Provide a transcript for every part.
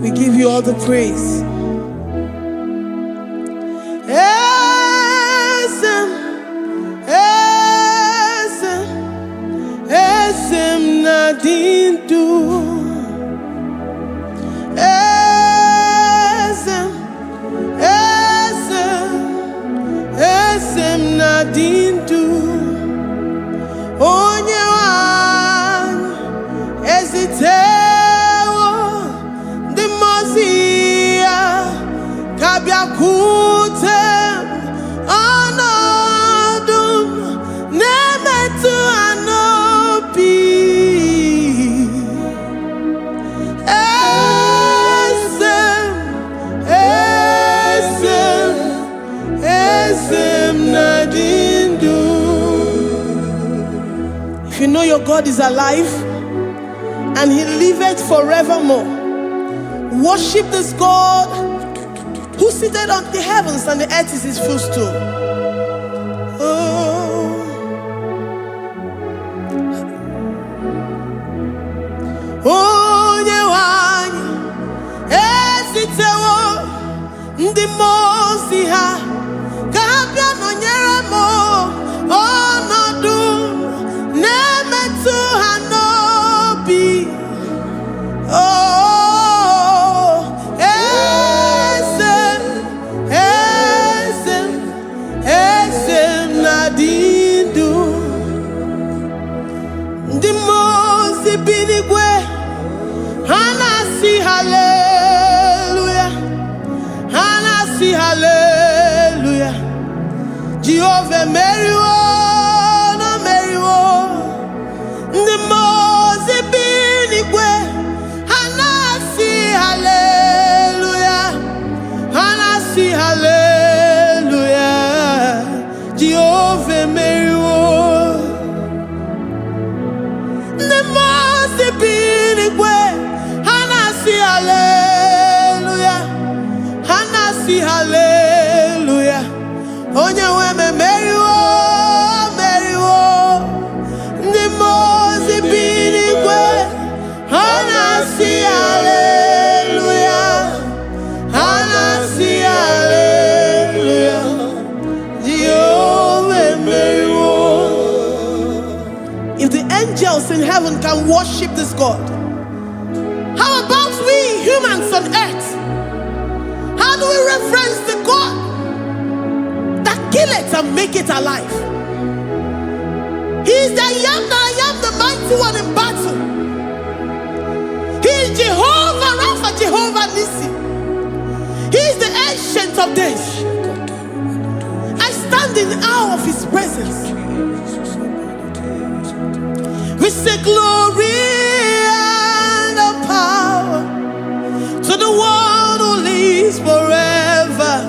We give you all the praise. Esem nadindu. Esem nadindu. Onyewan ezitewo dimozia kabiakutem anodum nemetu anopi. Esem nadindu. If you know your God is alive and he liveth forevermore, worship this God who seated on the heavens and the earth is his footstool. Oh, Nyewani, esitewo ndi mosi ha kabia no nyeremo onodu nemetu hanobi. Oh, esem nadindu. Ndi mosi binigwe hanasi hallelujah, hanasi hallelujah. Jehovah Meriwo, no Meriwo. The Mose binigwe hanasi hallelujah, hanasi hallelujah. Jehovah Meriwo. The Mose binigwe hanasi hallelujah, hanasi hallelujah. Onye weme Meriwo, Meriwo. The Mose binigwe hanasi hallelujah, hanasi hallelujah. Jehovah Meriwo. If the angels in heaven can worship this God, how about we humans on earth? How do we reference the God that kill it and make it alive? He is the I am, the mighty one in battle. He is Jehovah Rapha, Jehovah Nissi. He is the ancient of days. I stand in awe of his presence. We say glory and power to the one who lives forever.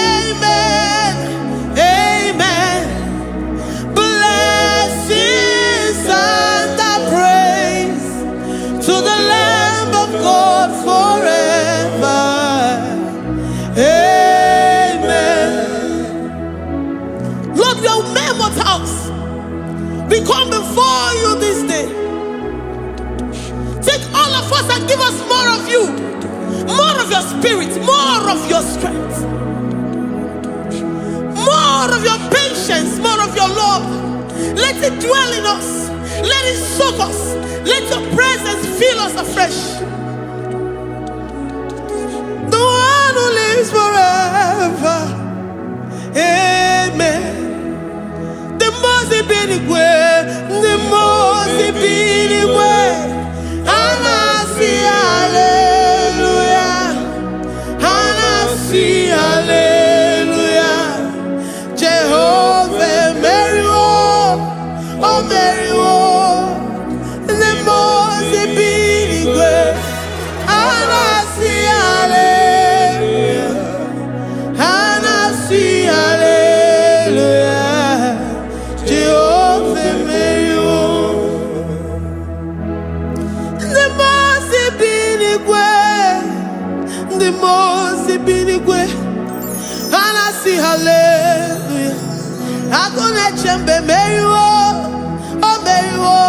Amen, amen. Blessings and praise to the Lamb of God forever. Amen. Lord, we are mammoth house. We come before you this day. Take all of us and give us more of you, more of your spirit, more of your strength, more of your patience, more of your love. Let it dwell in us. Let it soak us. Let your presence fill us afresh. The one who lives forever. Amen. The Mose binigwe, the Mose binigwe. Hanasi hallelujah, hanasi hallelujah. Jehovah Meriwo, oh Meriwo. The Mose binigwe, hanasi hallelujah, hanasi hallelujah. Jehovah Meriwo. The Mose binigwe, hanasi hallelujah. Akone chembe Meriwo, oh Meriwo.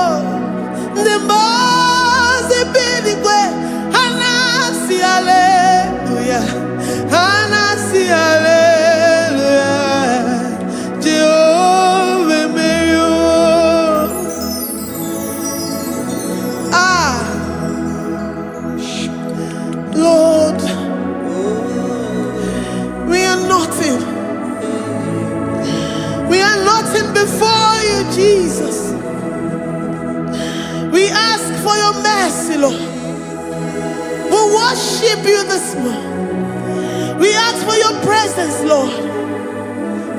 The Mose binigwe, for your mercy, Lord. We worship you this morning. We ask for your presence, Lord.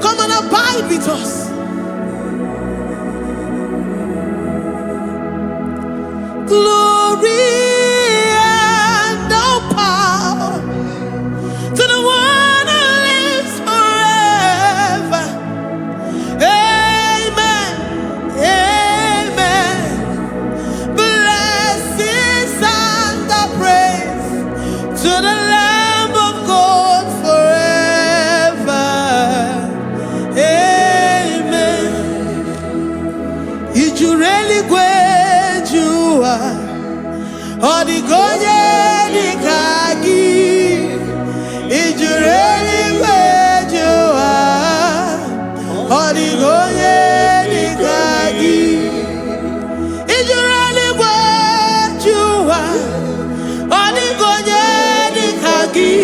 Come and abide with us. Glory and all power to the one who lives forever. Amen. Amen. Blessings and the praise to the Lamb of God forever. Amen. You really great you are. Odigonye dikagi. You really great you are. Odigonye dikagi. You really great you are. Odigonye dikagi.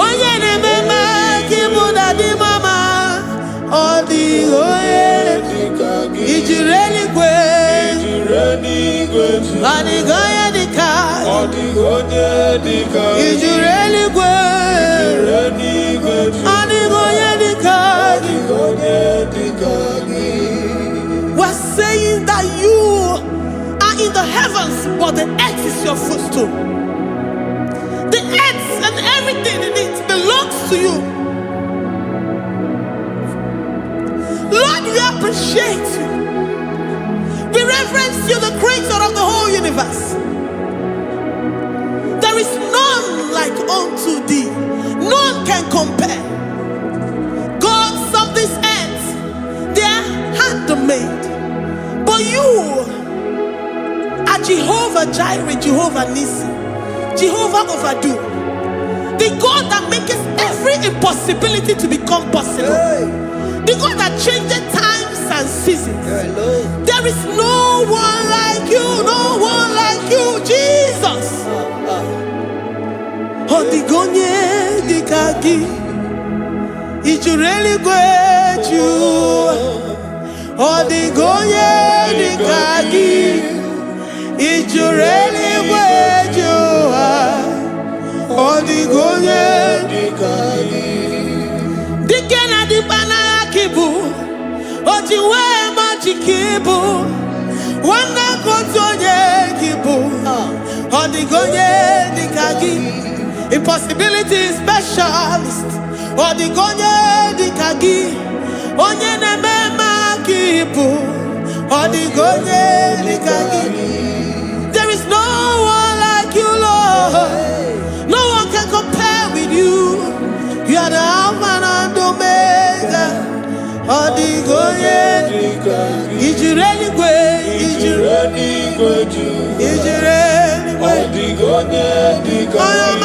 Onye ne mema kimuda di mama. Odigonye dikagi. You really great. Odigonye dikagi. Odigonye dikagi. You really great. Odigonye dikagi. We're saying that you are in the heavens, but the earth is your footstool. The earth and everything in it belongs to you. Lord, we appreciate you. We reverence you, the creator of the whole universe. There is none like unto thee. None can compare. Gods of this earth, they are handmade. But you are Jehovah Jireh, Jehovah Nissi, Jehovah Overdo. The God that makes every impossibility to become possible. The God that changes times and seasons. There is no one like you, no one like you, Jesus. Odigonye dikagi. You really great you. Odigonye dikagi. You really great you. Odigonye dikagi. Dikena dibana kibu. Ojiwe majikibu. Wana kotonye kibu. Odigonye dikagi. Impossibility specialist. Odigonye dikagi. Onye nemema kibu. Odigonye dikagi. There is no one like you, Lord. No one can compare with you. You are the Alpha and Omega. Odigonye dikagi. Is you really great? Is you really great? Is you really great? Odigonye dikagi. I am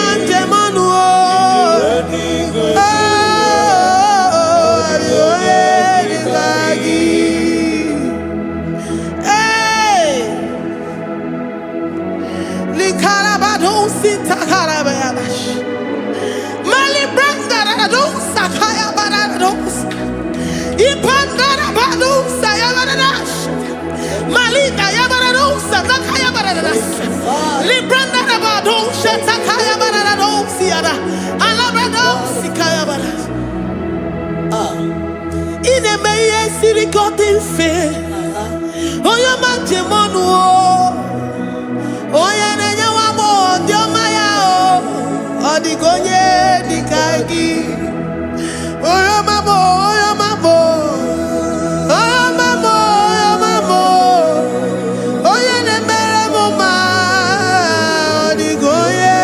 God in faith. Oh, you man, Jemonu. Oh, ya nenya wamo, diomaya. Odigonye dikagi. Oh, ya mamo, oh, ya mamo. Oh, ya mamo, oh, ya mamo. Oh, ya nemere moma. Odigonye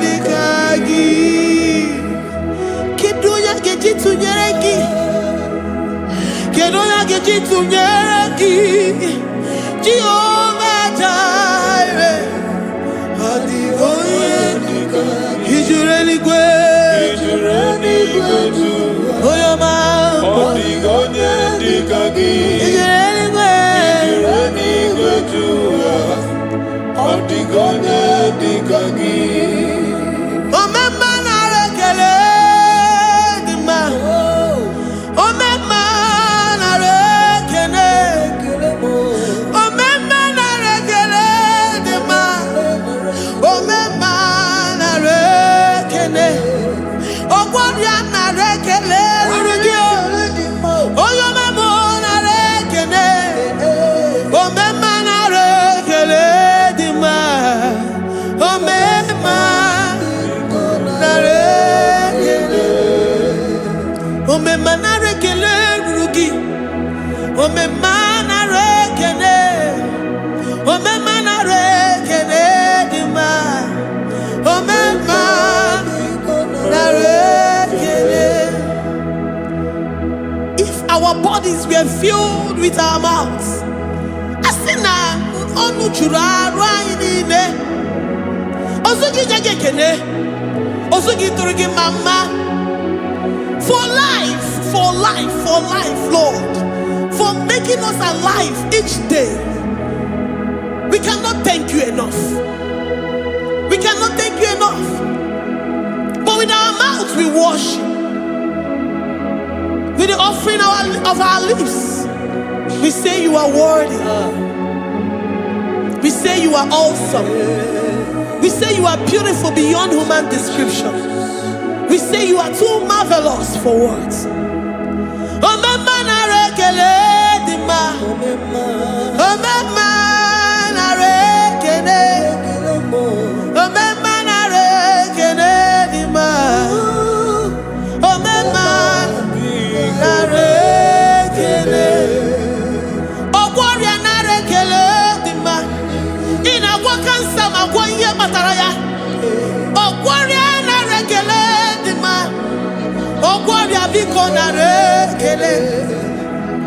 dikagi. Kidunya gejitu nyereki. Kedoya gejitu nyereki. Jehovah Jireh. Odigonye dikagi. Is you really great? Is you really great? Oh, your man. Odigonye dikagi. Is you really great? Is you really great? Odigonye dikagi. Oh, my man, I rekele di ma. Oh, my man, I rekele. Oh, my man, I rekele bodies were filled with our mouths. Asina onu chura rainine. Osugi jagekene. Osugi turigi mama. For life, Lord. For making us alive each day. We cannot thank you enough. We cannot thank you enough. But with our mouths we worship. With the offering of our lips, we say you are worthy. We say you are awesome. We say you are beautiful beyond human description. We say you are too marvelous for words.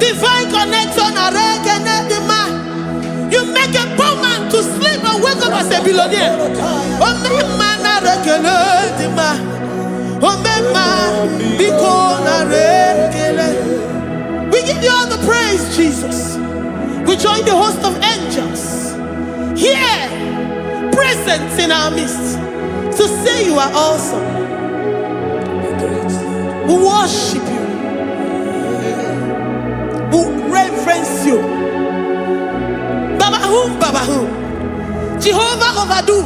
Divine connection. You make a poor man to sleep and wake up as a billionaire. We give you all the praise, Jesus. We join the host of angels here, present in our midst, to say you are awesome. We worship you. We reverence you. Babahum. Jehovah overdo.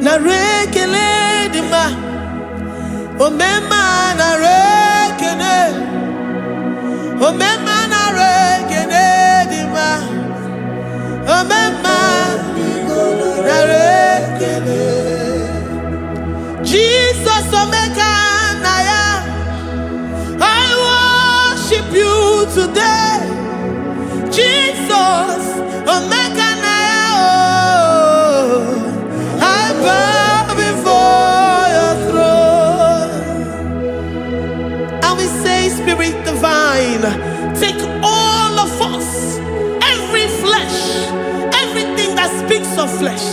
Narekele dima. Omema narekene. Omema narekene dima. Omema narekene. Jesus Omega Naya, I worship you today. Jesus Omega Naya, I bow before your throne. And we say, Spirit Divine, take all of us, every flesh, everything that speaks of flesh.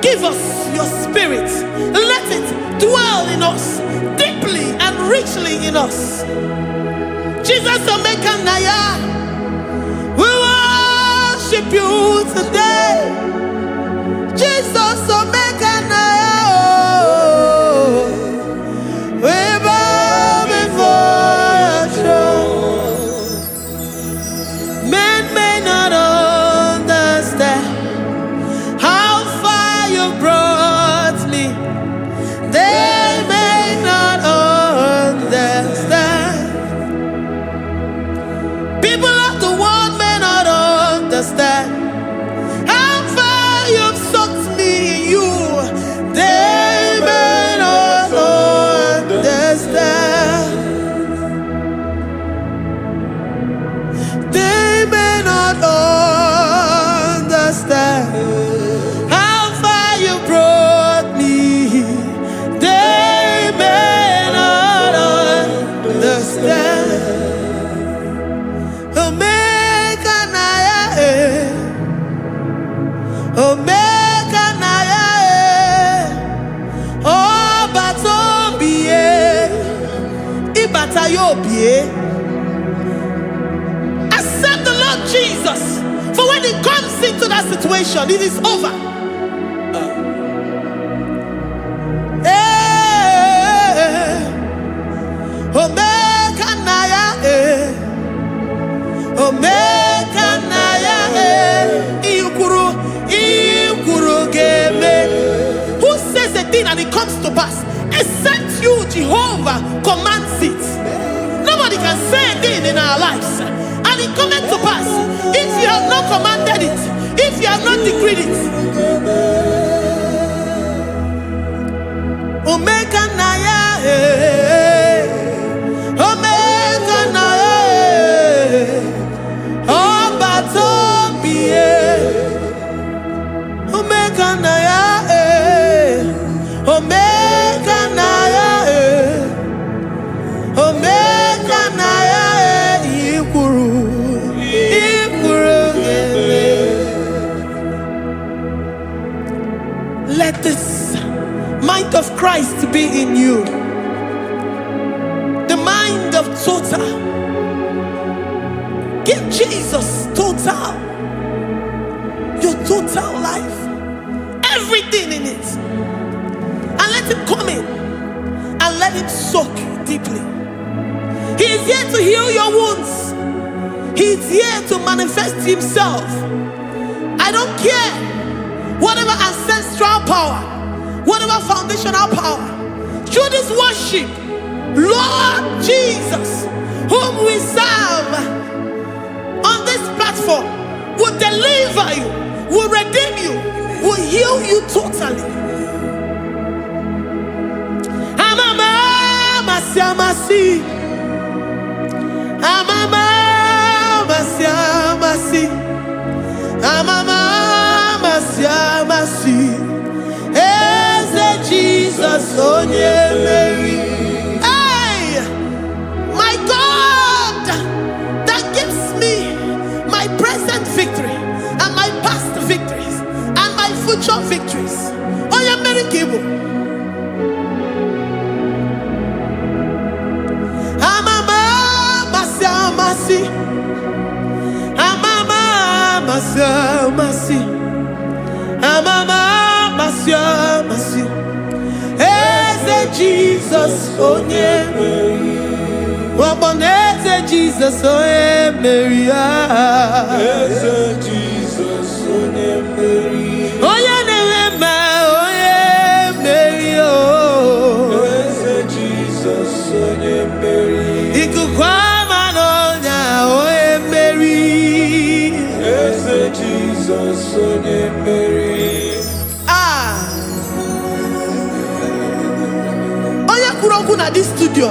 Give us your spirit. Let it dwell in us, deeply and richly in us. Jesus Omega Naya, we worship you today. Jesus Omega Naya, we bow before your throne. Men may not understand how far you brought me. They may not understand. People of the world may not understand how far you've sucked me in you. They may not understand. They may not understand how far you brought me. They may not understand. Omega Naya, Omega Naya, oh Batobie, Ibatayobie. Accept the Lord Jesus, for when He comes into that situation, it is over. Omega Naya, Omega Naya, Ikuru Game. Who says a thing and it comes to pass? Except you, Jehovah, commands it. Nobody can say a thing in our lives and it comes to pass if you have not commanded it, if you have not decreed it. Omega Naya, Omega Naya, oh Batobie, Omega Naya, Omega Naya, Omega Naya. Christ be in you. The mind of total. Give Jesus total. Your total life. Everything in it. And let him come in. And let him soak deeply. He is here to heal your wounds. He is here to manifest himself. I don't care. Whatever ancestral power, whatever foundational power, through this worship, Lord Jesus, whom we serve on this platform, will deliver you, will redeem you, will heal you totally. Amamasi, amamasi, amamasi, Eze Jesus, onye Mary. Hey, my God, that gives me my present victory and my past victories and my future victories. Onye Mary Kibu. Amamasi, amamasi, amamasi, Eze Jesus, onye Mary. Eze Jesus, onye Mary. Eze Jesus, onye Mary. Onye Nehema, onye Mary. Eze Jesus, onye Mary. Jesus, onye Mary. Onye kuroku na this studio.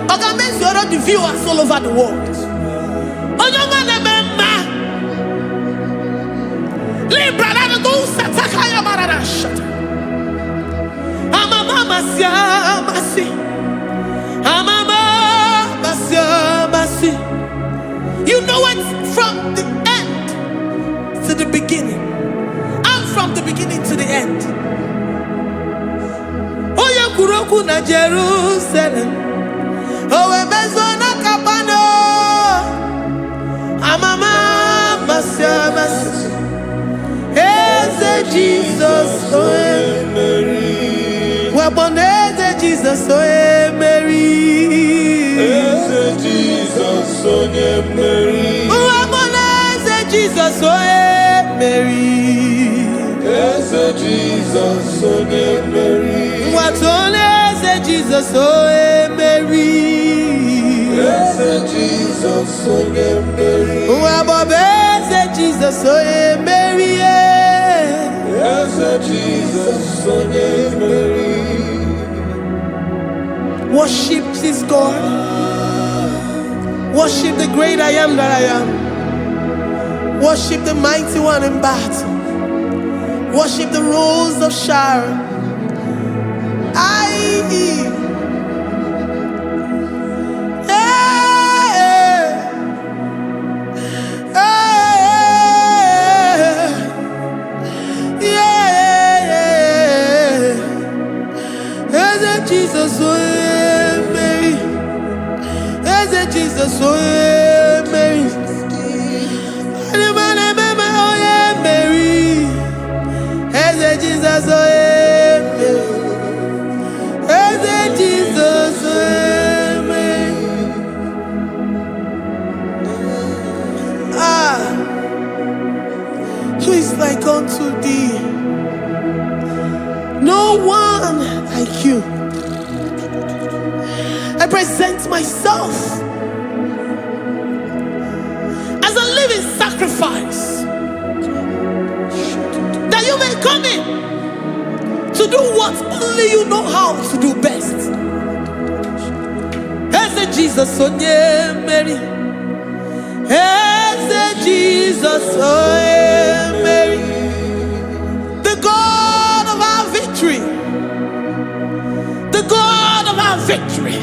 Organize the viewers all over the world. Onye mane memma. Libra na go sataka ya marara shata. Amama masi. Amama masi. You know it from the to the beginning, and from the beginning to the end. Oya kuroku na Jerusalem, owe bezona kapano, amama masi, Eze Jesus, oye Mary. Waboneze Jesus, oye Mary. Eze Jesus, oye Mary. Waboneze Jesus, oye Mary. Eze Jesus, onye Mary. Watoleze Jesus, onye Mary. Eze Jesus, onye Mary. Wabobeze Jesus, onye Mary. Eze Jesus, onye Mary. Worship this God. Worship the great I am that I am. Worship the mighty one in battle. Worship the rose of Sharon. Jesus, Mary. Jesus, Mary. Jesus, Jesus, who is like unto thee? No one like you. I present myself as a living sacrifice, that you may come in to do what only you know how to do best. Eze Jesus, onye Mary. Eze Jesus, onye Mary. The God of our victory. The God of our victory.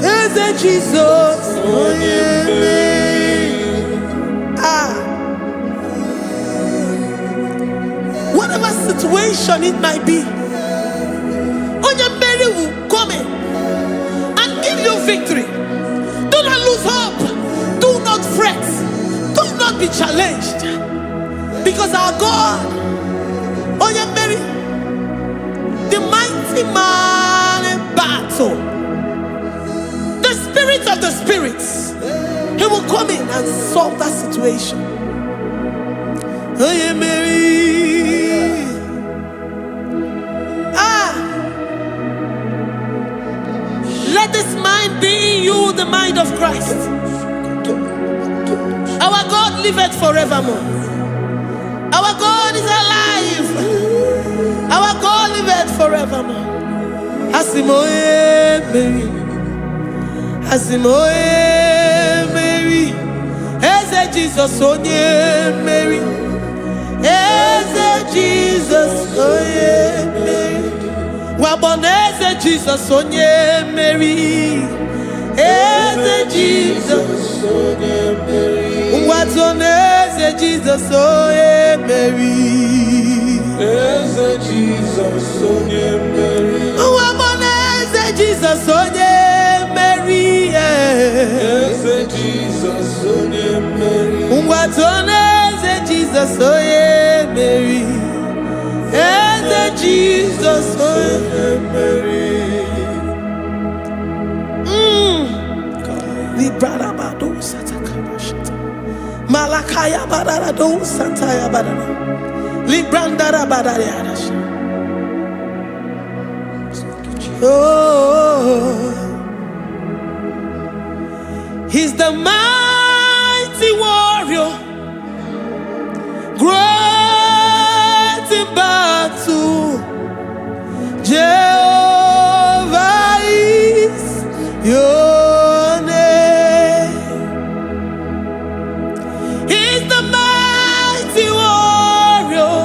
Eze Jesus, onye Mary. situation it might be, Onyemeri will come in and give you victory. Do not lose hope. Do not fret. Do not be challenged. Because our God, Onyemeri, the mighty man in battle, the spirit of the spirits, he will come in and solve that situation. Onyemeri. Let this mind be in you, the mind of Christ. Our God liveth forevermore. Our God is alive. Our God liveth forevermore. Asimoye Mary. Asimoye Mary. Eze Jesus onye Mary. Eze Jesus onye Mary. Waboneze Jesus onye Mary. Eze Jesus onye Mary. Watoneze Jesus onye Mary. Eze Jesus onye Mary. Waboneze Jesus onye Mary. Eze Jesus onye Mary. Watoneze Jesus onye Mary. Eze Jesus onye Mary. Librada bado satakabashita. Malakaya badara do santaya badara. Librandara badara yadasha. Oh, he's the mighty warrior, great in battle. Jehovah is your name. He's the mighty warrior,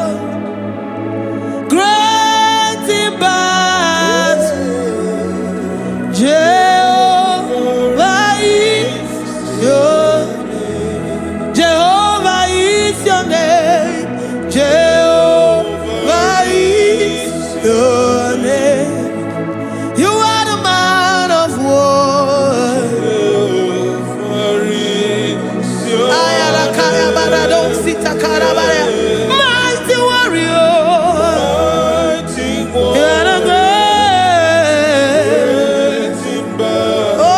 great in battle. Jehovah is your name. Jehovah is your name. Jehovah is your name. You are the man of war. Ayarakaya barado sitakarabaya. Mighty warrior. You are the great. Oh,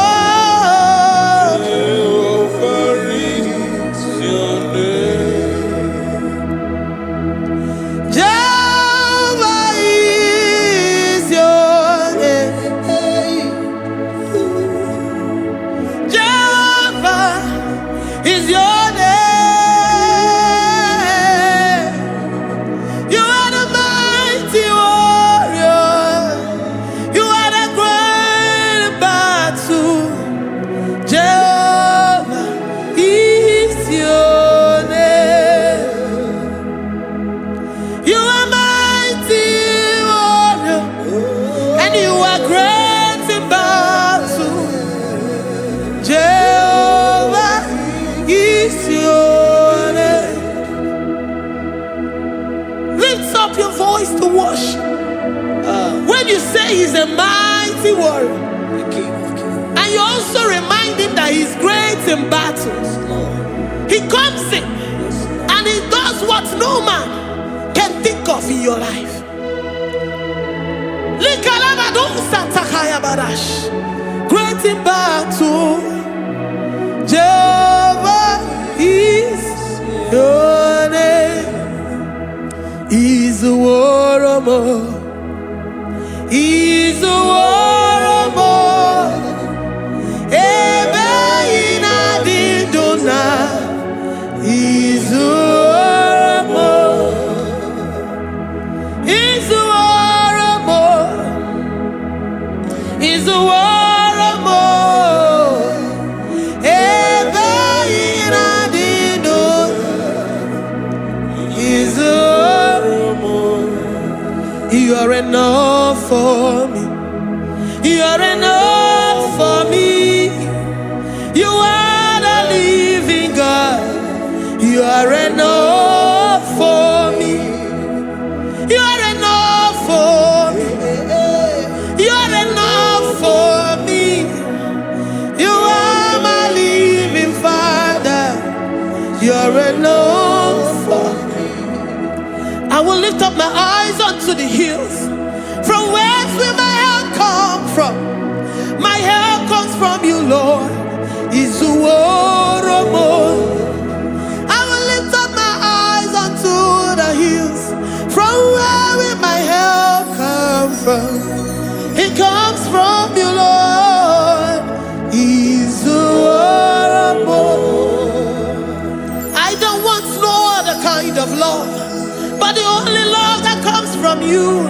Jehovah is your name. Jehovah is your name. Jehovah is your name. You are the mighty warrior. You are the great battle. Jehovah is your name. You are mighty warrior, and you are great in battle. Jehovah is your name. Lift up your voice to worship. When you say he's a mighty warrior, and you also remind him that he's great in battles, he comes in and he does what no man can think of in your life. Great in battle, Jehovah is your name. He's a warrior. He's a warrior. Ebe ina didona. He's a warrior. He's a warrior. He's a warrior. Ebe ina didona. He's a warrior. You are enough for me. You are enough for me. You are the living God. You are enough for me. You are enough for me. I will lift up my eyes unto the hills. From whence will my help come from? My help comes from you, Lord. Izuoromo. I will lift up my eyes unto the hills. From where will my help come from? It comes from you, Lord. Izuoromo. I don't want no other kind of love, but the only love that comes from you.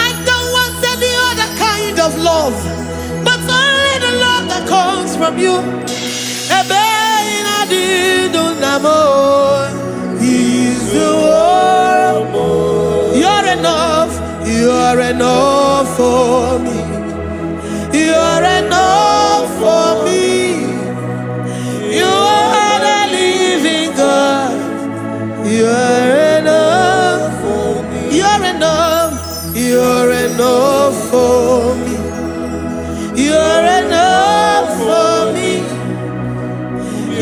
I don't want any other kind of love, but only the love that comes from you. You're enough, you're enough for me. You're enough for me. You are the living God. You're enough for me. You're enough. You're enough for me. You're enough for me.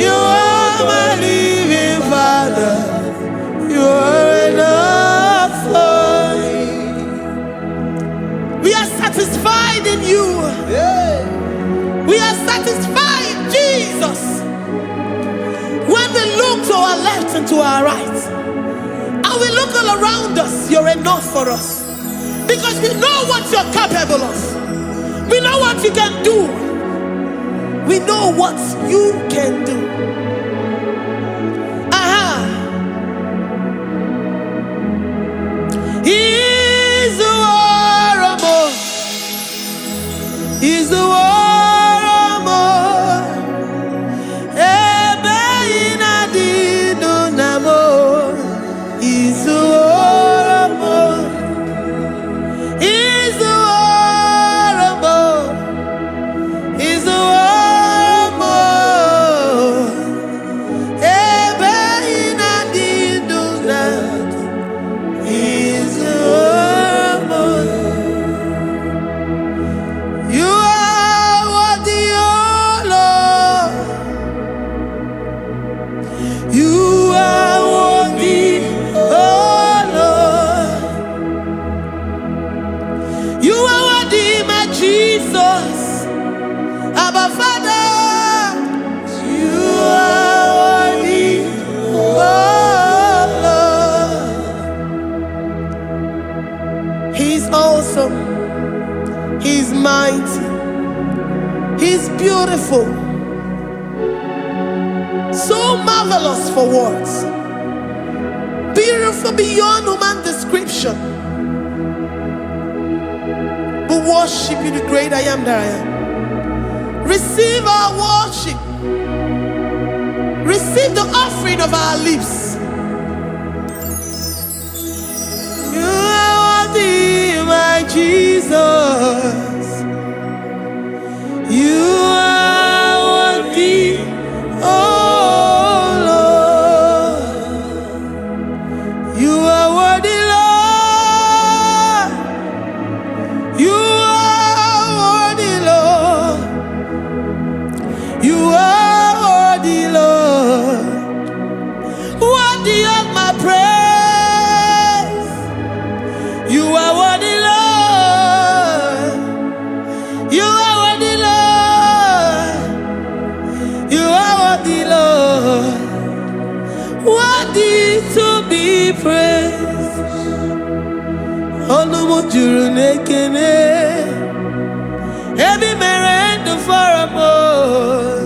You are my living Father. You're enough for me. We are satisfied in you. We are satisfied, Jesus. When we look to our left and to our right, and we look all around us, you're enough for us. Because we know what you're capable of. We know what you can do. We know what you can do. He's the war. He's the war. He's mighty. He's beautiful. So marvelous for words. Beautiful beyond human description. We worship you, the great I am that I am. Receive our worship. Receive the offering of our lips. You are worthy, my Jesus. You are worthy, oh Lord. You are worthy, Lord. You are worthy, Lord. You are worthy, Lord. Worthy of my praise. You are worthy, Lord. You are worthy, Lord. You are worthy, Lord. Worthy to be praised. Onumujuru nekene. Every merend for a more.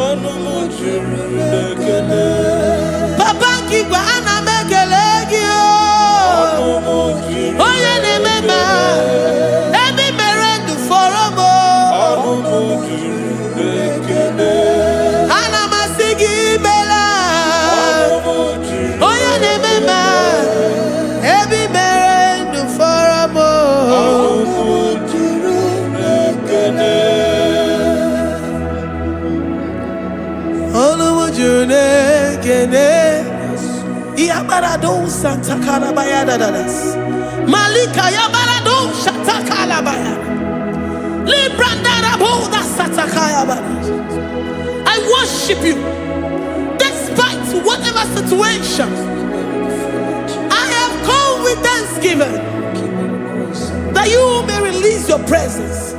Onumujuru nekene. Papa kigwa ana mekelegio. Oye ne mema. Every merend for a more. Onumujuru nekene. Ana masigi bela. Oye ne mema. Every merend for a more. Onumujuru nekene. Yabarado Santa Calabayadadas Malika Yabarado Shata Calabaya I worship you despite whatever situation. I have come with thanksgiving that you may release your presence.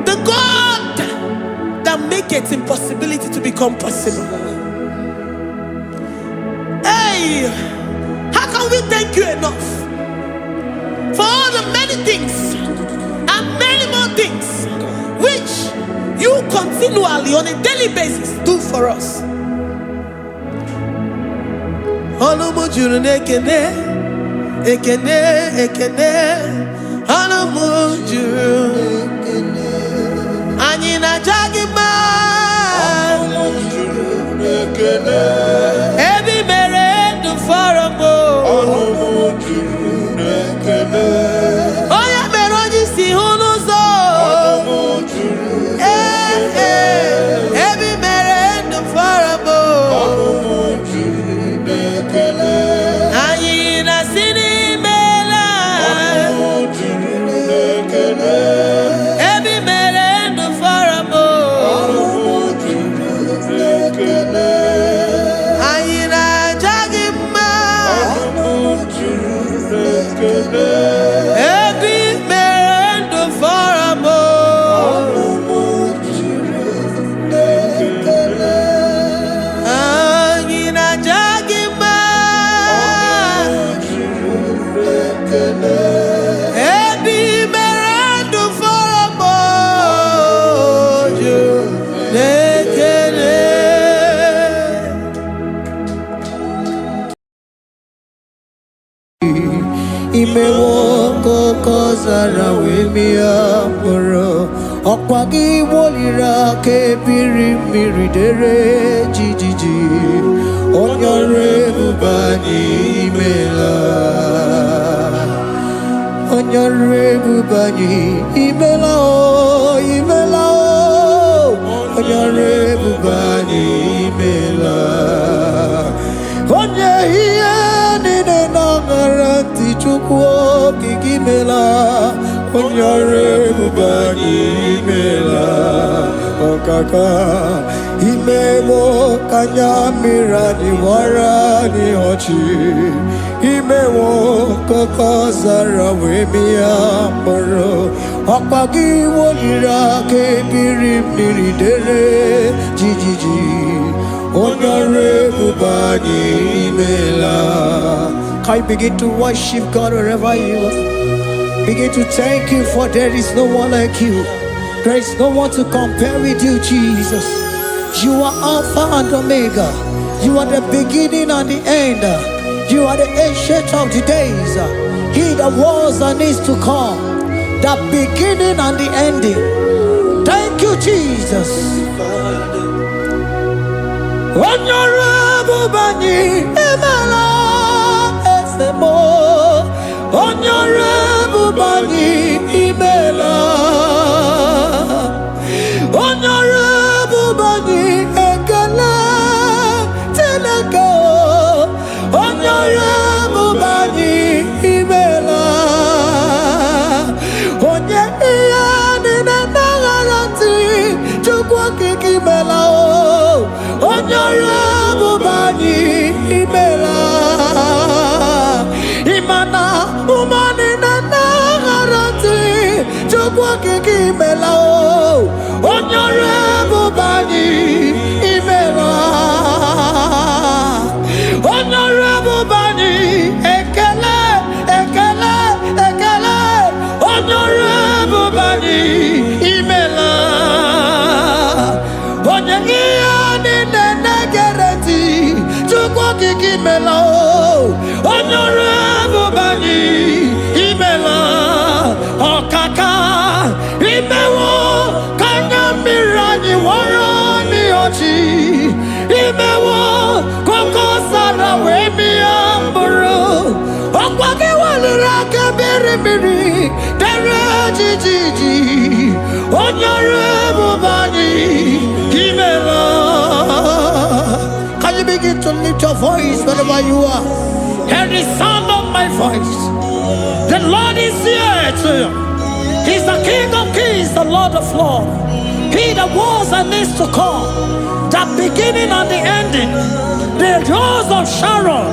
The God that makes impossibility to become possible. Hey, how can we thank you enough for all the many things and many more things which you continually on a daily basis do for us? Ekene Anamujuru Anina Jagima Ebi mere du faramo Oya meroji si hunuzo Ebi mere du faramo Anina sini Imewoko kozara wemia moro Okwagi wolira ke biri miridere jijiji Onyore bubani imela Onyore bubani imela o imela o Onyore bubani imela Onye hiye nine nangaranti chukwo kikimela Onyore bubani imela Okaka Imemo kanyamira ni wara ni hochi Imemo kokazara wemia moro Okpagi wolira ke biri miridere jijiji Onyore bubani imela. Can you begin to worship God wherever you are? Begin to thank Him, for there is no one like you. There is no one to compare with you, Jesus. You are Alpha and Omega. You are the beginning and the end. You are the ancient of the days. He that was and is to come. The beginning and the ending. Thank you, Jesus. Honorable Bani Emala Esemo. Honorable Bani Emela. kiki mela o onyore bubani imela onyore bubani ekele ekele ekele onyore bubani imela onye ni negereti chukwu kiki mela o onyore bubani imela okaka imewo kanya mirani warani ochi imewo koko sara we mi amburu okwage walira kabiri miri dere jiji onyore bubani imela. Can you begin to lift your voice wherever you are? Hear the sound of my voice. The Lord is here to you. He's the King of Kings, the Lord of Lords. He that was and is to come, the beginning and the ending, the rose of Sharon,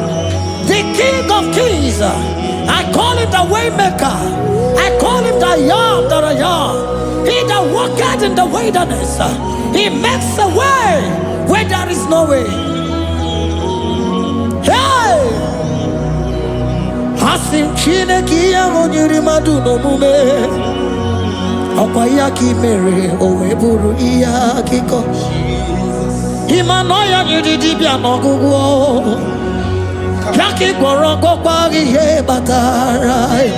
the King of Kings. I call him the Waymaker. I call him the Yam that I am. He that walketh in the wilderness, he makes a way where there is no way. Hey! Hasim Chineki Yamonyuri Maduno Mume Okwayaki Mere Oweburu Iyakiko Imanoya Yudibia Nogugo Yaki Goroko Kwagi He Batarai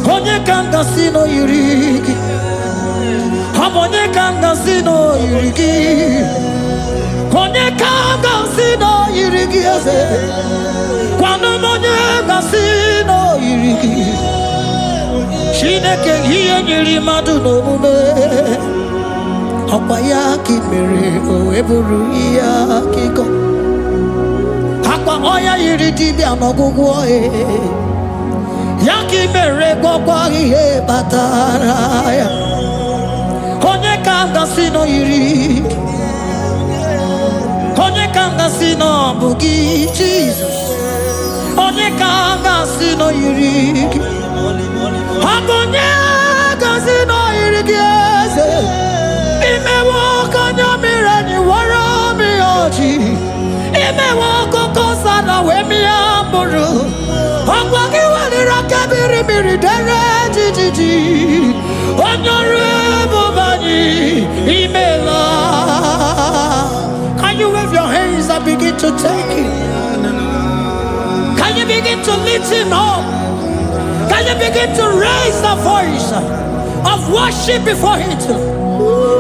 Konye Kanga Sino Yurigi Hamonye Kanga Sino Yurigi Konye Kanga Sino Yurigi Kwano monye kasino yiriki Shineke hiye nyiri madu no mume Akwa yaki mere oweburu iya kiko Akwa oya yiri dibia nogugu oe Yaki mere gwagwa ihe bataraya Konye kanga sino yiriki Konye kanga sino bugi Jesus Onye kanga sino yiriki Akonye kanga sino yiriki eze Imewo kanya mirani wara mi oji Imewo koko sana we mi amburu Akwagi walira kabiri miri dere jijiji Onyore bubani imela. Can you wave your hands and begin to take it? Can you begin to lift him up? Can you begin to raise the voice of worship before him?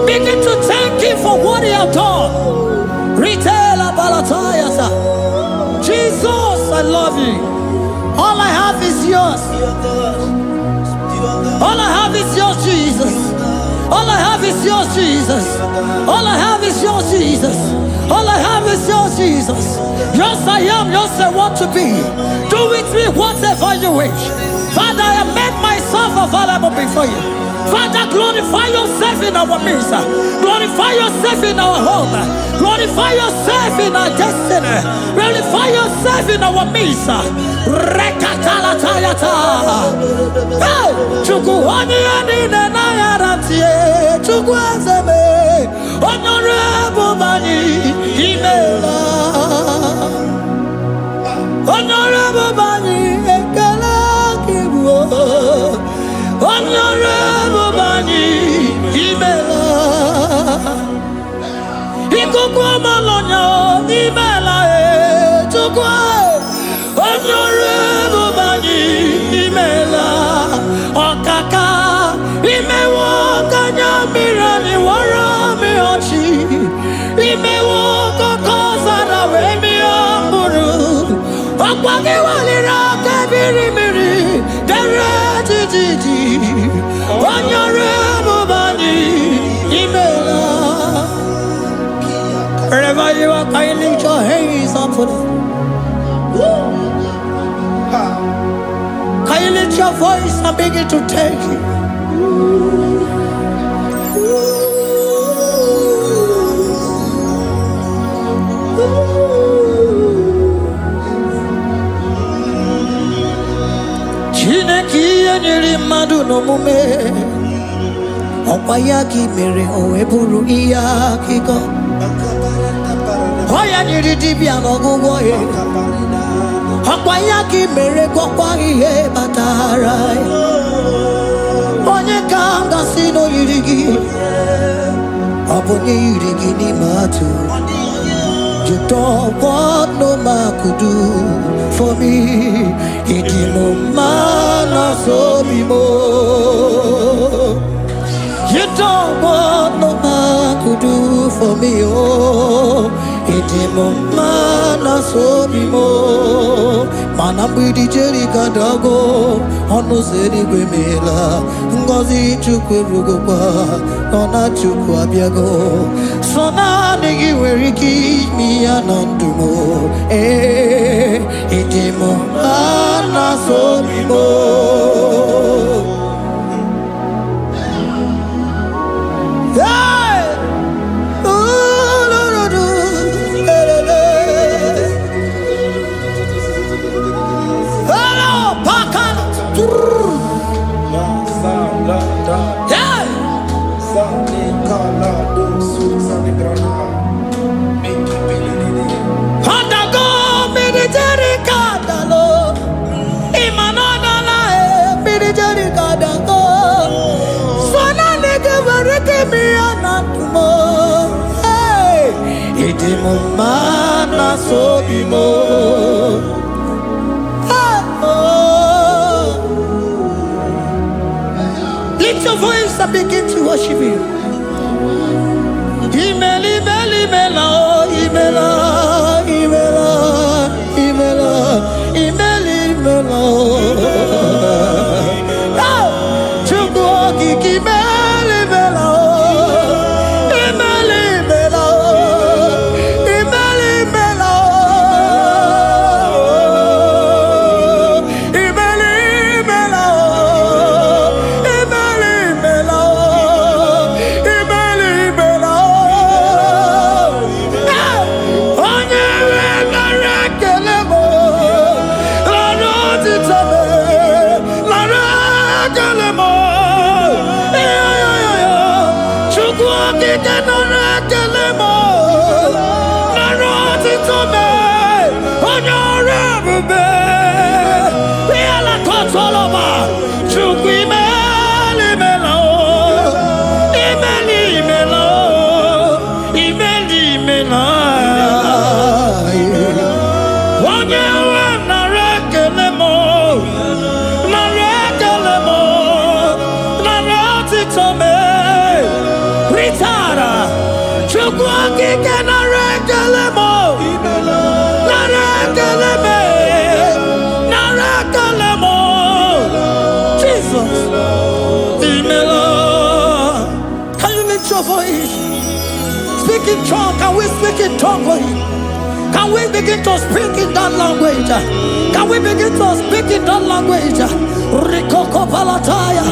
Begin to thank him for what he has done. Retailer Balatayasa. Jesus, I love you. All I have is yours. All I have is yours, Jesus. All I have is yours, Jesus. All I have is yours, Jesus. All I have is yours, Jesus. Yours I am, yours I want to be. Do with me whatever you wish. Father, I have made myself available before you. Father, glorify yourself in our midst. Glorify yourself in our home. Glorify yourself in our destiny. Glorify yourself in our midst. Rekatalatayata. Hey! Chukwani anine na yaratie. Chukwazeme. Honorable Bani Imela. Honorable Bani Ekala Kibu. Honorable Bani Imela. Ikukwa Malonya Imela Chukwa. Honorable Bani Imela. Okaka Imewo Kanya Mirani Wara Miyochi Imewo Koko Sara Wemi Amburu Okwage Walira Kabiri Miri Dere Jiji Onyore Bubani Imela. Wherever you are, can you lift your hands up for them? Can you lift your voice and begin to take it? Chineki nyiri madu no mume Opayaki mere o eburu iya kiko. Oya nyiri dibia n'ọgwụgwọ ya. Opayaki mere gwọkwa ihe batara. Onye ka m gasị n'oyiri gị. Ọ bụ onye yiri gị n'ime atụ. You don't want no man could do for me. It is no man so be more. You don't want no man could do for me. Oh, it is no man so be more. Man, I'm with the Jerry Cadago. On no city Grimela. Ngozi Chukwerugopa. Nona Chukwabiago. So now nigga where he keep me anondumo. Eh, it is mo ana so be mo. Hey, oh no no no, hello, pakan. Hey. Handago military kadalo, imanana military kadago. Sona nege vareke mi anatumo. Hey, idimo mana sobimo. Lift your voice and begin to worship Him. Imela, imela, imela, imela, imela, imela, imela. Chukwu okike imela, imela, imela, imela, imela, imela, imela, imela, imela, imela. Speak in tongue. Can we speak in tongue for Him? Can we begin to speak in that language? Can we begin to speak in that language? Rikoko palataya,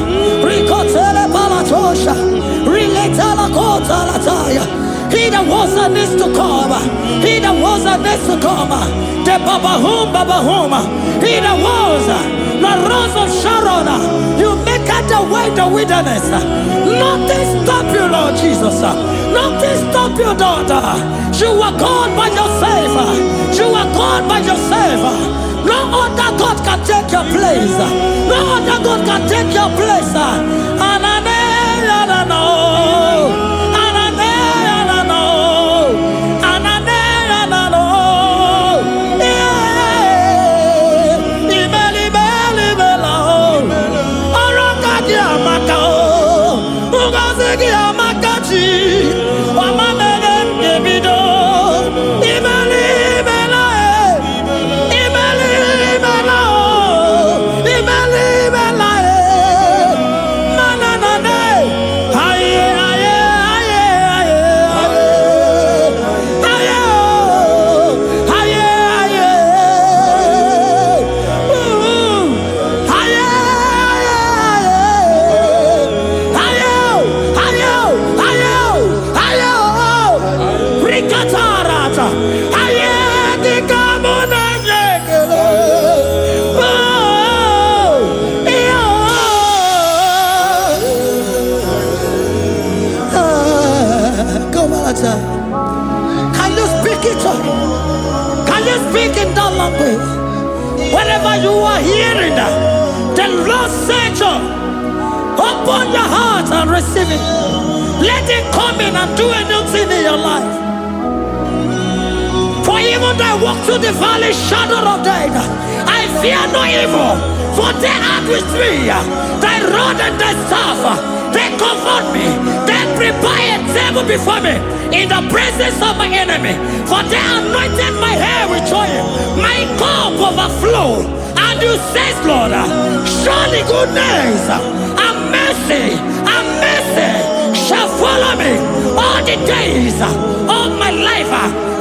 rikotele palatosha, riletala kota lataya. He that was and is to come. He that was and is to come. The Babahum, Babahum. He that was the rose of Sharon. You make out the way the wilderness. Nothing stop you, Lord Jesus. Nothing stop you, daughter. You are God by yourself. You are God by yourself. No other God can take your place. No other God can take your place. The Lord said, open your heart and receive it. Let it come in and do a new thing in your life. For even though I walk through the valley shadow of death, I fear no evil. For they are with me. Thy rod and thy staff, they comfort me. They prepare a table before me in the presence of my enemy. For they anointed my hair with oil. My cup overflow. And you say, Lord, surely goodness and mercy shall follow me all the days of my life.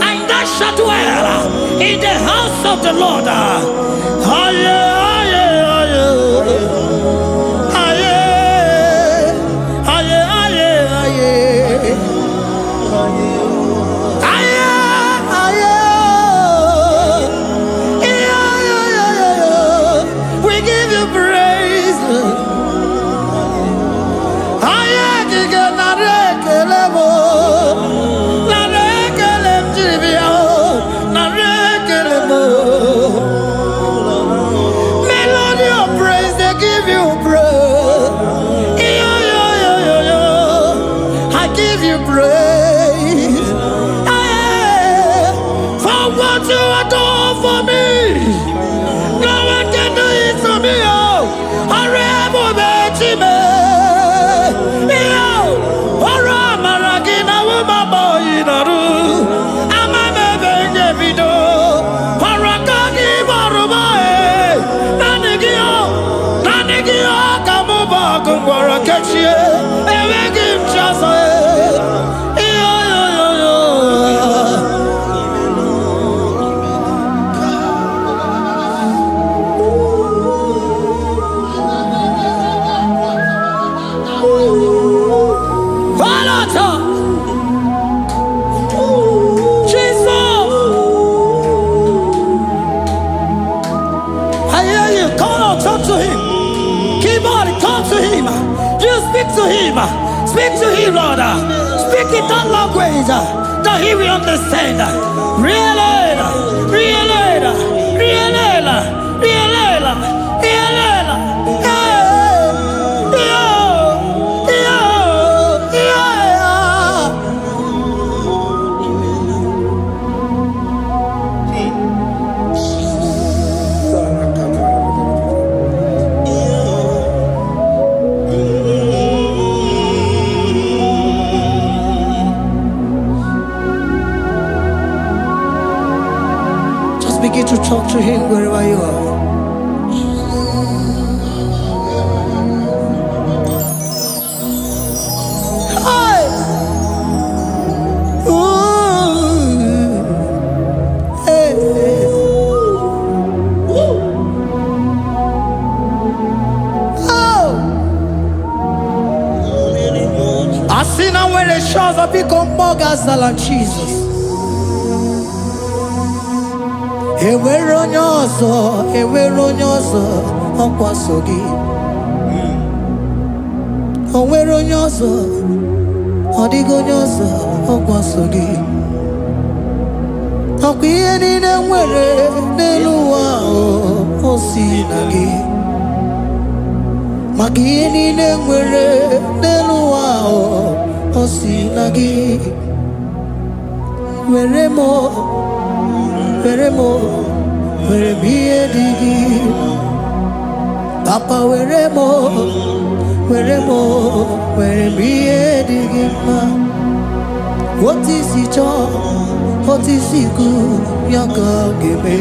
And I shall dwell in the house of the Lord. We give you praise. Melody of praise, they give you praise. I give you praise. For what you have done for me, no one can do it for me. Speak to him, Lord. Speak in that language that he will understand. Begin to talk to him wherever you are. Hey! Ooh! Hey! Oh! I see now where the shores have become more gas than Jesus. Ewere onye ọzọ ọkwaso gị. O nwere onye ọzọ, ọ dịghị onye ọzọ ọkwaso gị. Ọkwa ihe niile nwere n'elu ụwa o si na gị. Maka ihe niile nwere n'elu ụwa o si na gị. Were m ihe dị gị. Papa were m ihe dị gị mma. Otu isi chọọ, otu isi kwu ya ka ọ ga-eme.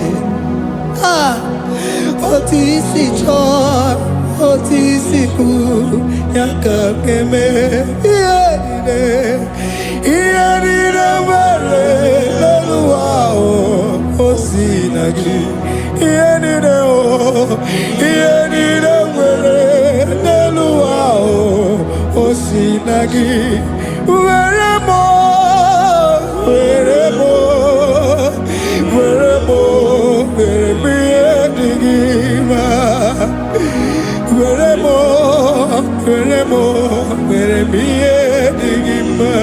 Otu isi chọọ, otu isi kwu ya ka ọ ga-eme. Ihe niile nwere n'elu ụwa o si na gị. Ihe niile nwere n'elu ụwa o si na gị. Were m ihe dị gị mma. Were m ihe dị gị mma.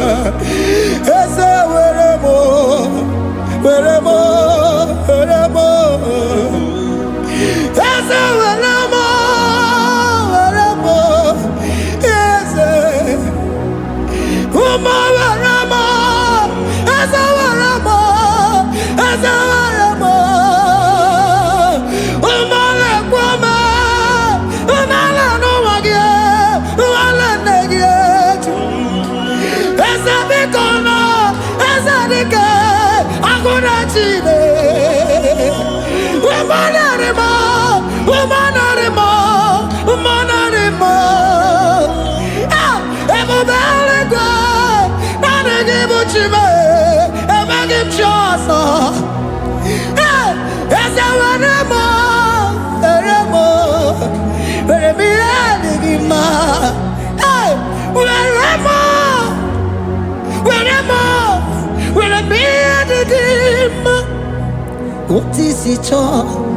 Eze were m Eze were m What is it all?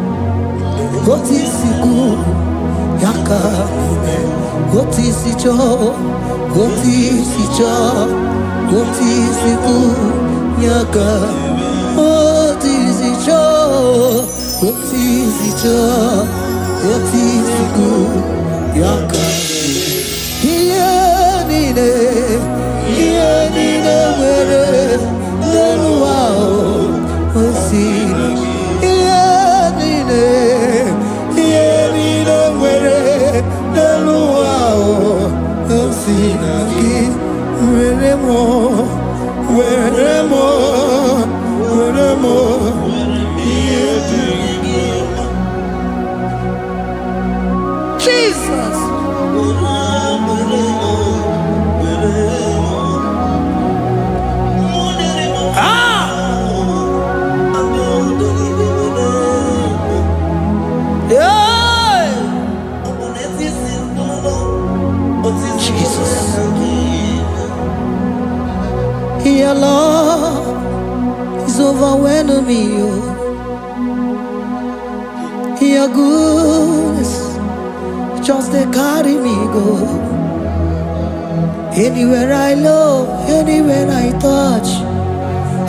What is it good? Yaka, what is it all? What is it all? What is it good? Yaka, what is it all? What is it all? What is it good? Yaka, where Jesus. Your love is overwhelming me. Your goodness just they carry me go. Anywhere I look, anywhere I touch,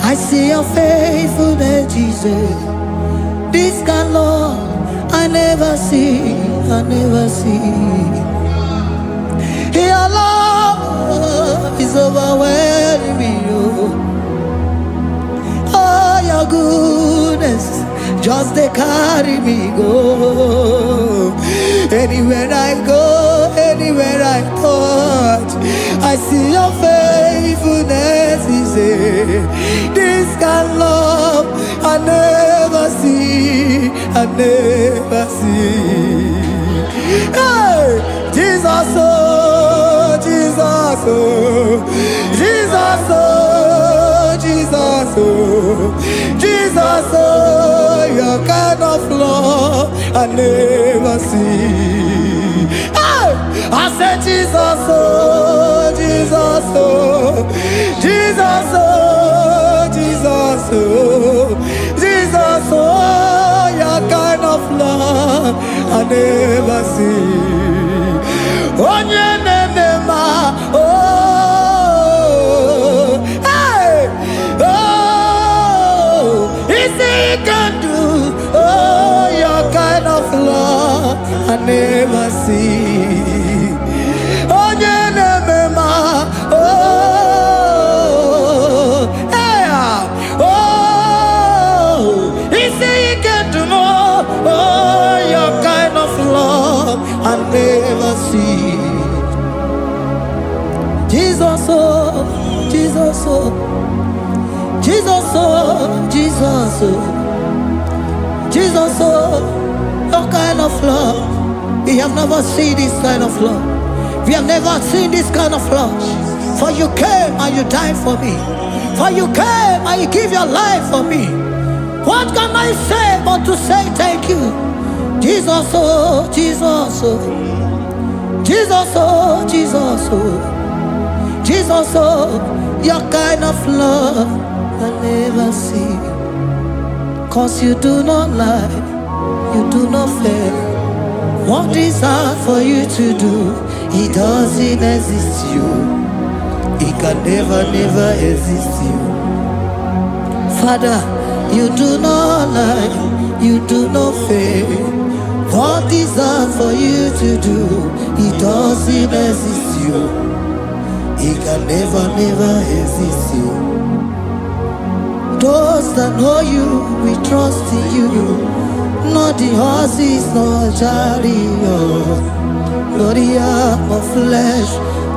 I see your faithfulness, Jesus. This kind of love I never see, I never see. Your love is overwhelming me. Oh, your goodness just they carry me go. Anywhere I go, anywhere I touch, I see your faithfulness. This kind of love I never see, I never see. Hey, Jesus, oh, Jesus, oh, Jesus, oh, Jesus, oh, Jesus, oh, your kind of love I never see. Hey, I said Jesus, oh, Jesus, oh, Jesus, oh, Jesus, oh, Jesus, oh, your kind of love I never see. Oh, hey, oh, easy can do. Oh, your kind of love I never see. Oh, oh, hey, oh, easy can do more. Oh, your kind of love I never see. Jesus, oh, Jesus, oh, Jesus, oh, Jesus, oh, Jesus, oh, your kind of love. We have never seen this kind of love. We have never seen this kind of love. For you came and you died for me. For you came and you give your life for me. What can I say but to say thank you? Jesus, oh, Jesus, oh, Jesus, oh, Jesus, oh, Jesus, oh, your kind of love I never see. 'Cause you do not lie, you do not fail. What is hard for you to do, it doesn't exist you. It can never, never exist you. Father, you do not lie, you do not fail. What is hard for you to do, it doesn't exist you. It can never, never exist you. Those that know you, we trust in you. Not the horses, not chariot, not the arm of flesh.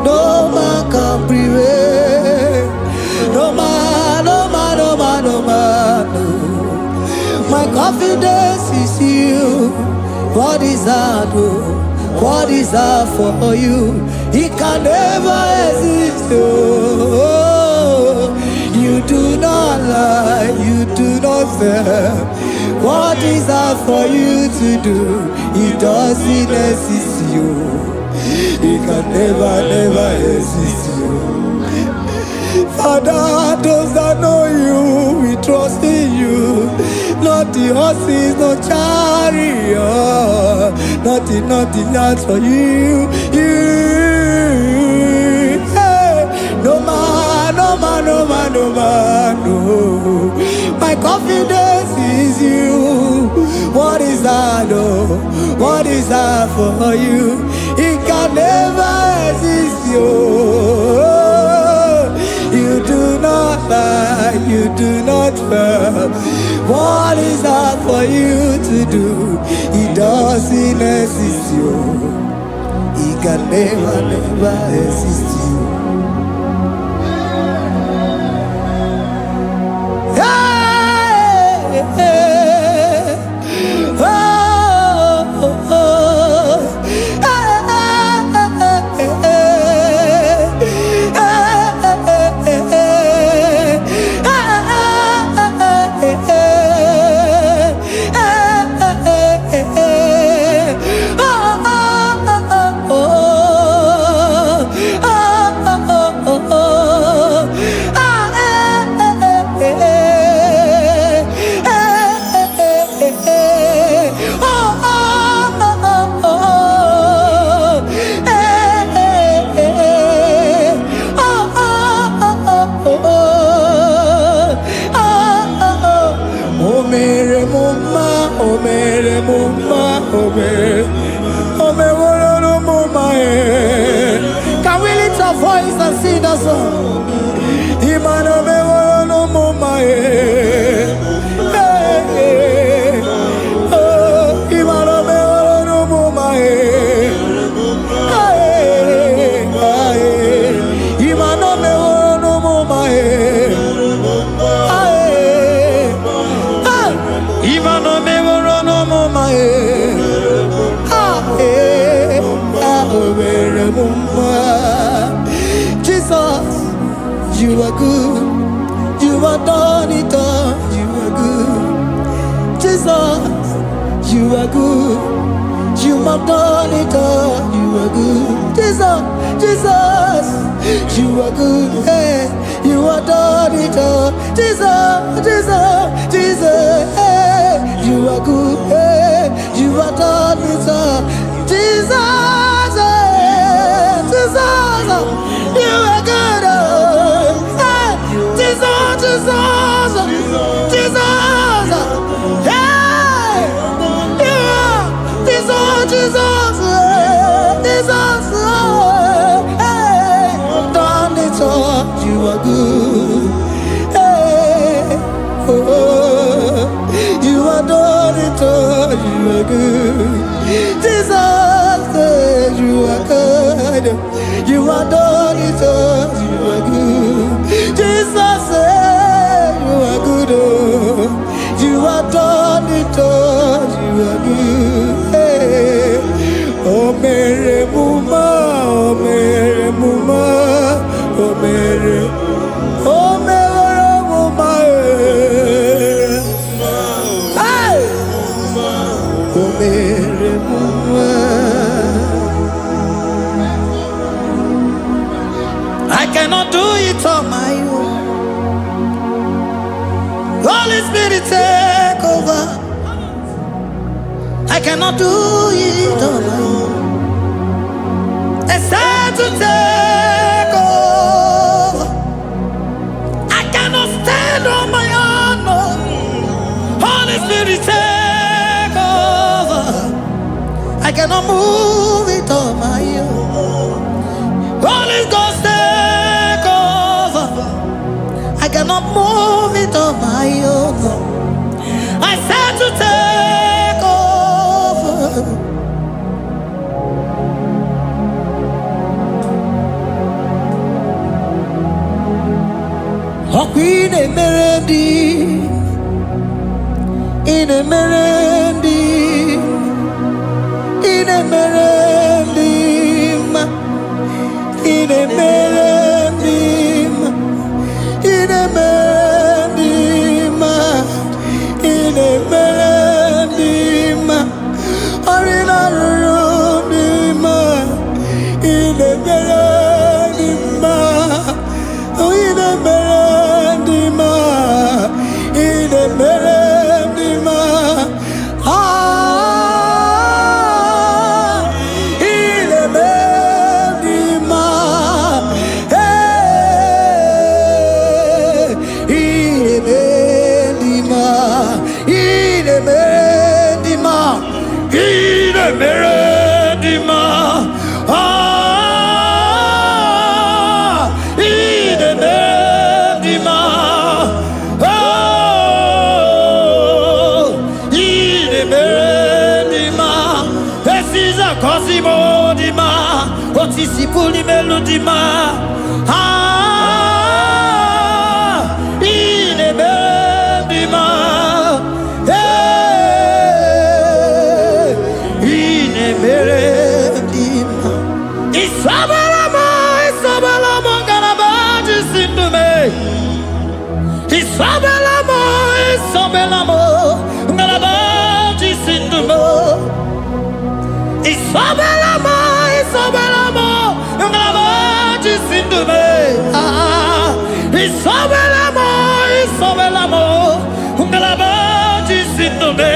No man can prevail. No man, no man, no man, no man. No. My confidence is you. What is hard? What is hard for you? It can never exist. Oh, you do not lie, you do not fail. What is hard for you to do? It doesn't exist you. It can never, never exist you. Father, those that know you, we trust in you. not the horses, no chariot, nothing that's for you. Hey, no man, no. My confidence is you. What is that, oh? What is that for you? It can never exist, you. You do not lie, you do not fail. What is that for you to do? It doesn't exist, you. It can never exist, you. Can we lift our voice and sing the song? Jesus, you are good. You are done it all. You are good. Jesus, you are good. You have done it all. You are good. Jesus, you are good. Hey, you are done it all. Jesus, hey, you are good. Hey, you are done it all. Jesus, you are good. Hey, Jesus, hey, you are Jesus, hey, done it all. You are good. Hey, oh, you are done it all. You are good. Jesus, you are good. You are done it all. You are good. Jesus, you are good. Oh, you are done it all. You are good. Hey. Oh, Mary Muma, oh, Mary Muma, oh, Mary, oh, Mary Muma, hey, oh, Mary Muma. I cannot do it on my own. Holy Spirit, take over. I cannot do it on my own. It's time to take over. I cannot stand on my own. No. Holy Spirit, take over. I cannot move it on my own. Holy Ghost, take over. I cannot move it on my own. I said to take over. Oh, in a melody, in a melody, in a melody, in a melody, in a melody, in a melody, or in a room, in a melody, in a melody, in a melody, dima, otisi puli melodima. Ine bendima, ine bendima. Isabelamo, Isabelamo, galabaji sindume. Isabelamo, Isabelamo, galabaji sindume. Isabelamo, Isabelamo, galabaji sindume.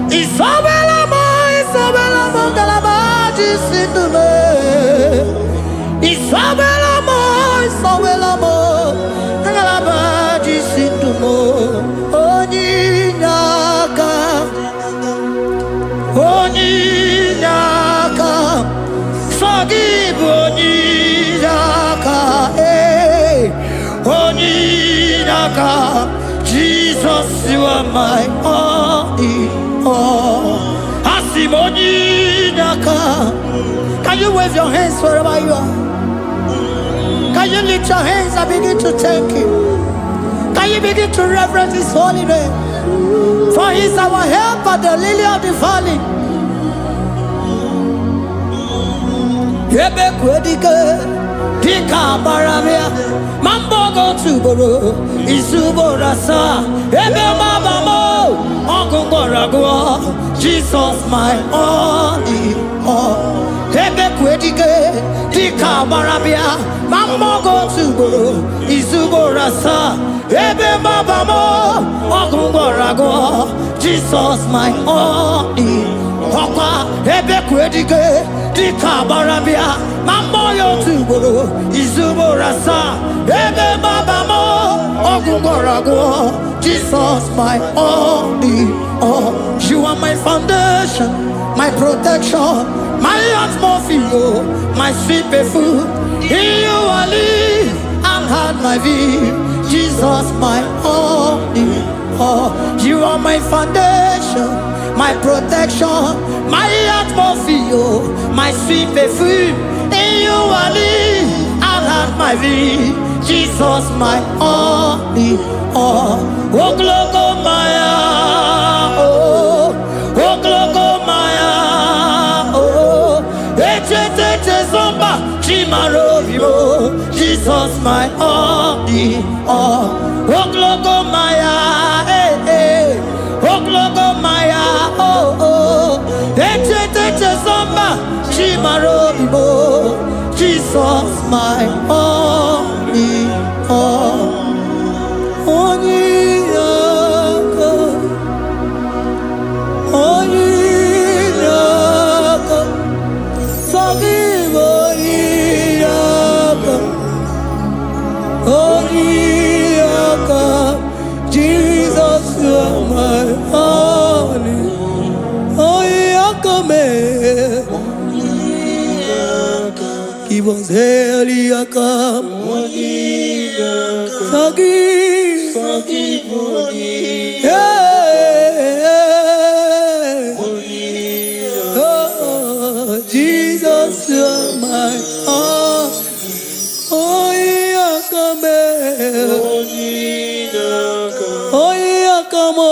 Isabelamo, Isabelamo, galabaji sindume. Isabelamo, Isabelamo, ngalabaji sindumo. Onyinaka, onyinaka, forgive onyinaka, onyinaka. Jesus, you are my only all. Asim onyinaka. Can you wave your hands wherever you are? Can you lift your hands and begin to thank Him? Can you begin to reverence His holy name? For He is our help at the lily of the valley. Yebe kwedike, dika baramia, mambo go tuboro, isubora sa, ebe mabamo, ogungorago, Jesus my only all. Ebe kwedike, dika baramia, mambo go tuboro, isubora sa, ebe mabamo, ogungorago, Jesus my only all. Ebe kwedike, dika baramia, mambo yo tuboro, isubora sa, ebe mabamo, ogungorago, Jesus my only all. You are my foundation, my protection, my atmosphere, my sweet perfume. In you I live and had my being. Jesus my only all. You are my foundation, my protection, my atmosphere, my sweet perfume. In you I live and had my being. Jesus my only all. Oh glogo maya, oh glogo maya, oh ete zomba chimarovio. Jesus my only all. Oh glogo maya, oh glogo maya, oh ete zomba chimarovio. Jesus my only all. Onyinaka, onyinaka, forgive onyinaka, onyinaka. Jesus, you are my only. Onyinaka me, give us heliaka, forgive, forgive onyinaka. Oh, Jesus, you are my all. Onyinaka me, onyinaka mo,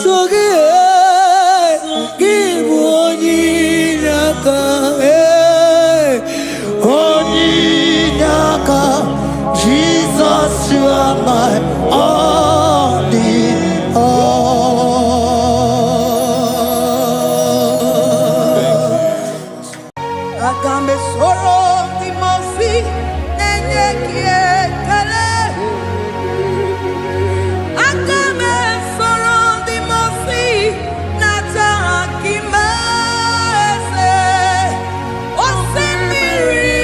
forgive onyinaka. Onyinaka, Jesus, you are my only all. Agambe soro timofi, nenye kiekele. Agambe soro timofi, nata akimese. Osemiri,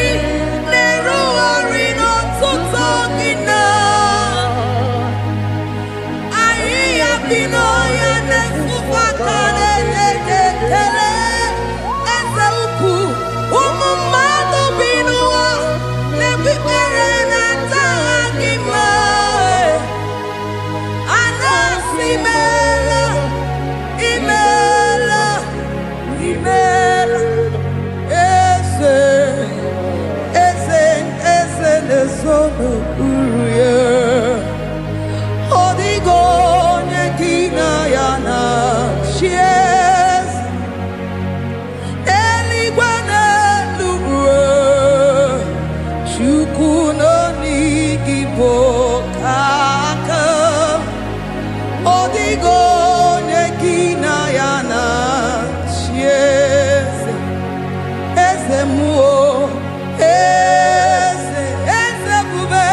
neru orino tutogina. Aia bino ya nesufakane lekele. Eze upu, umu n'okpuru ya. Ọ dịghị onye gị na ya na-achị eze. Eluigwe n'elu ruo, Chukwu nọ n'IGBO aka. Ọ dịghị onye gị na ya na-achị eze. Eze mmụọ, eze, eze bube,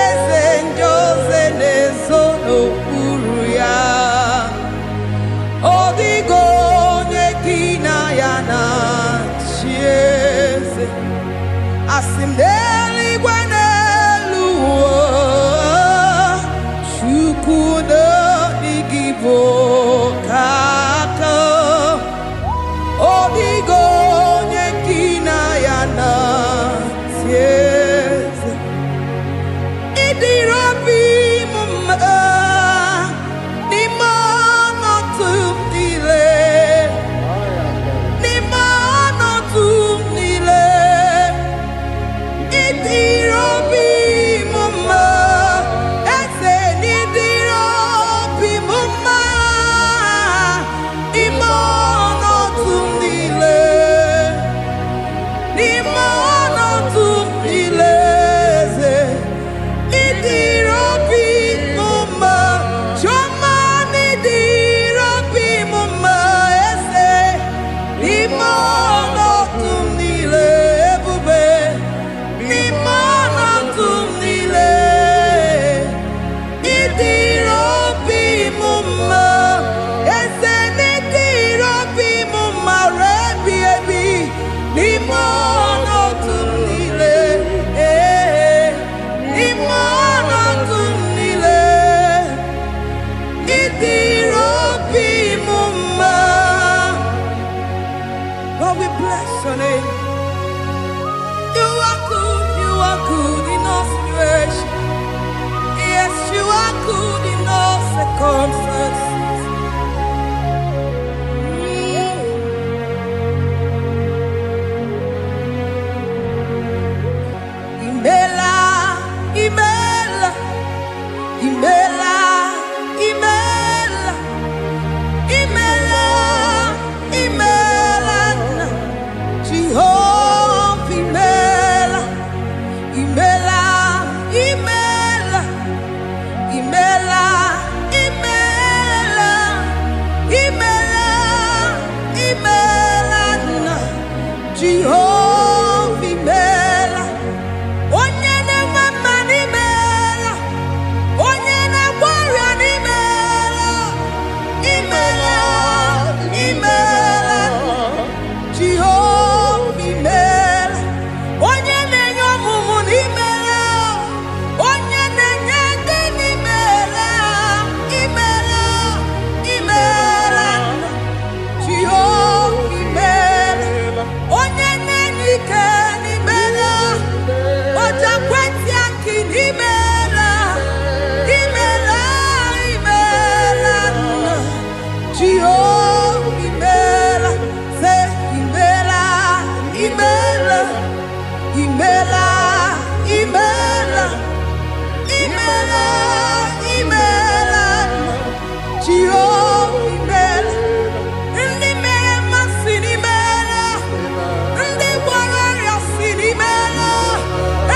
eze ndị ozi na-ezo n'okpuru ya. Ọ dịghị onye gị na ya na-achị eze. Asị m n'eluigwe n'elu ụwa, Chukwu nọ n'IGBO aka. Ọ dịghị onye gị na ya na-achị eze. Ịdịrị obi m mma n'ime ọnọdụ m niile, n'ime ọnọdụ m niile. Ịdịrị obi m mma, eze, n'ịdịrị obi m mma n'ime ọnọdụ m niile, n'ime ọnọdụ m niile, eze. Ịdịrị obi m mma, Chioma, n'ịdịrị obi m mma, eze, n'ime ọnọdụ m niile, ebube, n'ime ọnọdụ m niile. Ịdịrị obi m mma, eze, n'ịdịrị obi m mma, rebi ebi, n'ime ọnọdụ m niile, n'ime ọnọdụ m niile. Ịdịrị obi m mma. God, we bless your name. You are good in all situations. Yes, you are good in all circumstances. Imela, imela, imela, imela, imela, imela, Jehovah, imela, imela, imela, imela, imela, imela, imela, Jehovah, imela. Onye na-enwe mma n'imela, onye na-agwọ ọrịa n'imela, imela, imela, Jehova imela. Onye na-enye ọmụmụ n'imela, onye na-enye ndị n'imela, imela, imela, Jehova imela. Onye na-enye ike n'imela, oja kwenti aki n'imela, imela, imela, Jehova imela. Say imela, imela, imela, imela, imela, imela, Jehova imela. Ndị mere mmasị n'imela, ndị gwara ọrịa si n'imela,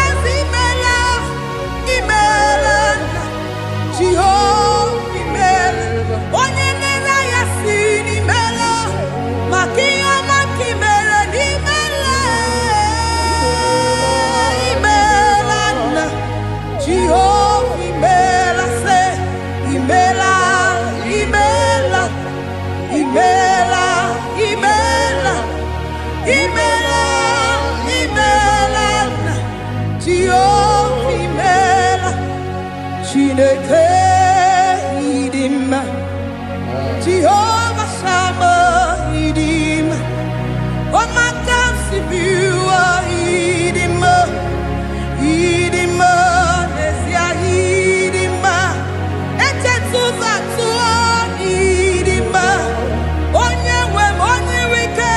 ezi imela, imela, Jehova imela. Onye na-ere ya si n'imela, maka ihe ọma ka imere n'imela, imela, Jehova imela. Say imela, imela, imela, imela, imela, imela, Jehova imela. Chineke ịdị mma, Jehova Sama ịdị mma. Ọmaka si biwa ịdị mma, ịdị mma, n'ezie ịdị mma. Echetụza tụọ ịdị mma. Onye nwe m, onye nwe ike,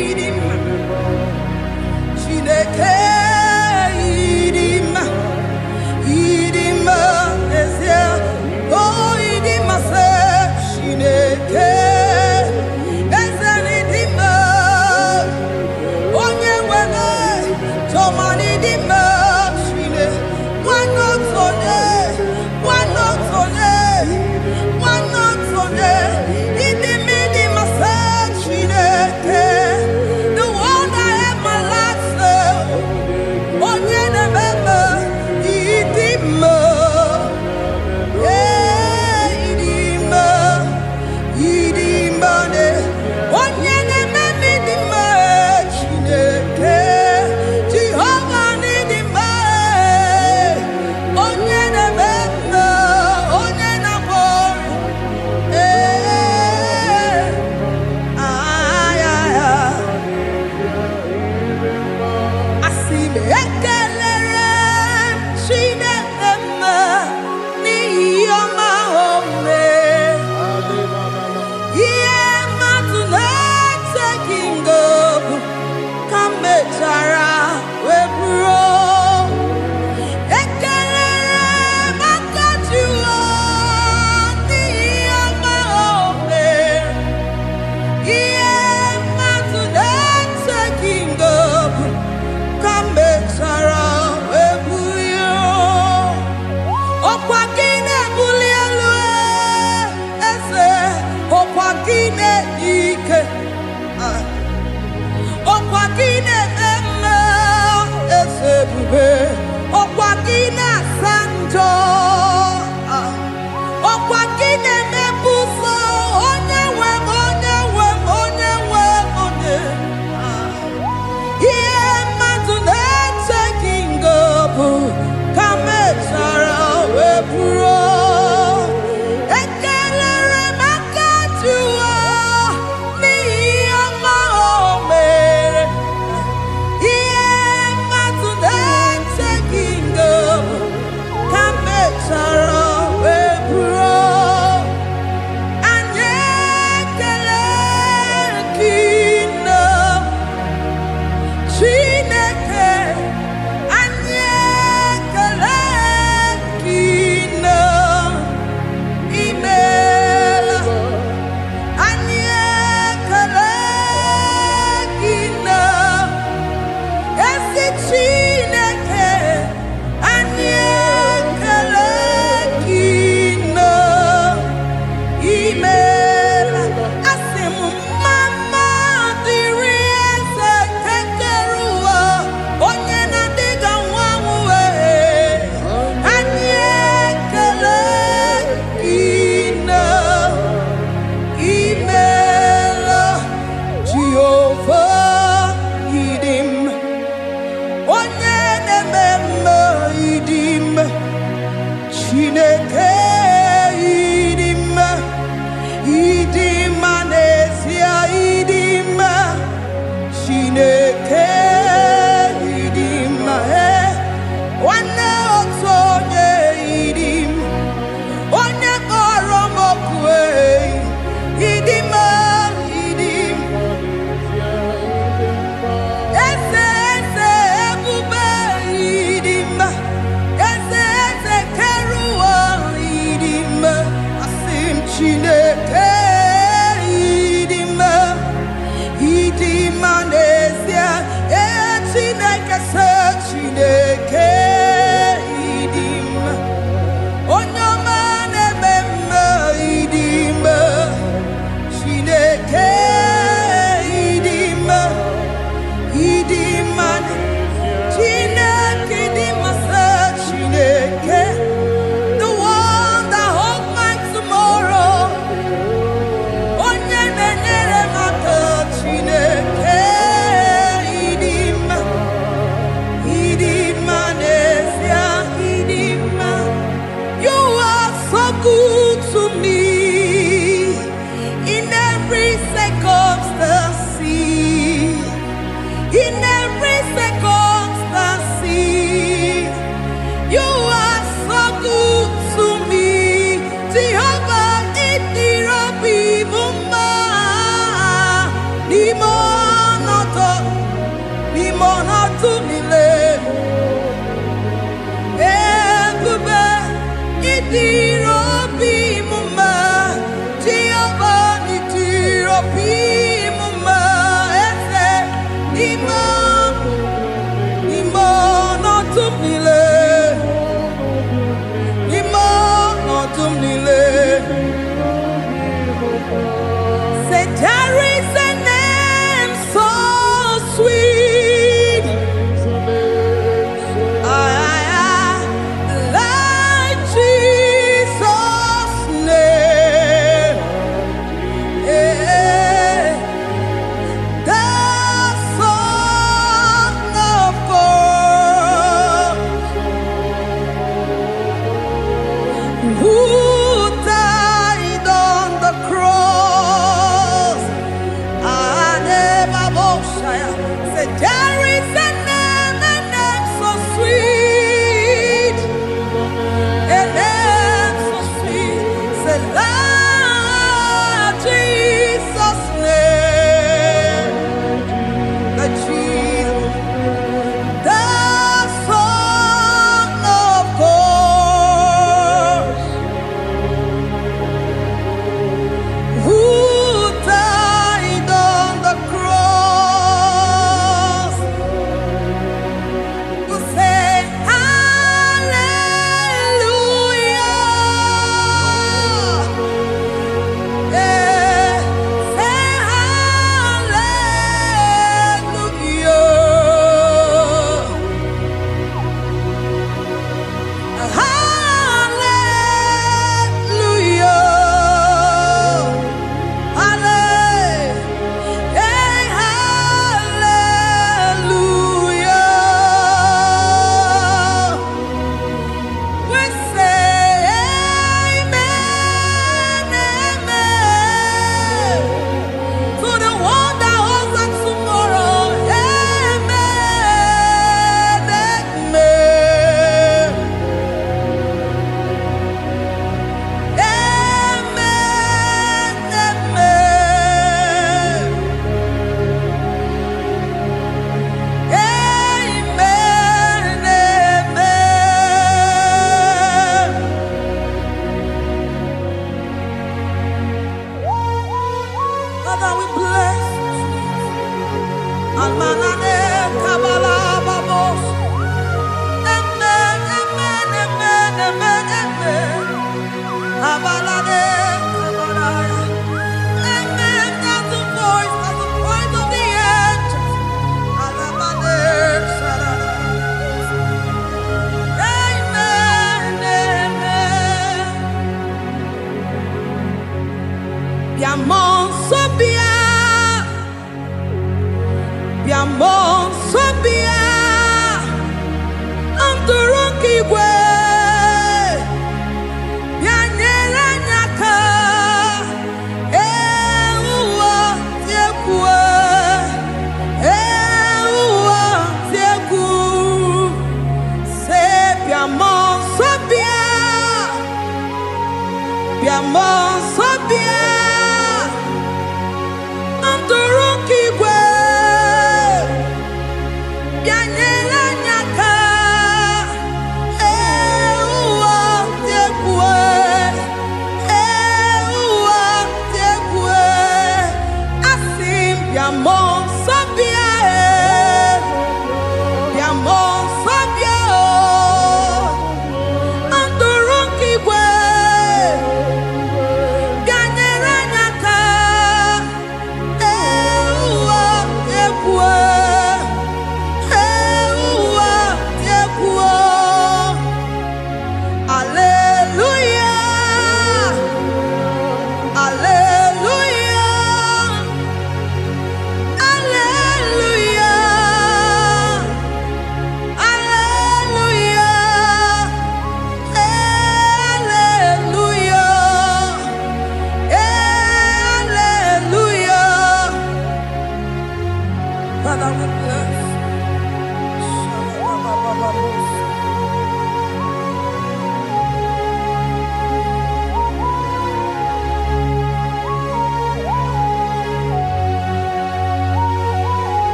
ịdị mma. Chineke ịdị mma.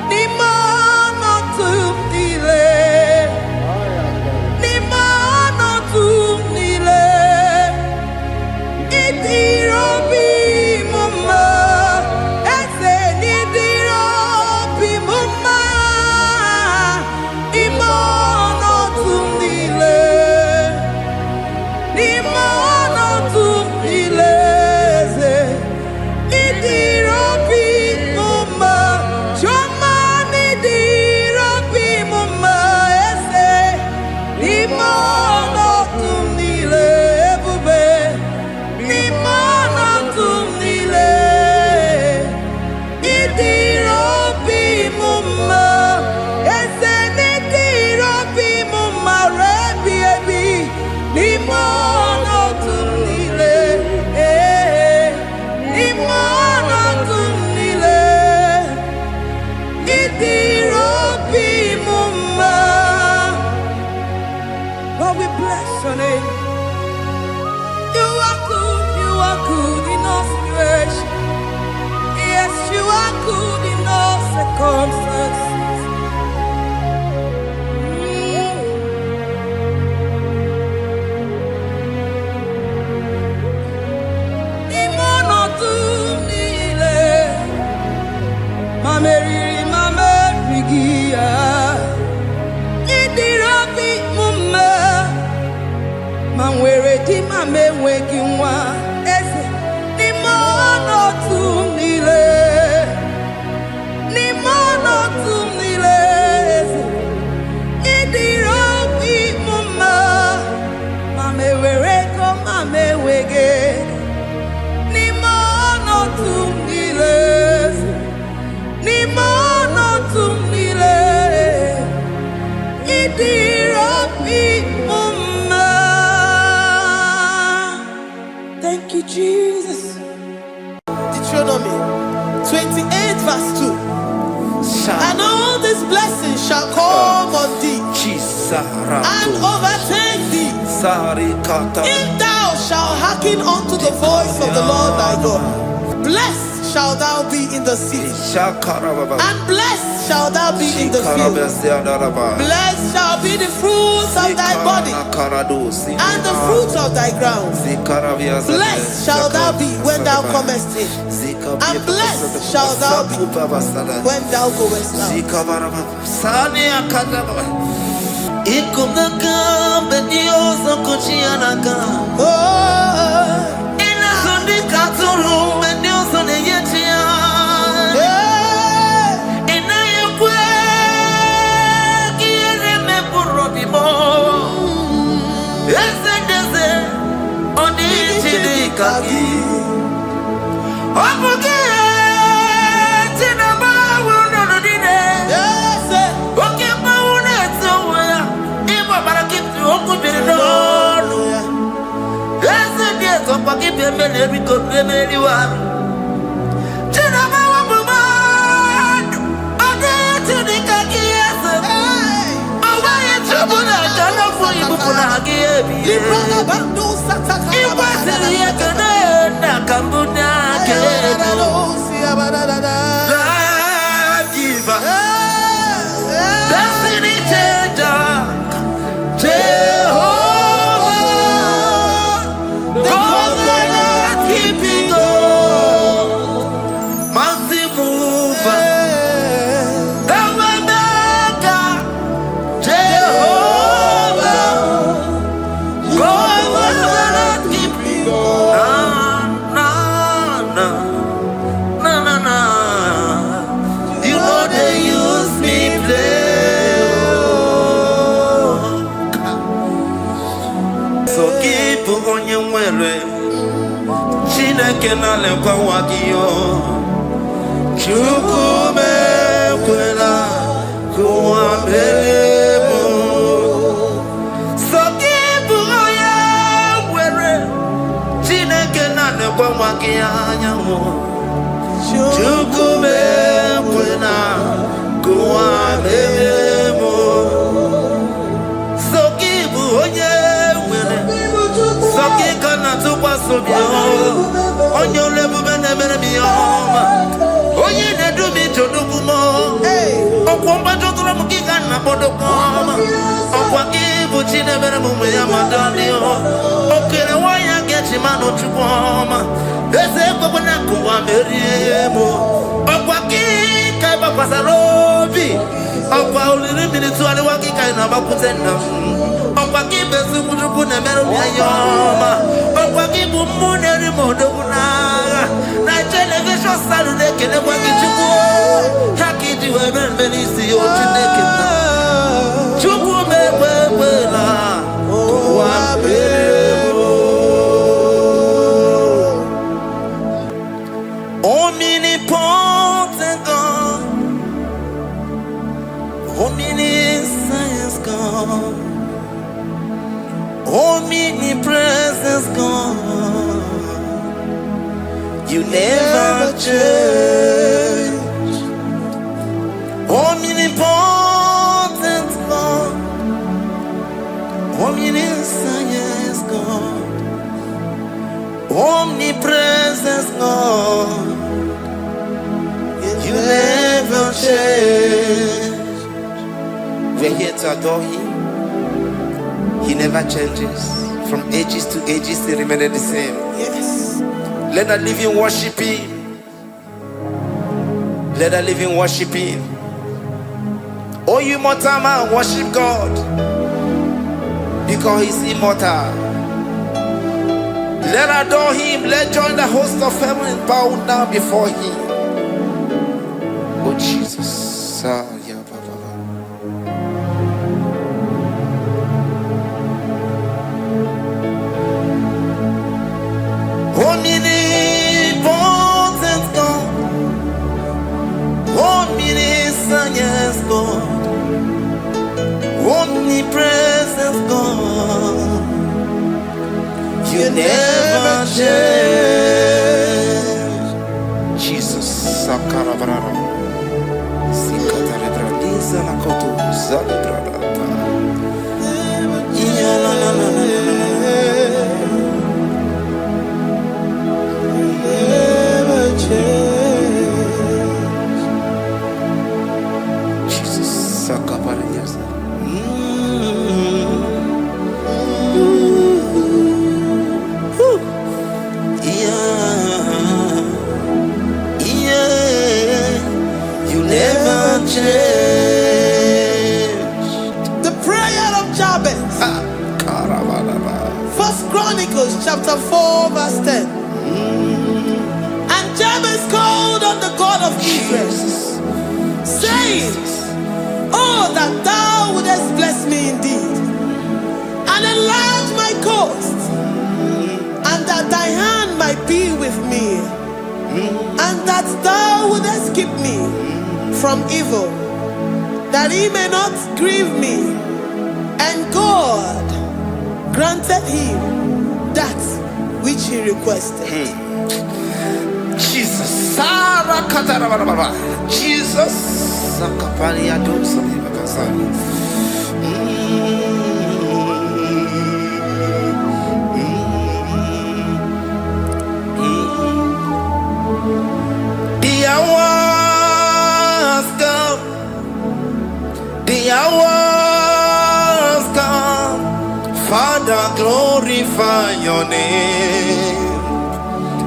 Di mono tu your name. You are good in all situations. Yes, you are good in all circumstances. Thank you, Jesus. Deuteronomy 28 verse 2. And all these blessings shall come on thee and overtake thee if thou shalt hearken unto the voice of the Lord thy God. Blessed shall thou be in the city, and blessed shall thou be in the field. Blessed shall be the fruit of thy body, and the fruit of thy ground. Blessed shall thou be when thou comest in, and blessed shall thou be when thou goest out. Omnipotent God, omniscience God, omnipresence God, you never change. Omnipotent God, omniscience We're here to adore him. He never changes. From ages to ages, he remains the same. Yes. Let the living worship him. Let the living worship him. Oh, you mortal man, worship God, because he's immortal. Let adore him. Let join the host of heaven and bow down before him. Oh Jesus. Omnipotent God, omniscient yes God, omnipresent God, you never change. Jesus. Sakarabrara. Sikatarebradiza nakoto zalibrada. Yeah, la la la la la. First Chronicles chapter 4 verse 10. And Jabez called on the God of Israel, saying, oh, that thou wouldest bless me indeed, and enlarge my coast, and that thy hand might be with me, and that thou wouldest keep me from evil, that he may not grieve me. And God granted him that which he requested. Jesus. Jesus. The hours come. The hours come. Father, glorify your name.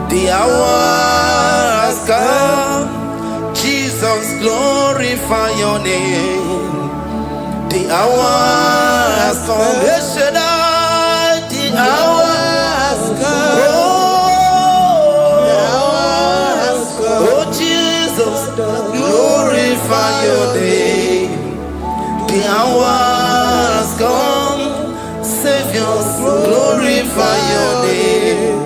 The hours come. Jesus, glorify your name. The hours come. Yes, the hours come. Oh, Jesus, glorify your name. The hours come. Savior, glorify your name.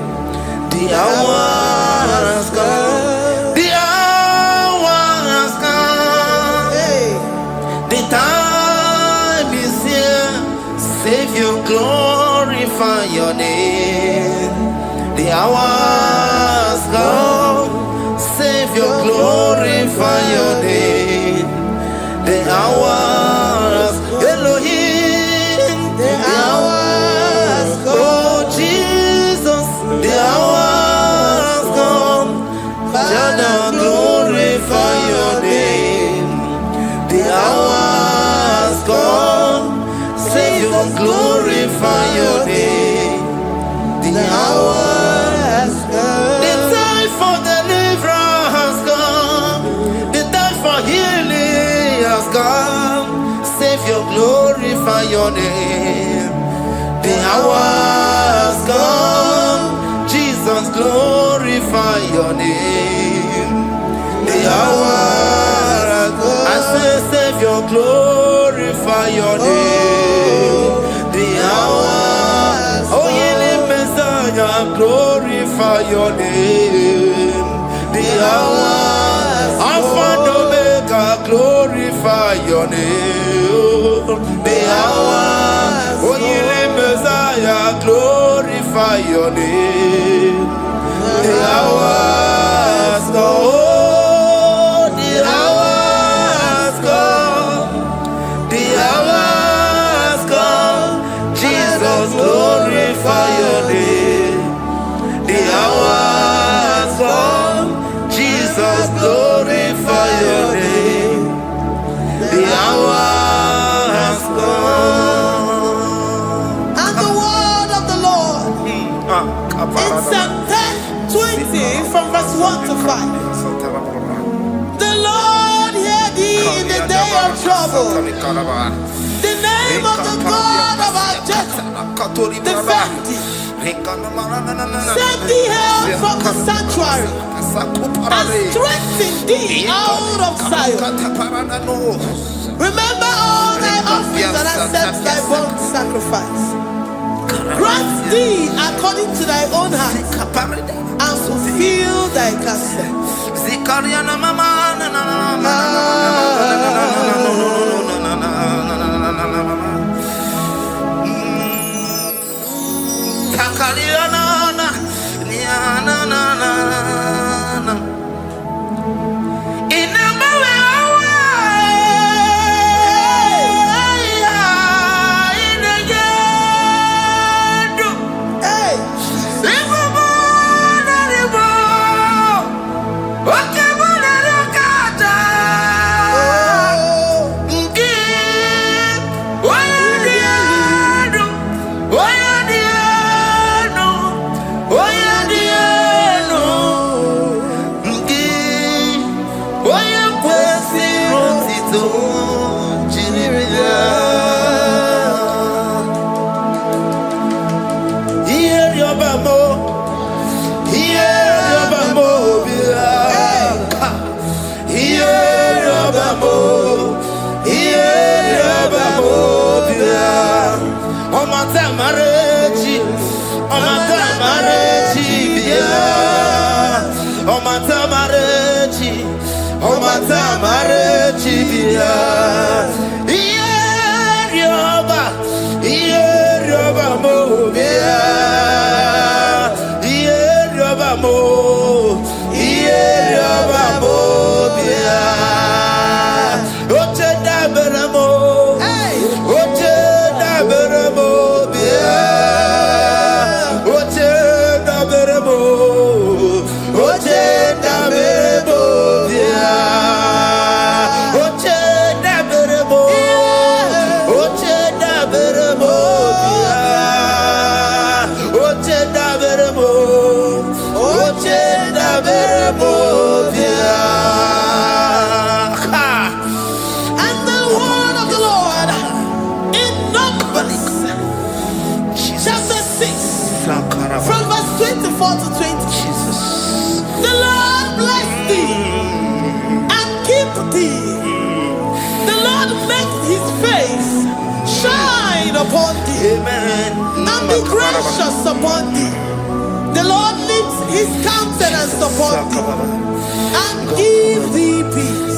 The hours come. The hours come. The time is here. Savior, glorify your name. The hours come. Savior, glorify your name. The hours, Elohim. The hours come. Oh Jesus, the hours come. Father, glorify your name. The hours come. Savior, glorify your name. The hours come. The time for deliverance has come. The time for healing has come. Savior, glorify your name. The hours come. Jesus, glorify your name. The hours come. I say, Savior, glorify your name. The hours. Oh, healing Messiah, glorify your name. The hours. Alpha and Omega, glorify your name. The hours. Oh, healing Messiah, glorify your name. The hours go. The hours come. The hours come. Jesus, glorify your name. The hours come. Jesus, glorify your name. The hours The name of the God of our Jacob, defend thee. Send thee help from the sanctuary and strengthen thee out of Zion. Remember all thy offerings and accept thy burnt sacrifice. Grant thee according to thy own heart and fulfill thy counsel. Upon thee, amen, and be gracious upon thee. The Lord lifts his countenance upon thee and give thee peace.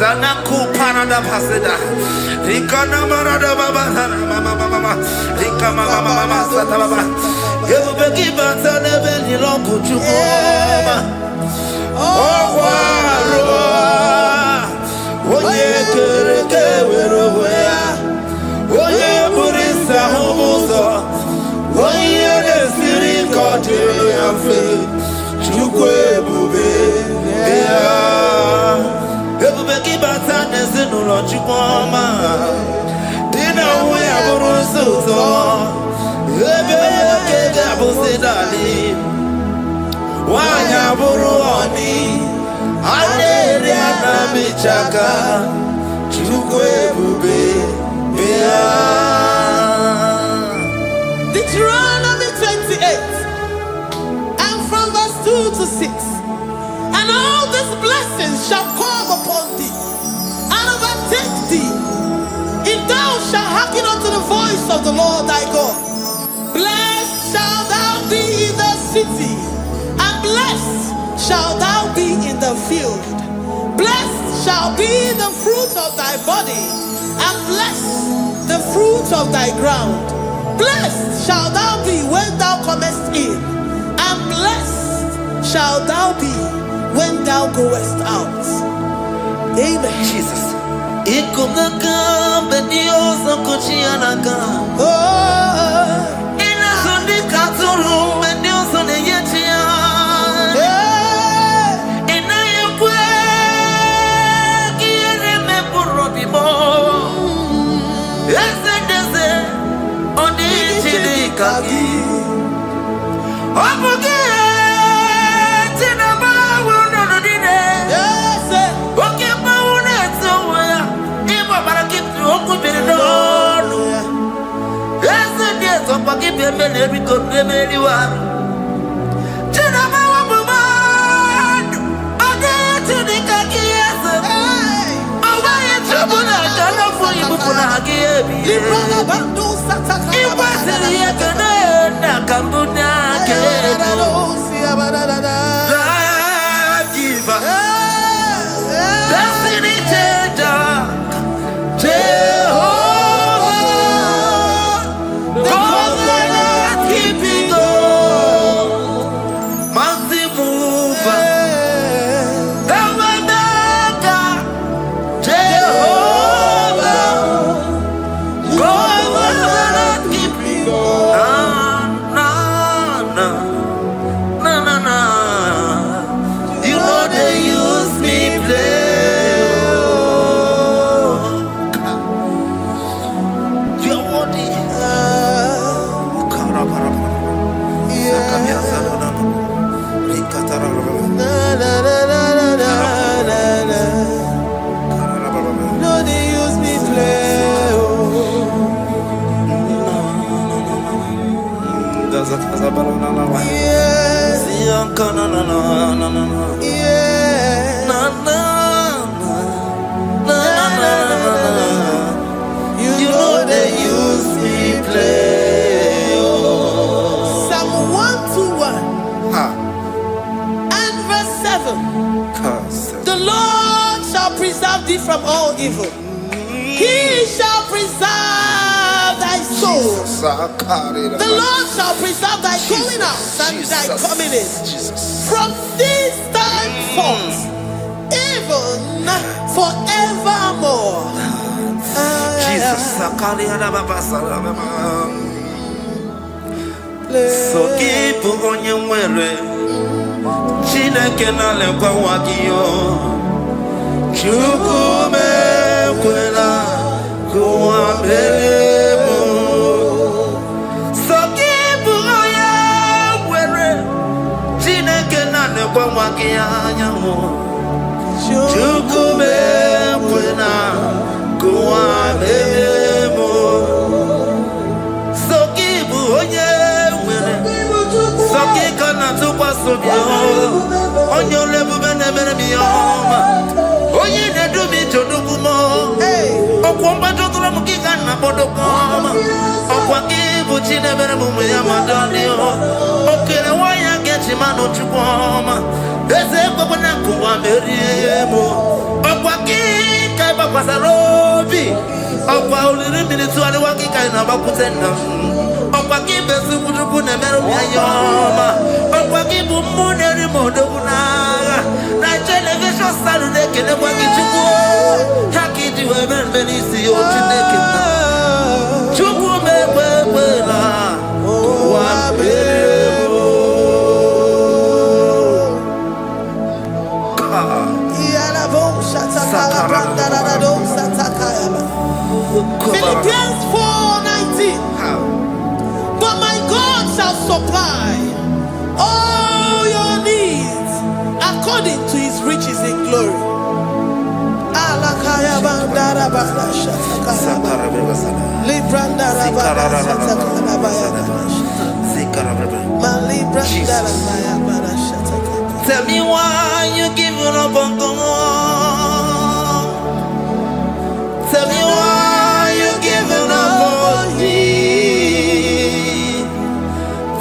Zanaku parada paseda, Rikana marada baba, mama, Rikama mama sata baba. You begi bata nebeli longu chukoma. Oh waro, oye kereke weroya, oye burisa homuso, oye desiri kote yafe, chukwe bube ya. Ebubeki bata nezinu lo chukoma, dina uwe aburu suzo, ebeke jabusi dali, wanya buru oni, aneri anamichaka, Deuteronomy 28, and from verse 2 to 6. And all these blessings shall come upon thee and overtake thee, if thou shalt hearken unto the voice of the Lord thy God. Blessed shalt thou be in the city, and blessed shalt thou be in the field. Blessed shall be the fruit of thy body, and blessed the fruit of thy ground. Blessed shalt thou be when thou comest in, and blessed shalt thou be when thou goest out. Amen. Jesus. From all evil, he shall preserve thy soul. The Lord shall preserve thy going out and thy coming in from this time forth, even forevermore. Jesus. So keep on your way. Chineke na lekwa wakio. Chukume kwela kuambelemo Sokibu oya were Chineke na nekwa wakianya mo Chukume kwela kuambelemo Sokibu oya were Sokika na tukwa sobyo Onyo lebu bene bene biyoma Oye ne do mi jodogu mo. Okwomba jodoro mukika na bodokoma. Okwaki buchi ne bere mumu ya madani o. Okere waya gechi mano chukwoma. Eze kwabo na kuwa meriemo. Okwaki kaiba kwa sarobi. Okwa uliri minitu ali wakika ina bakutenda. Okwaki besu kujuku ne meru ya yoma. Okwaki bumu neri modogu naga. Na television Saturday kene wangi chuku haki diwe ben benisi o chineke na chuku mewe na wa bebo yana bo shata branda na do sataka Philippians 4:19 But my God shall supply all your needs according to his riches in glory. Alakaya banda Tell me why you giving up on God. Tell me why you giving up on me.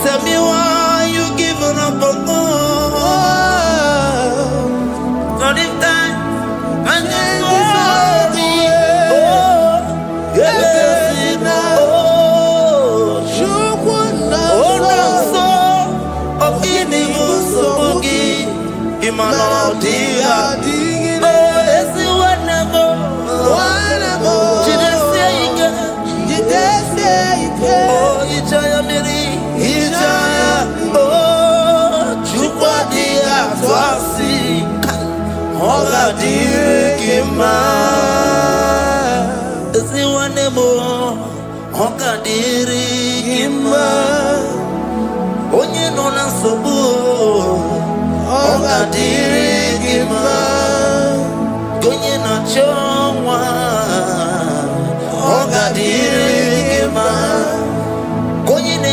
Tell me why you giving up on God. Not if time and then glory. Oh, yes, oh, no, so of any so boogie. Imano dia. Oh, yes, whatever. Oh, Ijaya Miri, Ijaya, oh, Chukwadia, Twasi, Hola Dirikima, Ziwanemo, Hoka Dirikima, Onye Nona Sobu, Hoka Dirikima, Gonye Nachoma, Hoka Dirikima.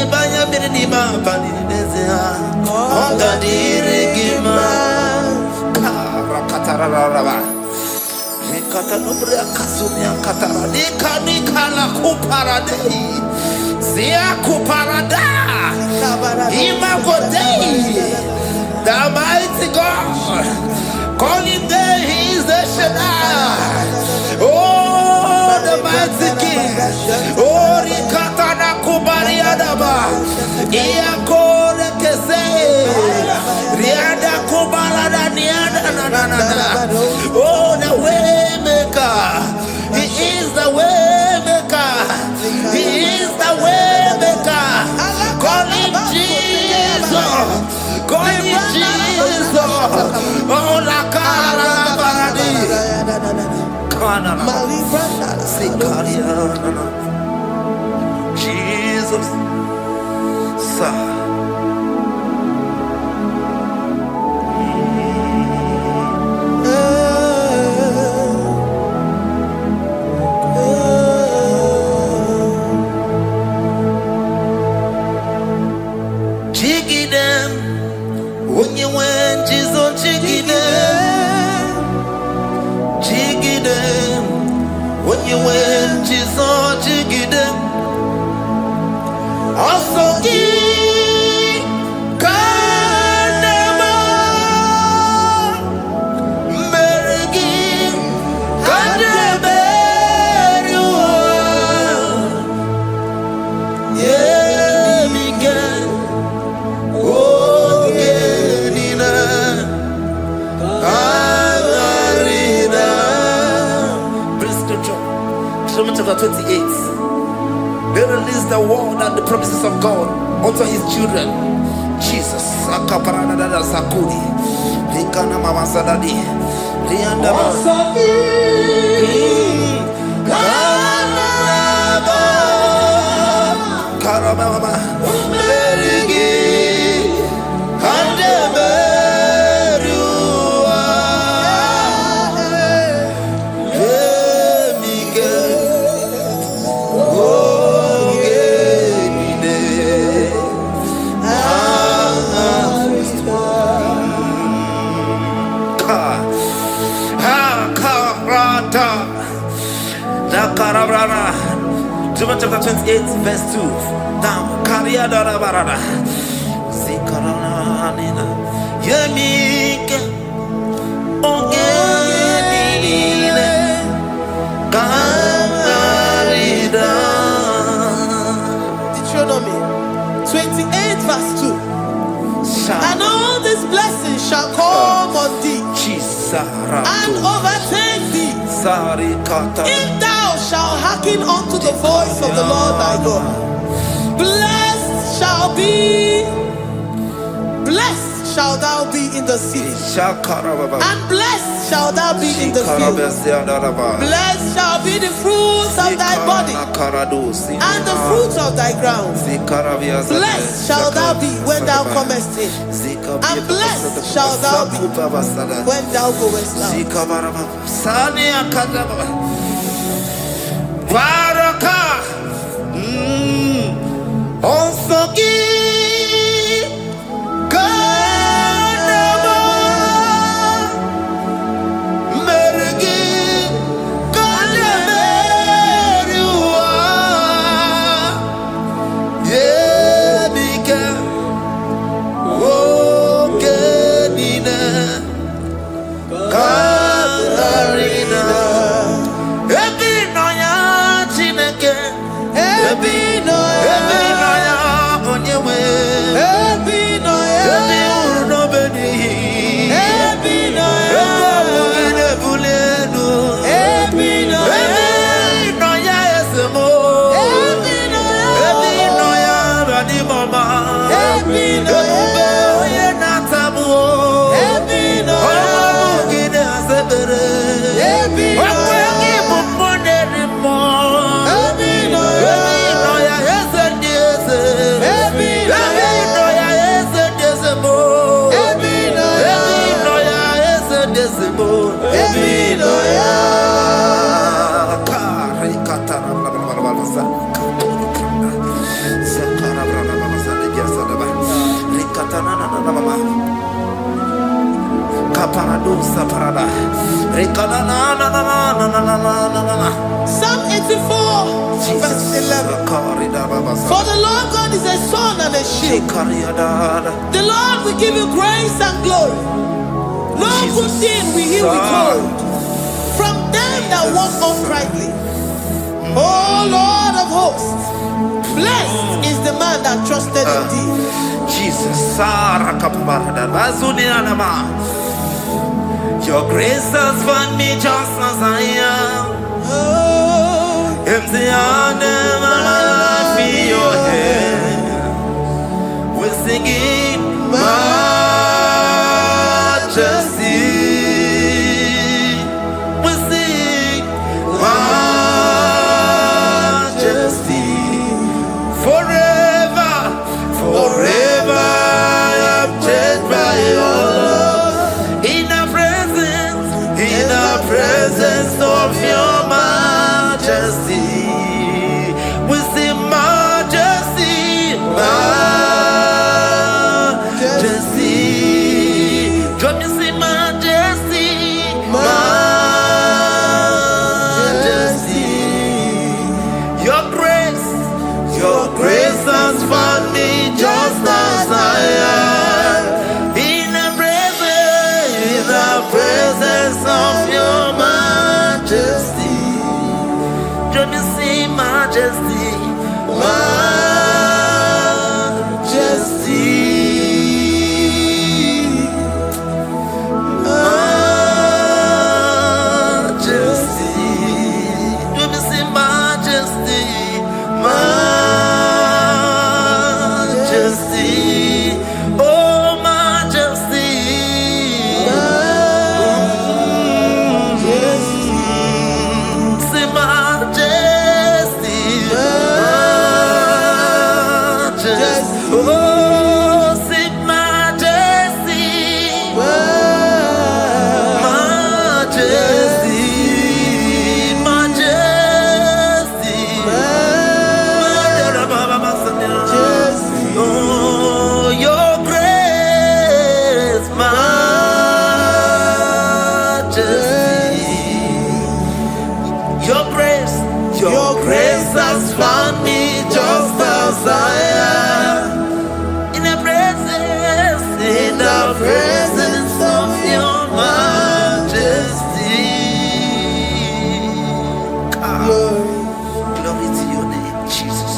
Banya Birima Palinezia, Honga Dirigima, Karakatara, Katanubria Kasumia Katara, Nikala Kuparadei, Zia Kuparada, Imagodei, the mighty God, calling there, he is the Shaddai, oh, the mighty King, oh, Rikatana Kubariadaba, Iakore Kese, Riada Kubalada Niada, oh, the way maker, he is the way maker, he is the way maker, call him Jesus, call him Jesus, oh, la cara baradi, Jesus, sir. Jiggy them when you went, Jesus, jiggy them, jiggy them when you went, Jesus, jiggy them. Also, chapter 28. They release the word and the promises of God unto his children. Jesus. Akaparanada Sakudi. Likana Mama Sadadi. Rianda Karababa. Merigi. John chapter 28 verse 2. Down. Karia dara barada. Zikarana nina. Yemike. Ogenine. Kamarida. Deuteronomy 28 verse 2. And all these blessings shall come on thee and overtake thee if thou shalt hearken unto the voice of the Lord thy God. Blessed shall thou be in the city, and blessed shall thou be in the field. Blessed shall be the fruits of thy body, and the fruits of thy ground. Blessed shall thou be when thou comest in, and blessed shall thou be when thou goest out. Baraka. Onsogi. Kanama. Merigi. Kanameriwa. Yebika. Okenina. Katarina. Ebinoya Chineke. Ebinoya Onyewe. Ebinoya. Ebinobeni. Ebinoya. Ebabugine bulenu. Ebinoya Esemo. Ebinoya Bani Mama. Ebube Oye Natamu. Ebugine Asebere. Okwegi Bumoneri Mo. Ebinoya Esediese. Ebinoya Esediese Mo. Ebinoya Esediese Mo. Ebinoya. Kari katara bla bla bla bla sa. Sakara bla bla bla sa de jasa da ba. Rikatana na na mama. Kaparadosa parada. Rikana na na na na na na na na. Psalm 84, verse 11. Kari da baba sa. For the Lord God is a sun and a shield. Kari da. The Lord will give you grace and glory. No good thing will he withhold from them that walk uprightly. O Lord of hosts, blessed is the man that trusted in thee. Jesus, Sara Kaparada, Bazunianama. Your grace has found me just as I am. Oh, Empty handed, my life in your hand. We're singing majesty. We sing majesty. Forever, forever, I'm changed by your love. In the presence of your majesty, we see majesty, majesty. Come you see majesty, majesty. Your grace has found me just as I am. In the presence of your majesty. Don't you see majesty, majesty, majesty. Don't you see majesty, majesty. Oh majesty. Say majesty, majesty. Oh, say majesty, majesty, majesty. Oh, your grace, majesty. Your grace has found me just as I am. In the presence of your majesty. Glory to your name, Jesus.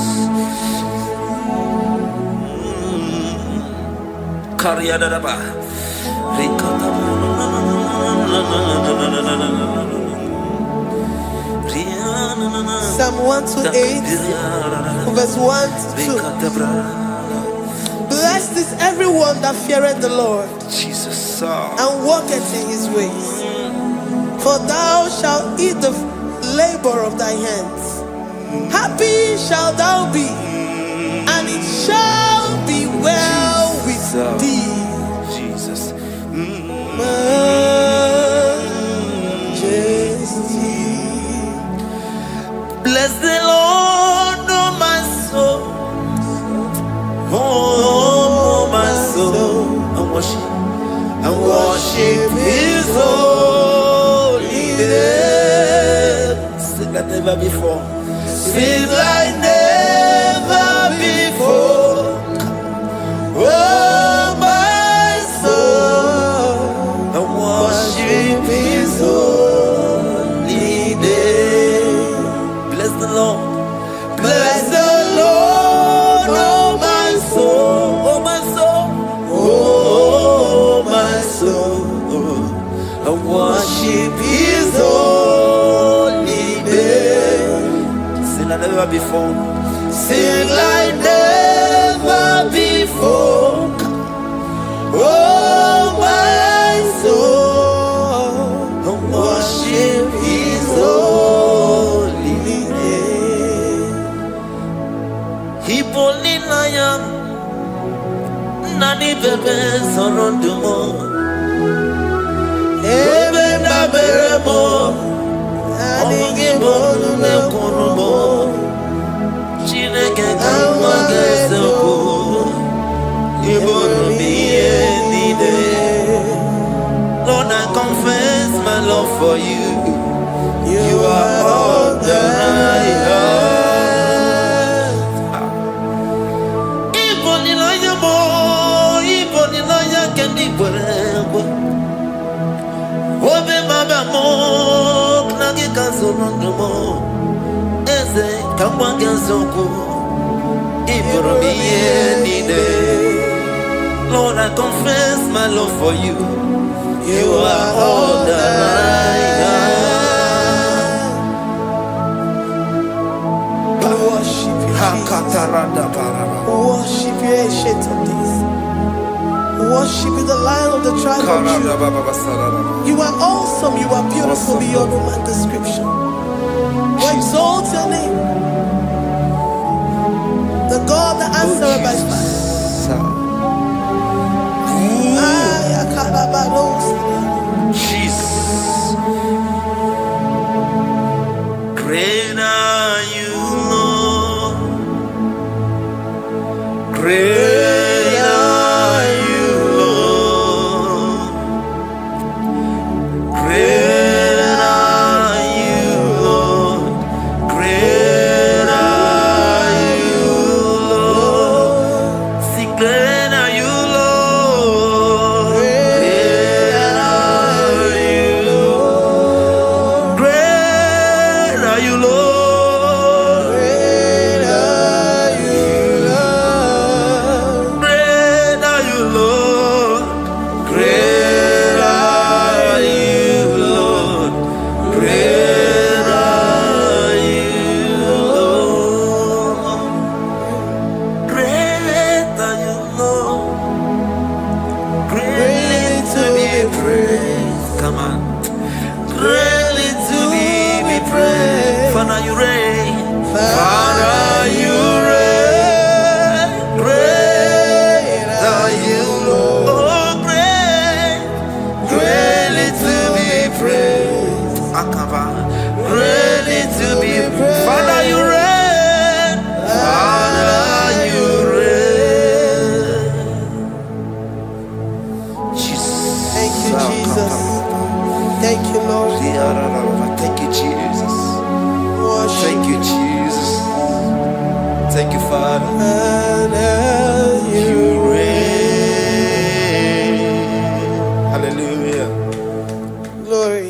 Kariadaba. Psalm 128, verse 1 to 2. Blessed is everyone that feareth the Lord Jesus. and walketh in his ways. For thou shalt eat the labor of thy hands. Happy shalt thou be, and it shall be well with thee. Jesus. Majesty. worship His holy name. Sing like never before. Sing like never before. Oh, my soul, I worship His holy name. Bless the Lord. Bless the Lord, oh my soul, oh my soul, oh my soul. I worship His holy name. Sing like never before. Sing like never before. Oh my soul, I worship His holy name. Hipoli na yam, nani bebe sorondumo. Ebe na beremo, IGBO ne kurumo. Chineke kama gesoko, ibonu miye nide. Lord, I confess my love for you. You are all that I have. Iboni na yamo, iboni na yakendi bwebo. Obe maba mo, knagi kazonondo mo. Eze kama gesoko, ibonu miye nide. Lord, I confess my love for you. You are all that I have. Worship you, Jesus. Worship you, Ancient of Days. Worship you, the Lion of the tribe of Judah. You are awesome. You are beautiful beyond human description. We exalt your name, the God that answered by fire. Jesus, great are you, Lord. Great are you, Lord. Great are you, Lord. Great are you, Lord. See, great are you, Lord. Great are you, Lord. Great are you, Lord. Great are you, Lord. Great are you, Lord. Great are you, Lord. Great are you, Lord. Great are you, Lord. Greatly to be praised. Come on. Greatly to be praised. Father, you reign. Father, you reign. Great are you, Lord. Oh, great. Greatly to be praised. Akaba. Greatly to be praised. Father, you reign. Father, you reign. Jesus. Thank you, Jesus. Thank you, Lord. Thank you, Jesus. Worship Thank you, Jesus. Thank you, Father. You reign. Hallelujah. Glory.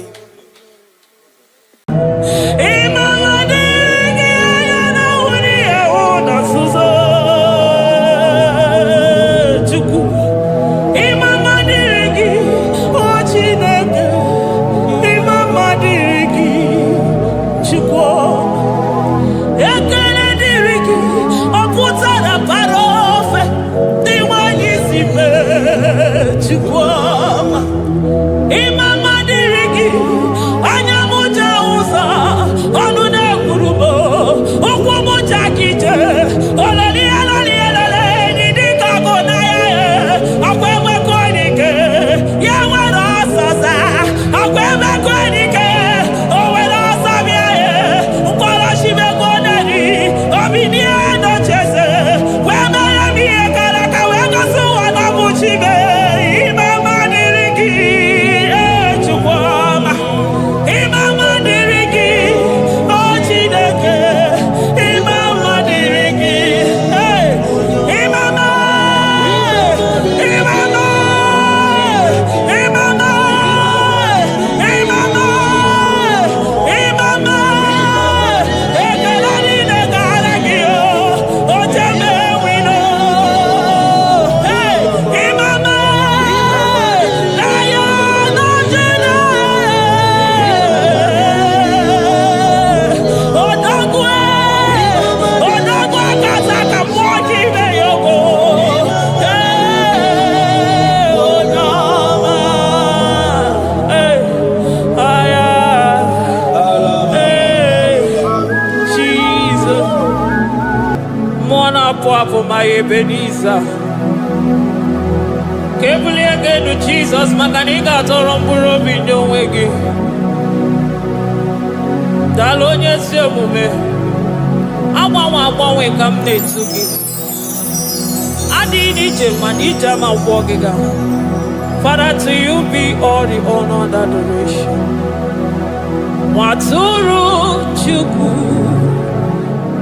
poapo my Ebenezer. Kebuli again to Jesus, Makaniga Toromburo Binyo Wegi. Dalonya Semume. Awa we come ne to give. Adi Nijim and Ijama Wogiga. Father, to you be all the honor and adoration. Waturu Chuku.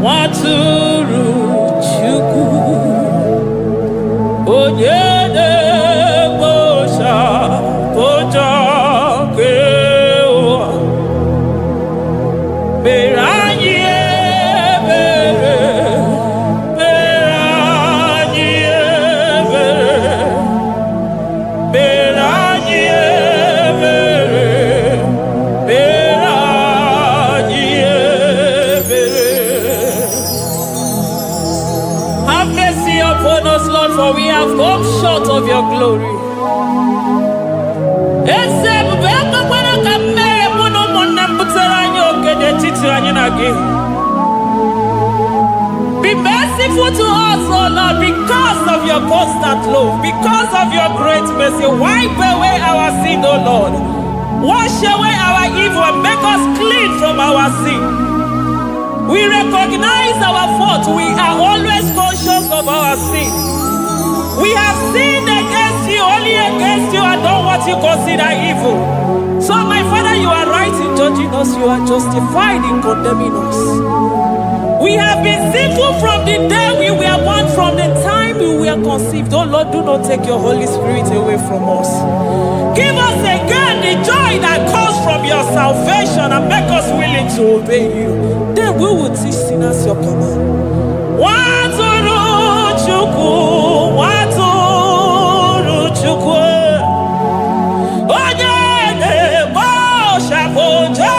Waturu Chuku. Onyene Bosha Boja Kewa Beranye Bere Beranye Bere Beranye Bere Beranye Bere. Have mercy upon us, Lord, for we have come short of your glory. Be merciful to us, oh Lord, because of your constant love, because of your great mercy. Wipe away our sin, oh Lord. Wash away our evil and make us clean from our sin. We recognize our fault. We are always conscious of our sin. We have sinned against you, only against you, and done what you consider evil. So, my Father, you are right in judging us. You are justified in condemning us. We have been sinful from the day we were born, from the time we were conceived. Oh Lord, do not take your Holy Spirit away from us. Give us again the joy that comes from your salvation and make us willing to obey you. Then we will teach sinners your command. Waturu Chuku, Waturu Chuku. Onyene Bosha Boja.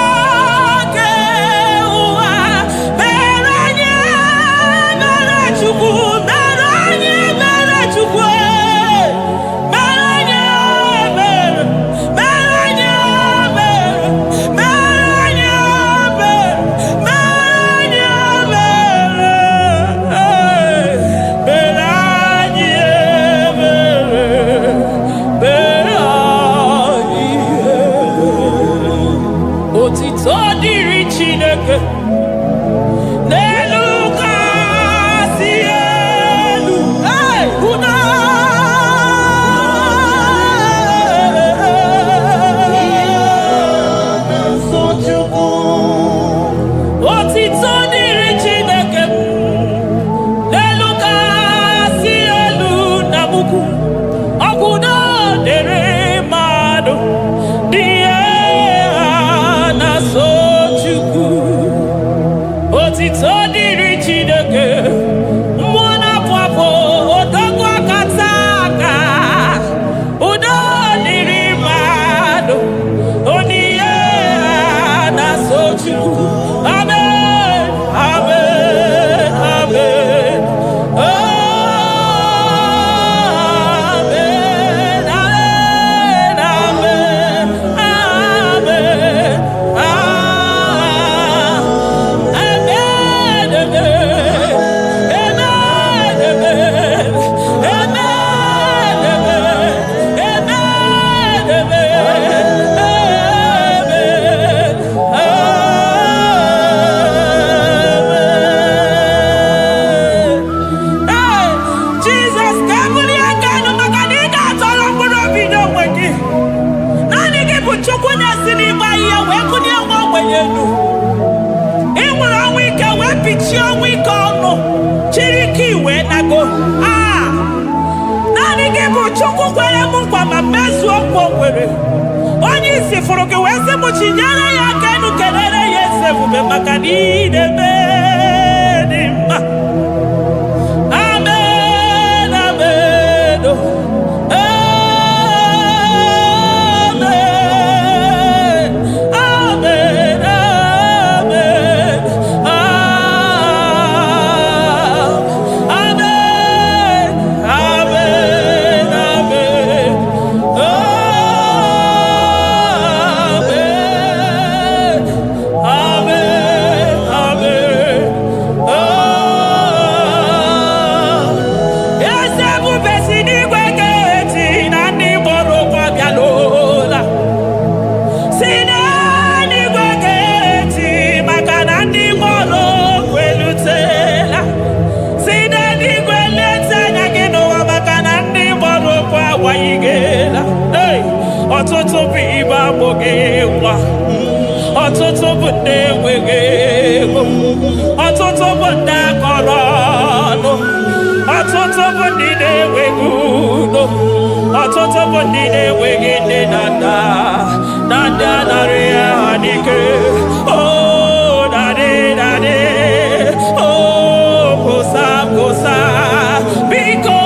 Onye isi furu gị wee sị mụ chinyere ya aka enu kelere ya eze ebube maka na ị na-eme dị mma. Amen, amen, amen, amen, amen, amen, amen, amen. Amen. na-amụghị nwa. Ọtụtụ bụ ndị enweghị ego. Ọtụtụ bụ ndị akọrọ ọnụ. Ọtụtụ bụ ndị na-enweghị udo. Ọtụtụ bụ ndị na-enweghị nne na nna. Na ndị anarị ya n'ike. Oh, daddy, daddy. Oh, gosa, gosa. Biko.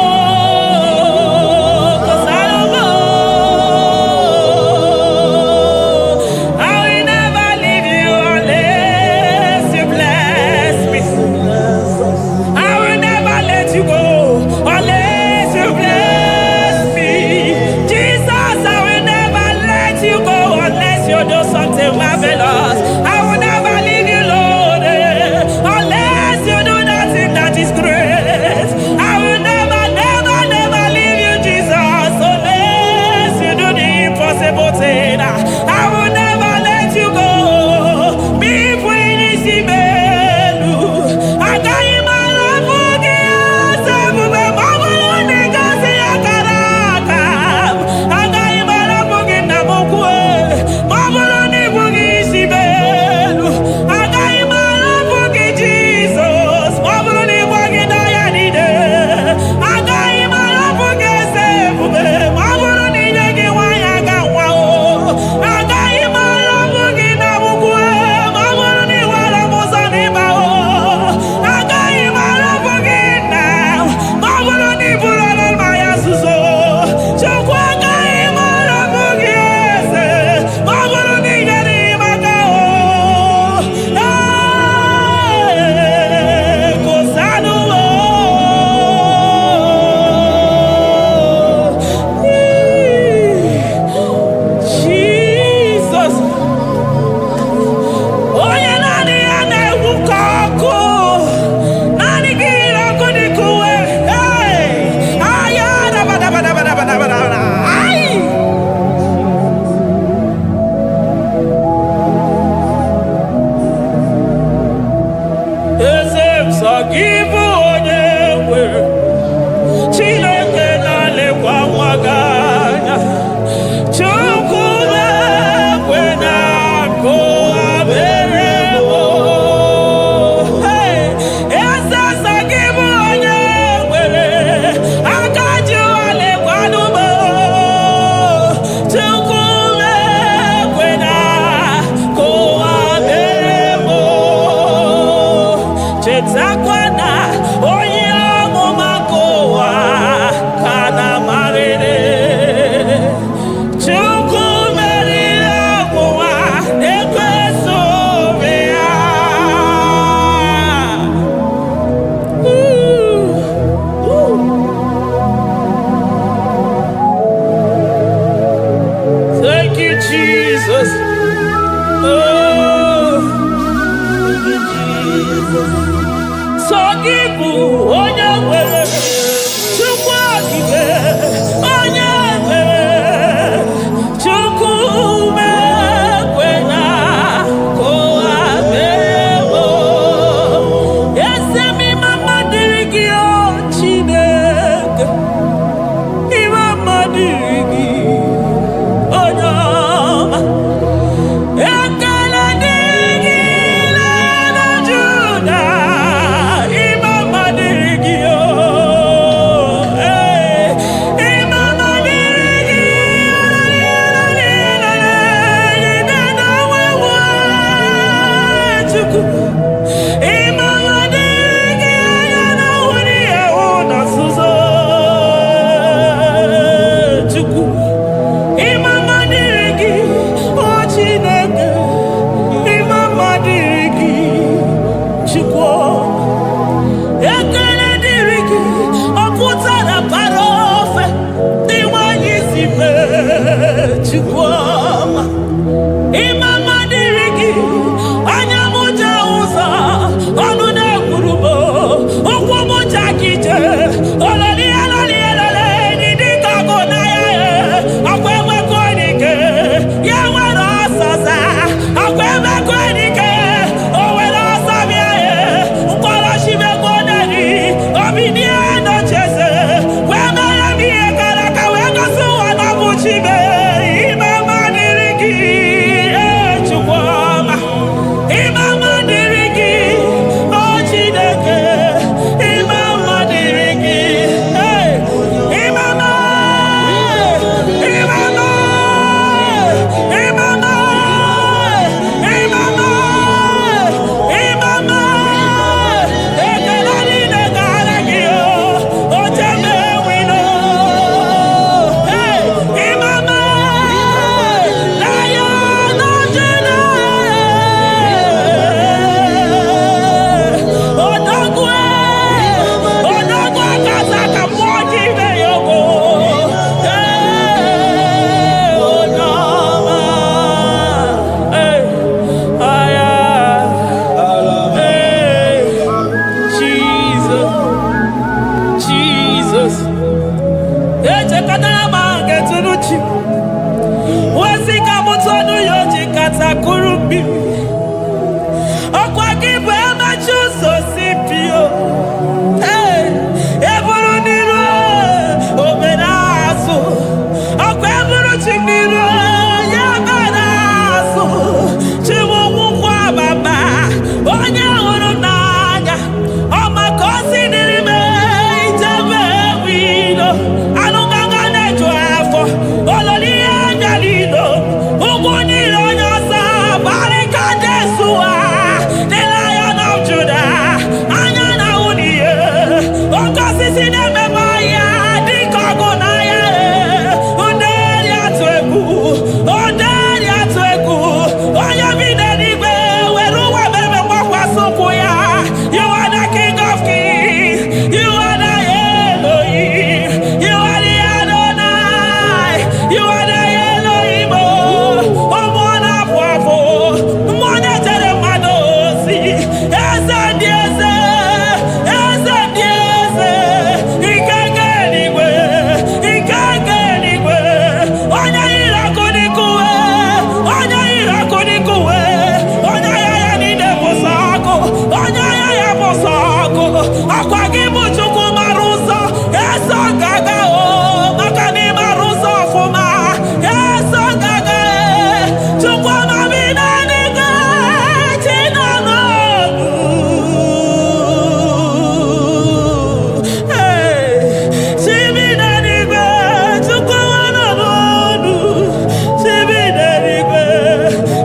Judah, Imam Madiri. kurumbi. Okwa kibu ema chuso sipio. Hey, eburu niro oberazo. Okwa eburu chiniro yabarazo. Chiwo mukwa baba. Onya uru nanya. Oma kosi nirime ijebe wido. Anunganga nejo afo. Ololi angalino. Uguniro nyasa. Barika Jesua. The Lion of Judah. Anyana uniye. Okosi sineme maya. Dikogunaya. Onderi atwegu. Onderi atwegu. Oya videnibe. Weruwa bebe wakwa sokuya. You are the King of Kings. You are the Elohim. You are the Adonai. You are the Elohim. Omwana pwafo. Mwana tere madosi. Eze dieze. Eze dieze. Ikegenigwe. Ikegenigwe. Onya irakunikuwe. Onya irakunikuwe. Onya yaya nide posako. Onya yaya posako. Akwa gibu chuku maruso. Eso gaga o. Makani maruso fuma. Eso gaga e. Chukwa mabina niga. Chinano. Hey. Chibina niga. Chukwa wananodu. Chibina niga.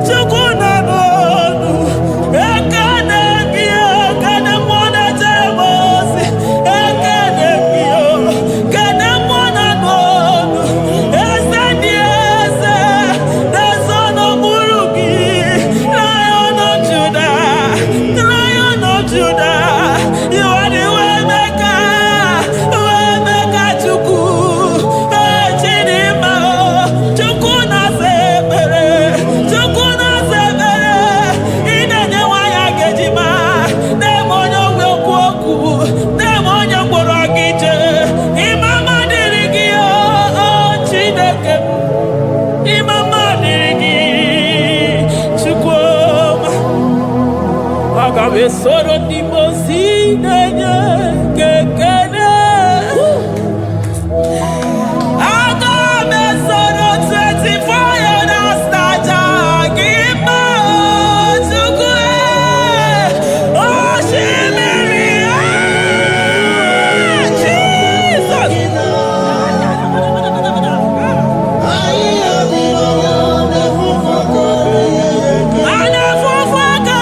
Chukwa nanodu. Ekane pio. Kane mwana jemosi. Ekane pio. Kane mwana nodu. Ese dieze. Desono burugi. Lion of Judah. Lion of Judah. You are the way maker. Way maker chuku. Chidima. Chuku na sebere. Chuku na sebere. Inenye waya gejima. Demonyo wekwoku. Demonyo mborogije. Imama dirigi o Chineke. Imama dirigi. Chukwuma. Agabe soro dimosi nenye kekene. Agabe soro 24 na staja gima chukwe. Oshimiri. Jesus. Anafufaka.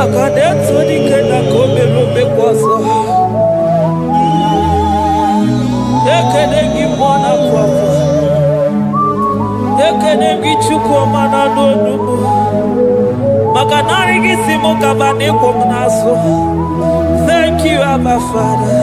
Makadeto di kena kome robe kwaso. Ekene gi mwana kwapa. Ekene gi chukwu mana n'onumu. Makanari gi simo kabane kwa mnaso. Thank you, Abba Father.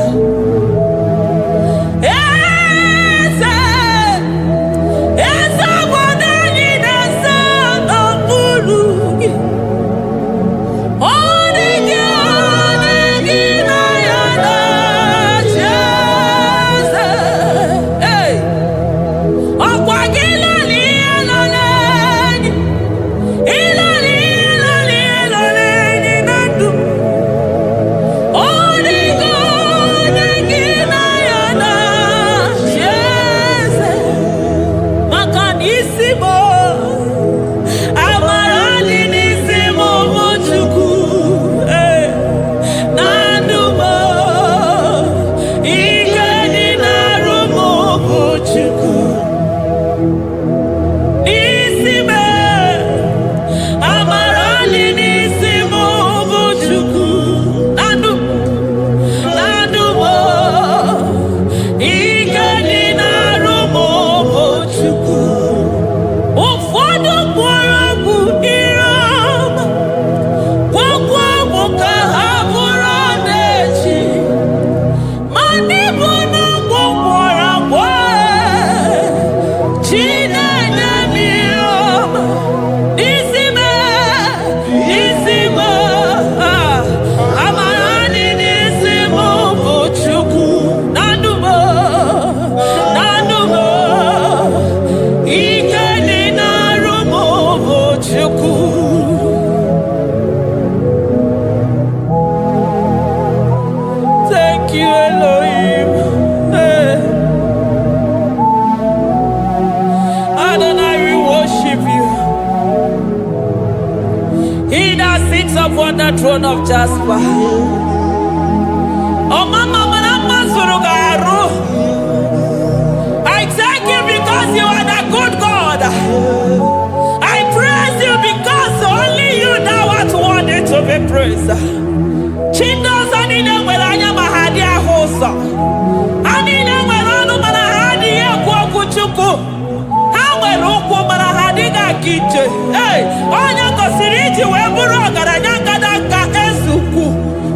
The throne of Jasper. Oh, Mama, I thank you because you are the good God. I praise you because only you know what wanted to be praised. Chindos anine welanya mahadia hosa. Anine welanu manahadia kwa kuchuku. Hawe rukwa manahadiga kiche. Hey, onya kosiriti weburu garanyanga.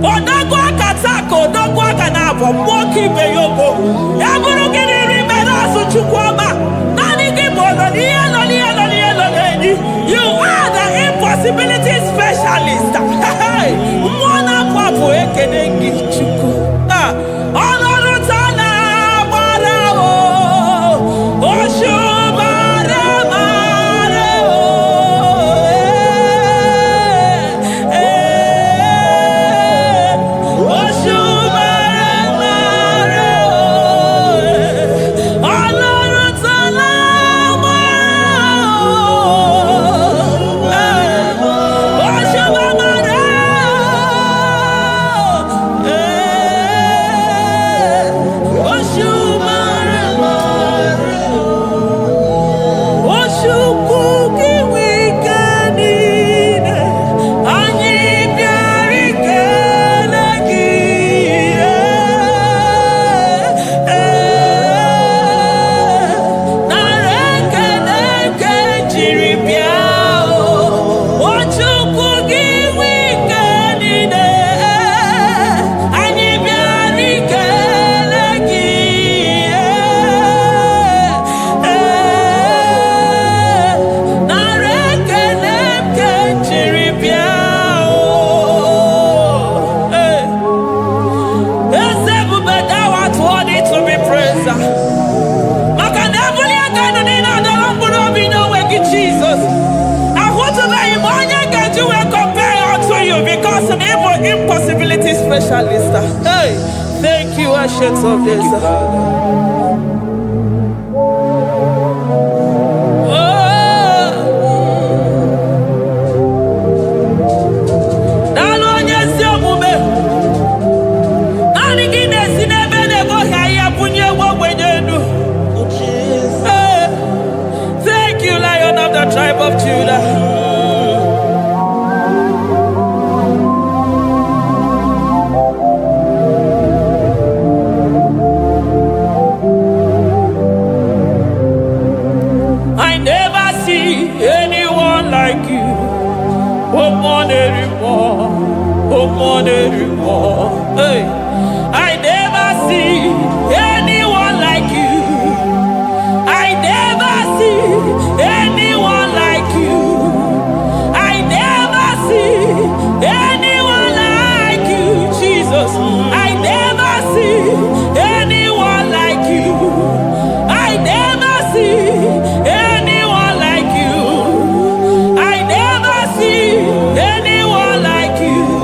Odagwa katako, odagwa kanabo, moki beyobo. Eburu gini rimena suchukwama. Nani gibolo, you are the impossibility specialist. Hey, mwana papu ekenengi chuku. Honoru tana marao, oshubara marao. Impossibility specialist. Hey, thank you, Ancient of Days. Thank you, Lion of the tribe of Judah. like you. Woman anymore. Woman anymore. Hey, I never see anyone like you. I never see anyone like you. I never see anyone like you, Jesus. I never see anyone like you. I never see anyone like you. I never see anyone like you.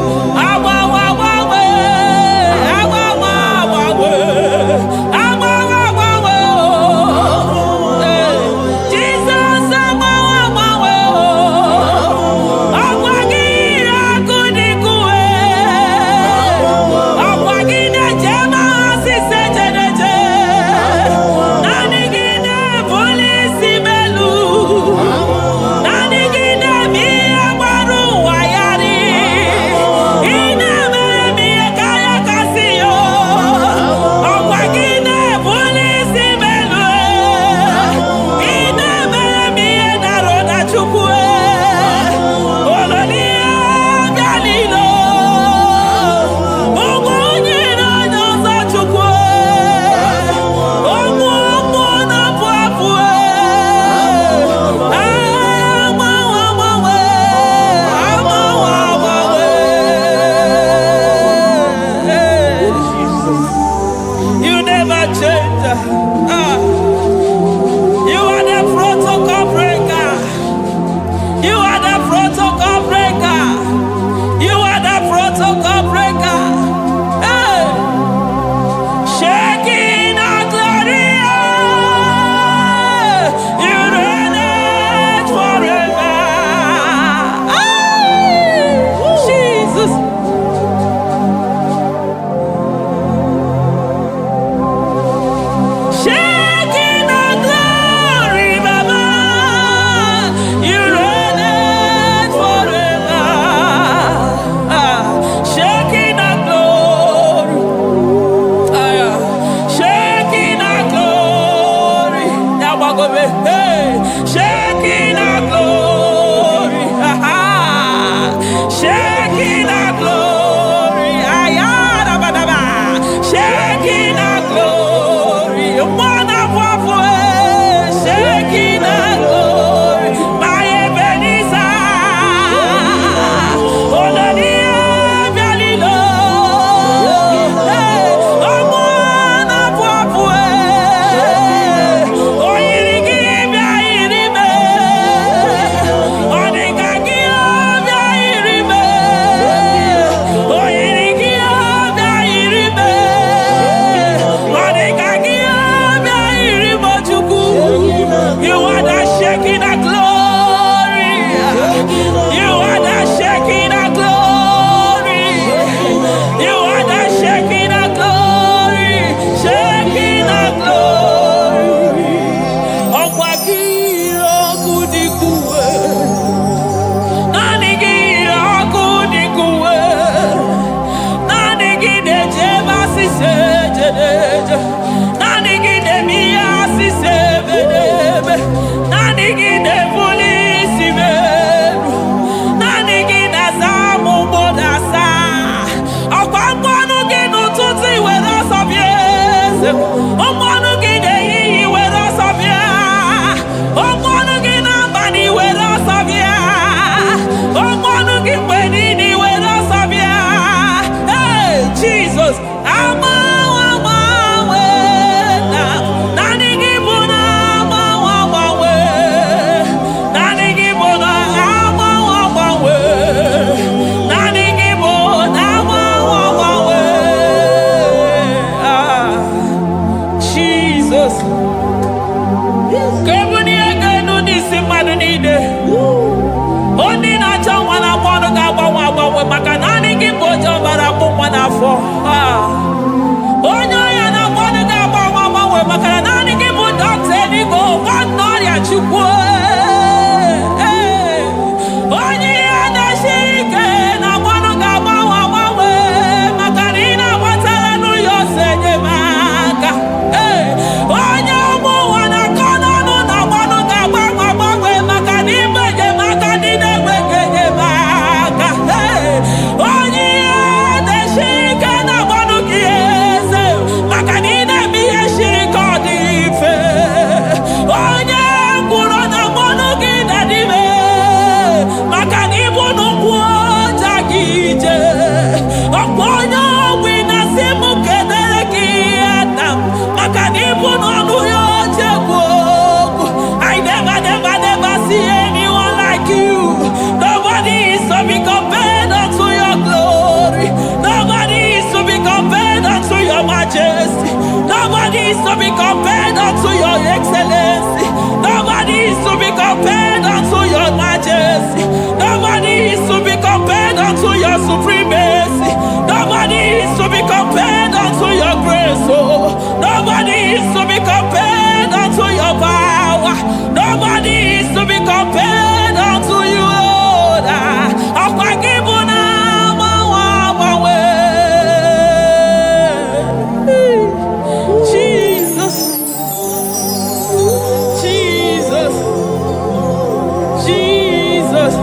Jesus,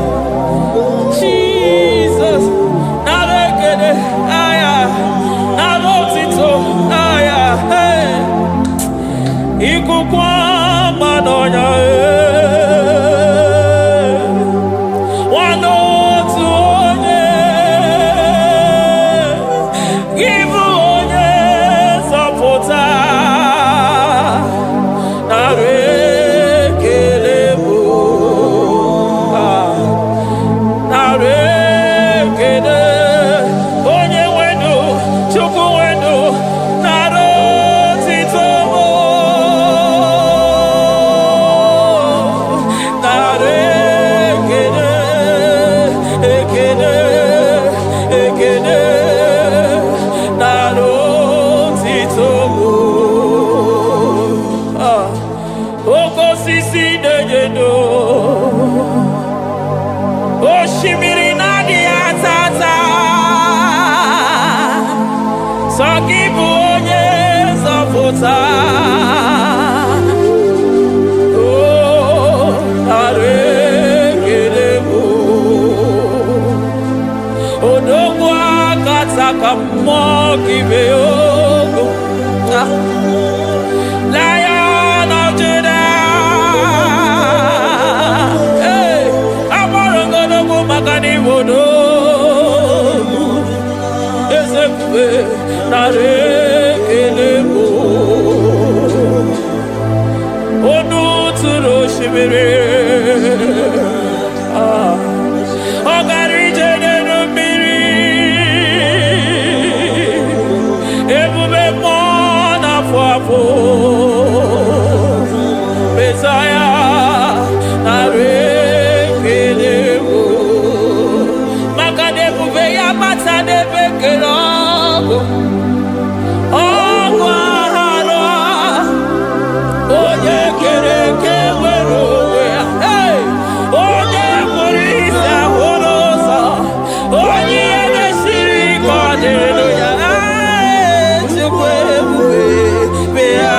Jesus, narekede aya, narotito aya, hey, ikukwa manonya, wanotu onye, gibu onye zọpụta, narekele bụ, narekele onye wenu, Chukwu wenu, narotito mo, narekele, ekele, ekele, narotito mo. Okosisi dejedo, oshimiri nadi atata, sokibu onye zọpụta, oh, narekele bụ, odogwu akata ka mmụọ kibe ogo, Lion of Judah, hey, agbọrọgodogwu maka n'ibodo, ezebube narekele bụ, onu tụrụ osimiri, ọ gara ije n'elu mmiri, ebube mmụọ na-afụ afụ, Mesaya narekele bụ, maka na ebube ya mata n'ebe kere ọgụ, ọgụ aghara, onye kere eke nwere onwe ya, hey! Onye kpụrụ isi ahụrụ ụzọ, onye ihe mesiri ike ọ dịrị ya, hey! Chukwu ebube bịa.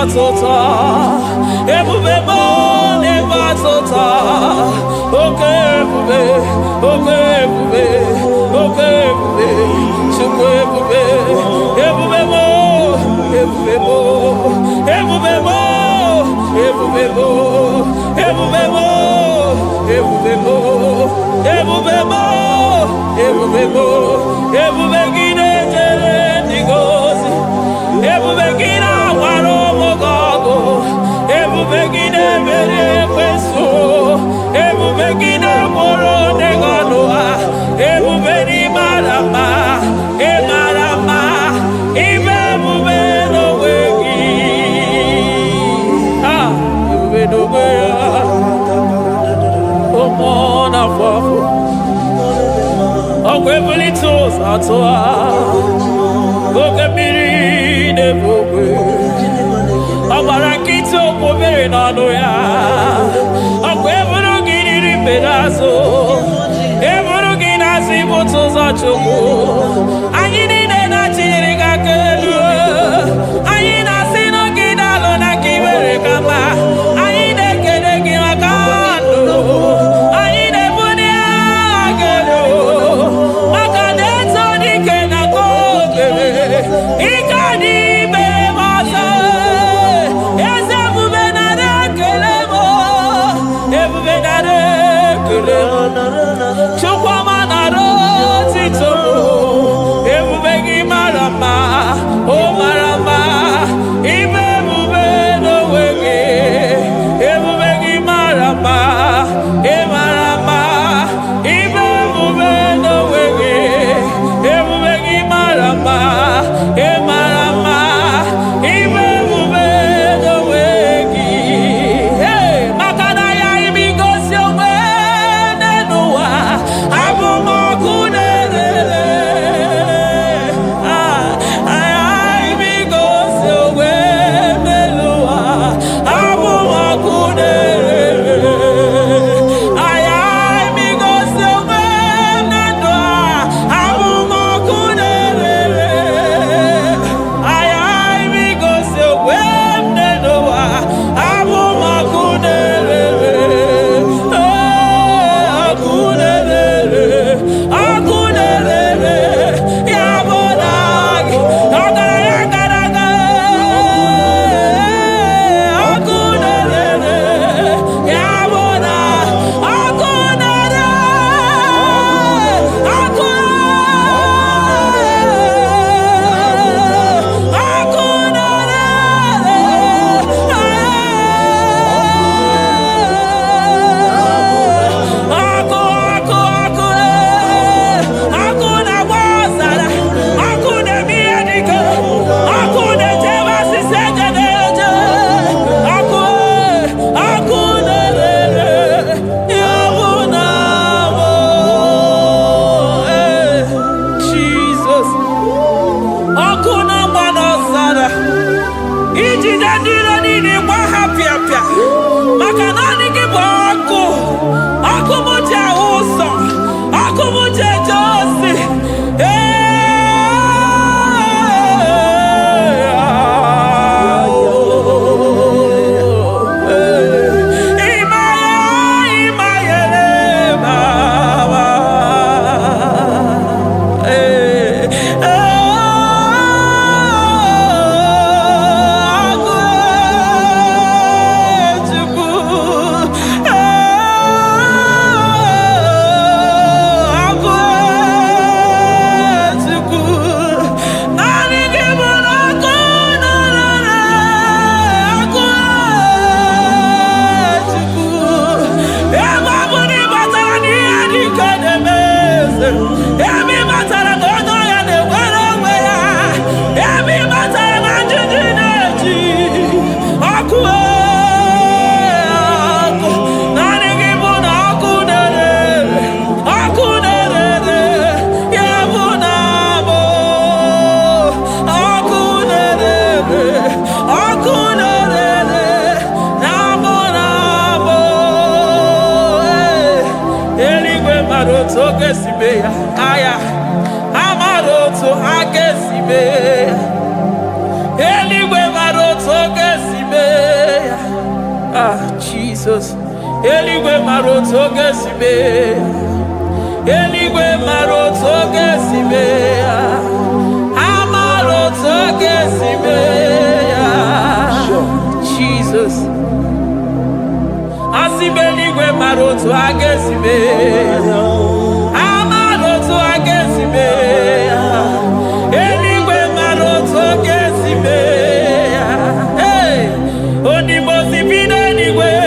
Ọtụtụ ebube bụ n'ebe ọtụtụ, oke ebube, oke ebube, oke ebube, Chukwu ebube, ebube bụ, ebube bụ, ebube bụ, ebube bụ, ebube bụ, ebube bụ, ebube bụ, ebube bụ, ebube gị na-ejere ndị gozi, ebube gị na-agwara ụmụgọgụ, ebube gị na-emere ekwensu, ebube gị na-agbụrụ ndị gọnụ ha, ebube n'ịmara mma, ịmara mma, ime ebube n'onwe gị, ebube n'onwe ya, ụmụ na-afụ afụ, ọgwụ ebulite ụzọ atụ ha, oke mmiri na-ebu ogwe, ọ gbara nkịtị okwu mere n'ọnụ ya, ọkwa eburu gị riri mbere azụ, eburu gị na-azụ ibute ụzọ Chukwu, anyị niile na-achịnyere gị aka elu, anyị na-asị n'oge na-alụ na ka imere ka mma, anyị na-ekele gị maka ndụ, anyị na-ebuli agha elu, maka na eto dike na ka obere, ike adị ime ọzọ, eze ebube nara ekele m, ebube nara ekele m, Chukwuma nara Jesus. Eligwe maroto gesime. Eligwe maroto gesime. Amaroto gesime. Jesus. Asibeligwe maroto agesime. Amaroto agesime. Eligwe maroto gesime. Hey, onimosi bine anyway.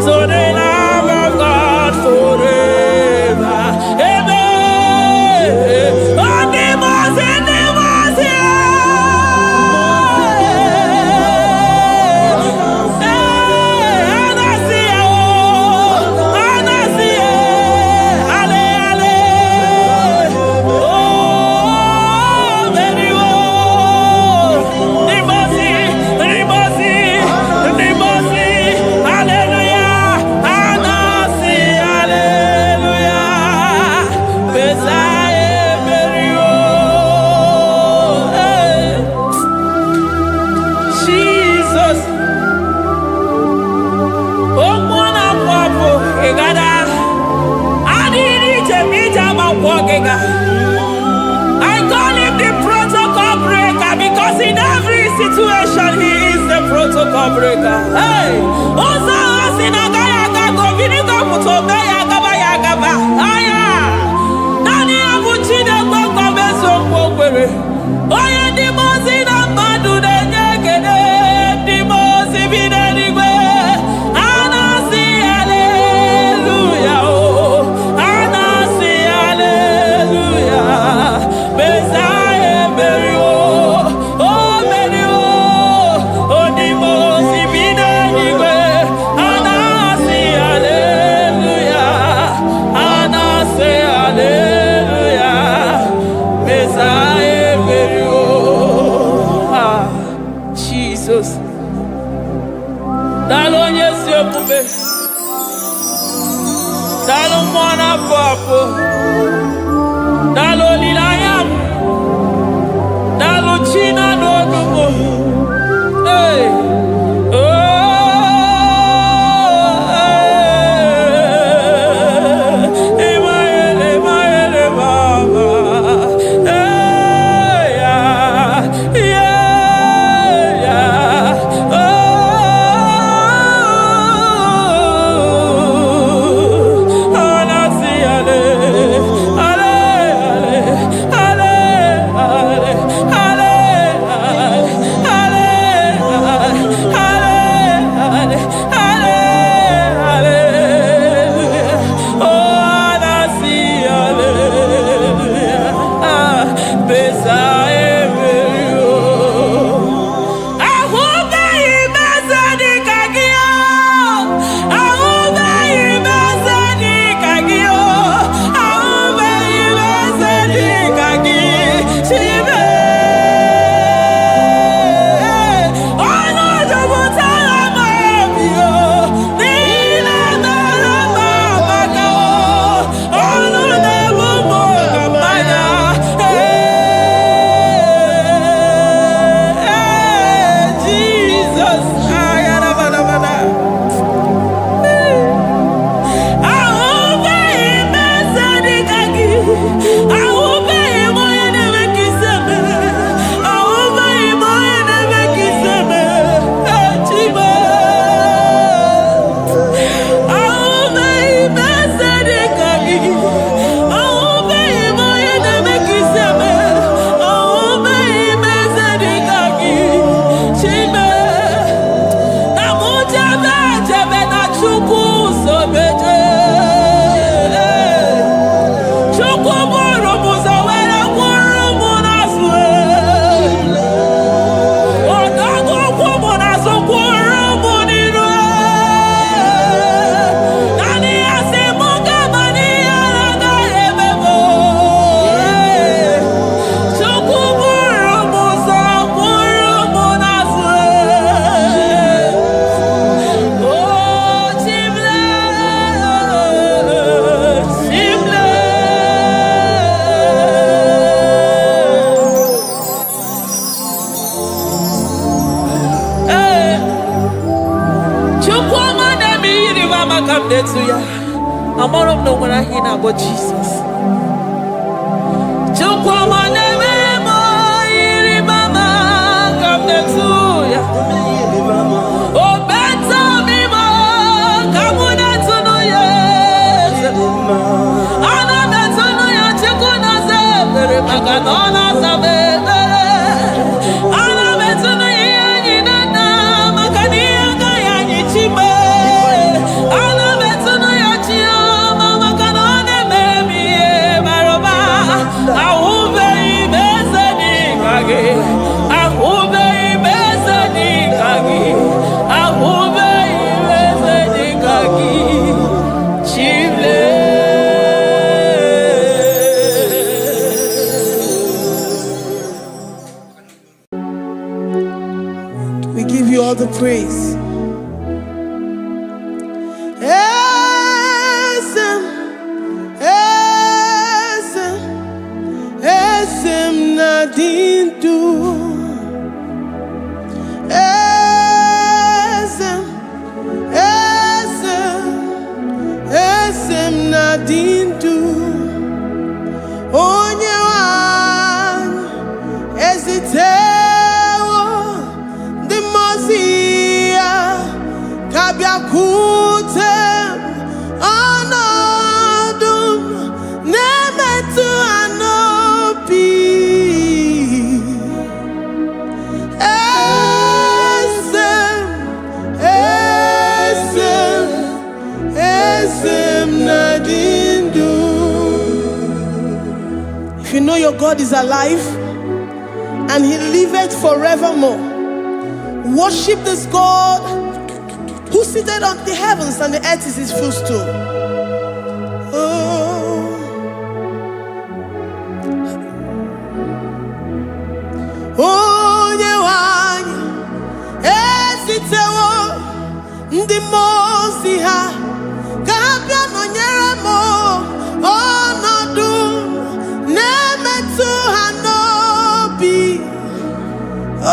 So the love of God forever. Amen. breaker. Hey, Osa Asinaga Yaga, Vinica Mutobe Yagaba Yagaba. Aya, Nani Abuchida Bokabeso Pogere. Oya Dimosina Madu de Negede, Dimosi Vidanigwe. Anasi, hallelujah. Oh, Anasi, hallelujah. Messiah, Mary, oh, Mary, oh, Dimosi Vidanigwe. Anasi, hallelujah. Anasi, hallelujah. Messiah, Mary, oh. Ah, Jesus. Dalo nyesi okube. Dalo mwana papo. Dalo lilayam. Dalo china dogumo. Hey. Oh. Emaele mama. Hey, yeah. Yeah. Oh. Anasi, ale, ale, ale, ale, ale, ale, ale, ale, hallelujah. Oh, Anasi, hallelujah. Ah, Messiah, I'm all of no when I hear about Jesus. Come next to ya. Oh, better me more. Come on, to know yes. Ana better know ya. Chekuna zebere makanona zabere. Ana better know ya ni nana makani anga ya ni chime. Ana better know ya chia mama kanone baby maroba. Aube ibeze ni kage. Aube ibeze ni kage. Aube ibeze ni kage. Chile. We give you all the praise. Esem, esem, esem nadindu. Esem, esem, esem nadindu. Onyewan ezitewo the Mosiah. If you know your God is alive and he liveth forevermore, worship this God who seated on the heavens and the earth is his footstool. Oh, oh, nyewani esitewo ndi mosi ha kabia no nyere mo onodu nemetu hanobi. Oh,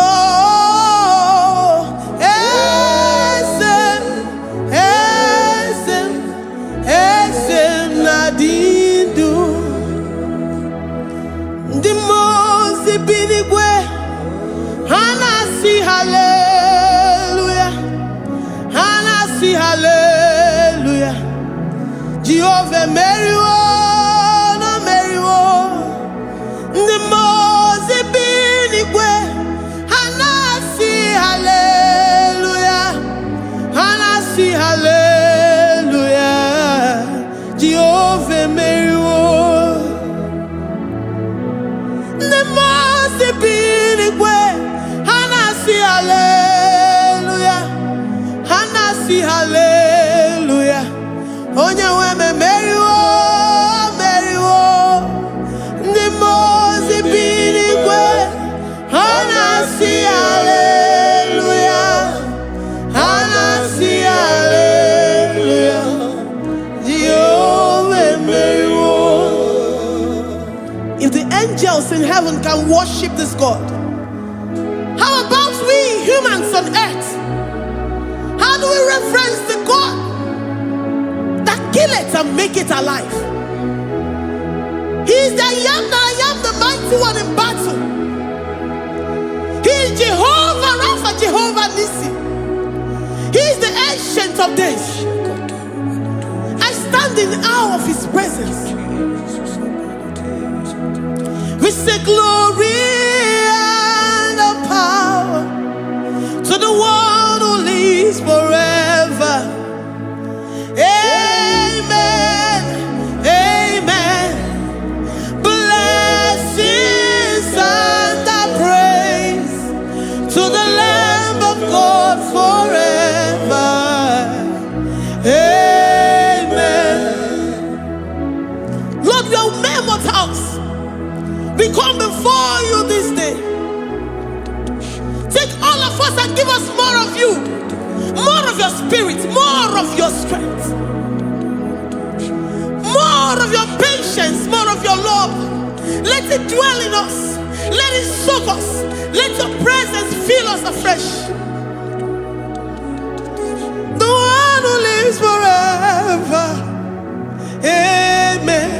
esem nadindu ndi mosi binigwe hanasi hallelujah, hanasi hallelujah. Jehovah Meriwo, no Meriwo, ndi mosi binigwe hanasi hallelujah, hanasi hallelujah. Jehovah Meriwo, ndi mosi binigwe hanasi hallelujah, hanasi hallelujah. Onye weme Meriwo, Meriwo, ndi mosi binigwe hanasi hallelujah, hanasi hallelujah. Jehovah Meriwo. If the angels in heaven can worship this God, how about we humans on earth? How do we reference the God that killeth and make it alive? He is the I am, the mighty one in battle. He is Jehovah Rapha, Jehovah Nissi. He is the ancient of days. I stand in awe of his presence. We say glory and power to the one who lives forever. Amen, amen. Blessings and praise to the Lamb of God forever. Amen. Lord, we are mere mortals. We come before you this day. Take all of us and give us more of you, more of your spirit, more of your strength, more of your patience, more of your love. Let it dwell in us. Let it soak us. Let your presence fill us afresh. The one who lives forever. Amen.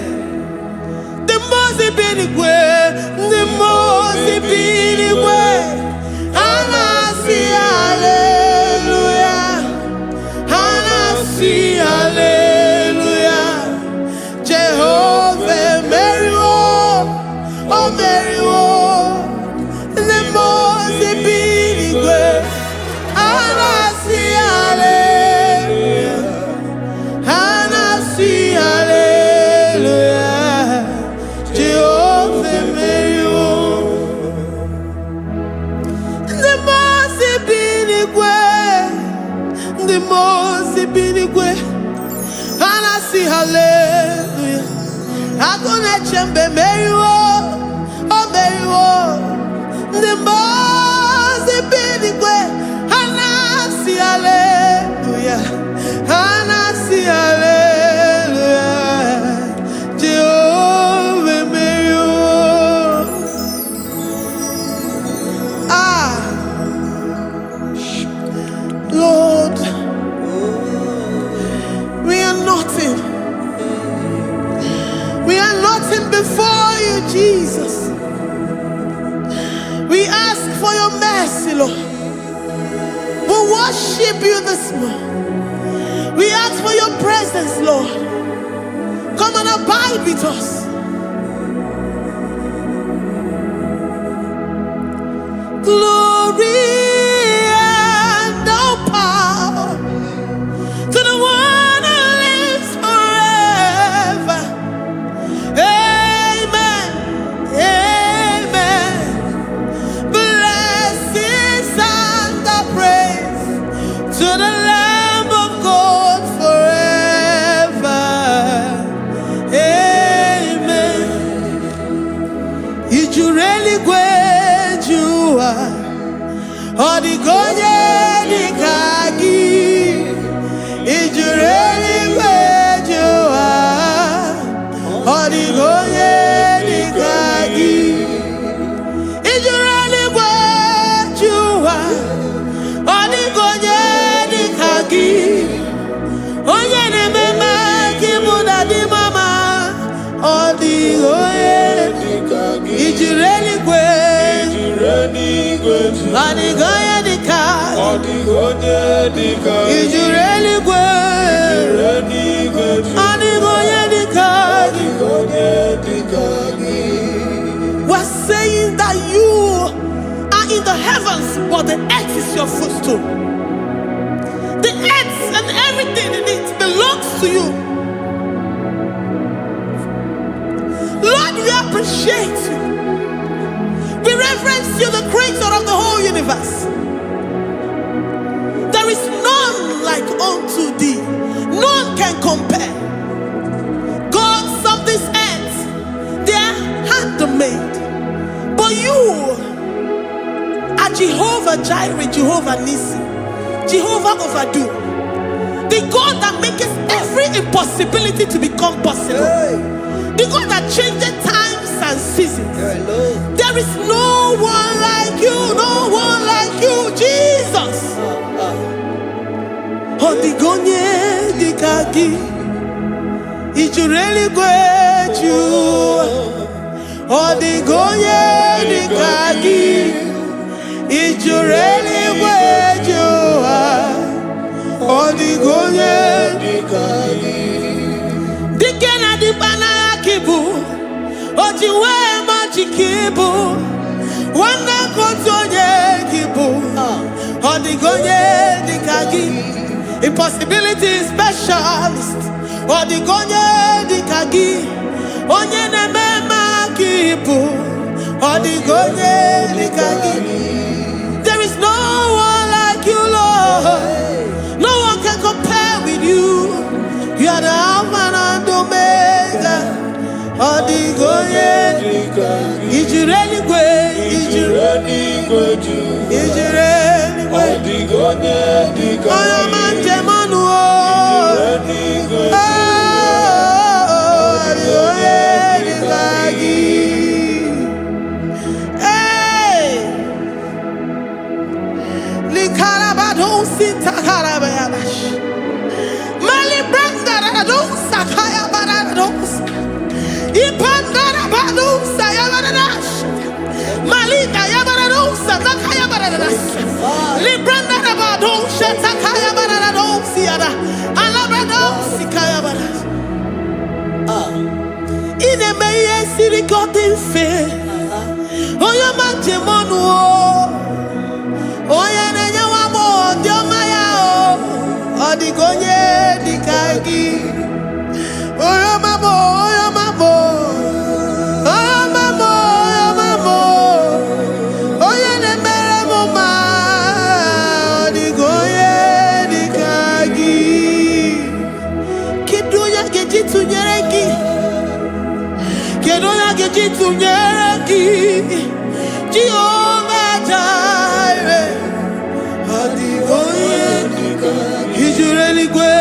The most binigwe, the most binigwe. Hanasi hallelujah, hanasi hallelujah. Jehovah Meriwo, oh Meriwo, the most binigwe. Hanasi hallelujah, hanasi hallelujah. Jehovah Meriwo, the most binigwe, hanasi hallelujah. Agone chembe Meriwo, oh Meriwo, the most binigwe, hanasi hallelujah, hanasi hallelujah. Jehovah Meriwo. Ah, Lord, we are nothing. We are nothing before you, Jesus. We ask for your mercy, Lord. We worship you this morning. We ask for your presence, Lord. Come and abide with us. Glory and all power to the one who lives forever. Amen. Odigonye dikagi ijureli gwejoa. Odigonye dikagi ijureli gwejoa. Odigonye dikagi onye nemema kimuda di mama. Odigonye dikagi ijureli gwejoa. Odigonye dikagi ijureli gwejoa. Odigonye dikagi. We're saying that you are in the heavens, but the earth is your footstool. The earth and everything in it belongs to you. Lord, we appreciate you. We reverence you, the creator of the whole universe. There is none like unto thee. None can compare. Gods of this earth, they are handmade. But you are Jehovah Jireh, Jehovah Nissi, Jehovah Overdo, the God that makes every impossibility to become possible. The God that changes times and seasons. There is no one like you, no one like you, Jesus. Odigonye dikagi ijureli gwejoa. Odigonye dikagi ijureli gwejoa. Odigonye dikagi dikena dibana kibu ojiwe majikibu wana kotonye kibu. Odigonye dikagi impossibility specialist. Odigonye dikagi onye nemema kibu. Odigonye dikagi. There is no one like you, Lord. No one can compare with you. You are the Alpha and Omega. Odigonye ijureli gwe ijureli Odigonye dikagi Oyamanje manu Odigonye dikagi. Hey, likarabado sitakarabayabash. Mali branda radon sakaya barados. Ipandara bado sayabaradas. Malika yabarados sakaya baradas. Libranda rabado shatakaya barados siada. Alabrados sikaya baradas. Ine meye sirikotin fe. Oya manje monu. Oya nenya wamo diomaya o. Odigonye dikagi. Oya mamo, oya mamo. Oya mamo, oya mamo. Oya nemere moma. Odigonye dikagi. Kiduya gejitu nyereki. Kiduya gejitu nyereki. Jehovah Jireh. Odigonye dikagi. Ijureli gwe.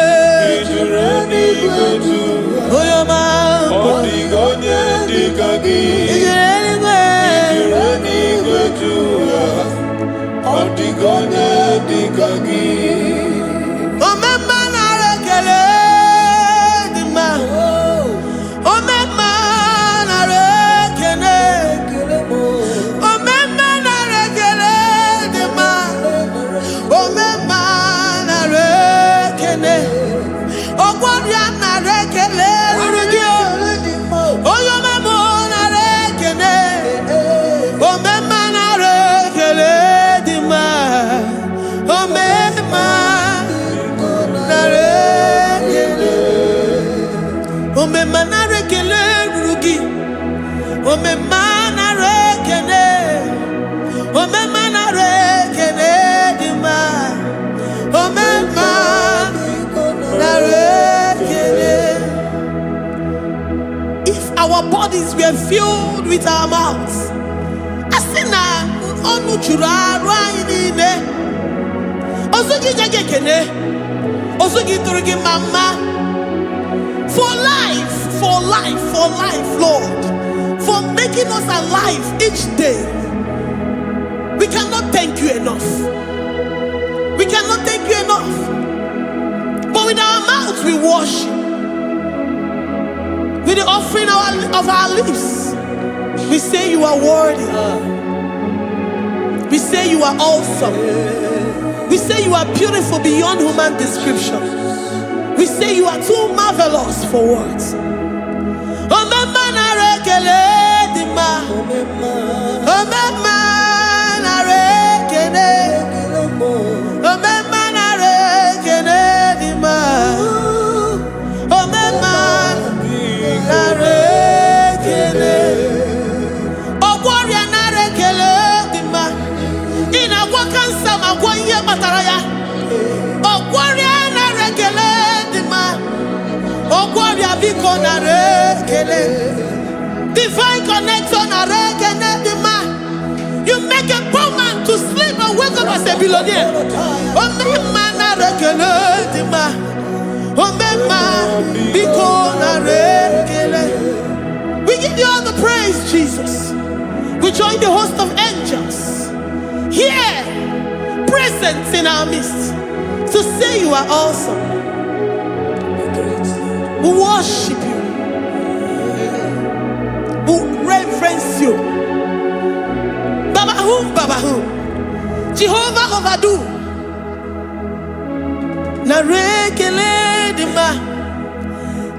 Oya mamo. Odigonye dikagi Ijureli gwe. Odigonye dikagi Omema na rekele dima. Omema na rekele. Omema na rekele dima. Omema na rekele. Ogwaria na rekele rugio. Oyomemo na rekele. Omema na rekele dima. Omema na rekele. Omema na rekele rugi. Omema na rekele. Omema na rekele dima. Omema na rekele. If our bodies were filled with our mouths, asina onu juraru anyị niile. Ozugi nyege kene. Ozugi turugi mama. For life, Lord. For making us alive each day. We cannot thank you enough. We cannot thank you enough. But with our mouths we worship. With the offering of our lips, we say you are worthy. We say you are awesome. We say you are beautiful beyond human description. We say you are too marvelous for words. Divine connection. You make a poor man to sleep and wake up as a billionaire. We give you all the praise, Jesus. We join the host of angels here, present in our midst, to say you are awesome. We worship you. We reverence you. Babahum. Jehovah overdo. Narekele dima.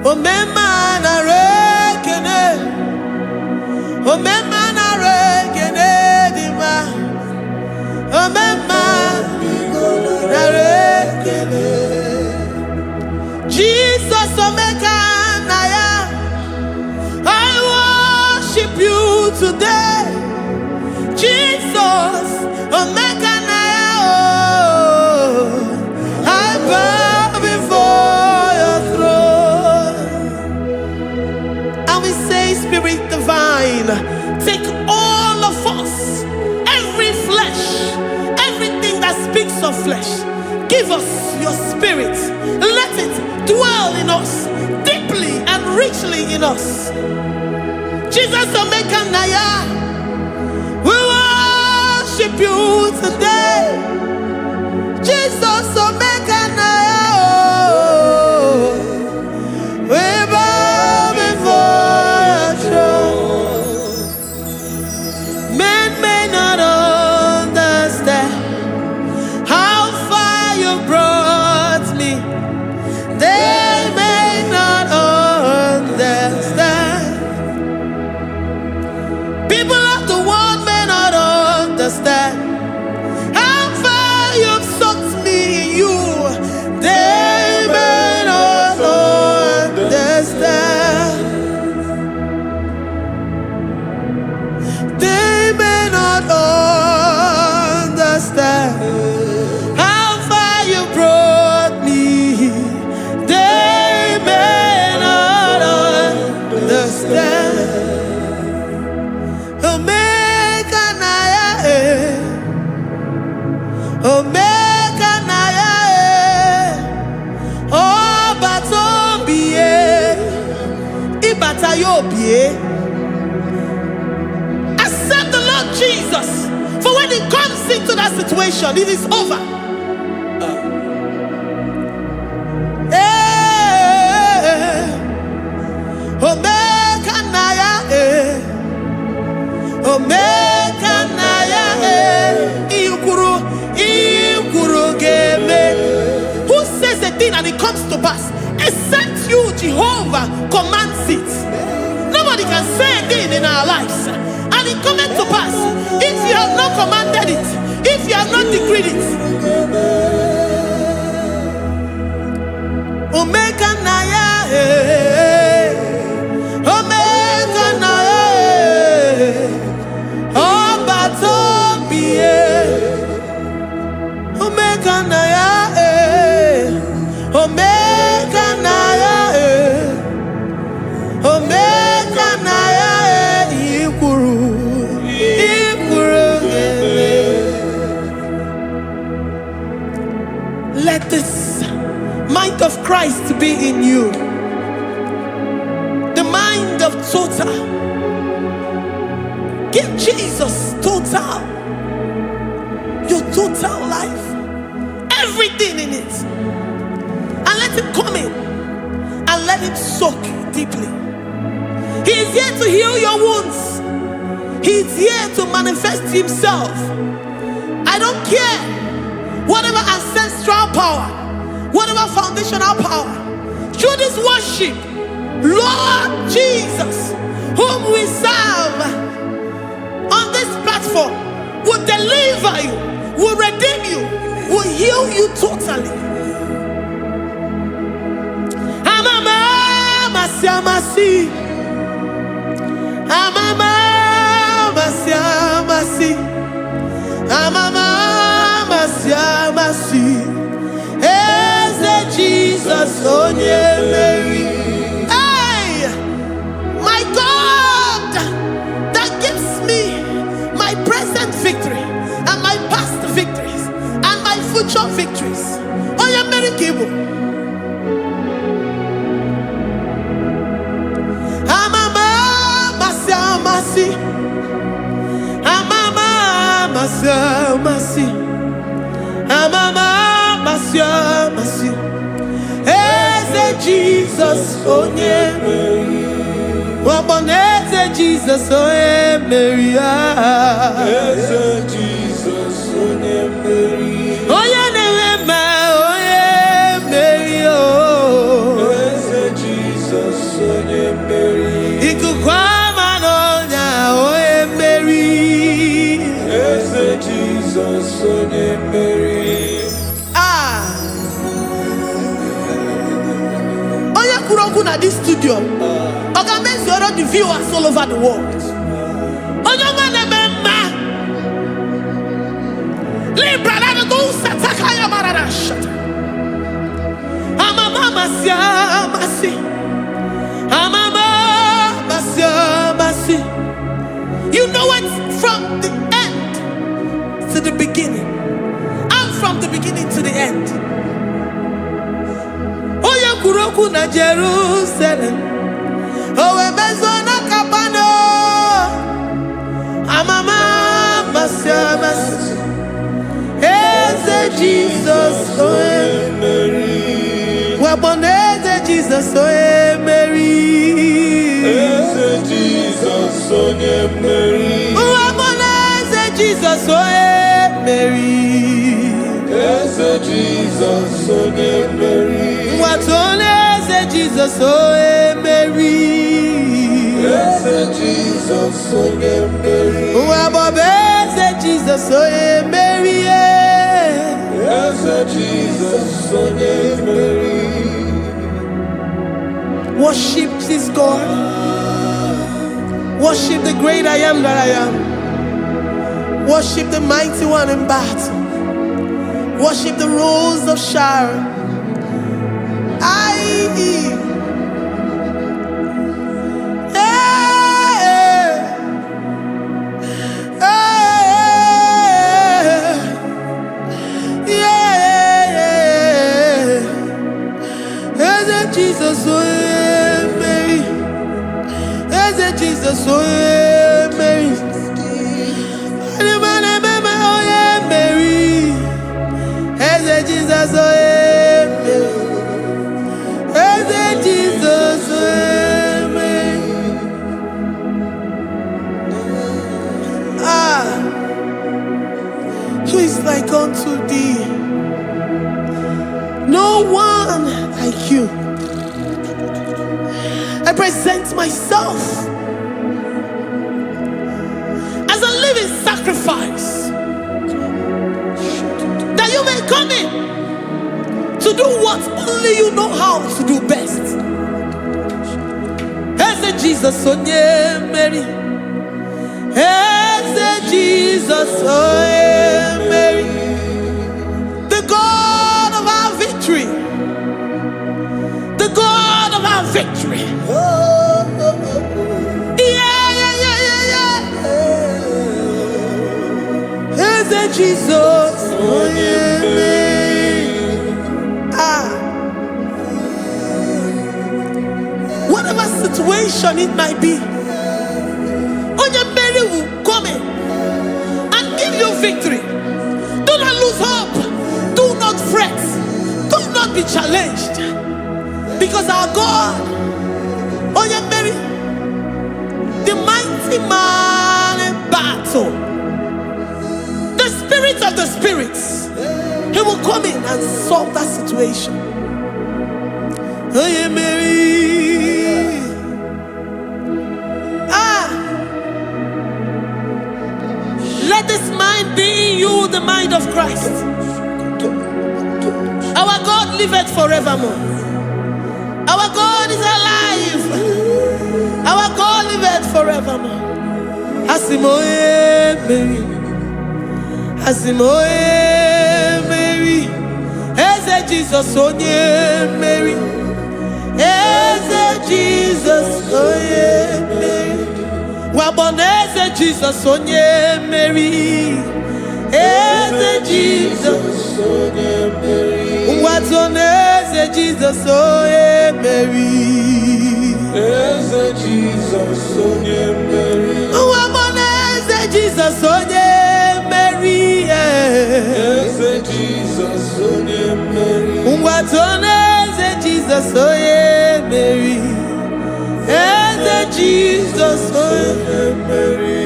Omema narekele. Omema narekele dima. Omema narekele. Jesus omeka naya. I worship you today. Jesus, omeka naya. I bow before your throne. And we say, Spirit divine, take all of us, every flesh, everything that speaks of flesh. Give us your spirit. Let it dwell in us, deeply and richly in us. Jesus, omeka naya. We worship you today. Jesus, omeka naya. We bow before your throne. Men may not understand how far you brought me. They may not understand. People of the world may not understand how far you've sucked me in you. They may not understand. They may not understand how far you brought me. They may not understand. Omeka naya, oh batobie, ibatayobie. Accept the Lord Jesus, for when He comes into that situation, it is over. Omeka naya, omeka naya, who says a thing and it comes to pass? Except you, Jehovah, commands it. Nobody can say a thing in our lives and it comes to pass if you have not commanded it, if you have not decreed it. Omeka naya, omeka naya, oh batobie. Omeka naya, omeka naya, omeka naya, ikuru gele. Christ to be in you. The mind of total. Give Jesus total. Your total life. Everything in it. And let him come in. And let him soak deeply. He is here to heal your wounds. He is here to manifest himself. I don't care. Whatever ancestral power, whatever foundational power, through this worship, Lord Jesus, whom we serve on this platform, will deliver you, will redeem you, will heal you totally. Amamasi, amamasi, amamasi, Eze Jesus, onye Mary. Hey, my God, that gives me my present victory and my past victories and my future victories. Onye Mary Kibu. Amamasi, amamasi, amamasi, Eze Jesus, onye Mary. Eze Jesus, onye Mary. Eze Jesus, onye Mary. Onye na-eme, onye Mary. Eze Jesus, onye Mary. Ikuku ama n'ọnya, onye Mary. Eze Jesus, onye Mary. Onye kwuru okwu na this studio, ọ ga-emezi ọrụ the viewers all over the world. Onye ọma na-eme mma. Libra na go sataka ya marara shata. Amama masi. Amama masi. You know it from the end to the beginning. And from the beginning to the end. Oya kuroku na Jerusalem. Owe bezona kapano. Amama masi. Eze Jesus, oye Mary. Waboneze Jesus, oye Mary. Eze Jesus, onye Mary. Waboneze Jesus, oye Mary. Eze Jesus, onye Mary. Watoneze Jesus, oye Mary. Eze Jesus, onye Mary. Wabobeze Jesus, oye Mary. Eze Jesus, onye Mary. Worship this God. Worship the great I am that I am. Worship the mighty one in battle. Worship the rose of Sharon. Jesus, oh Mary. Eze Jesus, oh Mary. Mary. Eze Jesus, oh Mary. Eze Jesus, oh Mary. Who is like unto thee? No one like you. I present myself as a living sacrifice, that you may come in to do what only you know how to do best. Eze Jesus, oh yeah, Mary. Eze Jesus, oh yeah, Mary. The God of our victory. The God of our victory. Eze Jesus, oh yeah, situation it might be, Onyemeri will come in and give you victory. Do not lose hope. Do not fret. Do not be challenged. Because our God, Onyemeri, the mighty man in battle, the spirit of the spirits, he will come in and solve that situation. Onyemeri. Let this mind be in you, the mind of Christ. Our God liveth forevermore. Our God is alive. Our God liveth forevermore. Asimoye Mary. Asimoye Mary. Eze Jesus onye Mary. Eze Jesus onye Mary. Waboneze Jesus onye Mary. Eze Jesus onye Mary. Watoneze Jesus onye Mary. Eze Jesus onye Mary. Waboneze Jesus onye Mary. Eze Jesus onye Mary. Watoneze Jesus onye Mary. Eze Jesus onye Mary.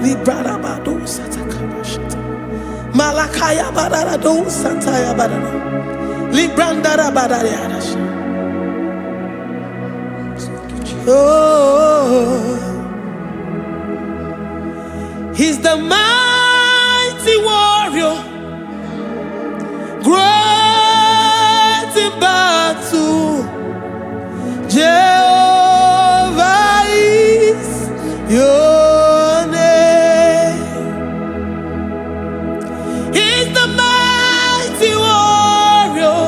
Librada bado satakaba shita. Malakaya badara do sataya badara. Libranda badara yadasha. Oh, he's the mighty warrior, great in battle. Jehovah is your name. He's the mighty warrior,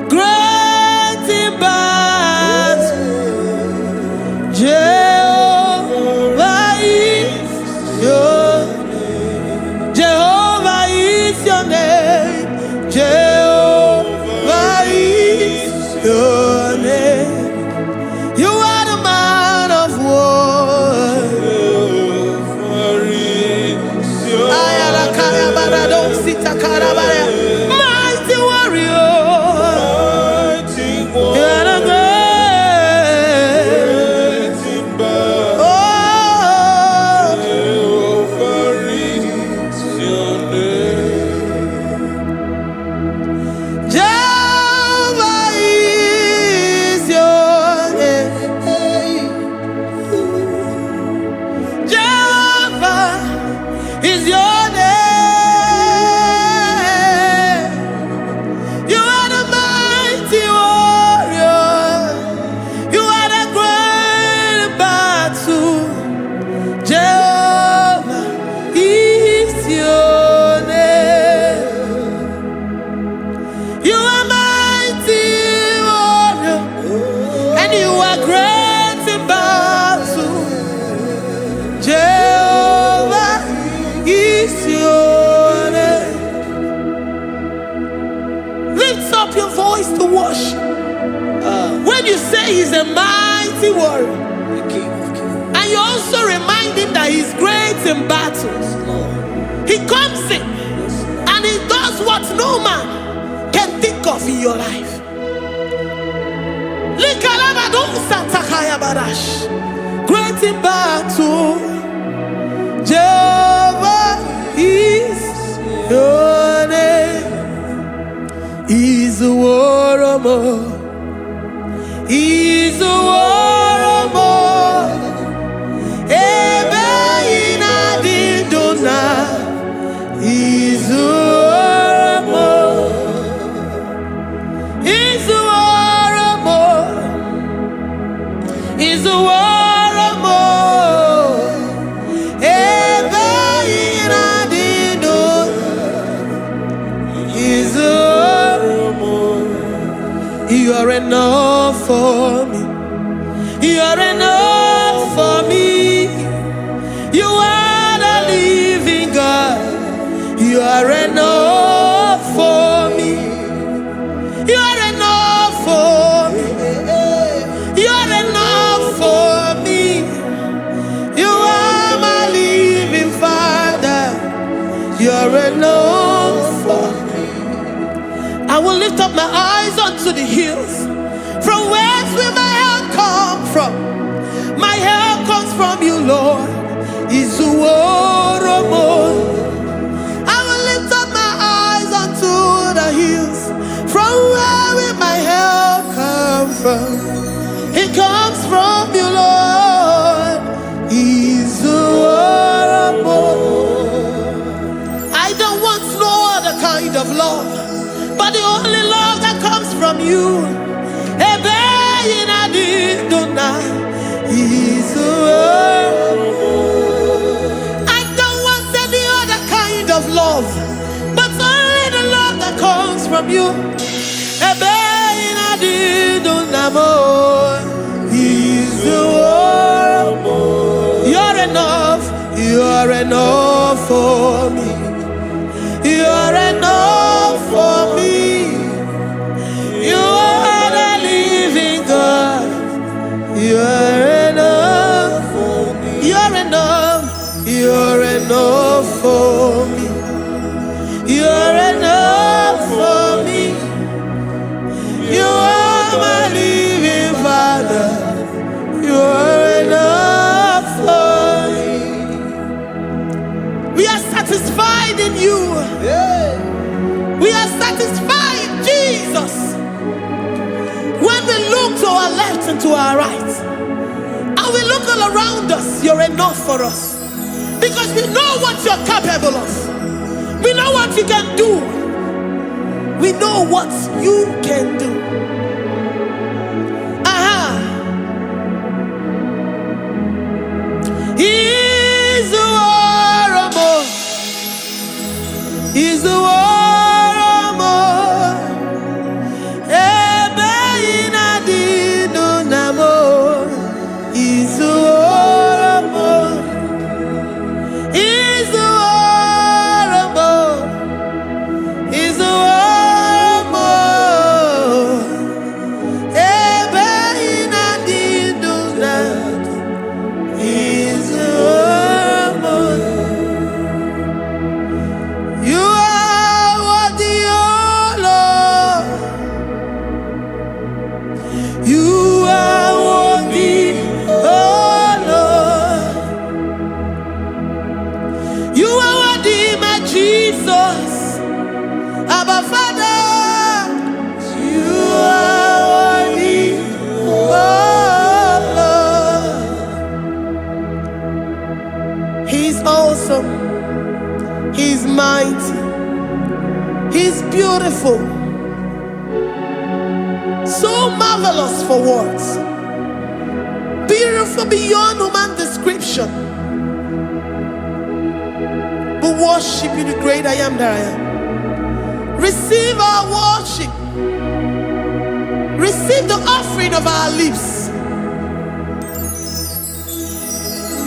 great in battle. Jehovah is your name. Jehovah is your name. Jehovah is your name. You are the man of war. Ayarakaya barado sitakarabaya. Mighty warrior. You are the great. Oh, Jehovah is your name. Jehovah is your name. You are the mighty warrior. You are the great battle. Jehovah is your name. You are mighty warrior, and you are great in battle. Jehovah is your name. Lift up your voice to worship. When you say he's a mighty warrior, and you also remind him that he's great in battles, he comes in and he does what no man can think of in your life. Likalabado satakaya barash. Great in battle, Jehovah is your name. He's a warrior. He's a warrior. Ebe ina dindona. He's a warrior. He's a warrior. He's a warrior. Ebe ina dindona. He's a warrior. You are enough for me. You are enough for me. You are the living God. You are enough for me. You are my eyes unto the hills. From whence will my help come from? My help comes from you, Lord. Is the word of God. I will lift up my eyes unto the hills. From where will my help come from? It comes from you, Lord. Is the word of God. I don't want no other kind of love, but the only love that comes from you. Is the word. I don't want any other kind of love, but only the love that comes from you. Is the word. You're enough. You're enough for me. You're enough for me. You are the living God. You're enough for me. You're enough. You're enough for me. You're enough for me. You are my living Father. You're enough for me. We are satisfied in you. We are satisfied in Jesus. When we look to our left and to our right, and we look all around us, you're enough for us. Because we know what you're capable of. We know what you can do. We know what you can do. He's the war of more. He's the war. He's mighty. He's beautiful. So marvelous for words. Beautiful beyond human description. We worship you, the great I am that I am. Receive our worship. Receive the offering of our lips.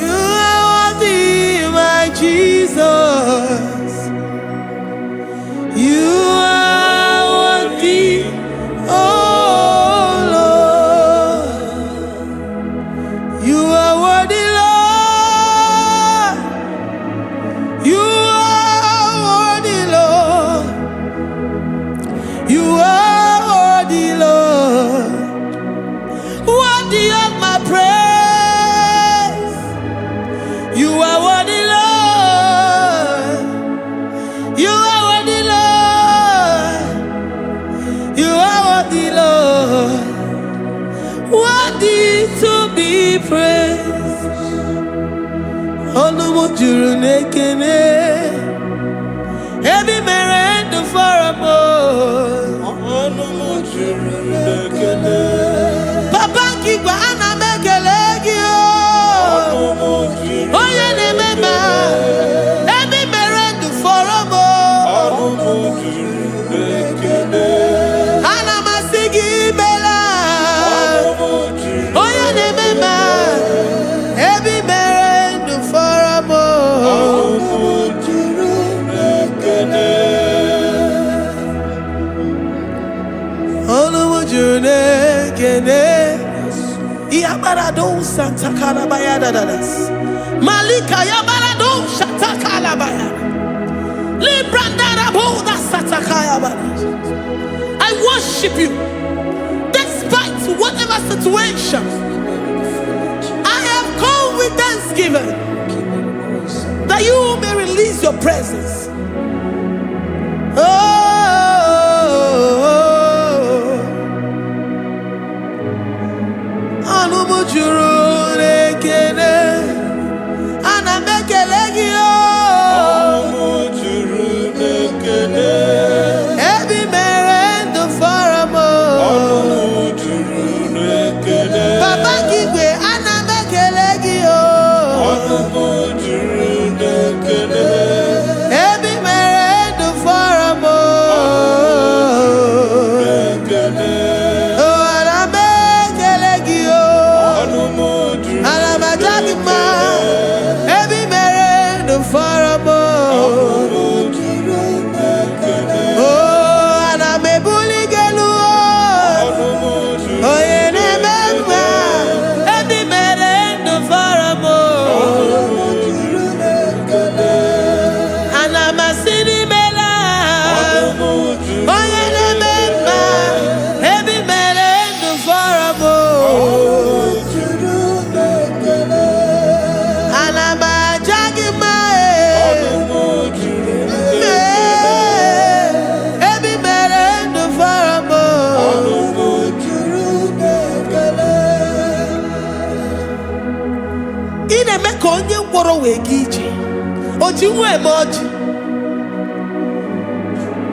You are worthy, my Jesus. You are worthy, oh Lord. You are worthy, Lord. You are worthy, Lord. You are worthy, Lord. Worthy of my praise. You are worthy, Lord. You are worthy, Lord. You are worthy, Lord. Worthy to be praised. Onumujuru nekene. Every merend for a more. Onumujuru nekene. Papa kigwa ana mekelegi o. Oye ne mema. Every merend for a more. Onumujuru nekene. Ana masigi bela. Oye ne mema. Every merend for a more. Onumujuru nekene. Yabarado Santa Calabaya dadas. Malika Yabarado Shata Calabaya. Librandara Boda Satakaya. I worship you despite whatever situation. I have come with thanksgiving that you may release your presence.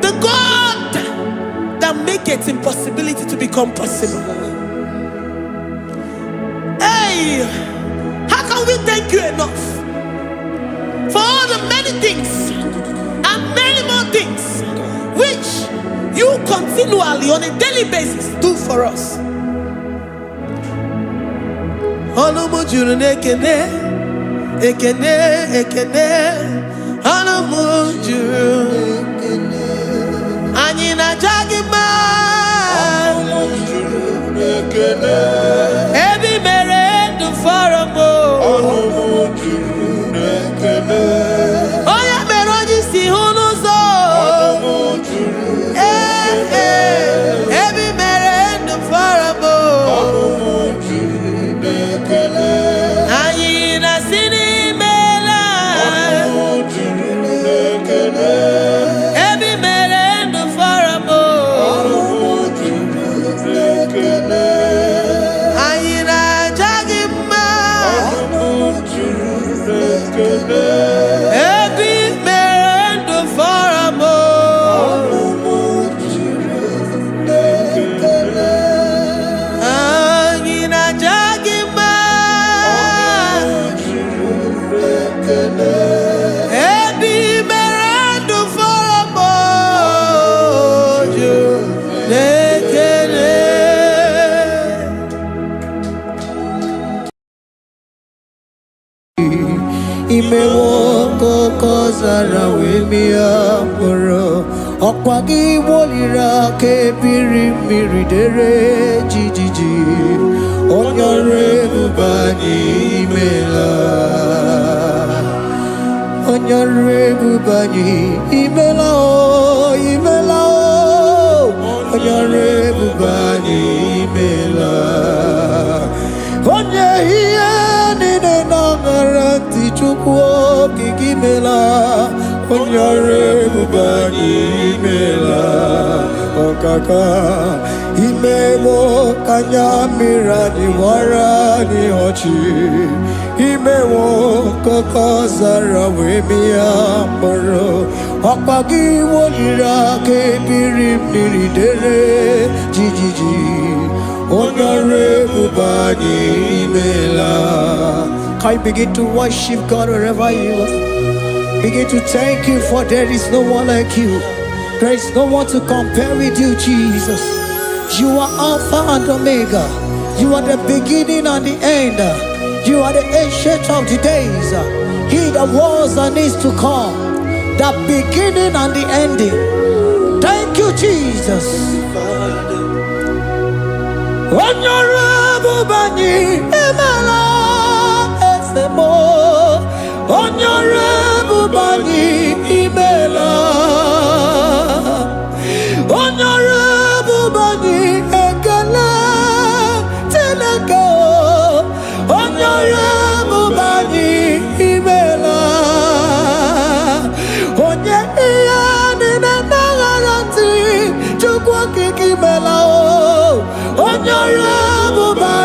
The God that maketh impossibility to become possible. Hey, how can we thank you enough for all the many things and many more things which you continually on a daily basis do for us? Ekene, ekene, anamujuru. Anyina jagima. Ebi mere du faramo. Oya meroji si hunuzo. Ebi mere du faramo. Anyina sini. Imewoko kozara wemia moro Okwagi wolira ke biri miridere jijiji Onyore bubani imela Onyore bubani imela o imela o Onyore bubani imela Onye hiye nine nangaranti chukwo kikimela Onyore bubani imela Okaka Imewo kanyamira ni wara ni hochi Imewo kokozara wemia moro Okpagi wolira ke birim niridere jijiji Onyore bubani imela. Can you begin to worship God wherever you are? Begin to thank Him, for there is no one like you. There is no one to compare with you, Jesus. You are Alpha and Omega. You are the beginning and the end. You are the ancient of the days. He that was and is to come. The beginning and the ending. Thank you, Jesus. Onyore bani emala esemo. Onyore bani imela. Onyore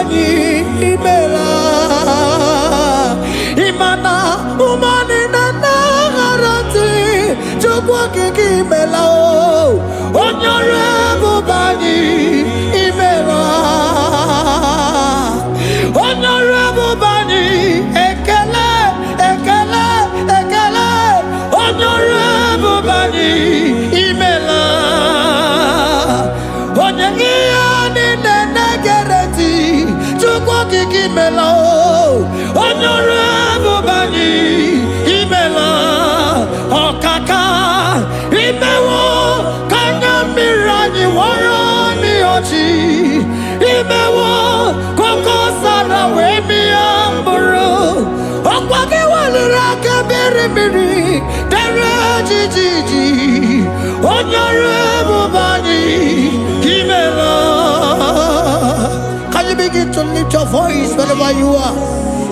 bani imela imana umani nana harati chukwa kiki imela onyore bani imela onyore bani ekele ekele ekele onyore bani imela Kiki mela onyore bubani imela okaka imewo kanya mirani warani ochi imewo koko sara we mi amburu okwage walira kabiri miri dere jiji onyore bubani imela. Can you begin to lift your voice wherever you are?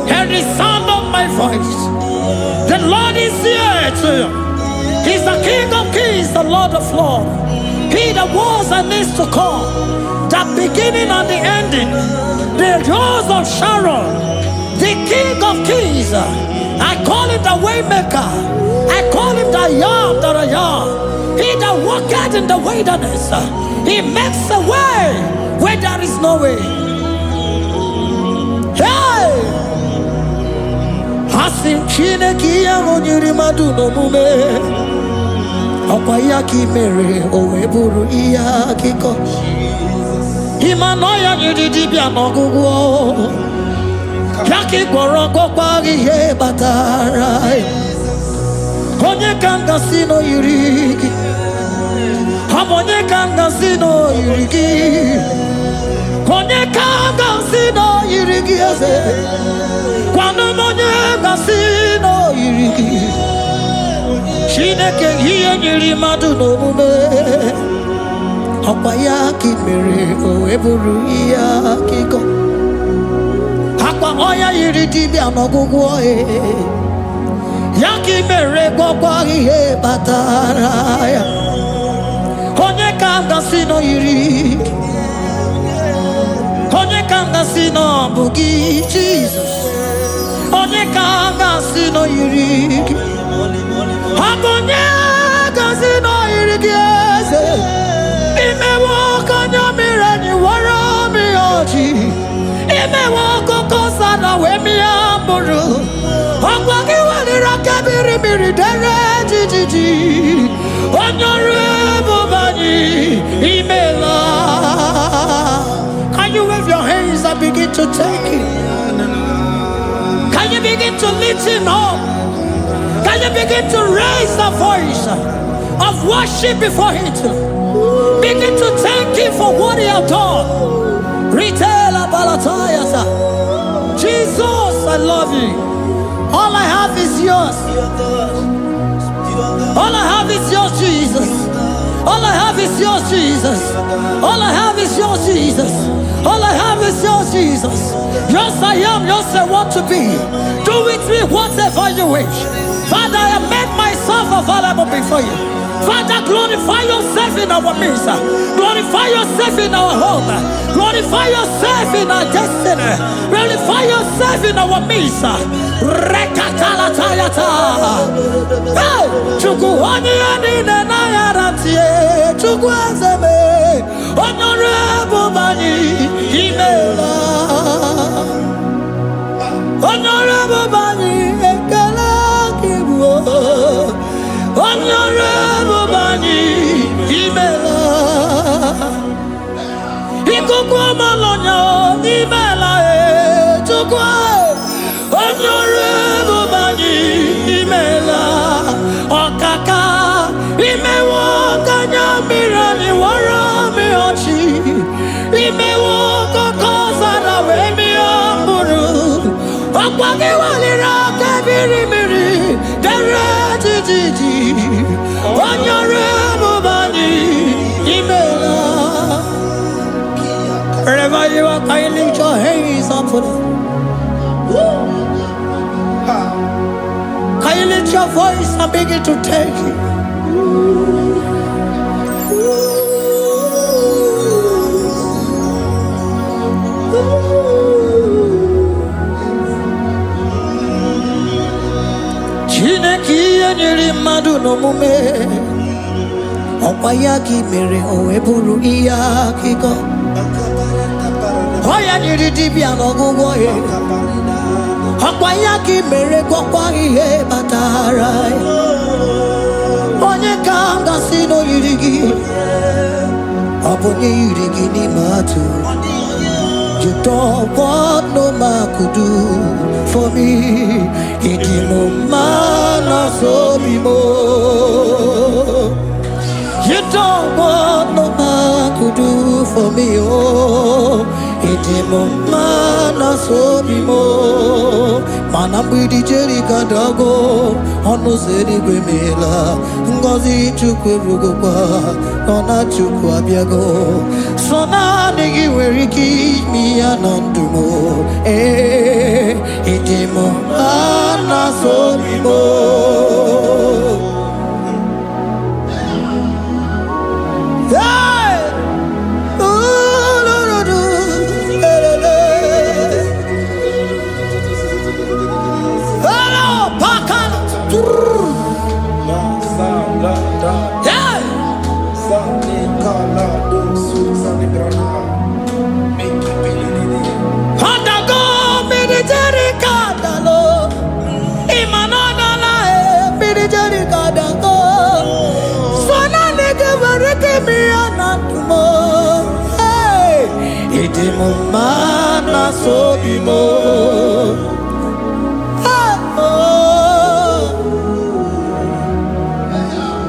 Hear the sound of my voice. The Lord is here to you. He's the King of Kings, the Lord of Lords. He that was and is to come, the beginning and the ending, the rose of Sharon, the King of Kings. I call him the Waymaker. I call him the Yam that I am. He that walketh in the wilderness, he makes a way where there is no way. Hey! Hasim chine kiya monyuri madu no mume. Okwaya ki mere owe buru iya kiko. Imanoya nyudi dibia no gugu. Yaki gorogo kwagi he batara. Konye kanga sino yurigi. Hamonye kanga sino yurigi. Konye kanga sino yurigi ase. Kwano monye kanga sino yurigi. Shineke hiye nyiri madu no mume. Okwaya ki mere owe buru iya kiko. Hakwa oya yiri dibia no gugu oe. Yaki mere gwagwa ihe batara ya. Konye kanga sino yiri. Konye kanga sino bugi Jesus. Konye kanga sino yiri. Konye kanga sino yiri kiese. Imewo kanya mirani wara mi oji. Imewo koko sana we mi amburu. Okwagi walira kabiri miri dere jiji. Onyore bubani imela. Can you wave your hands and begin to take it? Can you begin to lift him up? Can you begin to raise the voice of worship before him? Begin to thank him for what he has done. Retailer Balatayasa. Jesus, I love you. All I have is yours. All I have is yours, Jesus. All I have is yours, Jesus. All I have is yours, Jesus. All I have is yours, Jesus. Yours I am, yours I want to be. Do with me whatever you wish. Father, I have made myself available before you. Father, glorify yourself in our midst. Glorify yourself in our home. Glorify yourself in our destiny. Glorify yourself in our midst. Rekatala tayata. Hey, chukuani ani na yaratie. Chukuazeme. Honorable bani imela. Honorable bani ekala kibuo. Honorable bani imela. Ikukwa malonya imela e chukwa. Honorable bani imela. Okaka imewo kanya mirani wara mi ochi. Imewo koko sara we mi amburu. Okwagi walira kabiri miri dere jiji. Honorable bani imela. Wherever you are, can you lift your hands up for them? Can you lift your voice and begin to take it? Ooh. madu no mume. Opayaki mere oeburu iya kiko. Oya niridi biano gugo ye. Opayaki mere kwa ihe batarai. Onye kanga sino yirigi. Oponye yirigi ni matu. You don't want no man could do for me. Iti mo mana so bimo. You don't want no man could do for me. Oh, iti mo mana so bimo. Manambidi jerika dago. Ono zeri gwemela. Ngozi chukwe rugopa. Nona chukwa biago. Sona nigi weriki mi anandumo. Itimo anasobimo. Hey! Hello, Pakan. Yeah! Handago military kadalo, imanana military kadago. Sona nige vareke mi anatumo. Hey, itimo mana sobimo.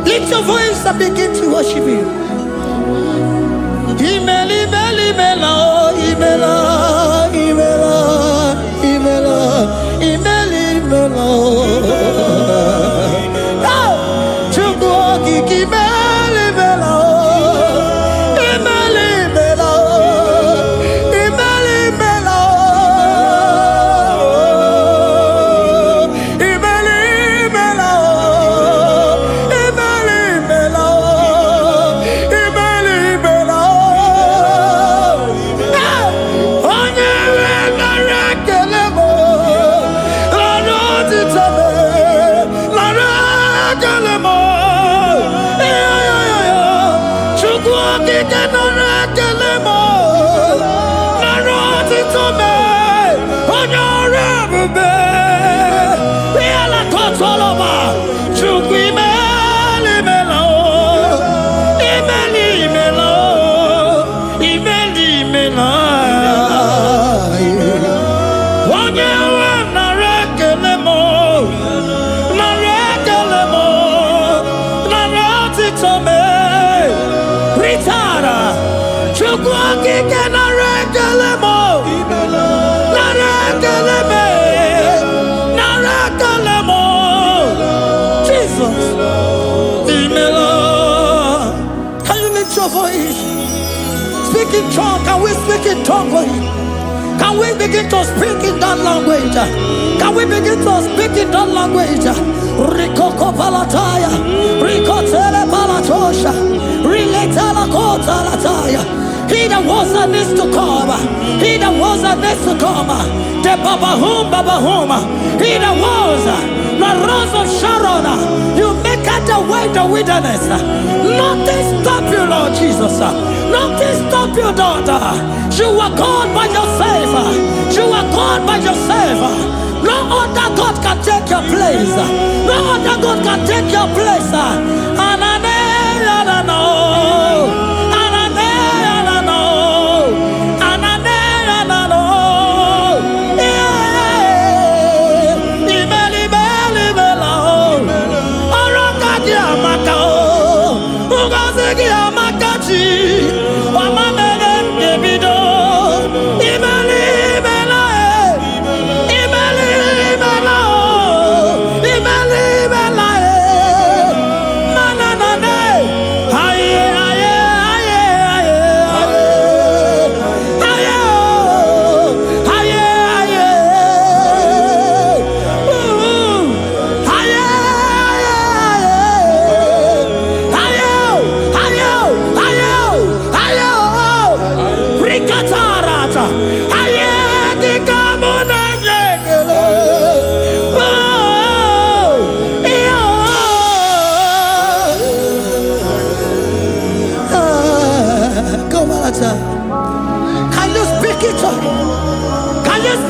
Lift your voice and begin to worship Him. Imela, can you lift your voice? Speak in tongue. Can we speak in tongue? Can we begin to speak in that language? Can we begin to speak in that language? Rikoko palataya, rikotele palatosha, riletala kota lataya. He that was and is to come. He that was and is to come. The Babahum. He that was the rose of Sharon. You make out the way the wilderness. Nothing stop you, Lord Jesus. Nothing stop you, daughter. You are God by yourself. You are God by yourself. No other God can take your place. No other God can take your place.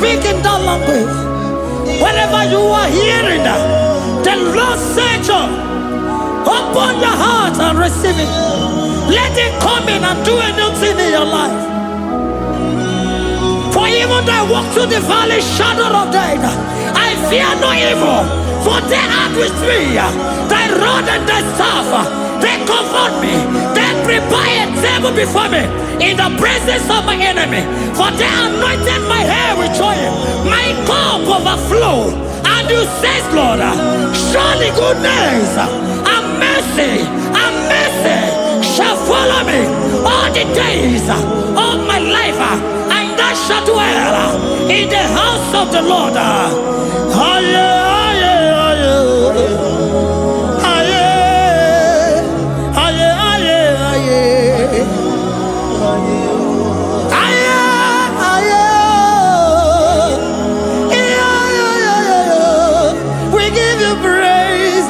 speak in that language. Wherever you are hearing that, the Lord said, open your heart and receive it. Let it come in and do anything in your life. For even though I walk through the valley shadow of death, I fear no evil. For they are with me. Thy rod and thy staff, they comfort me. They prepare a table before me in the presence of my enemy. For they anointed my hair with oil. My cup overflow. And you say, Lord, surely goodness and mercy shall follow me all the days of my life. And I shall dwell in the house of the Lord. We give you praise.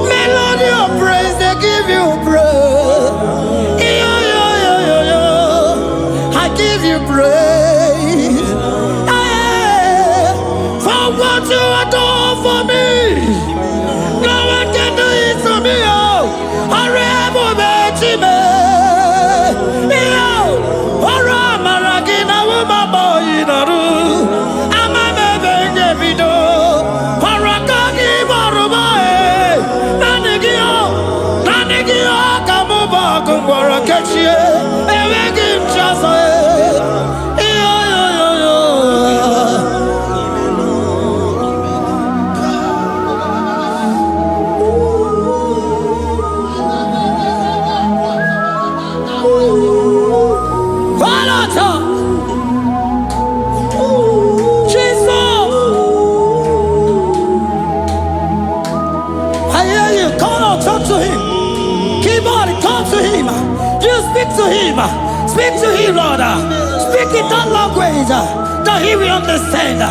Melody of praise, they give you praise. I give you praise. For what you have done for me, no one can do it for me. Speak to him, Lord. Speak in that language that he will understand.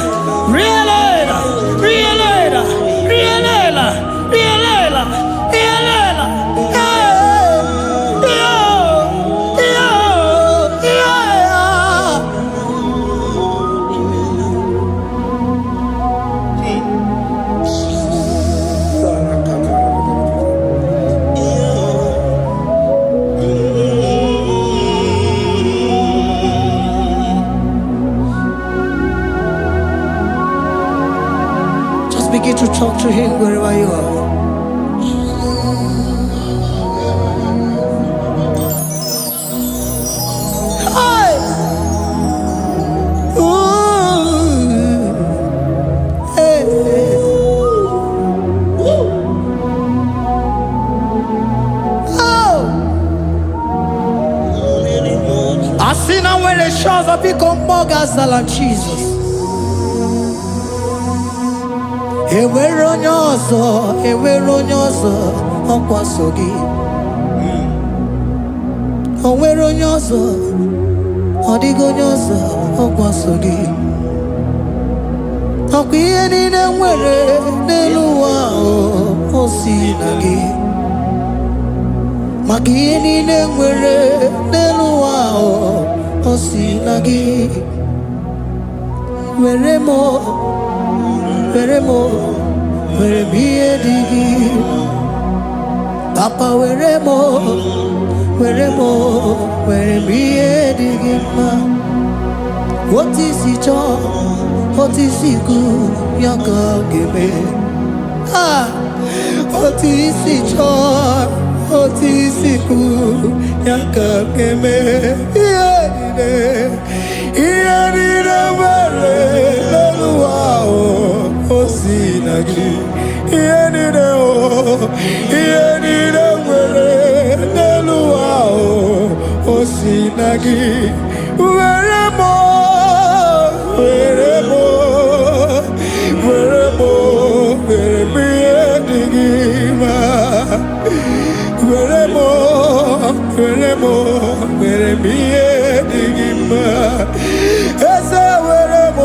Begin to talk to him wherever you are. Hey! Ooh! Hey! Oh! I see now where the shores have become more than Jesus. Enwere onye ọzọ ọkwa so gị. O nwere onye ọzọ, ọ dịghị onye ọzọ ọkwa so gị. Ọkwa ihe niile nwere n'elu ụwa o si na gị. Maka ihe niile nwere n'elu ụwa o si na gị. Were m ihe dị gị. Papa were m ihe dị gị mma. Otu isi chọọ, otu isi kwu ya ka ọ ga-eme. Otu isi chọọ, otu isi kwu ya ka ọ ga-eme. Ihe niile nwere n'elu ụwa o si na gị. Ihe niile nwere n'elu ụwa o si na gị. Were m ihe dị gị mma. Were m ihe dị gị mma. Eze were m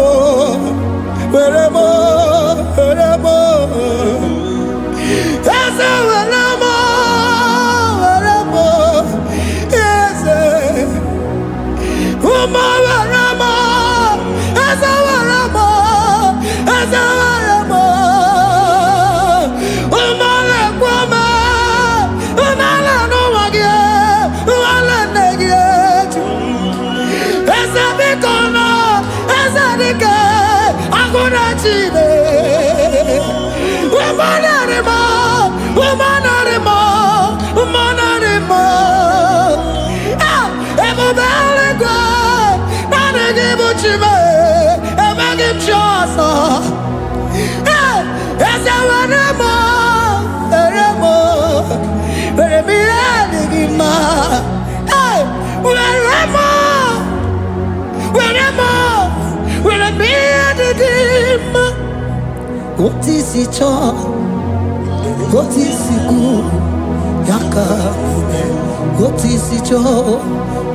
What is it all? What is it good? Yaka. What is it all?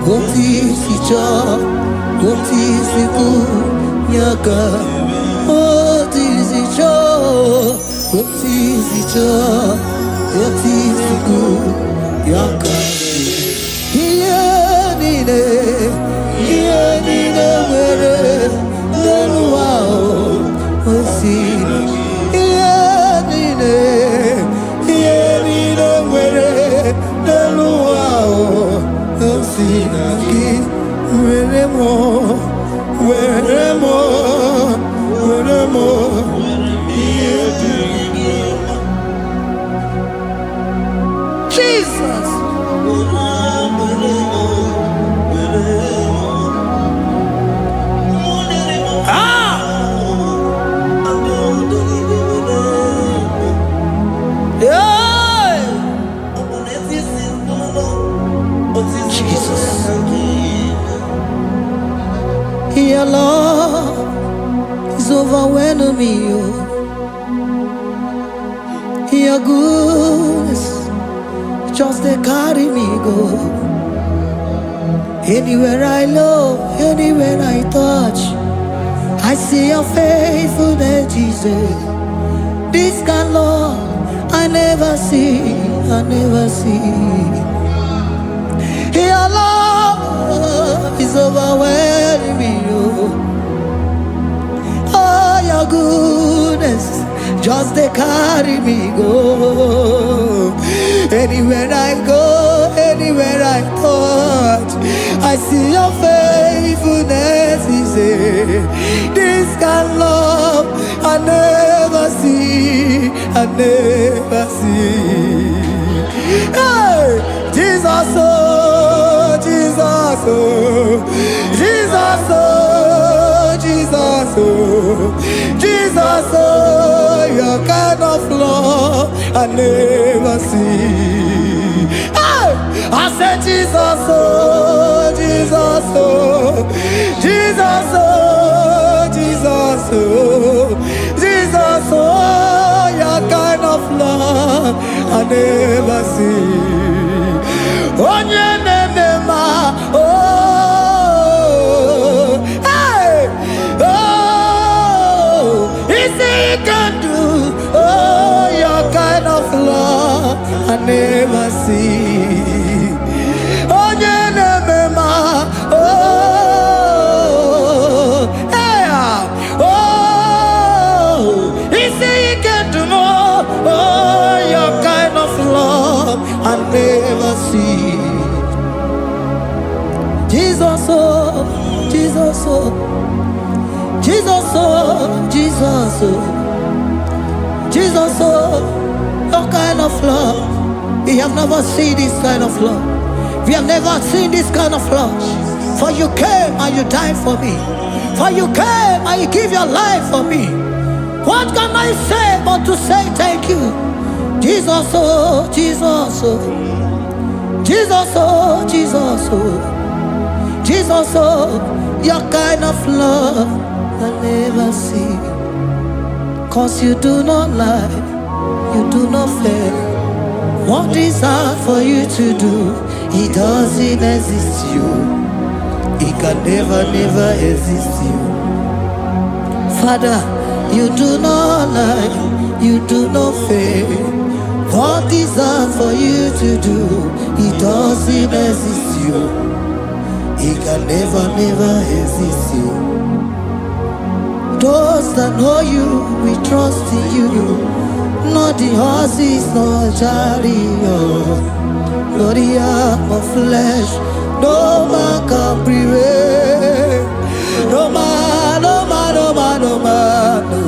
What is it all? What is it good? Yaka. What is it all? What is it all? What is it good? Yaka. Here nine, where no wow. What's it? Jesus. Your love is overwhelming me. Your goodness just they carry me go. Anywhere I look, anywhere I touch, I see your faithfulness, Jesus. This kind of love I never see, I never see. Your love is overwhelming me. Oh, your goodness just they carry me go. Anywhere I go, anywhere I touch, I see your faithfulness. This kind of love I never see, I never see. Hey, Jesus, oh, Jesus, oh, Jesus, oh, Jesus, oh, Jesus, oh, your kind of love I never see. Hey, I said Jesus, oh, Jesus, oh, Jesus, oh, Jesus, oh, Jesus, oh, your kind of love I never see. Onye nemema, oh, hey, oh, easy you can do, oh, your kind of love I never see. Onye nemema, oh, hey, oh, easy you can do more, oh, your kind of love I never see. Jesus, oh, Jesus, oh, Jesus, oh, Jesus, oh, Jesus, oh, your kind of love. We have never seen this kind of love. We have never seen this kind of love. For you came and you died for me. For you came and you give your life for me. What can I say but to say thank you? Jesus, oh, Jesus, oh, Jesus, oh, Jesus, oh, Jesus, oh, your kind of love I never see. 'Cause you do not lie, you do not fail. What is hard for you to do, it doesn't exist you. It can never, never exist you. Father, you do not lie, you do not fail. What is hard for you to do, it doesn't exist you. It can never, never exist you. Those that know you, we trust in you. Not the horses, nor chariot, nor the arm of flesh. No man can prevail. No man, no man, no man, no man, no.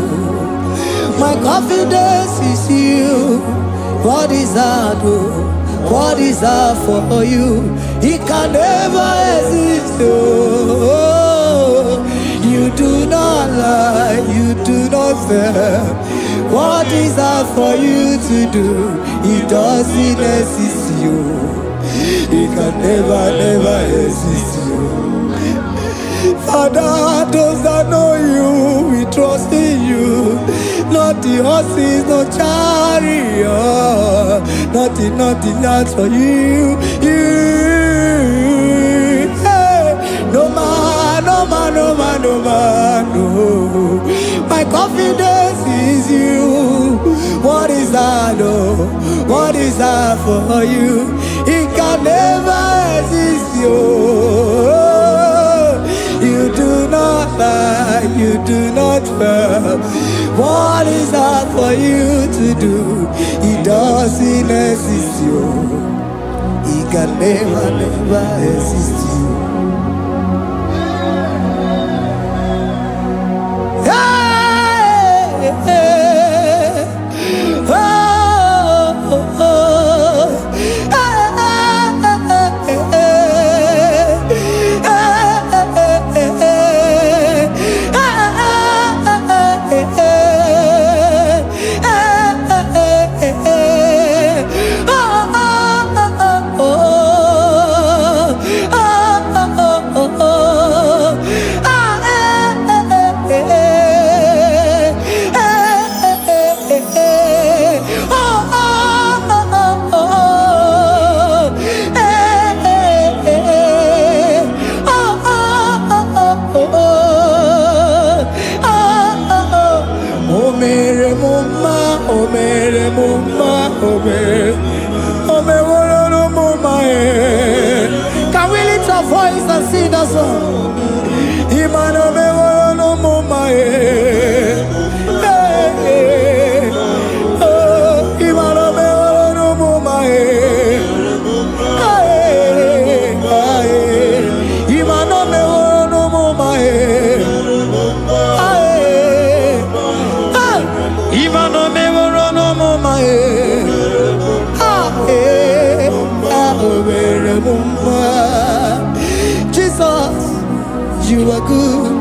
confidence is you. What is that? Oh? What is that for you? It can never exist. Oh, you do not lie, you do not fail. What is that for you to do? It doesn't exist you. It can never, never exist you. Father, those that know you, we trust in you. Not the horses, no chariot. Nothing else for you. Hey, no man, no. My confidence is you. What is that? Oh, what is that for you? It can never exist you. You do not lie, you do not fail. What is that for you to do? It doesn't exist you. It can never, never exist you. Hey, hey, oh, oh, oh. Can we lift our voice and sing that song? Imano me no mama oh, imano me no mama imano me no mama imano me no mama Jesus, you are good.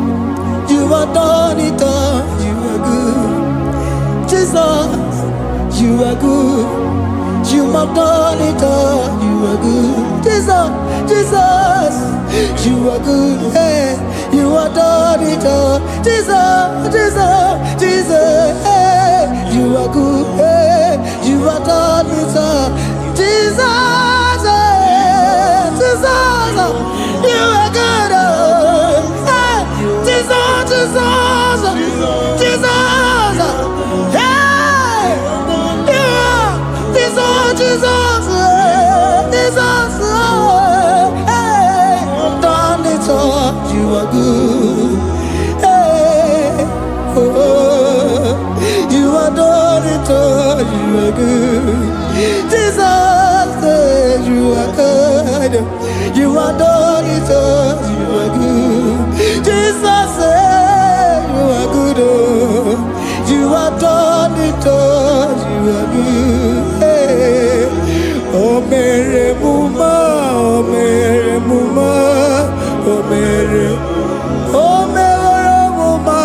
You are done it all. You are good. Jesus, you are good. You have done it all. You are good. Jesus, you are good. Hey, you are done it all. Jesus, hey, you are good. Hey, you are done it all. Jesus, you are good. Hey, Jesus, hey, you are Jesus, hey, done it all. You are good. Hey, oh, you are done it all. You are good. Jesus, you are good. You are done it all. You are good. Jesus, you are good. Oh, you are done it all. You are good. Hey. Oh, Mary Muma, oh, Mary Muma, oh, Mary, oh, Mary Muma,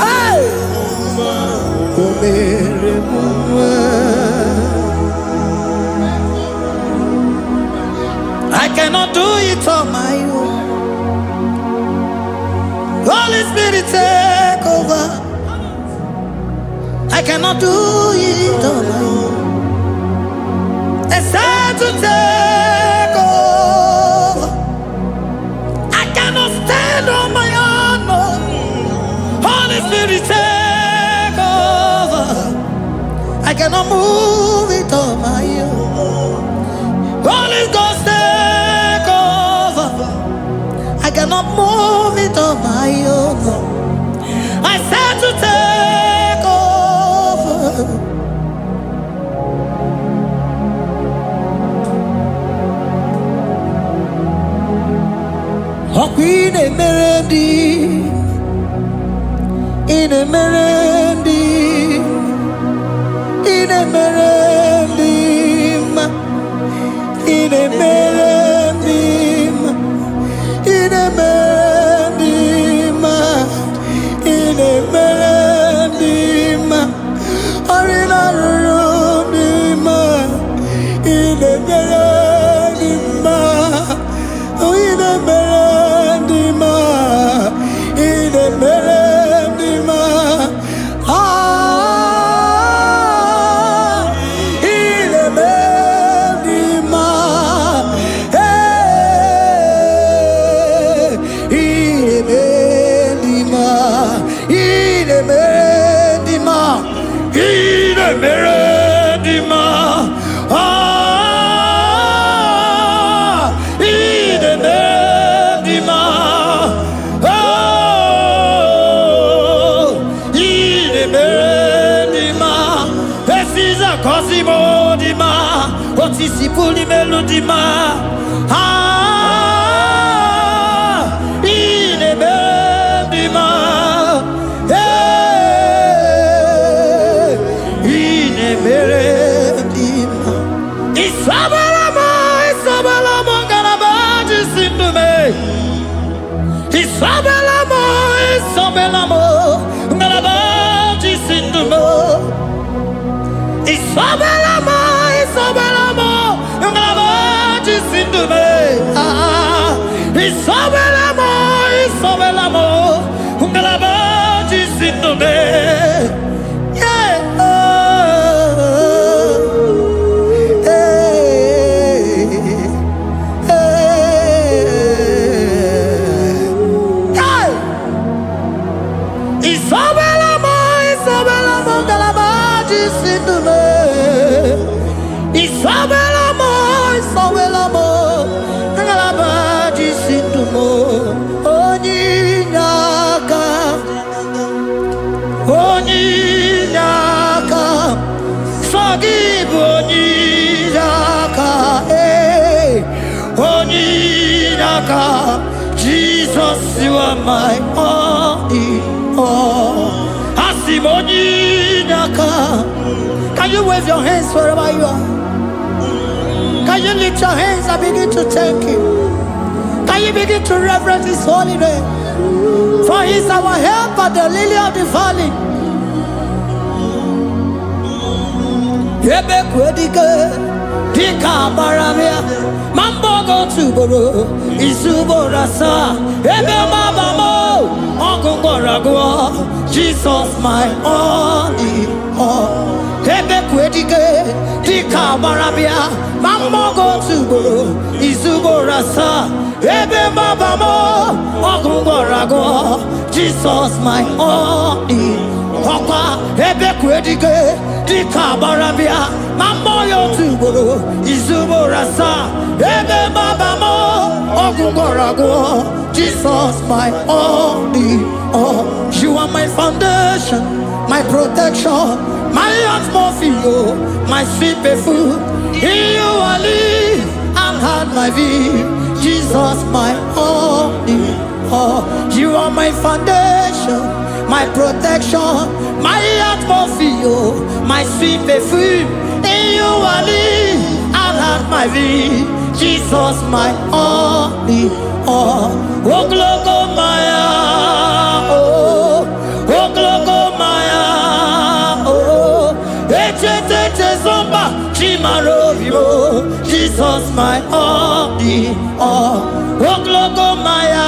hey, oh, Mary Muma. I cannot do it on my own. Holy Spirit, take over. I cannot do it on my own. It's time to take over. I cannot stand on my own. No. Holy Spirit, take over. I cannot move it on my own. Holy Ghost, take over. I cannot move it on my own. I said to take over. Oh, Queen Emerald, in a merendim, in a merendim, in a merendim, in a merendim, in a merendim, arina rundim, in a merendim, in a merendim, in a merendim, in a merendim, in a merendim, in a merendim, Cosimo di ma, otisipuli melodima, ine bendima, ine bendima. Isabelamo, garabaji sindume. Isabelamo, garabaji sindume. Isabelamo, ngalabaji sindume. Isabelamo, ngalabaji sindume. Yeah. Isabelamo, ngalabaji sindume. Isabelamo, ngalabaji sindumo. Onyinaka, forgive Onyinaka, Onyinaka. Jesus, you are my only all. Asim Onyinaka. Can you wave your hands wherever you are? Can you lift your hands and begin to thank Him? Can you begin to reverence His holy name? For He is our help at the lily of the valley. Ebe kwedike, dika baramia, mambo go tuboro, isuborasa, ebe mabamo, ogungorago, Jesus my only all. Ebe kwedike, dika baramia, mambo go tuboro, isuborasa, ebe mabamo, ogungorago, Jesus my only all. Ebe kwedike, dika barabia, mambo yo tuboro, izuborasa, ebe babamo, ogungorago, Jesus my only all. You are my foundation, my protection, my atmosphere, my sweet perfume. In you I live and had my vie, Jesus my only all. You are my foundation, my protection, my atmosphere, my sweet perfume. In you I live and have my vie, Jesus my only all. Oh glogo maya, oh glogo maya, oh ete zomba chimaro vivo, Jesus my only all. Oh glogo maya,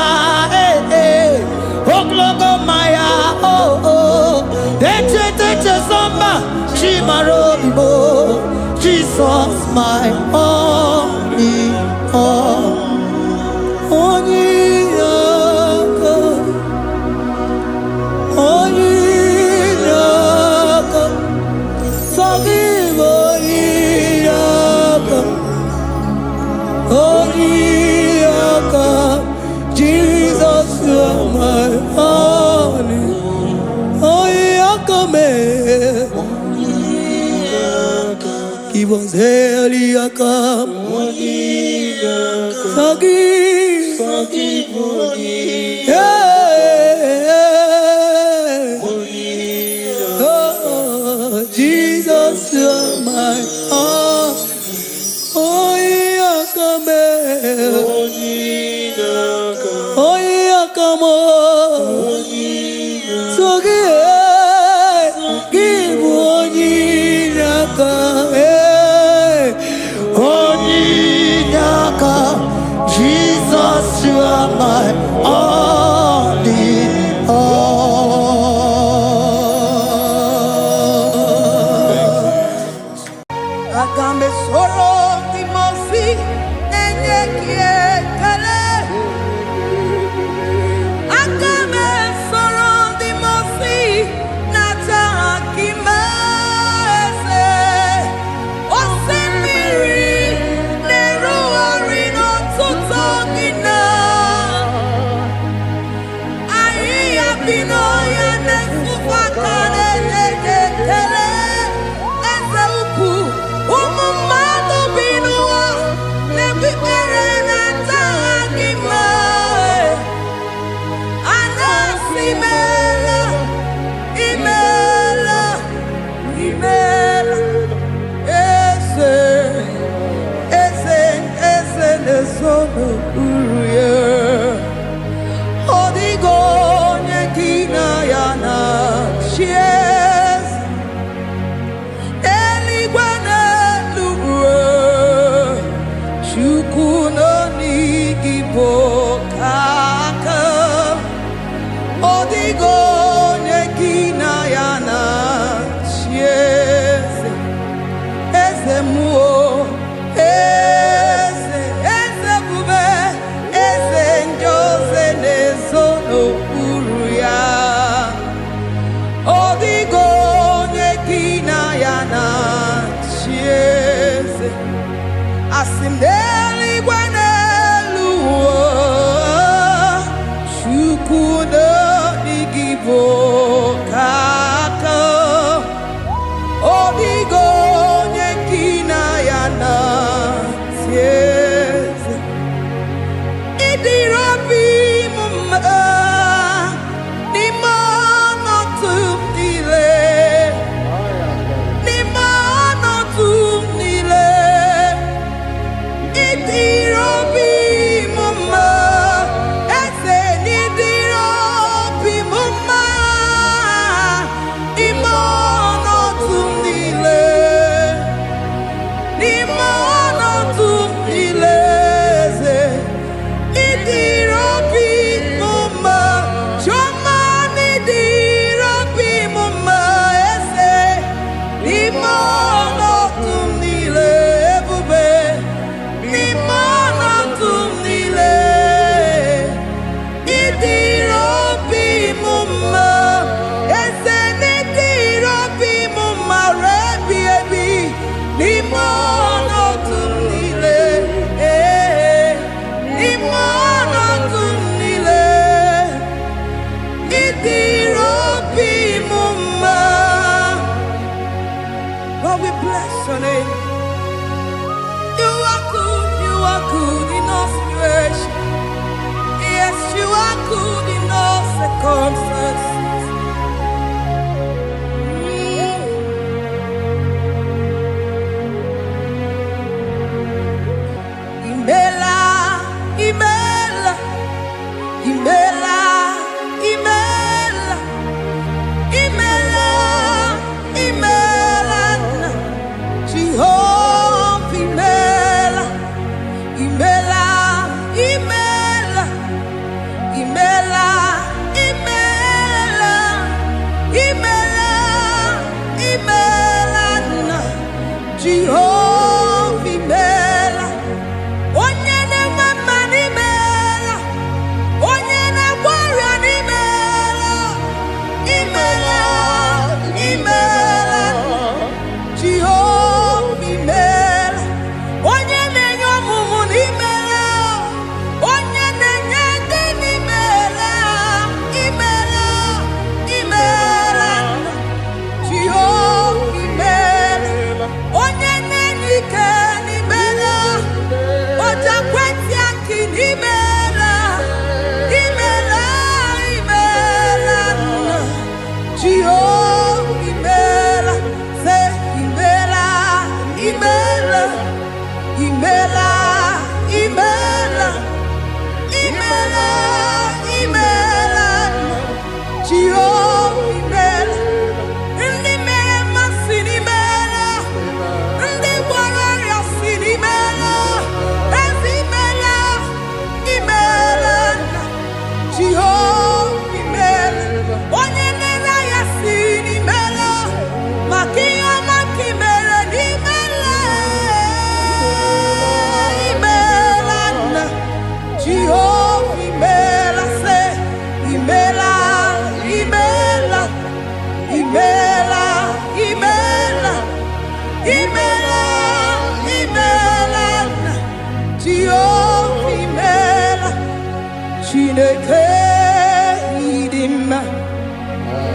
oh glogo maya, oh ete zomba chimaro vivo, Jesus my only all. Jesus, you are my only. Give us Eliaka. Forgive. Yeah. my all in all. Agame soro di mosi enye kiekele. Agame soro di mosi nata akimese. Osemiri neru orino tutogina. Ayi abino ya nesufakane nekele. Eze uku umumado binua nebibere nata akima. Anasimela imela imela eze nesono uruye odigo nyekina yana shies eligwana luwe chukuno nigibo kaka odigo nyekina yana shies eze muo eze bube eze njoze nezono uruya odigo nyekina yana shies asimdeli gwaneluo shukuno nigibo kaka odigo nyekina yana sieze idirabi mumma nimano tumnile nimano tumnile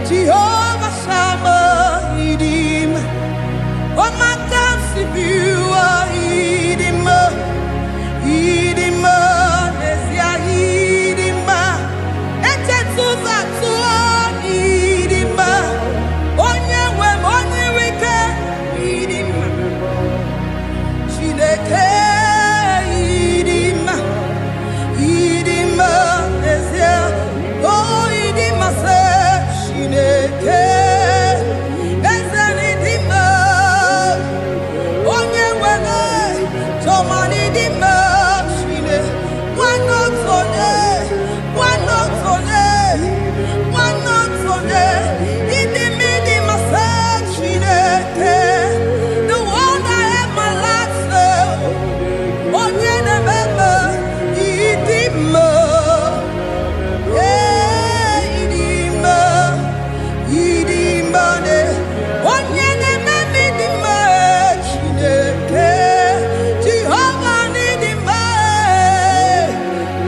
Jehovah Shammah, Idima. Oh my God, Sibiwa, Idima. Idima, Nesia, Idima. Etetuza, Tuan, Idima. Onye wem, onye wike, Idima. Chineke, Idima. Idima, Nesia. Oh, Idima, se, Chineke. Ezani, Idima. Onye wele, Tomani, Idima. Shine. One not on Idima, Idima, se, Chineke. The one that had my life, onye na-ememe, Idima. Idima, Idima, onye na-ememe, Idima, Chineke. Jehovah, Idima,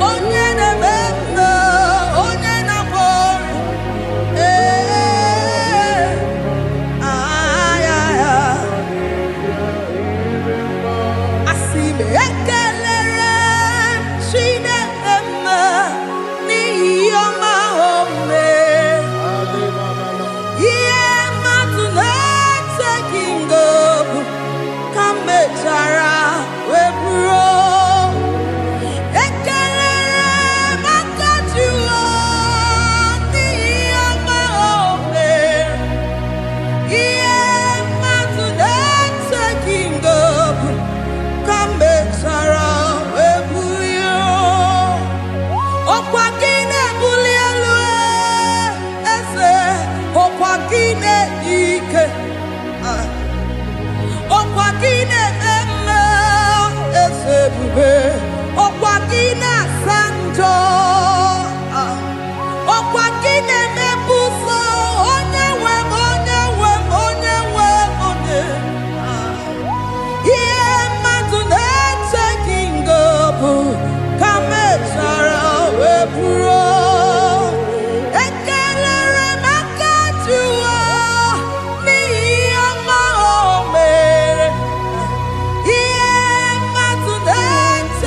onye na-ememe, onye na-agwọ asị m ekelere m Chineke mma n'ihi ọma o mere. Ihe mmadụ na-eteghị ngọpụ ka m mechara wee bụrụ. Ekelere m aka Jehova n'ihi ọma o mere. Ihe mmadụ na-eteghị ngọpụ ka m mechara wee bulie. Ọkwa gị na-ebuli elu eze, ọkwa gị na-enye ike, ọkwa gị na-eme eze ebube, ọkwa gị na-asa njọ, ọkwa gị na-emepụsọ onye nwe m, onye nwe m, onye nwe m, onye. Ihe mmadụ na-eteghị ngọpụ ka m mechara wee bụrụ. Ekelere m aka Jehova n'ihi ọma o mere. Ihe mmadụ na-eteghị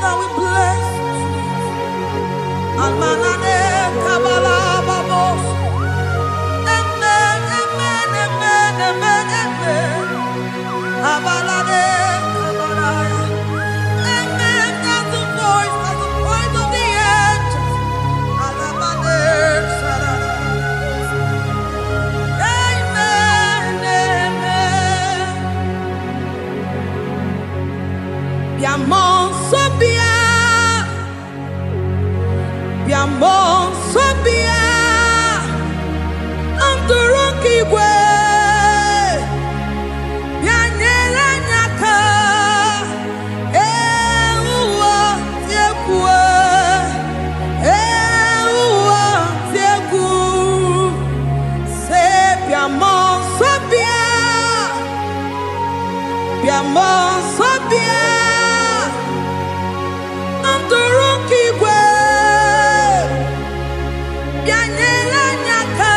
Father, we bless you. Almanane kabala babos. Amen, amen, amen, amen, amen. Abalade kabalaya. Amen. That's the voice of the angels. Alabade sarara. Amen, amen. Biamon sobia. Biamon sobia. Anturuki gwe. Bianyera nyaka. Ewa tiekwe. Ewa tieku. Se biamon sobia. Biamon sobia. Anturuki gwe. Bianyela nyaka.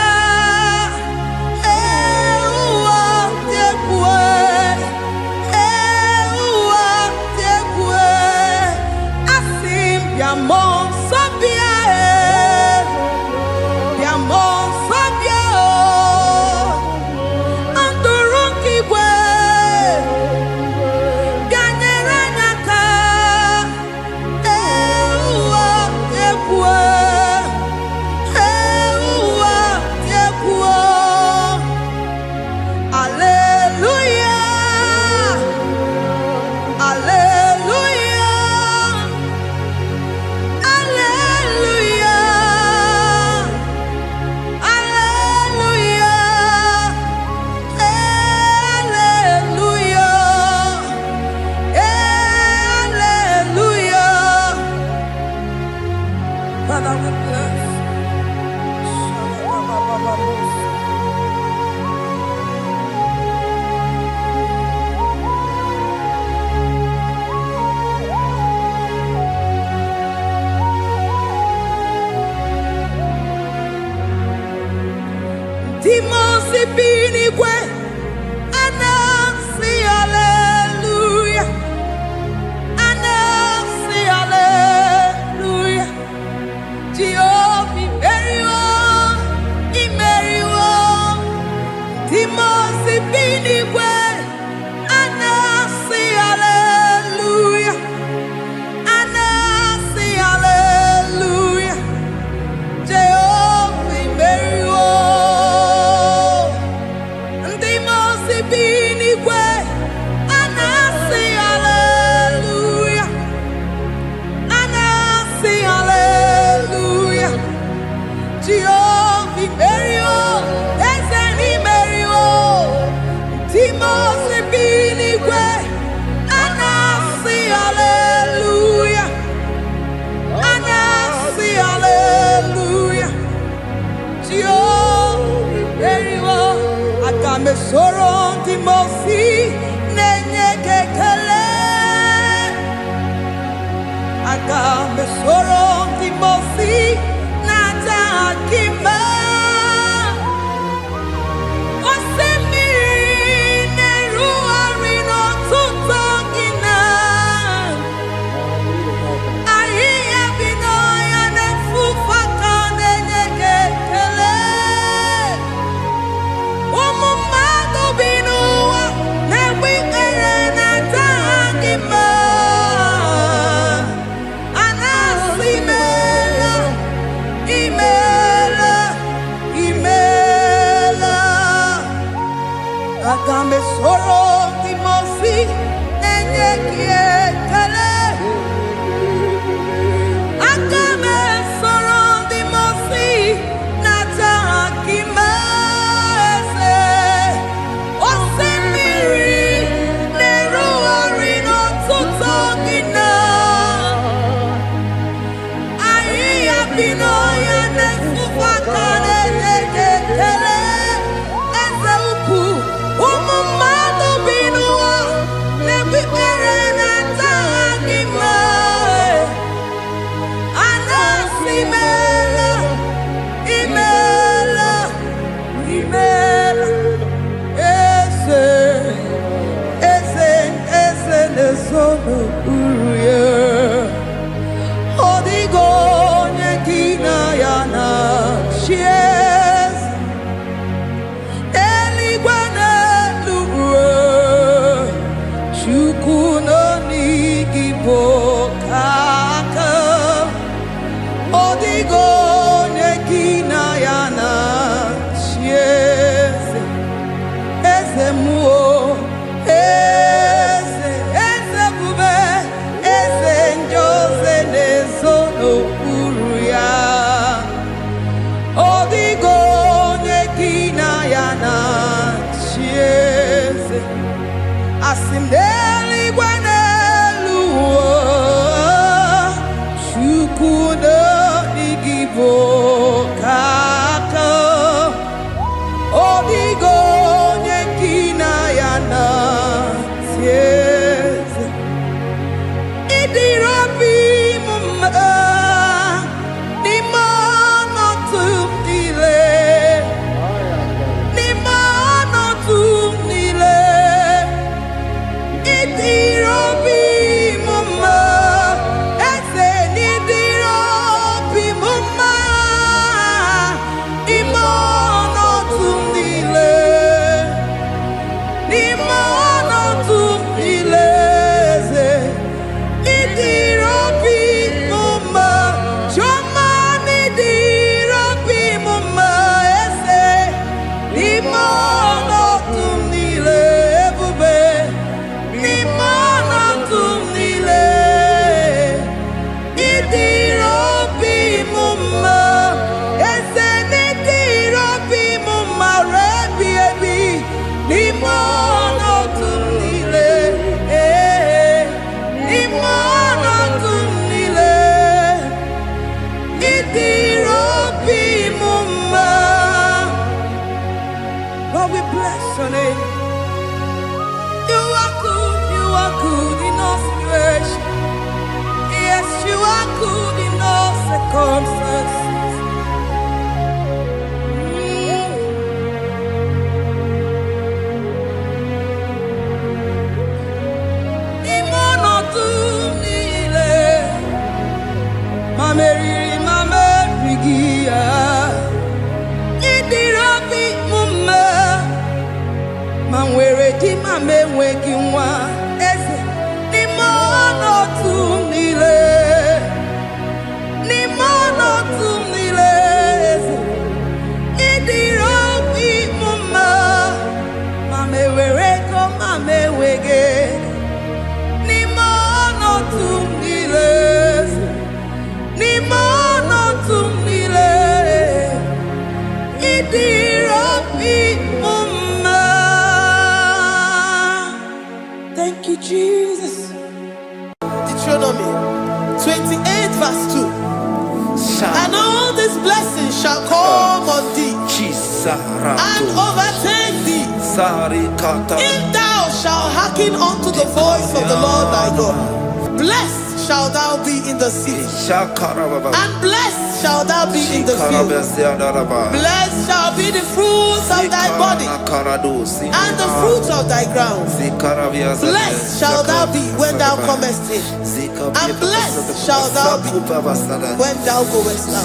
Ewa tiekwe. Ewa tiekwe. Asim biamon sobia. Biamon sobia. Anturuki gwe. Bianyela nyaka. Ewa tiekwe. Ewa tiekwe. Alleluia. Alleluia. Alleluia. Alleluia. Alleluia. Alleluia. Father, we bless. Timosi binigwe. Anasi hallelujah. Anasi hallelujah. Jehovah very well, he very well. Timosi binigwe. Anasi hallelujah. Anasi hallelujah. Jehovah very well. Timosi binigwe. Anasi hallelujah. Anasi hallelujah. Jehovah very well. Ezeni very well. Timosi binigwe. Anasi hallelujah. Anasi hallelujah. Jehovah very well. Akame soro Timosi nenye kekele. Akame soro Timosi nata akima. Osemiri neru arino tutokina. Ahiya binoya nefufaka nenye kekele. Umumado binuwa nebikere nata akima. Anasi mela, imela. Thank you, Jesus. Deuteronomy 28 verse 2. And all these blessings shall come on thee and overtake thee if thou shalt hearken unto the voice of the Lord thy God. Blessed shalt thou be in the city, and blessed shalt thou be in the field. Blessed shall be the fruit of thy body, and the fruit of thy ground. Blessed shalt thou be when thou comest in, and blessed shalt thou be when thou goest out.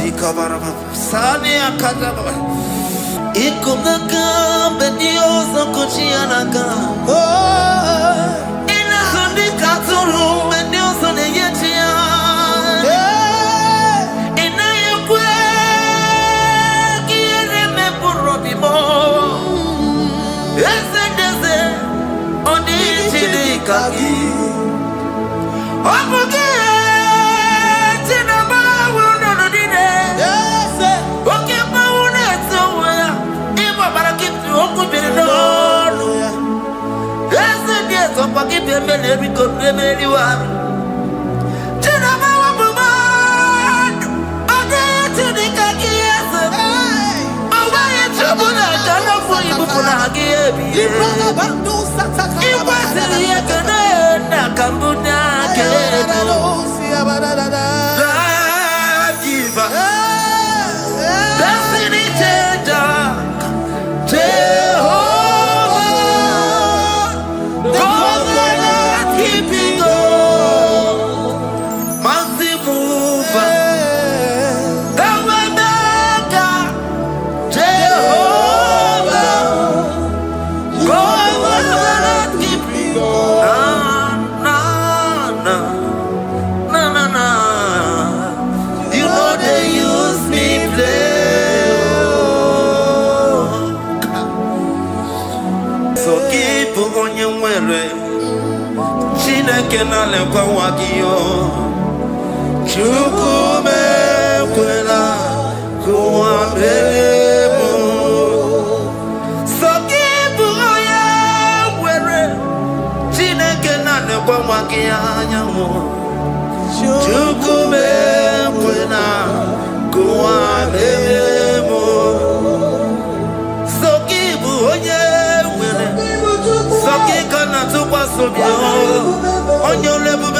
On your level,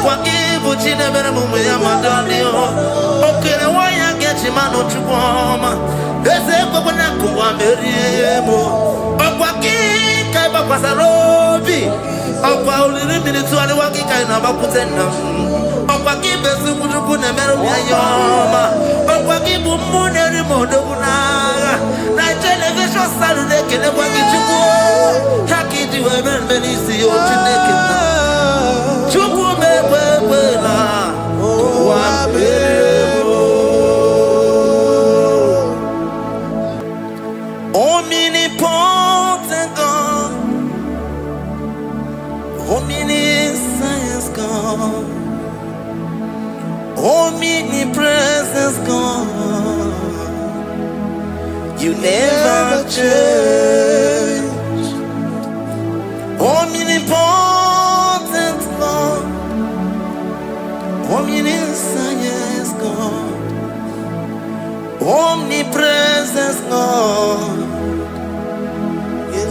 Okwa kibu chine bere mumu ya madani o. Okere wanya gechi mano chukoma. Eze kwa na kuwa meriemo. Okwa kika iba kwa sarobi. Okwa uliri minitu ali wakika inaba kutena. Okwa kibe sukujuku ne meru ya yoma. Okwa kibu mune rimodo kunaga. Na television salude kene kwa kichuku. Haki diwe menisi yo chinekina. Chuku mepepe na kuwa meriemo. Omnipotent God, omniscience God, omnipresence God, you never change. Omnipotent God, omniscience God, omnipresence God,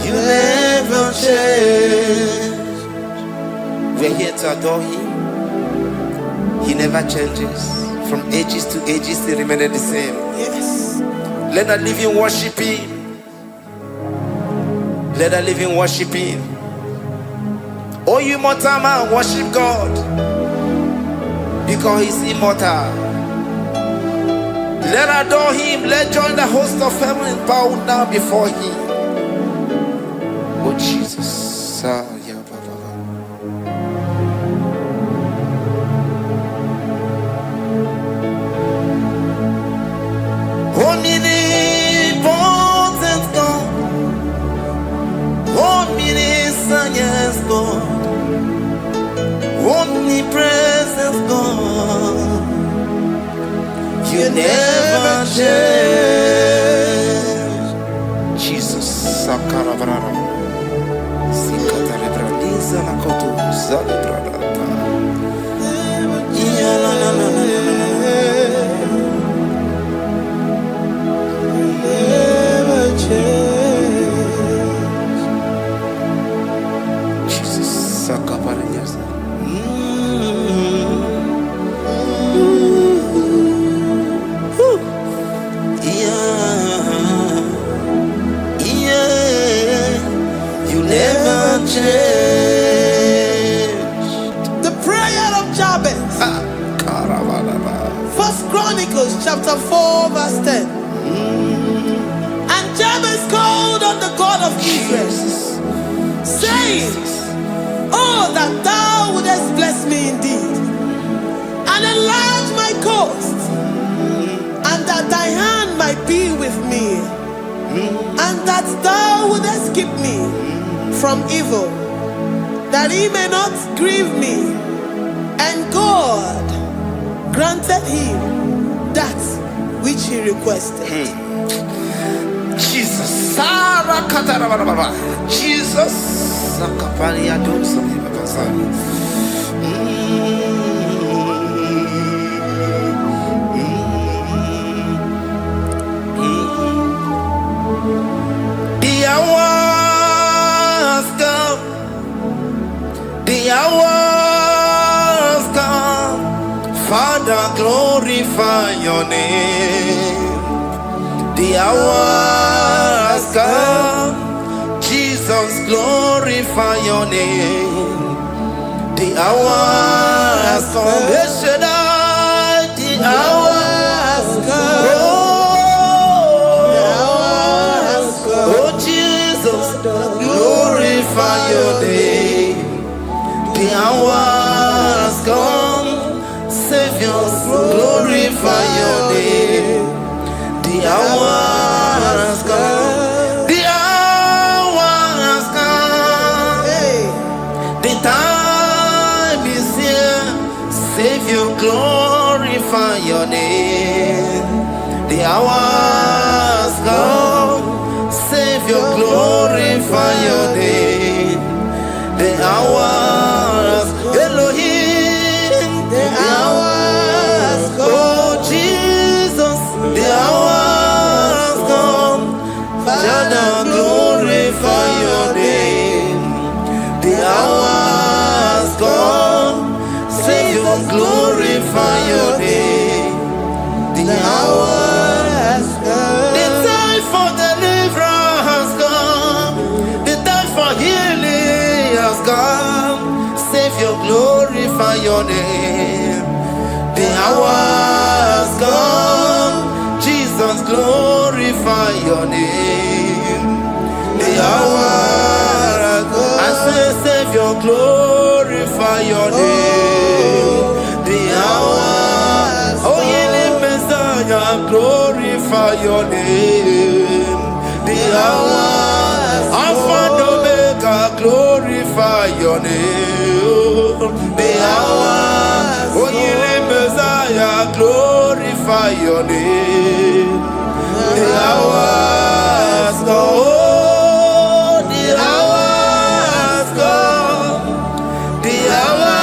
you never change. We're here to adore Him. He never changes. From ages to ages, He remains the same. Yes. Let us live in worship Him. Let us live in worship Him. Oh, you mortal man, worship God. Because He's immortal. Let us adore Him. Let's join the host of heaven and bow down before Him. Oh, Jesus. Yeah, omnipotent God, omniscience God, omnipresence God, you never change. Jesus, Sakarabrara, Sikatalebraliza la koto zalebralata. Yeah, la la la la la. Jesus, Sakaparinias. You never change. The prayer of Jabez. First Chronicles chapter 4 verse 10. And Jabez called on the God of Israel, saying, oh, that thou wouldest bless me indeed, and enlarge my coast, and that thy hand might be with me, and that thou wouldest keep me from evil, that he may not grieve me. And God granted him that which he requested. Jesus, Sarah Katarababa, Jesus, Sakaparia dosa Bibazari. The hours come, the hours come, Father, glorify your name. The hour has come, Jesus, glorify your name. The hour has come, yes, Shaddai, the hour has come. The hour has come. Oh, Jesus, glorify your name. The hour has come, Savior, glorify your name. The hour has come. The hour has come. Hey. The time is here. Savior, glorify your name. The hour has come. Savior, glorify your name. The hour has come. Elohim. The hour has come. Oh, Jesus. The hour has come. Father, glorify your name. The hour has come. Say Jesus, glorify your name. The hour has come. The time for deliverance has come. The time for healing has come. Savior, glorify your name. The hour has come. Jesus, glorify your name. The hour has come. I say, Savior, glorify your name. The hour. Oh, yeah, Messiah, glorify your name. The hour. Alpha and Omega, glorify your name. The hour. Oh, yeah, Messiah, glorify your name. The hour has come. Oh, the hour has come. The hour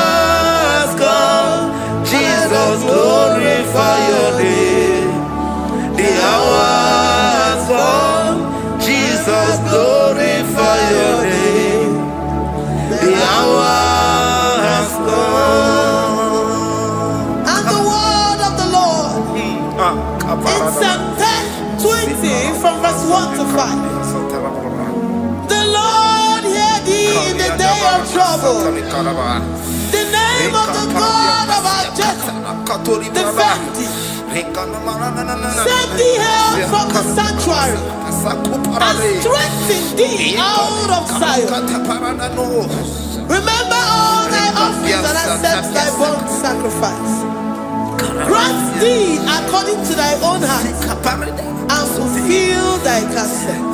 has come. Jesus, glorify your name. The hour has come. Jesus, glorify your name. The hour has come. And the word of the Lord in Psalm 20 from verse 1 to 5. The Lord hear thee in the day of trouble. The name of the God of our Jacob defend thee. Send thee help from the sanctuary and strengthen thee out of Zion. Remember all thy offerings and accept thy burnt sacrifice. Grant thee according to thy own heart and fulfill thy counsel.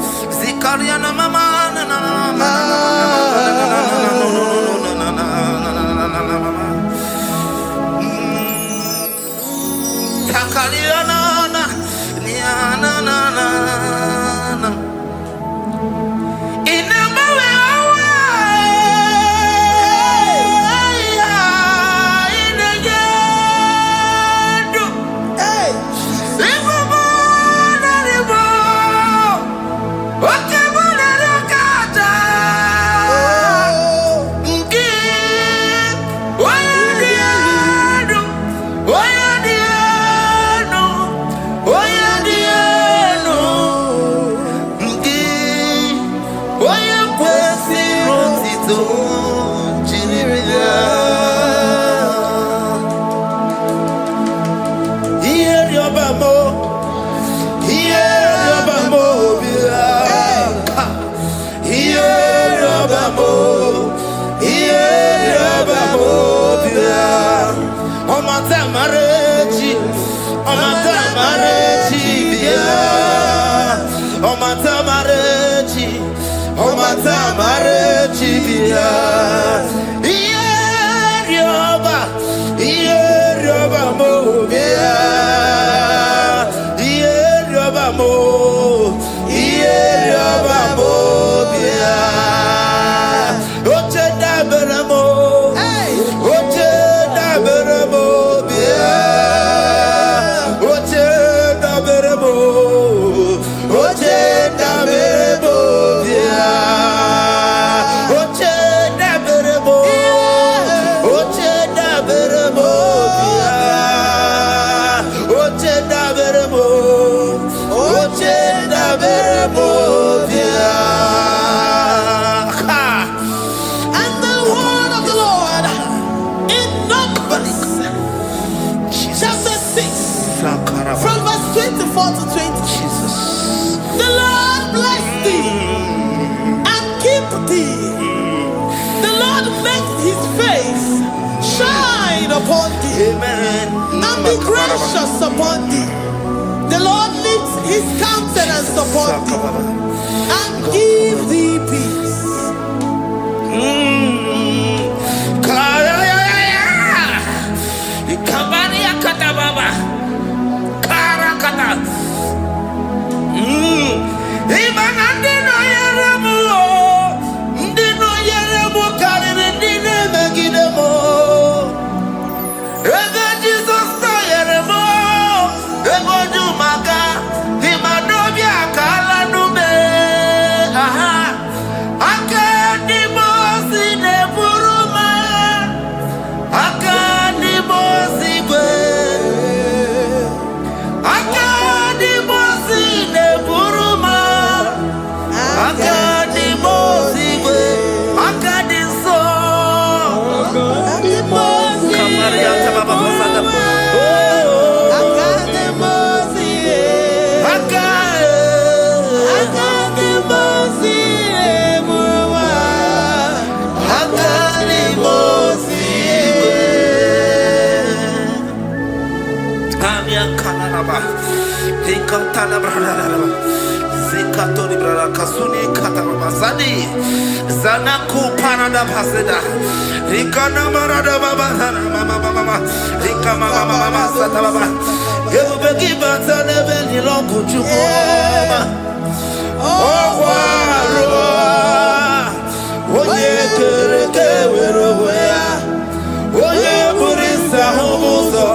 From verse 24 to 20. Jesus. The Lord bless thee and keep thee. The Lord make his face shine upon thee. Amen. And be gracious upon thee. The Lord lifts his countenance upon thee and give thee peace. Rikatana brada. Zikato brada kasuni katamazani. Zanaku parada paseda. Rikana marada baba mama. Rikama mama sata baba. Gebeki batana beni longu chukoma. Oh waro. Oye kereke weroya. Oye burisa homoso.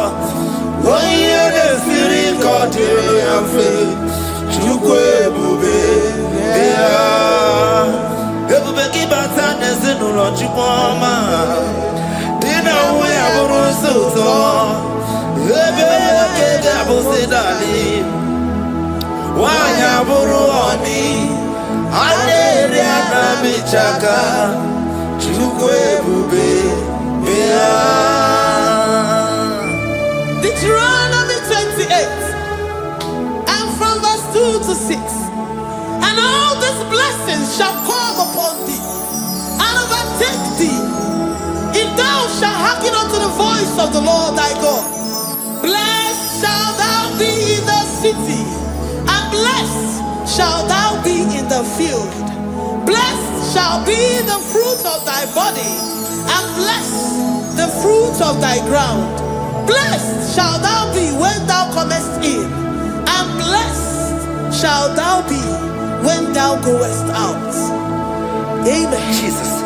Oye desiri kotiri afe. Chukwe bube. Gebeki batana zinulo chukoma. Dina uwe aburusu to. Gebeki abusidali. Wanya buruoni. Adere anabichaka chukwe bube bea. Deuteronomy 28 and from verse 2 to 6. And all these blessings shall come upon thee and overtake thee if thou shalt hearken unto the voice of the Lord thy God. Blessed shalt thou be in the city, and blessed shall thou be in the field. Blessed shall be the fruit of thy body, and blessed the fruit of thy ground. Blessed shall thou be when thou comest in, and blessed shall thou be when thou goest out. Amen. Jesus.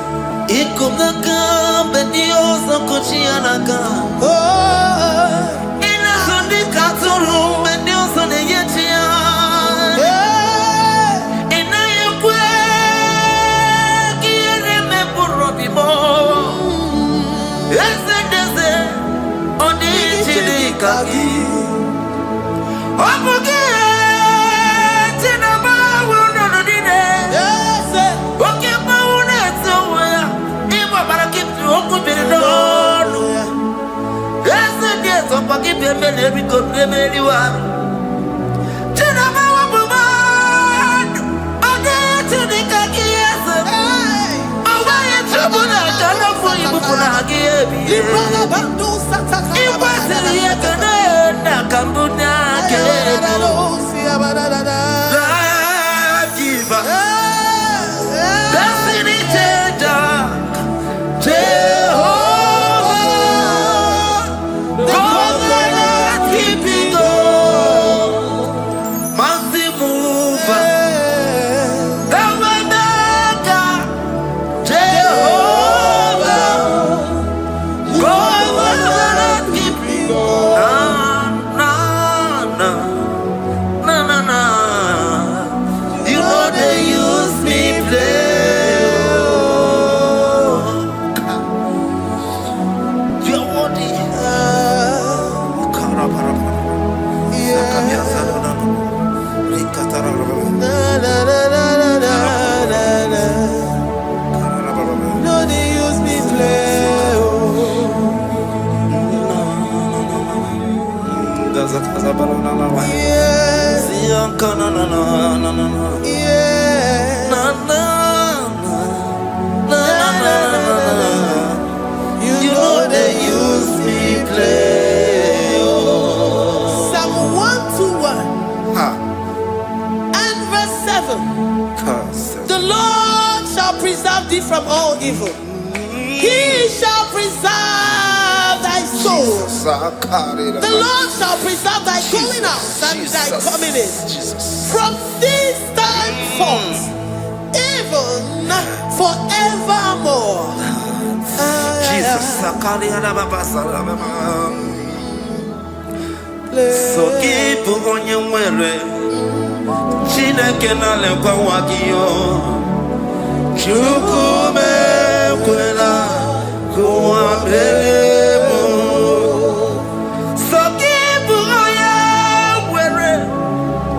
Ikumaka bedioso kuchianaka. Oh, Inazundi katuru bedioso neyetia. You know they use me play. Psalm 121 and verse 7. The Lord shall preserve thee from all evil. He shall preserve thy soul. The Lord shall preserve thy going out and thy coming in from this time forth, even forevermore. Jesus. So keep on your way. Chineke na lekwa wagiyo. Chukume kwela kuambelemo. So keep on your way.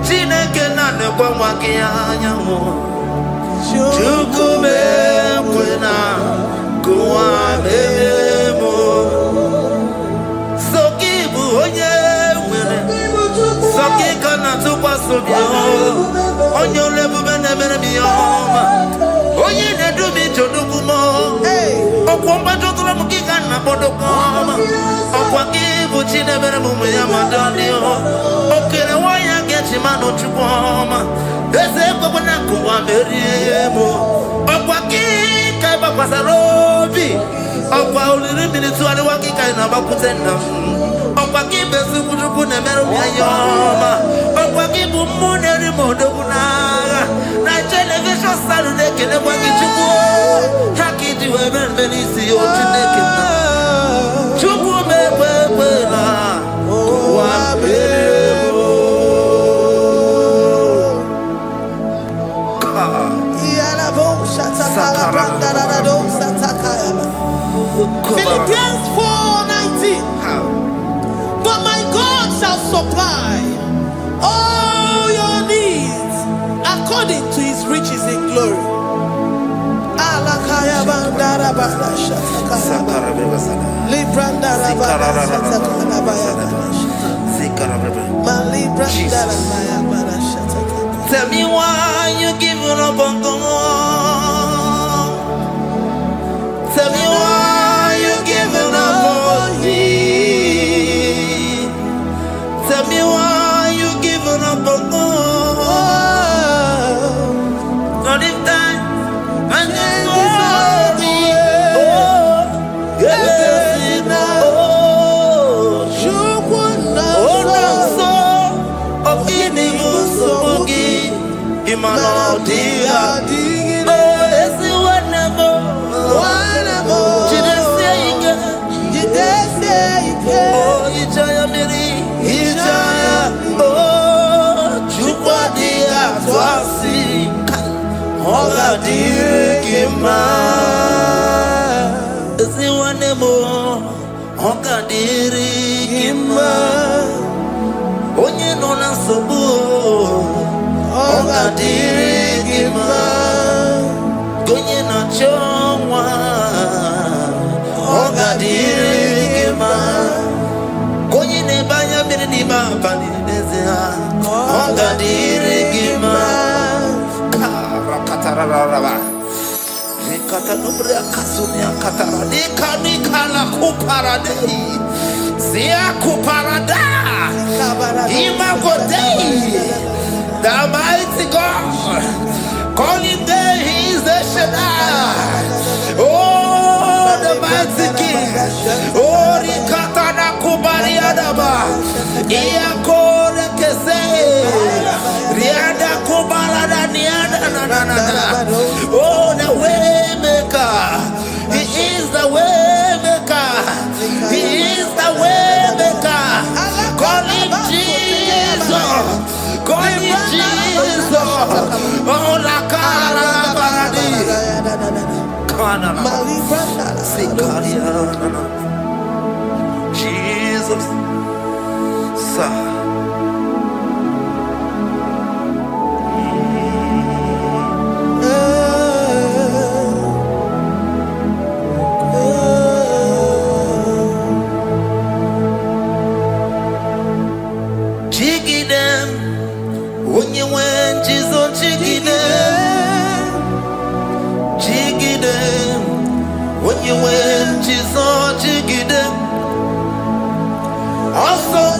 Chineke na lekwa wagiyo. Chukume kwela kuambelemo. So keep on your Sakikana tupa subio onyo lebu bene bene biyoma onye ne dumi chodukumo okwomba chokula mukika na bodokoma okwa kibu chine bene mumu ya madani okere waya gechi no chuboma. Ezebo na kuwa meriemo. Okwaki kai bakwasarobi. Okwa uliri militu ali waki kai na bakutenda. Okwaki besu kujuku ne mero yoma. Okwaki bumune rimodo kunaga. Na television Saturday kene kwaki chubu. Haki diwe benisi o chineke na. Chubu mepepe na. Kuwa meriemo. Philippians 4:19. But my God shall supply all your needs according to his riches in glory. Tell me why you giving up on God. Tell me why you giving up on me. Tell me why you giving up on God. Not if time and then me. Oh, yes, oh, of giving so Imanodia, oh, it's the wonderful. Oh, Ijaya Miri, Ijaya, oh, Chupadia, Twasi, Hola Dirikima, it's the wonderful. Hola Dirikima, Onye Nona Sobu. Oga dirigima, gonye na chomwa. Oga dirigima, gonye ne banya miri ni bani nezea. Oga dirigima, kara katararaba, nikata nubria kasunia katara, nika la kuparadei, zia kuparada, imagodei. The mighty God, calling there, he is the Shaddai. Oh, the mighty King. Oh, Rikatana Kubariadaba. Iakore Kese. Riada Kubalada Niada. Oh, the way maker. He is the way maker. He is the way maker. Call him Jesus. God is Jesus. Oh, la cara paradi. Kana. Jesus. Sa. Jiggy them. When you went, Jesus, jiggy them. When you went, Jesus, jiggy them. Also,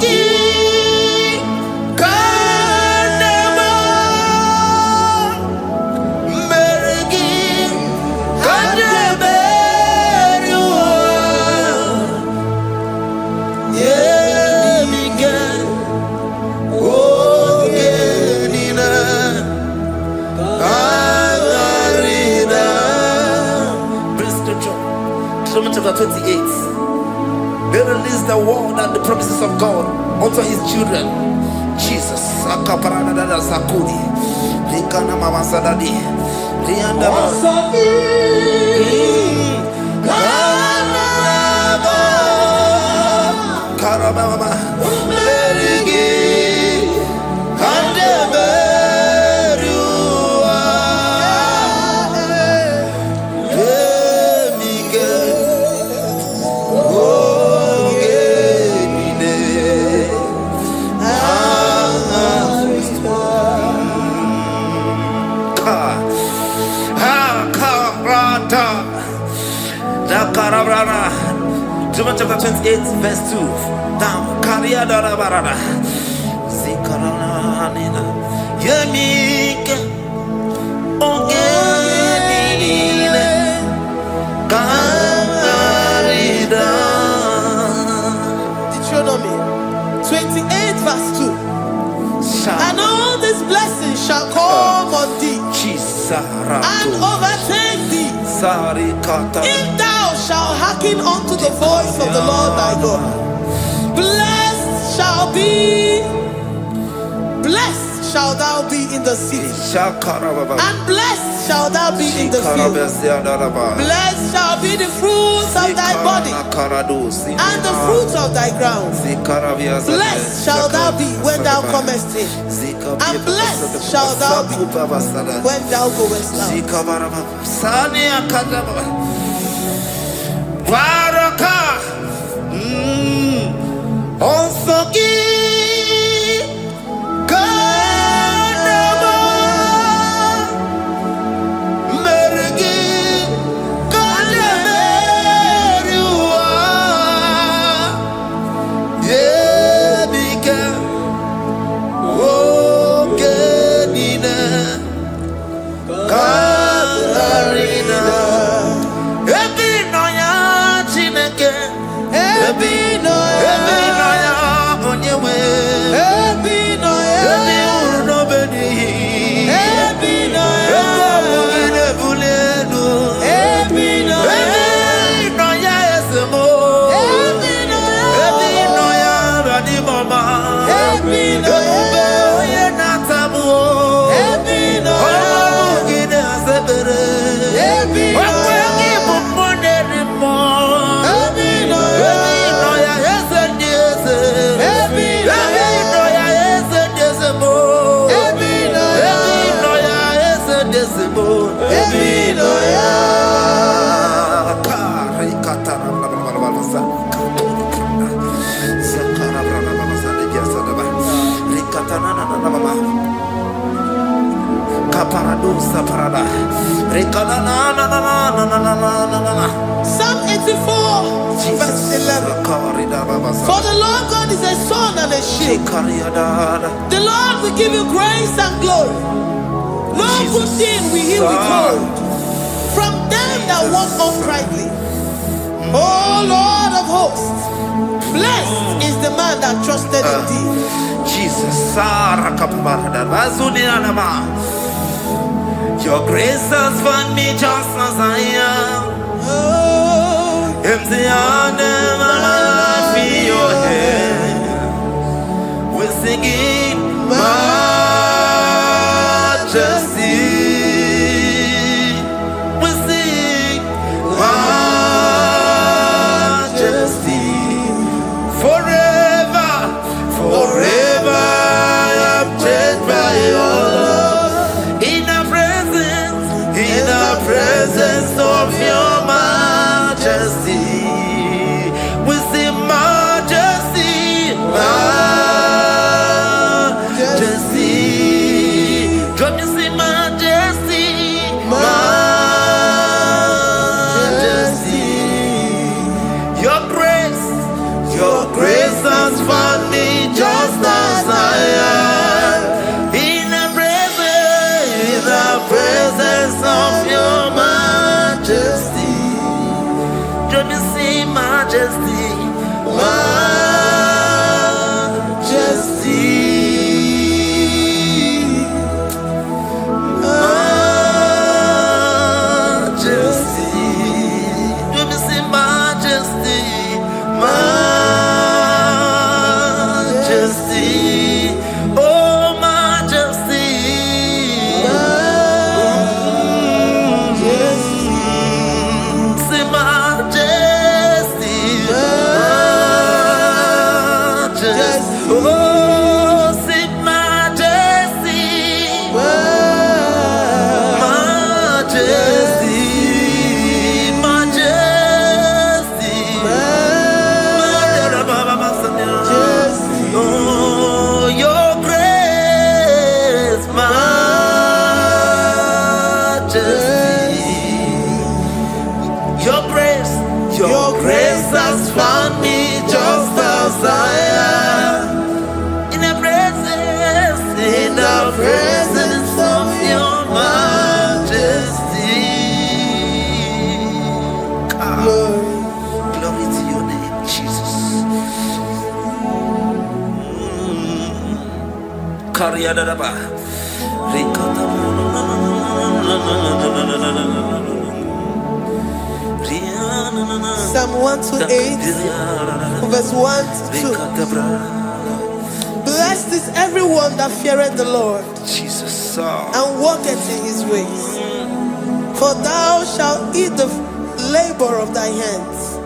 chapter 28. They release the word and the promises of God unto his children. Jesus. Akaparanada Sakudi. Likana Mama Sadadi. Rianda Karababa. John chapter 28 verse 2. Down. Karia da barada. Zikarana. Nina. Yemika. Ogenine. Kamarida. Deuteronomy 28 verse 2. And all these blessings shall come on thee and overtake thee if thou shalt hearken unto the voice of the Lord thy God. Blessed shall thou be in the city, and blessed shall thou be in the field. Blessed shall be the fruits of thy body and the fruits of thy ground. Blessed shall thou be when thou comest in, and blessed shall thou be when thou goest out. Psalm 84 verse 11. For the Lord God is a sun and a shield. The Lord will give you grace and glory. No good thing will he withhold from them that walk uprightly. O Lord of hosts, blessed is the man that trusted in thee. Jesus, your grace has found me just as I am. Empty handed, my life in your hand. We're singing majesty. We sing majesty. Forever, forever I'm changed by your love. In the presence of your majesty, we see majesty, majesty. Come you see majesty, majesty. Your grace has found me just as I am. In the presence of your majesty, let me see majesty, majesty, majesty. Let me see majesty, majesty. Oh, majesty. Your grace has found me just as I am. In the presence Psalm 128, verse 1 to 2. Blessed is everyone that feareth the Lord, Jesus. and walketh in his ways. For thou shalt eat the labor of thy hands.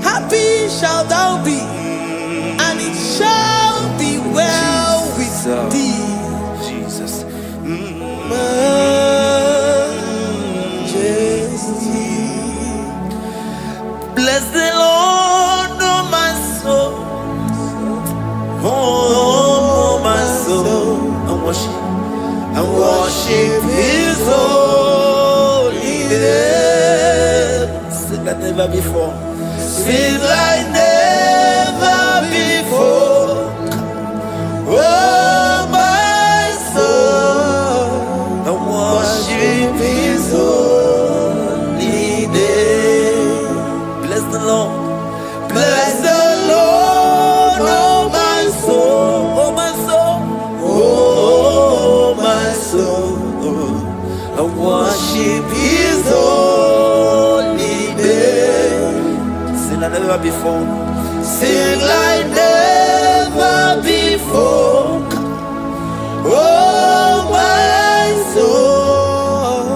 Happy shalt thou be, and it shall be well with thee. Jesus. Majesty. Bless the Lord, oh my soul. Oh, my soul. And worship his holy name. Sing like never before. Sing like never before. Oh, my soul. And worship his holy name. Bless the Lord. Bless the Lord, oh my soul. Oh my soul. Oh my soul. And worship his holy name. Sing like never before. Sing like never before. Oh my soul.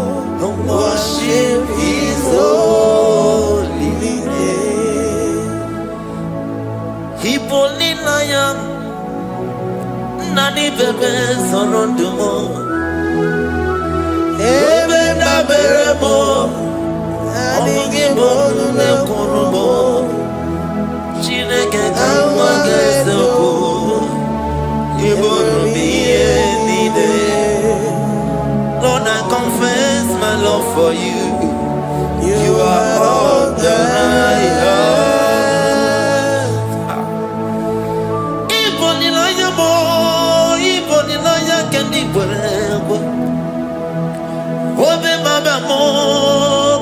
And worship his holy name. Hipolina nani bebe sorondumo. Ebe na beremo. Omugibo nune kurumo. Chineke kama gesoko. Ibonu miye nide. Lord, I confess my love for you. You are all that I have. Iboni loya mo, iboni loya kendi bwebo. Obe mama mo,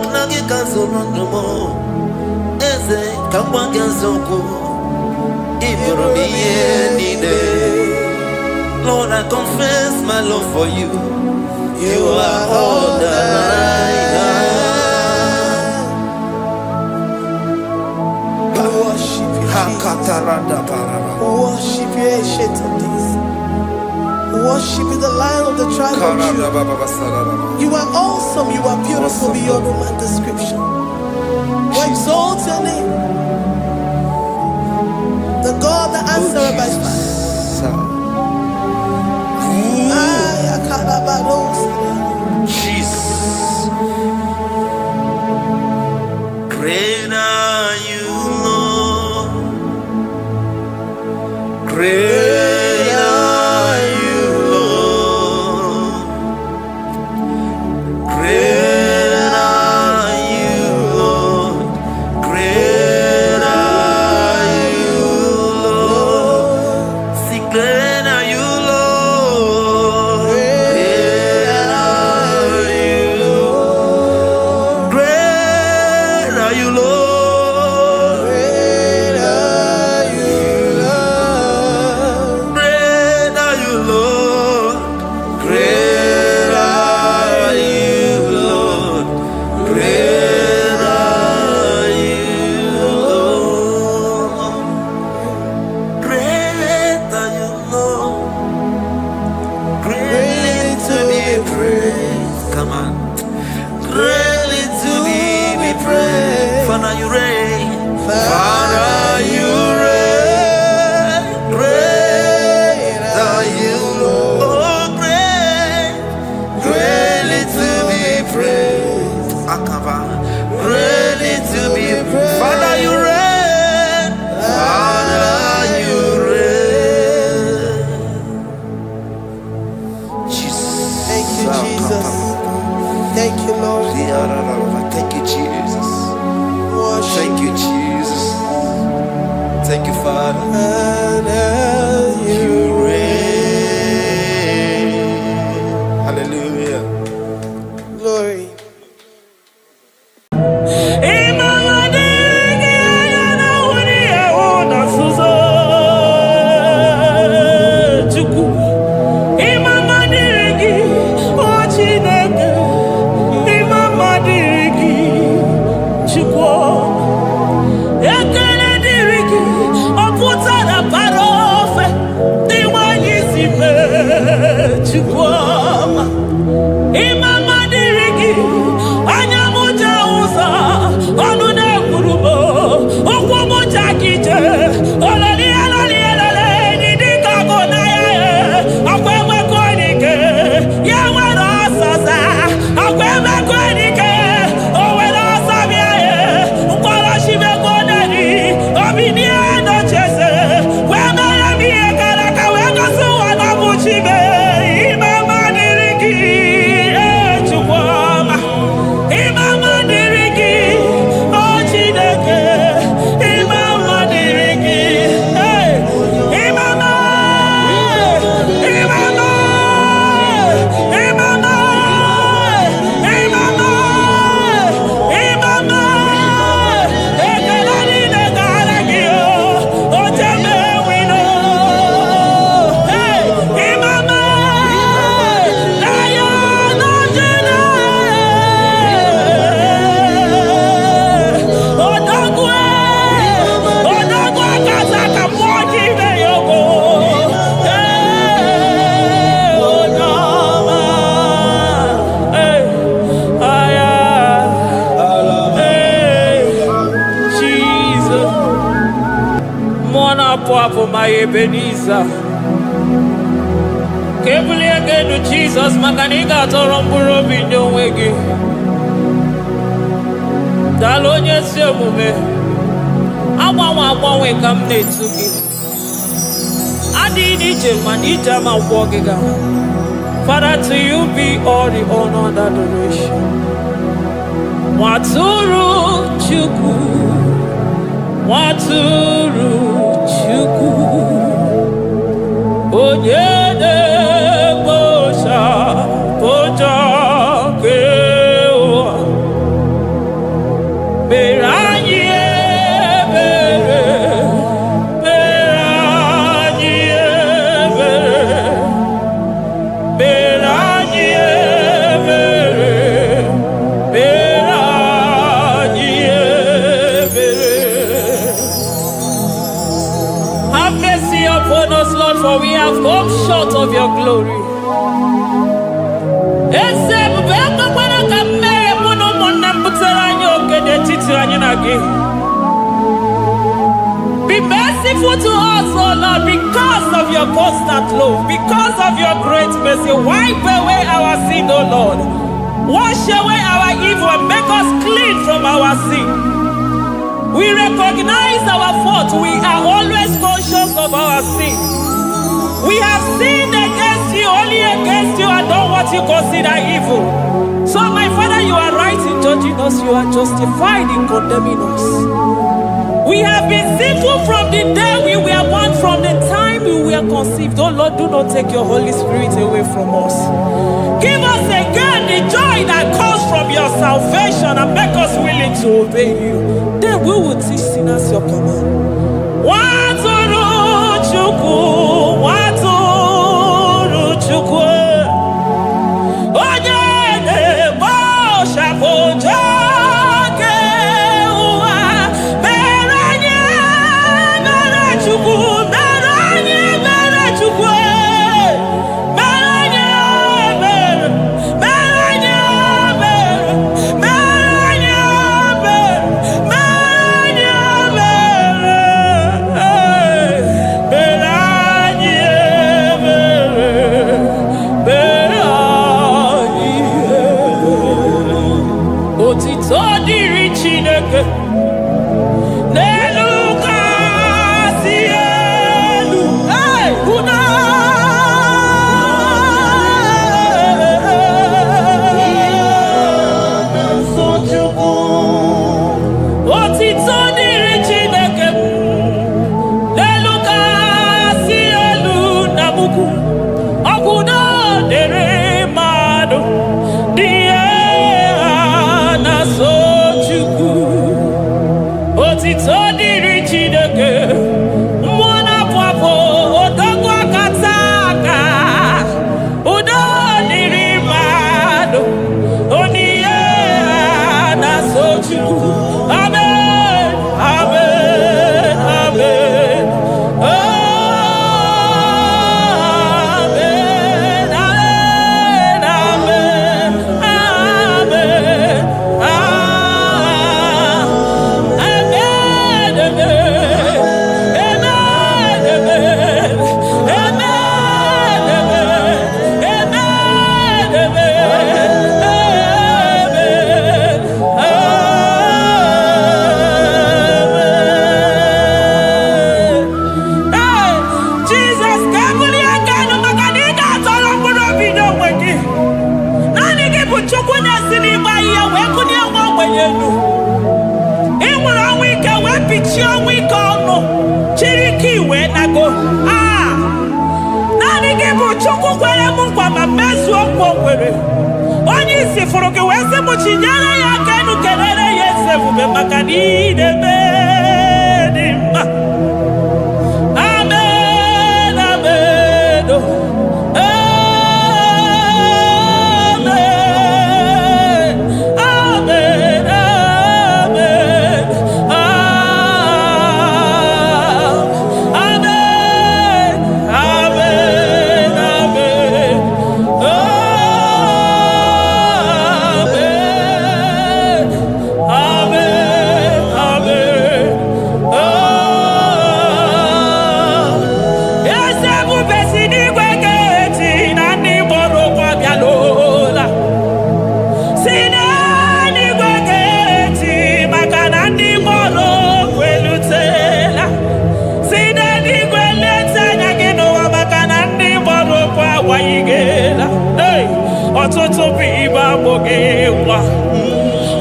knagi kazono mo. Eze kama gesoko. Ibonu miye nide. Lord, I confess my love for you. You are all that I have. Worship you, Jesus. Worship you, Ancient of Days. Worship you, the Lion of the tribe of Judah. You are awesome. You are beautiful beyond human description. We exalt your name, the God that answered by fire. Jesus. Great are you, Lord. Great are you, Lord. Great are you, Lord. Great are you, Lord. See, great are you, Lord. Great are you, Lord. Great are you, Lord. Great are you, Lord. Great are you, Lord. Great are you, Lord. Great are you, Lord. Great are you, Lord. Greatly to be praised. Come on. Greatly to be praised. Father, you reign. Father, you reign. Great are you, Lord. Oh, great. Greatly to be praised. Akaba. Greatly to be praised. Father, you reign. Father, you reign. Jesus. Thank you, Jesus. Thank you, Lord. Thank you, Jesus. Worship Thank you, Jesus. Thank you, Father. You reign. Hallelujah. glory. help, my Ebenezer. Kebuli again to Jesus, Makaniga Toromburo Binyo Wegi. Dalonya Semume. Awa we come to give. Adi Nijim and Ijama Wogiga. Father, to you be all the honor and adoration. Waturu Chuku. Waturu Chuku. Onyede Bosha Boja Kewa Beranye Bere Beranye Bere Beranye Bere Beranye Bere. Have mercy upon us, Lord, for we have come short of your glory. Be merciful to us, O Lord, because of your constant love, because of your great mercy. Wipe away our sin, O Lord. Wash away our evil and make us clean from our sin. We recognize our fault. We are always conscious of our sin. We have sinned against you, only against you, and done what you consider evil. So, my Father, you are right in judging us. You are justified in condemning us. We have been sinful from the day we were born, from the time we were conceived. Oh Lord, do not take your Holy Spirit away from us. Give us again the joy that comes from your salvation and make us willing to obey you. Then we will teach sinners your command. Waturu Chuku, Waturu Chuku. Onyede Bosha Boja. Amen.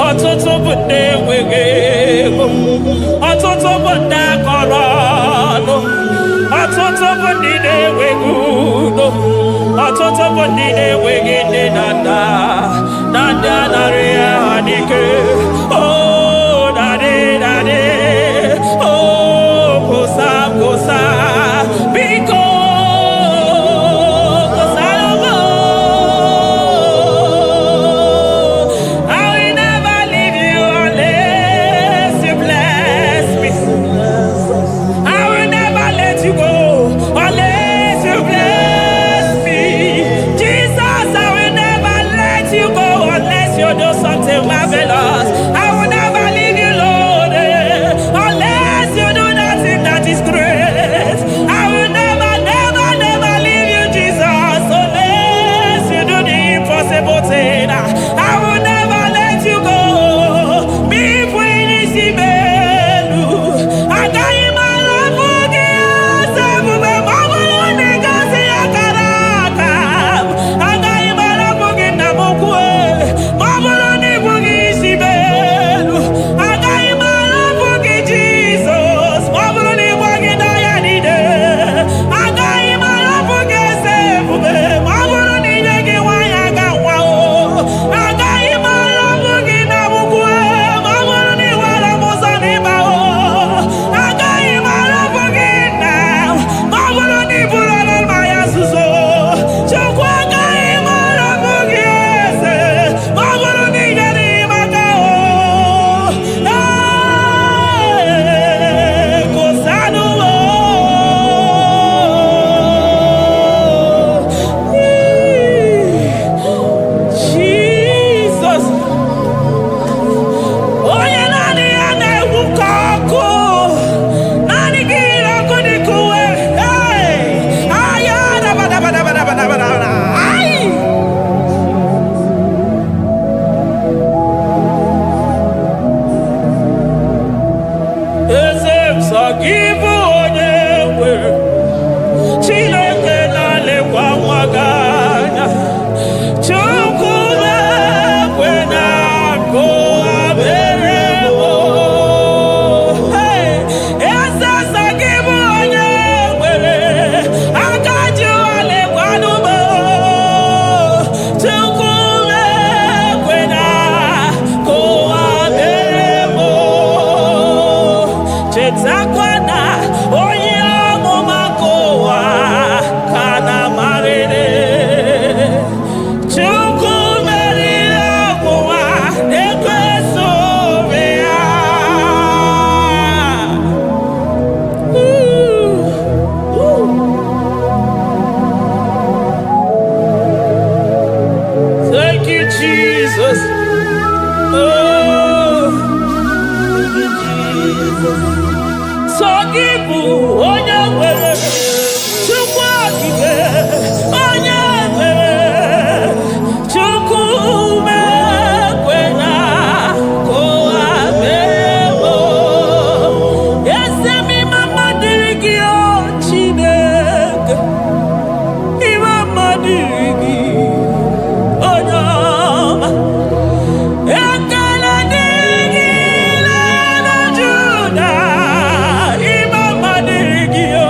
ọtụtụ bụ ndị enweghị ego, ọtụtụ bụ ndị akọrọ ọnụ, ọtụtụ bụ ndị na-enweghị udo, ọtụtụ bụ ndị na-enweghị nne na nna, na ndị anarị ya ha n'ike. Oh, daddy, daddy, oh, gosa, gosa, biko.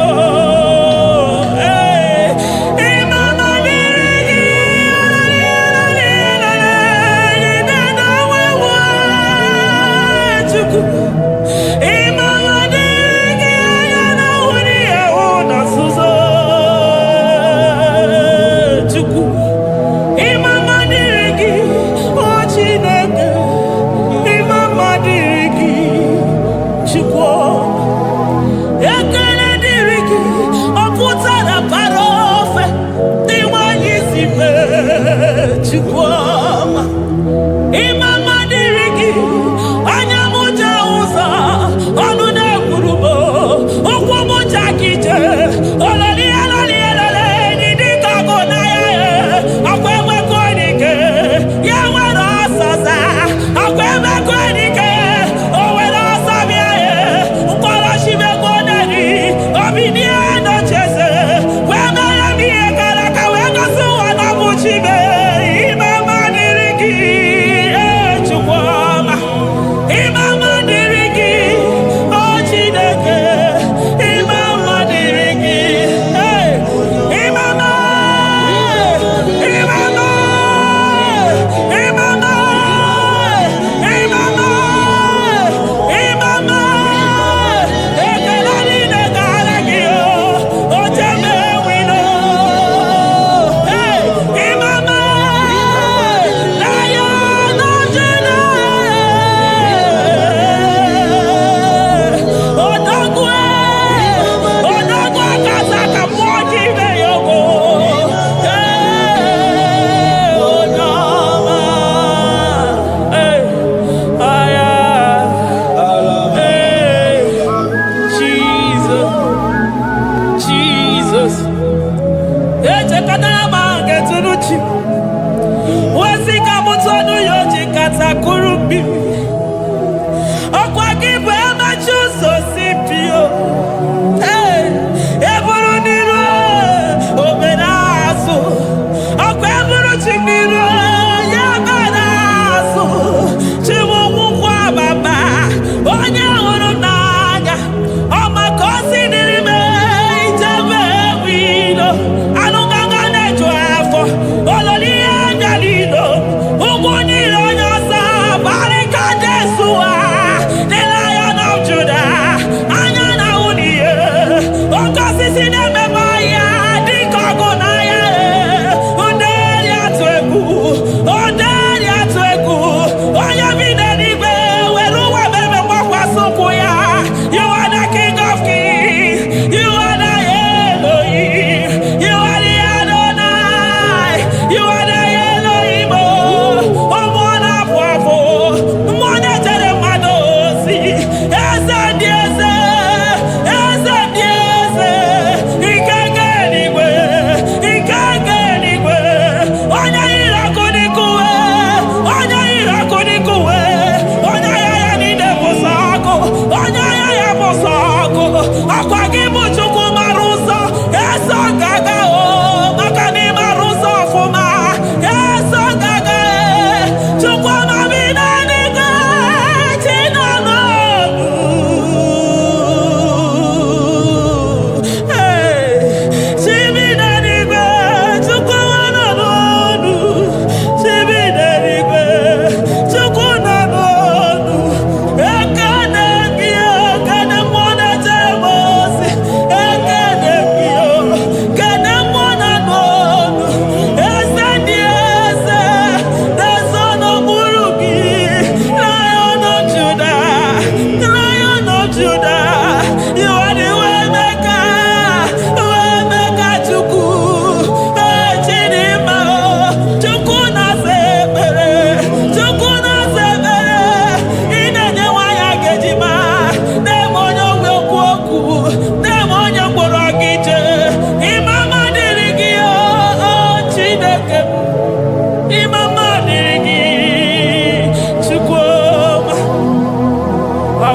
Oh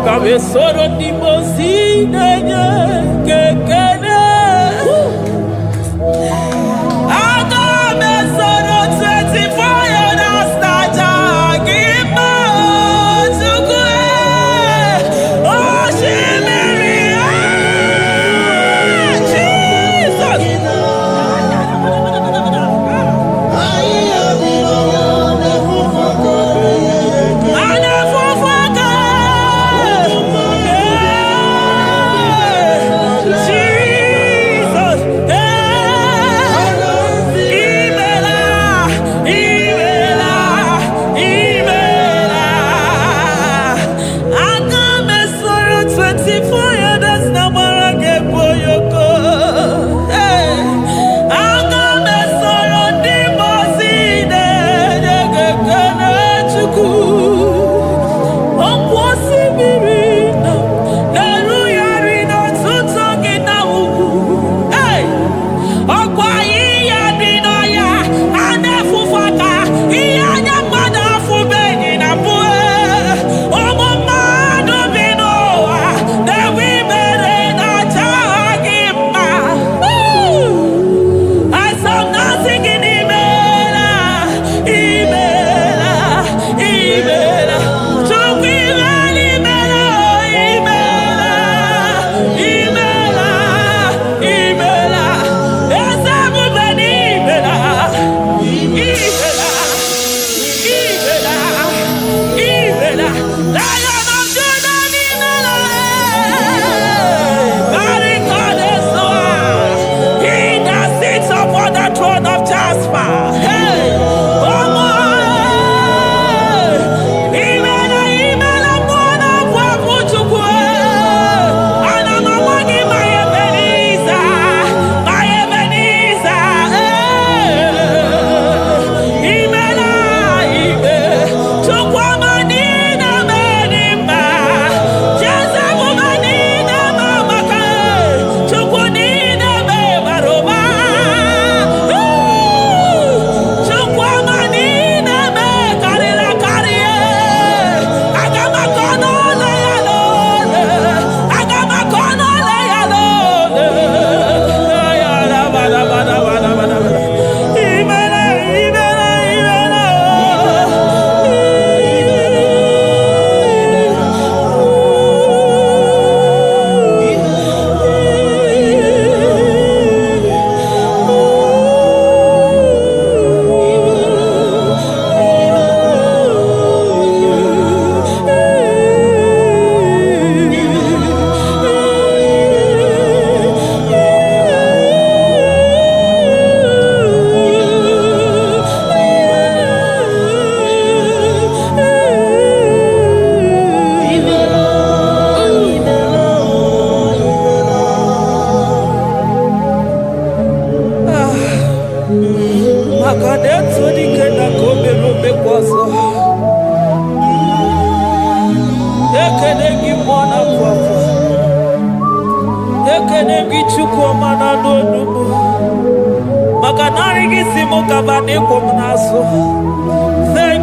Cabezoro di Mosina, que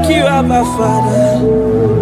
Thank you, Abba Father. Oh,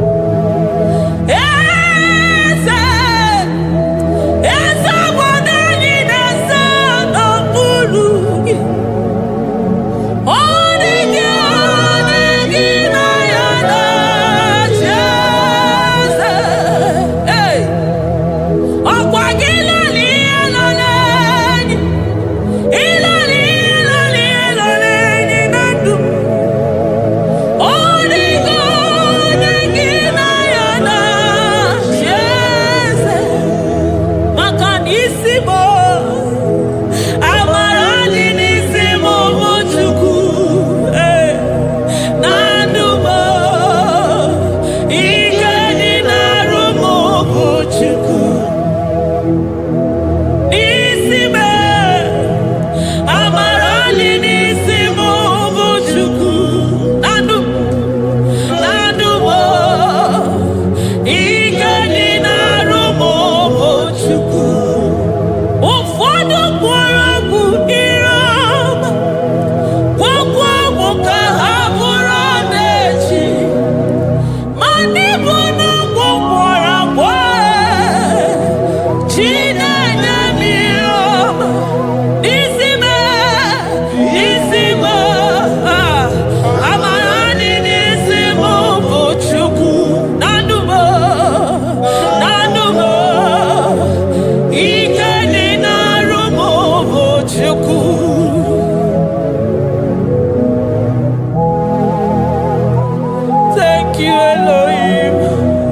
name.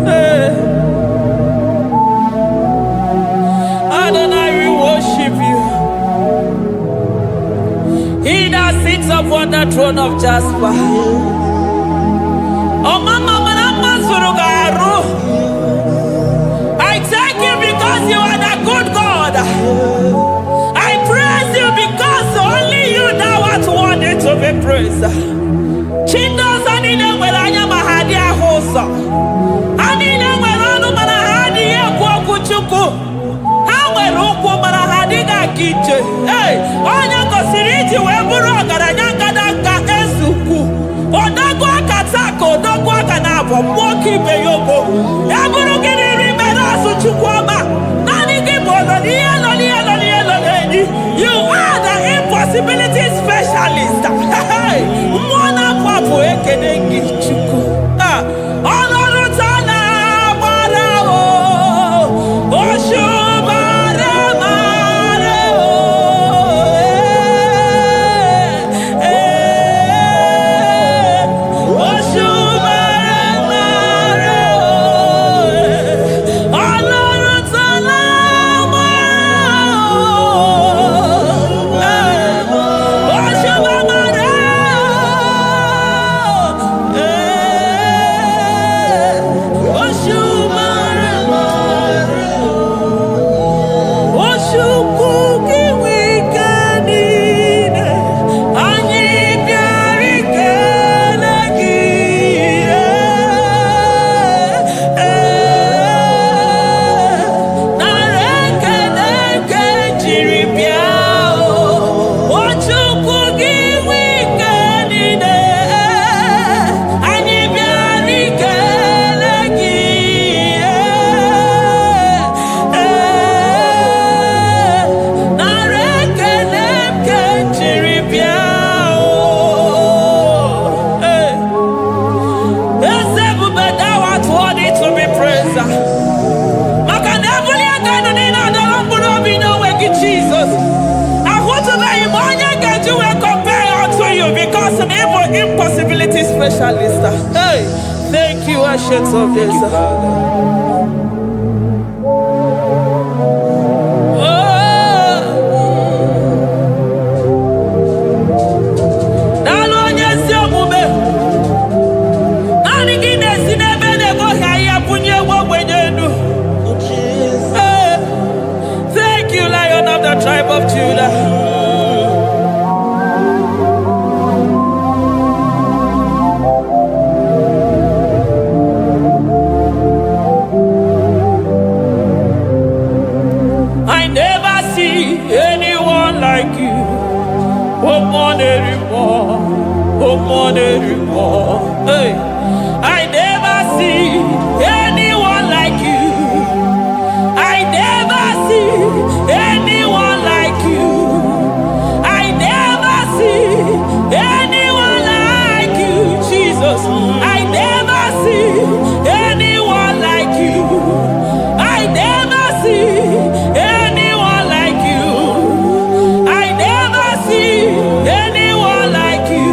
Hey. Adonai, we worship you. He that sits upon the throne of Jasper. Oh, Mama, I thank you because you are the good God. I praise you because only you thou art worthy to be praised. Chindos anine welanya mahadi ahosa. Anine welanu manahadi ekwo kuchuku. Hawe ruku manahadi ga kiche. Hey, onya kosiriti weburu ogaranya kadanga esuku. Odago akatako, odago akanabo, mwoki beyogo. Eburu gidiri merasu chukwama. Nani gibono, you are the impossibility specialist. Hey, mwana papu ekenengi chukwu. Ọlọ́run tana gbara o, oṣù mara mara o. Oṣù mara mara o. Ọlọ́run tana gbara o. Oṣù mara oṣù mara oṣù kukiwi kanine anyị bịara ikele gị nara ekele nke jiri bịa oṣù kukiwi kanine anyị bịara ikele gị nara ekele nke jiri bịa eze ebube thou art worthy to be praised. Maka na ebuli aka nọ n'ile adọrọ mkpụrụ obi n'onwe gị Jizọs. Ahụtụbeghị m onye ga-eji wee compare unto you because na ị bụ impossibility specialist. Hey, thank you, ancient of days. Daalụ onye ezi omume. Naanị gị na-esi n'ebe na-egoghị ahịa bunye nwa ogbenye elu. Hey, thank you, Lion of the tribe of Judah. I never see anyone like you. Hey, I never see anyone like you. I never see anyone like you. I never see anyone like you, Jesus. I never see anyone like you. I never see anyone like you. I never see anyone like you.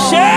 Share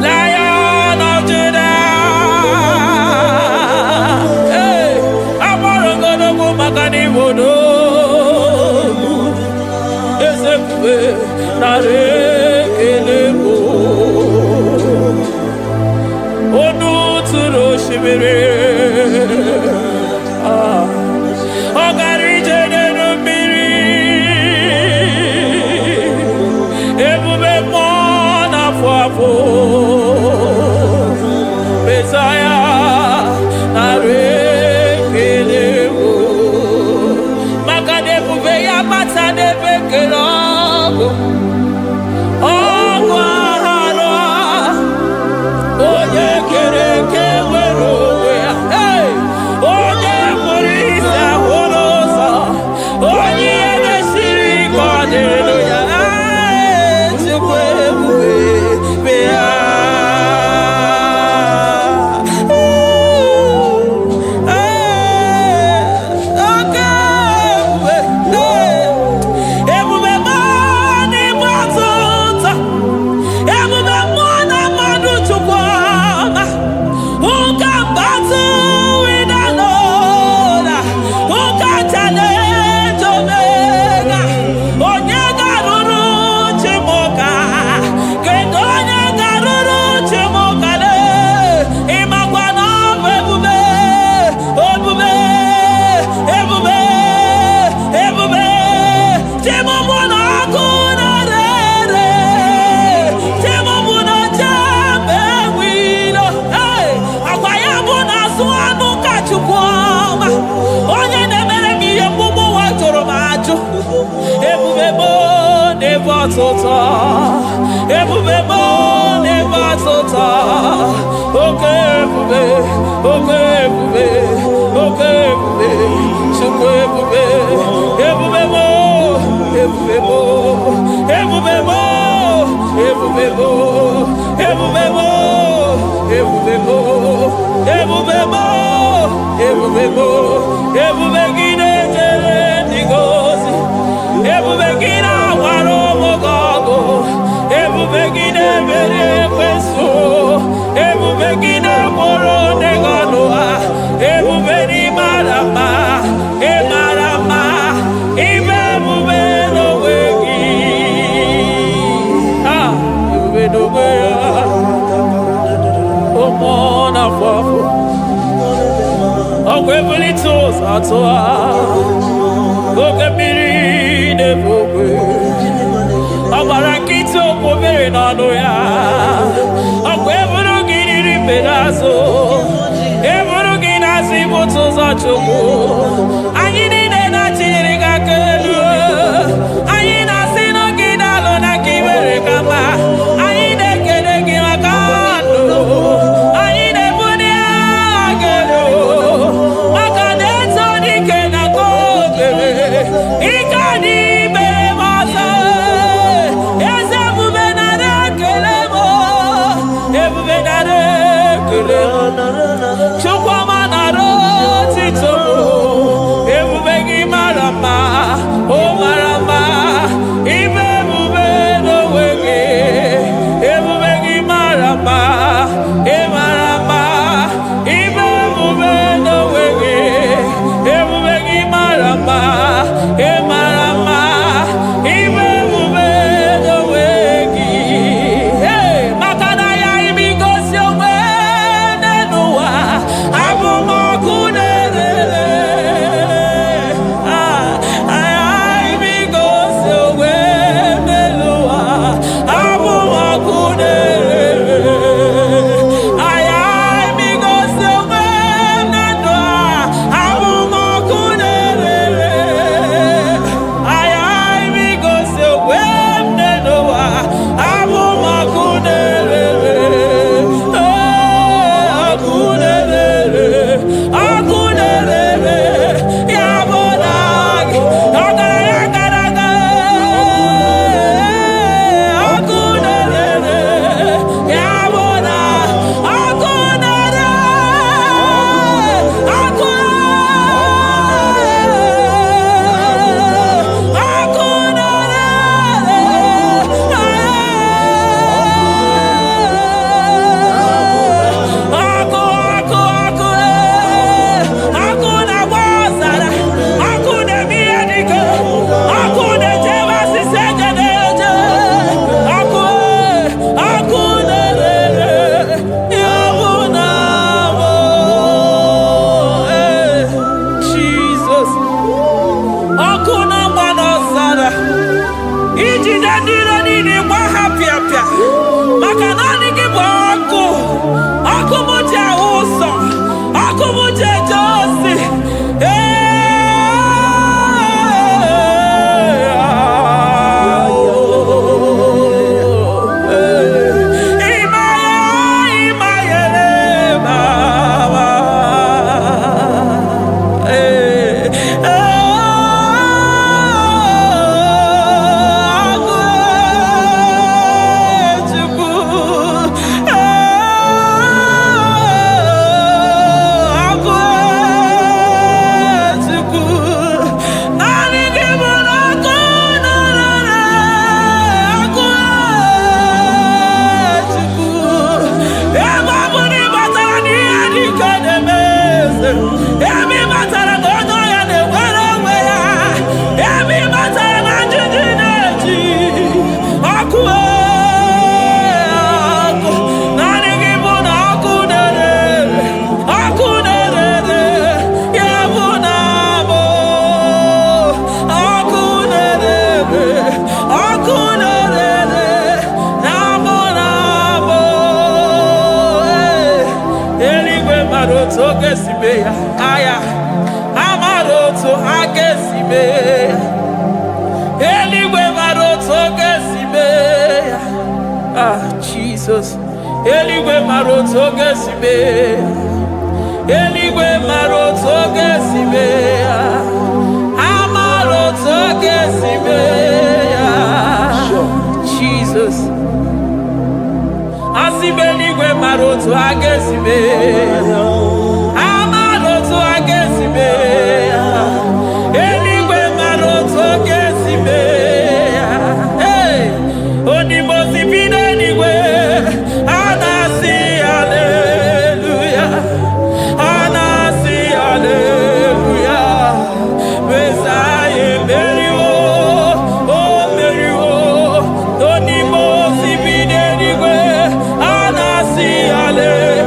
Lion of Judah, hey, Amorogodogo Magani Wodo, Ezekiel, Nare Kelebo, Onu Turo Shibere, Ogari Jene Numbiri, Ebube Mona Fuapo, Messiah, Nare Kelebo, Makade Bube Yamata de Bekelogo, Ogwahara, Oye Kereke Werowe, hey, Oye Morisa Horosa, Oye Nesiri Hallelujah, Chukwe Bube, Bea batota. Ebube mo ne batota. Okay, ebube. Okay, ebube. Okay, ebube. Chukwu ebube. Ebube mo. Ebube mo. Ebube mo. Ebube mo. Ebube mo. Ebube mo. Ebube mo. Ebube mo. Ebube gine jere ndigozi. Ebube gine waro mogogo. Ebube gine mere kweso. Ebube gine moro neganoa. Ebube ni marama. E marama. Ibe ebube no wegi. Ah, ebube no wegi. Omona fafo. Ogwebuli tos atoa. Ogemiri de bogwe. Abarakito pobere nano ya. Ogwebulu giri pedazo. Ebulu ginazi botos achogo. Anyini de na chiri kakelu. Anyina sino gidalo na kiwere kama. Anyine kede kimakando. Anyine buni agelo. Makaneto di kena kobebe. Ikani bebe masa. Eze bube nare kelemo. Ebube nare kelemo. Chukwa manaro titomo. Ebube gi marama. Oh marama. Ibe bube no wege. Ebube gi marama. E marama. Ibe bube no wege. Ebube gi marama. E marama. Ibe bube no wege. Hey, makana ya imigosi owe nenua. Abu makunere. Ah, imigosi owe nenua. Abu makunere. Ay, imigosi owe nenua. Abu makunere. Ay, imigosi owe nenua. Abu makunere. Akunere. Yabonagi. Agaraga. Akunere. Yabona. Akunere. Jesus. Akuna manosara. Iji jadira nini kwa hapia pia. Makanani kibwako. Akumuja uso. Akumuja josi. Agesibeya, aya, amaroto agesibeya, eligwe maroto agesibeya. Eligwe maroto gesibe. Eligwe maroto gesibe. Amaroto gesibe. Jesus. Asibe eligwe maroto agesibe. Amaroto agesibe. Eligwe maroto gesibe. Hey, onimosipide eligwe. Anasi hallelujah. Anasi hallelujah. Messiah Merio. Oh Merio. Onimosipide eligwe. Anasi hallelujah.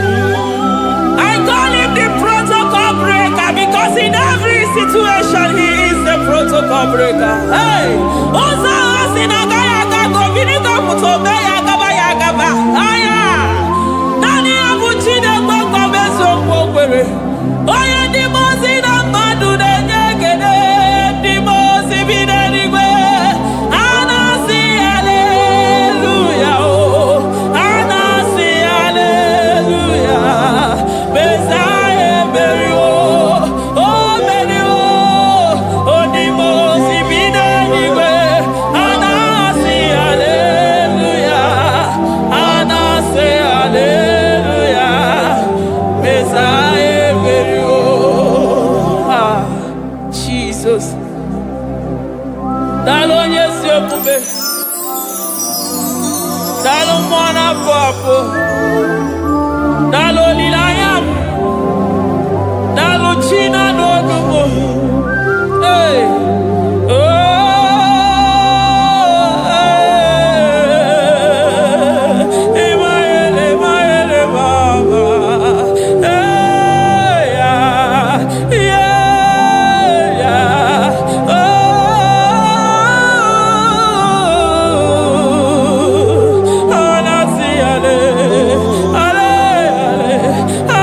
I call him the protocol breaker because in every situation he is the protocol breaker. Hey, also sinagaya goviniko mutobe yagaba yagaba. Aya, nani abuchine koko beso kokere. Oye di mozi na madu de nyegede di mozi bidenigwe. Anasi hallelujah. Dalo mwana papo, dalo lilayam, dalo china nogumo. Hey, oh, Emaele baba, hey, yeah, oh. Ale, ale, ale.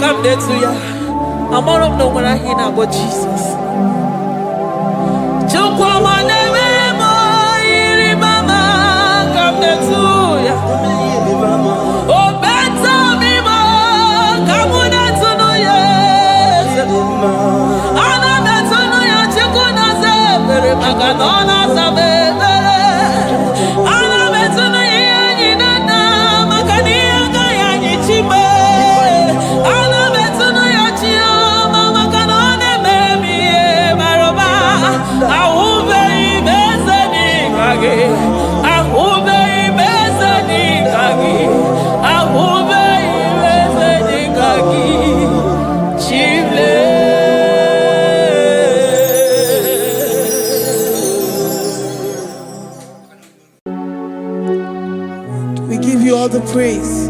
come there to ya. I'm all of no when I hear about Jesus. Chukwama neme mo iri mama come there to ya. Oh better me mo come there to no yes. Ana better no ya chukuna se pere maganona sabe. Ana better no ya ni nana makania kaya ni chimbe. Ana better no ya chia mama kanone baby maroba. Ahube ibezeni kage. Ahube ibezeni kage. Ahube ibezeni kage. Chimle. We give you all the praise.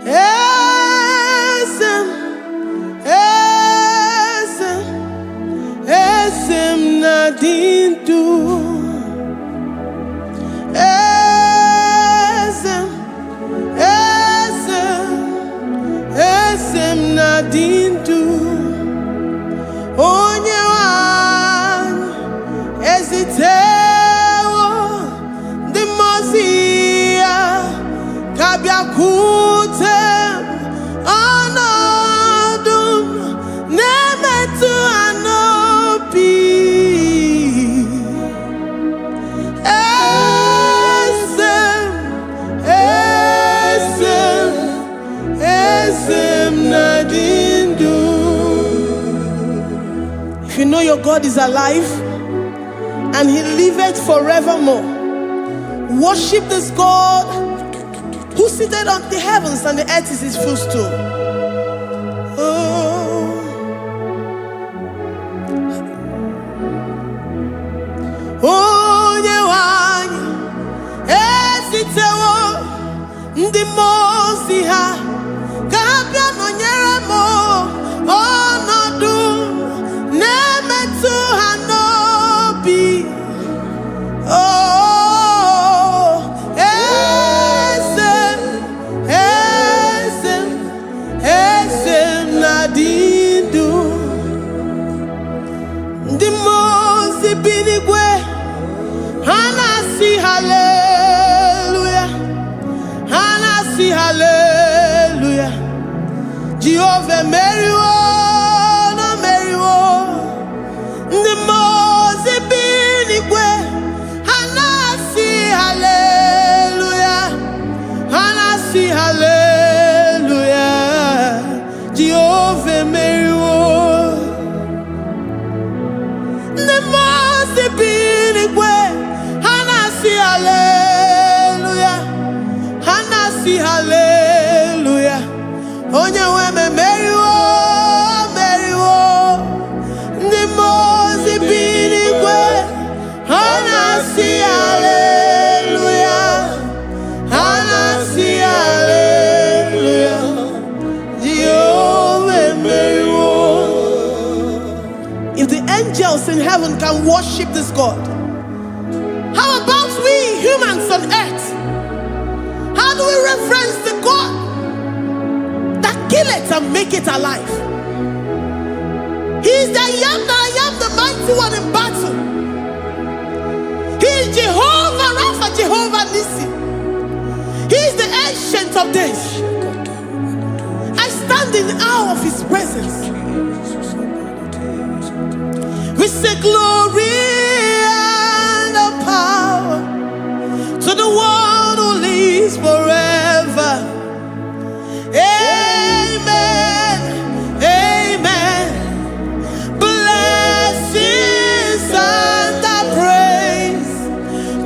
Esem, esem, esem nadindu. Esem, esem, esem nadindu. Onye wan ezitewo the Mosiah kabia kutem anadum nemetu anopi esem esem esem nadindu. If you know your God is alive and he liveth forevermore, worship this God who seated on the heavens and the earth is his footstool. Oh. Onye wanyi esitewo ndị mozi ha kabia nonyere mo ọnọdụ na-emetụ ha n'obi. Oh, esem, esem, esem nadindu. Ndị mozi bi n'igwe ha na-asị hallelujah, ha na-asị hallelujah. Jehovah meriwo na meriwo. Ndị mozi bi n'igwe ha na-asị hallelujah, ha na-asị hallelujah. Jehovah meriwo. Ndị mozi bi n'igwe ha na-asị hallelujah, ha na-asị hallelujah. Onye nwe m meriwo, meriwo. Ndị mozi bi n'igwe ha na-asị hallelujah, ha na-asị hallelujah. Jehovah meriwo. If the angels in heaven can worship this God, how about we humans on earth? How do we reverence the God that kill it and make it alive? He is the I am that I am, the mighty one in battle. He is Jehovah Rapha, Jehovah Nissi. He is the ancient of days. I stand in awe of his presence. We say glory and the power to the one who lives forever. Amen, amen. Blessings and the praise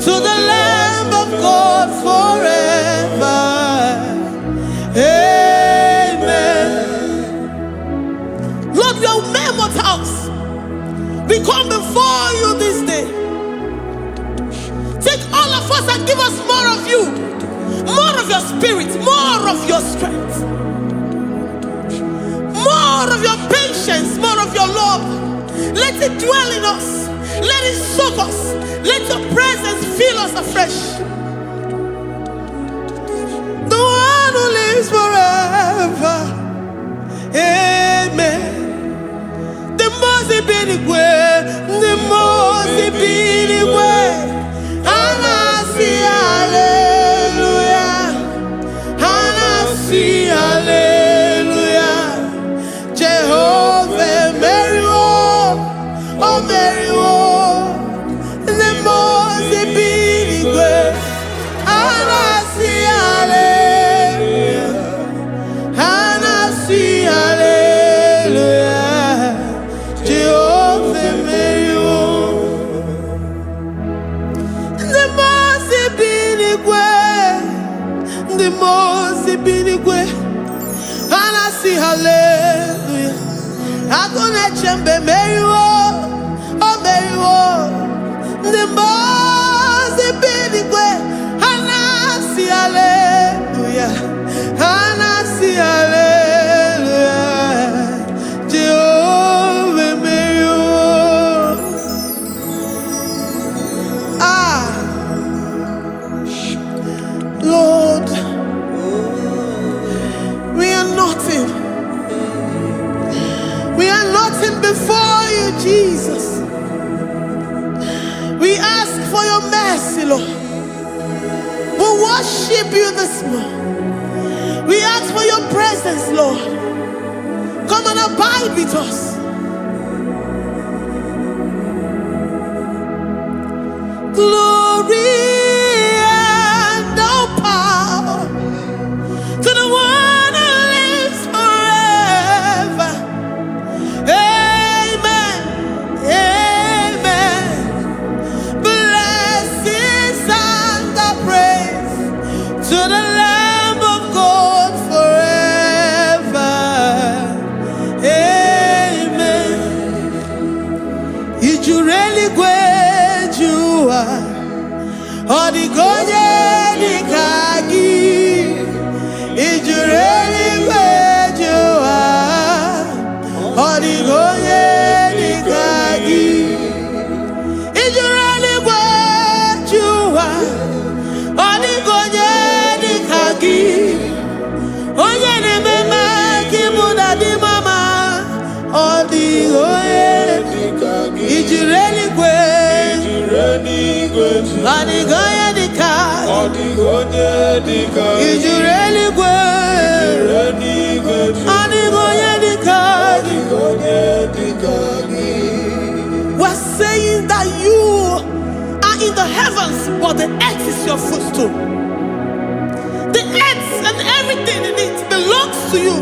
to the Lamb of God forever. Amen. Lord, your mammoth house, we come before you this day. Take all of us and give us more of you, more of your spirit, more of your strength, more of your patience, more of your love. Let it dwell in us. Let it soak us. Let your presence fill us afresh. The one who lives forever. binigwe. And I see hallelujah. I'm gonna chamber Mary, oh Mary, the boss binigwe. And I see hallelujah. And I see hallelujah. Jehovah Mary, Lord, we are nothing. We are nothing before you, Jesus. We ask for your mercy, Lord. We worship you this morning. We ask for your presence, Lord. Come and abide with us. Glory and all power to the one who lives forever. Amen. Amen. Blessings and the praise to the Lamb of God forever. Amen. Did you really go? Odigonye dikagi, ijureli kwejuwa. Odigonye dikagi, ijureli kwejuwa. Odigonye dikagi, onye ne mema kimuda di mama. Odigonye dikagi, ijureli kwejuwa. Odigonye dikagi, ijureli kwejuwa. Odigonye dikagi. We're saying that you are in the heavens, but the earth is your footstool. The earth and everything in it belongs to you.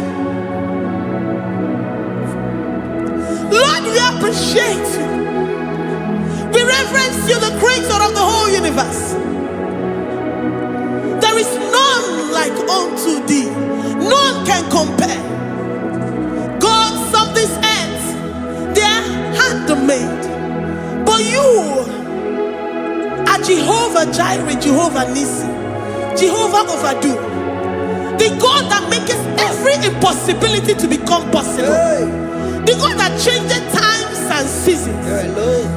Lord, we appreciate you. We reverence you, the creator of the whole universe. There is none like unto thee. None can compare. Gods of this earth, they are handmade. But you are Jehovah Jireh, Jehovah Nissi, Jehovah Overdo. The God that makes every impossibility to become possible. The God that changes times and seasons.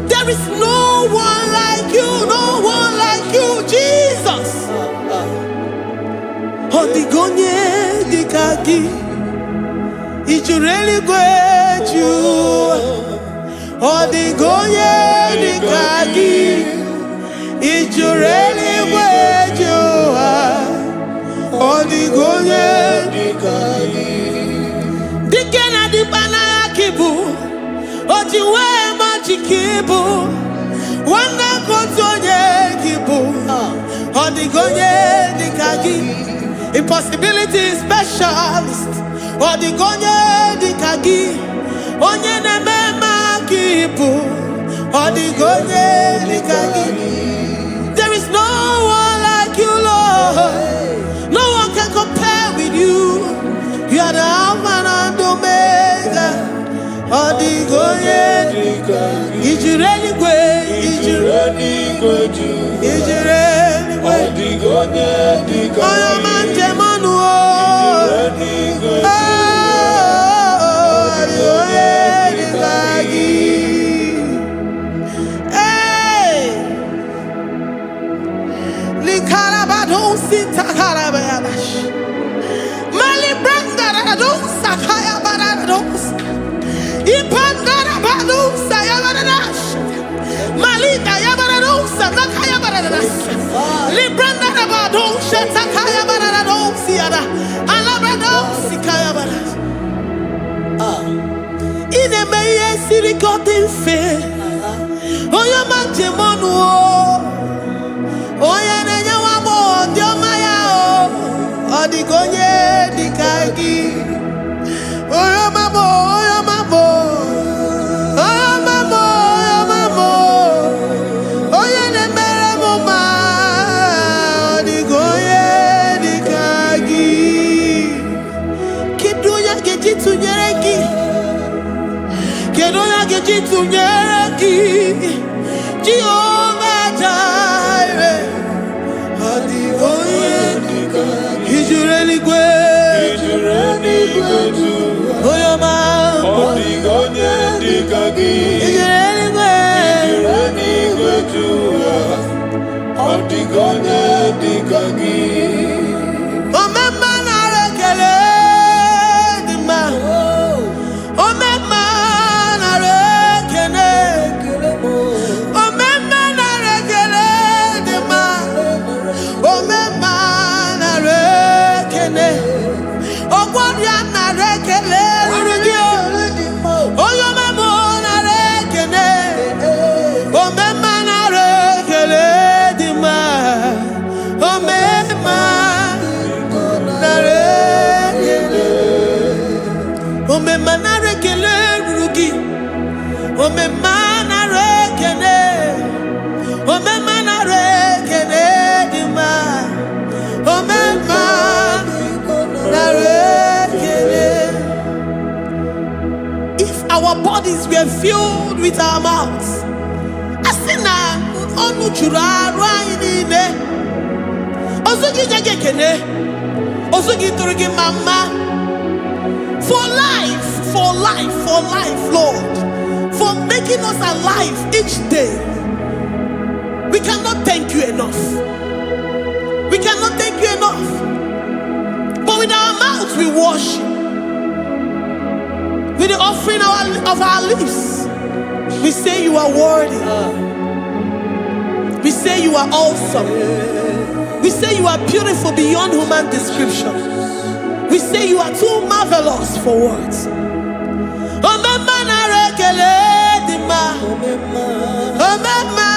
There is no one like you, no one like you, Jesus. Odigonye dikagi, ijureli kwejuwa. Odigonye dikagi, ijureli kwejuwa. Odigonye dikagi. Dikena dipana kibu, ojiwe majikibu. Wana kotonye kibu, odigonye dikagi. Impossibility specialist, odigonye dikagi. Onye nemema kibu, odigonye dikagi. There is no one like you, Lord. No one can compare with you. You are the Alpha and Omega. Odigonye dikagi. Ijureli kwe, ijureli kwe, ijureli kwe. Odigonye dikagi. Oyamanje manu o. Ijureli kwe. Odigonye dikagi. Hey. Likarabado sitakarabayabash. Malibranda radosa kaya baradosa. Ipandara badosa yabaradosa. Malita yabaradosa takaya baradosa. Libranda rabadosa takaya baradosa yada. Alabadosa kaya baradosa. Ine meye sirikotin fe. Oya manjemonu o. Oya nenya wamo diomaya o. Odigonye dikagi. Oya mamo, oya mamo. Oya mamo, oya mamo. Oya nemere moma. Odigonye dikagi. Chitunyeraki, Jehovah Jireh, Adigoye, Ijureli Gwe, Oyoma, Odigonye Dikagi, Ijureli Gwe, Odigonye Dikagi. Omema narekele dima, Omema narekele, Omema narekele dima, Omema narekele, Ogwaria narekele rugio, Oyoma mo narekele, Omema narekele dima, Omema narekele, Omema narekele rugi, Omema narekele, Omema narekele dima, Omema narekele. If our bodies were filled with our mouths, asina onu chura rainine, osugi jagekene, osugi turugi mama. For life, Lord, for making us alive each day. We cannot thank you enough. We cannot thank you enough. But with our mouths we worship. With the offering of our lips, we say you are worthy. We say you are awesome. We say you are beautiful beyond human description. We say you are too marvelous for words. Omema narekele dima, Omema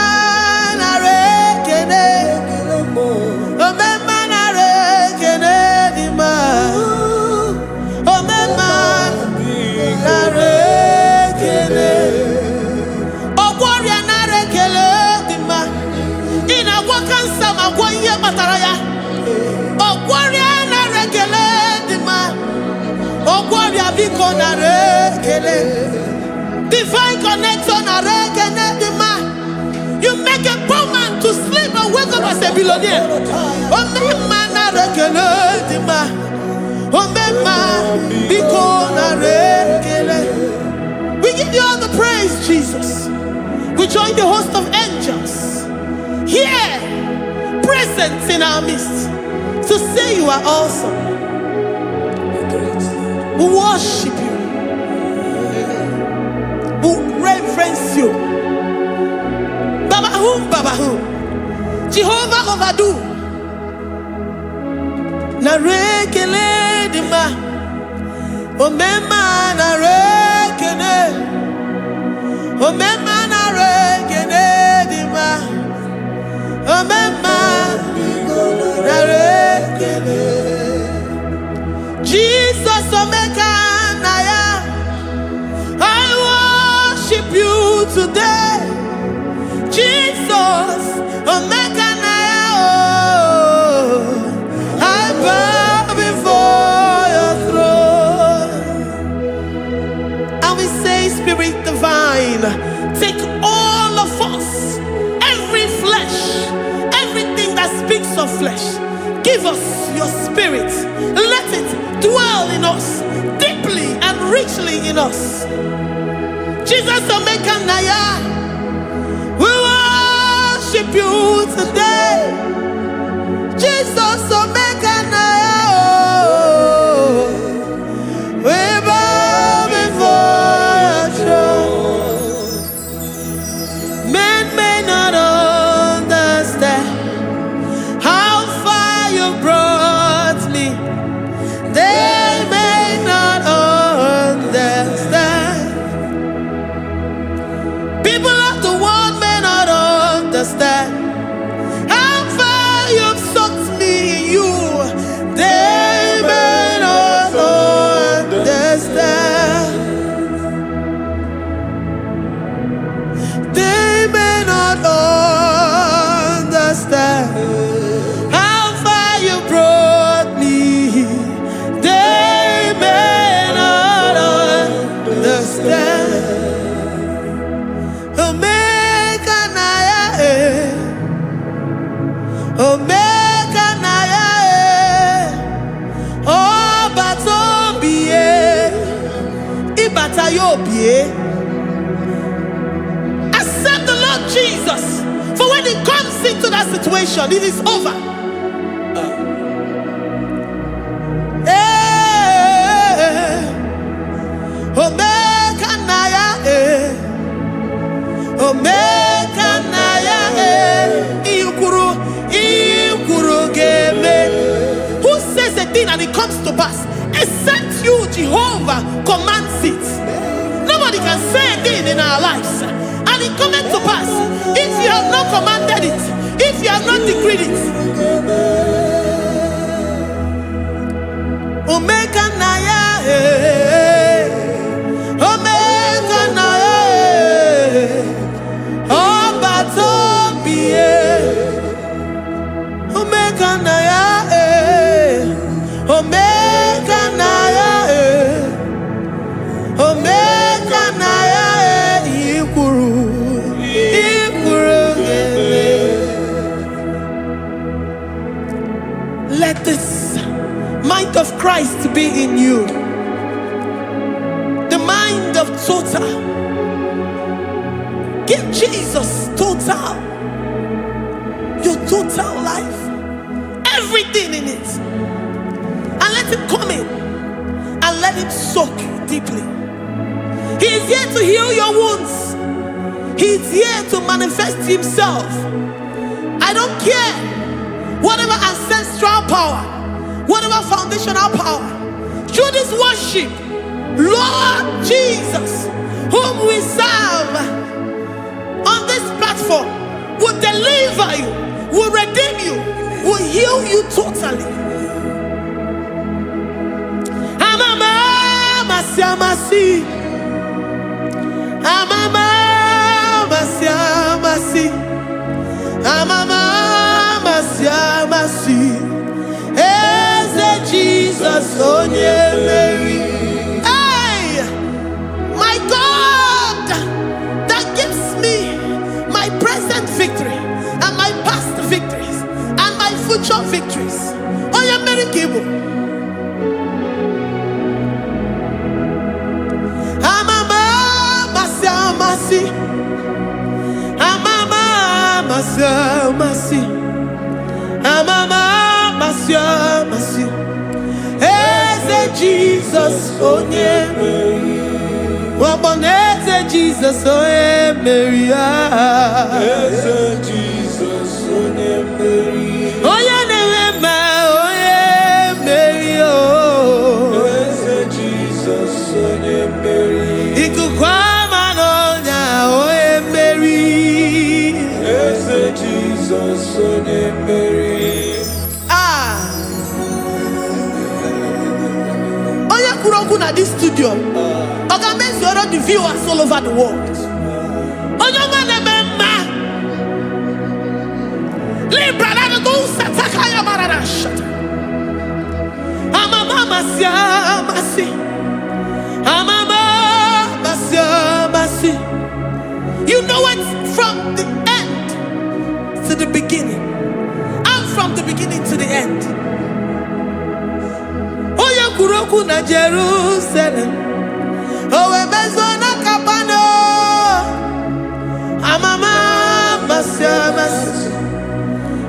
narekele, Omema narekele dima, Omema narekele, Ogwaria narekele dima, ina wakansa magwanye mataraya, Ogwaria narekele dima, Ogwaria biko narekele, divine connection narekele dima. You make a poor man to sleep and wake up as a billionaire. Omema narekele dima, Omema biko narekele. We give you all the praise, Jesus. We join the host of angels here, present in our midst, to say you are awesome. We worship you. We reverence you. Babahum, Jehovah overdo. Narekele dima, Omema narekele, Omema narekele dima, Omema narekele. Jesus Omeka Naya, I worship you today. Jesus Omeka Naya, oh, I bow before your throne. And we say, Spirit divine, take all of us, every flesh, everything that speaks of flesh. Give us your spirit. Let it dwell in us, deeply and richly in us. Jesus Omeka Naya, we worship you today. Jesus Omeka Naya, oh, we bow before your throne. Men may not understand how far you brought me. They may not understand. People of the world may not understand how far Accept the Lord Jesus. For when He comes into that situation, it is over. Omega Naya, Omega Naya, Ikuru Game. Who says a thing and it comes to pass? Except you, Jehovah, commands it. Nobody can say a thing in our lives and it cometh to pass if you have not commanded it, if you have not decreed it. Omega Naya, Omega Naya, Obatobie, Omega Naya, Omega Naya, Omega Naya, Ikuru. Let this mind of Christ be in you. The mind of total. Give Jesus total. Your total life. Everything in it. And let Him come in. And let Him soak deeply. He is here to heal your wounds. He is here to manifest Himself. I don't care. Whatever ancestral power, whatever foundational power, through this worship, Lord Jesus, whom we serve on this platform, will deliver you, will redeem you, will heal you totally. Amama Masiamasi, Amama Masiamasi, Amama Masiamasi, Eze Jesus onye Mary. Hey, my God, that gives me my present victory and my past victories and my future victories. Onye Mary Kibo. Amama Masiamasi, Amama Masiamasi, Amama Masiamasi, Eze Jesus onye Mary. Waboneze Jesus onye Mary. Eze Jesus onye Mary. Onye Nerema onye Mary. Eze Jesus onye Mary. Ikukwama n'ọnya onye Mary. Eze Jesus onye Mary. Na this studio, organize the viewers all over the world. You know it from the end to the beginning, and from the beginning to the end. Kuroku na Jerusalem, owe bezona kapano, amama masiamas,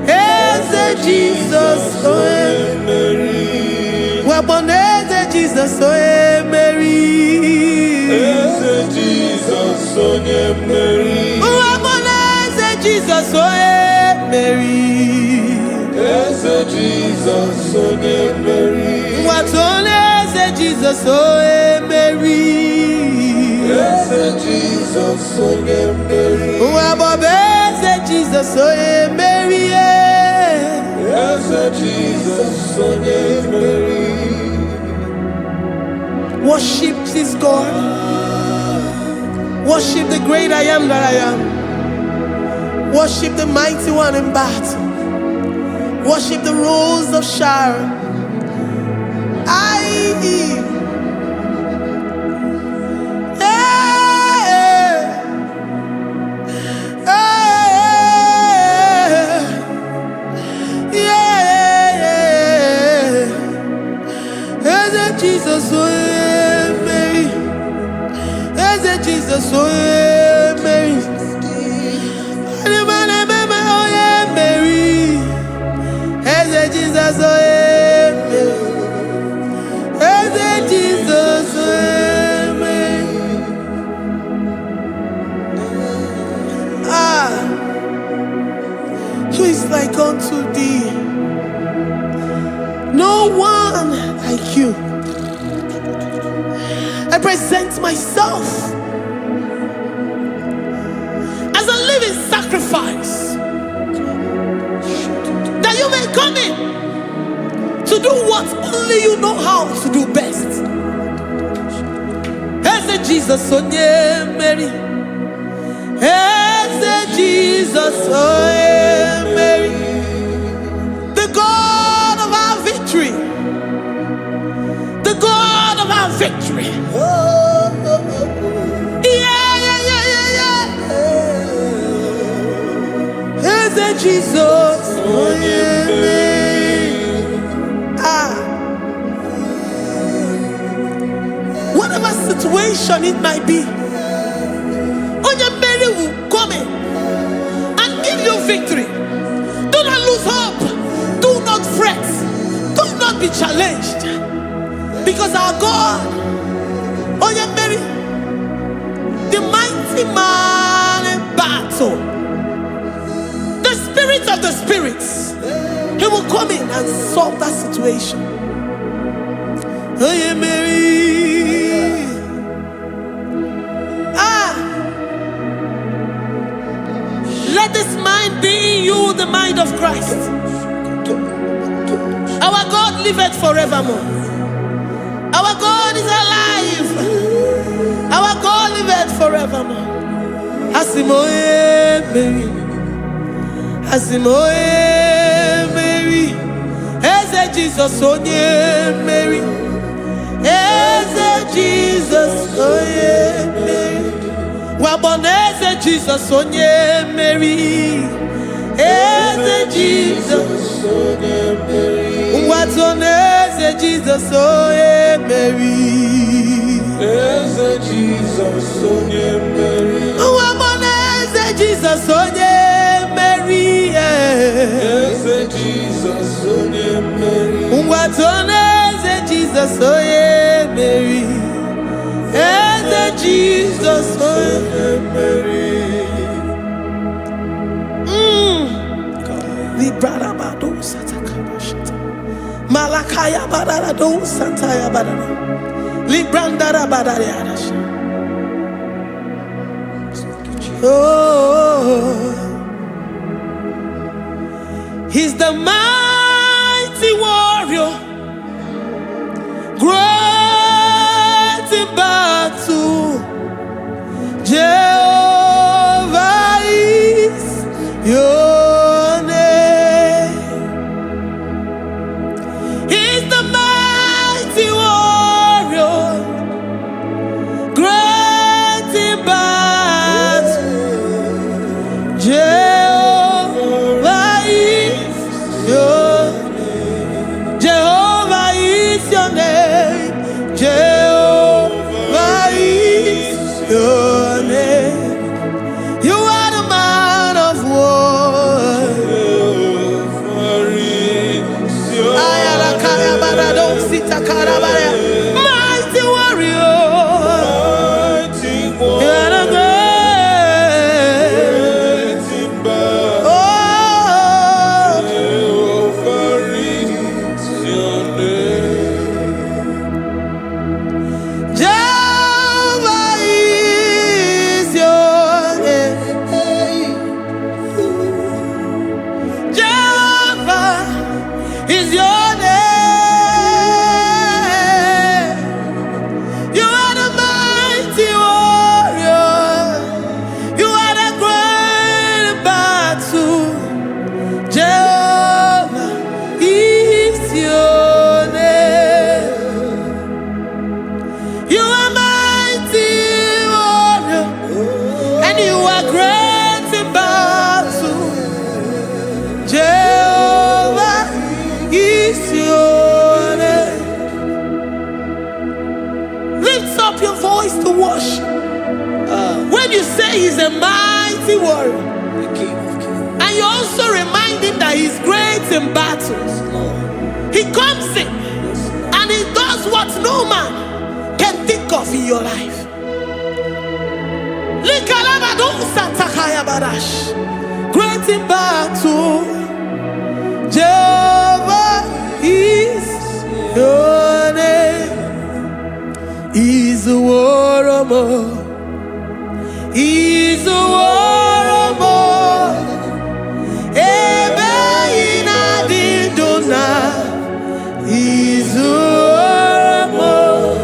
Eze Jesus oe Mary, waboneze Jesus oe Mary, Eze Jesus oe Mary, waboneze Jesus oe Mary, Eze Jesus oe Mary. Watoleze Jesus oe Mary. Eze Jesus oe Mary. Wabobeze Jesus oe Mary. Eze Jesus oe Mary. Worship this God. Worship the great I am that I am. Worship the mighty one in battle. Worship the rose of Sharon. Jesus, Jesus, oh yeah, Mary. Oh yeah, Mary. As a Jesus, oh yeah, Mary. As a Jesus, oh yeah, Mary. Who is like unto thee? No one like you. I present myself as a living sacrifice, that you may come in to do what only you know how to do best. As a Jesus, oh yeah, Mary. As a Jesus, oh yeah, Mary. The God of our victory. The God of our victory. As a Jesus, oh yeah, whatever situation it might be, Onya Mary will come in and give you victory. Do not lose hope. Do not fret. Do not be challenged. Because our God, Onya Mary, the mighty man in battle, the spirit of the spirits, he will come in and solve that situation. Onya Mary. Let this mind be in you, the mind of Christ. Our God liveth forevermore. Our God is alive. Our God liveth forevermore. Asimoye Mary. Asimoye Mary. Eze Jesus onye Mary. Eze Jesus onye Mary. Waboneze Jesus onye Mary. Eze Jesus onye Mary. Watoneze Jesus onye Mary. Eze Jesus onye Mary. Waboneze Jesus onye Mary. Eze Jesus onye Mary. Watoneze Jesus onye Mary. Eze Jesus onye Mary. Librada bado satakabashita. Malakaya badara do santaya badara. Librandara badara yadasha. Oh, he's the mighty warrior, great in battle. Jehovah is your name. He's the mighty warrior, great in battle. Jehovah is your name. Jehovah is your name. Jehovah is your name. You are the man of war. Mighty warrior. You are the great. Oh, Jehovah is your name. Jehovah is your name. You are the mighty warrior. You are the great battle. Jehovah is your name. You are mighty warrior, and you are great in battle. Jehovah is your name. Lift up your voice to worship. He's a mighty warrior. The King of Kings. And you also remind him that he's great in battles. He comes in and he does what no man can think of in your life. Great in battle, Jehovah is your name. He's a warrior. He's a warrior. Ebe ina dindona. He's a warrior.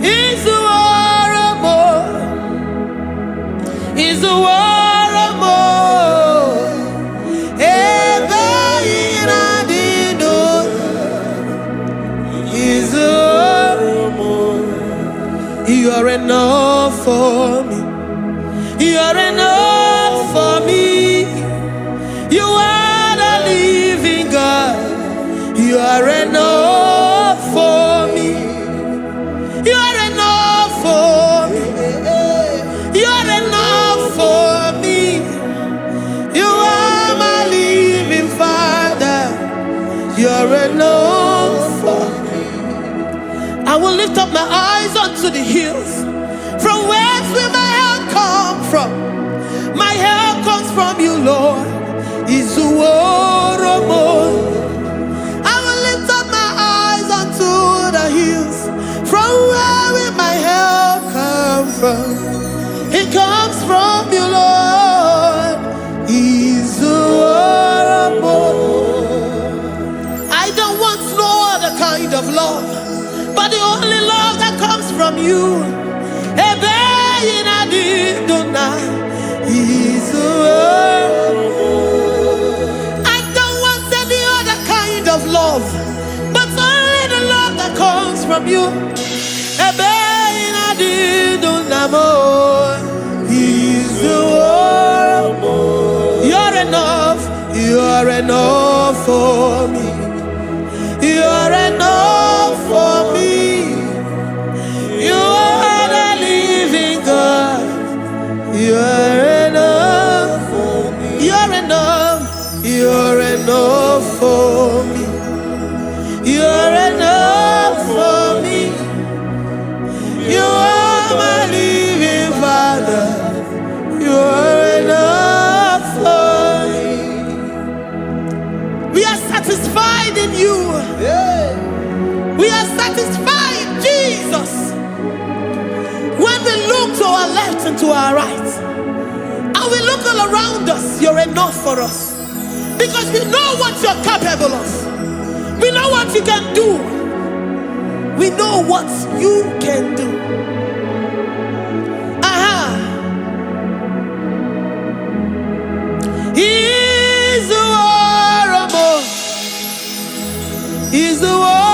He's a warrior. He's a warrior. Ebe ina dindona. He's a warrior. You are enough for me. You are enough for me. You are the living God. You are enough for me. You are enough for me. You are enough for me. You are my living Father. You are enough for me. I will lift up my eyes unto the hills. From whence will my help come from? My help comes from you, Lord. Is the word of God. I will lift up my eyes unto the hills. From where will my help come from? It comes from you, Lord. Is the word of God. I don't want no other kind of love, but the only love that comes from you. I don't want any other kind of love, but only the love that comes from you. You're enough. You're enough for me. You're enough for me. You are the living God. You are enough for me. You're enough. You're enough for me. You're enough for me. You are my living Father. You are enough for me. We are satisfied in you. We are satisfied in Jesus. When we look to our left and to our right, and we look all around us, you're enough for us. Because we know what you're capable of. We know what you can do. We know what you can do. He's the warrior. He's the warrior.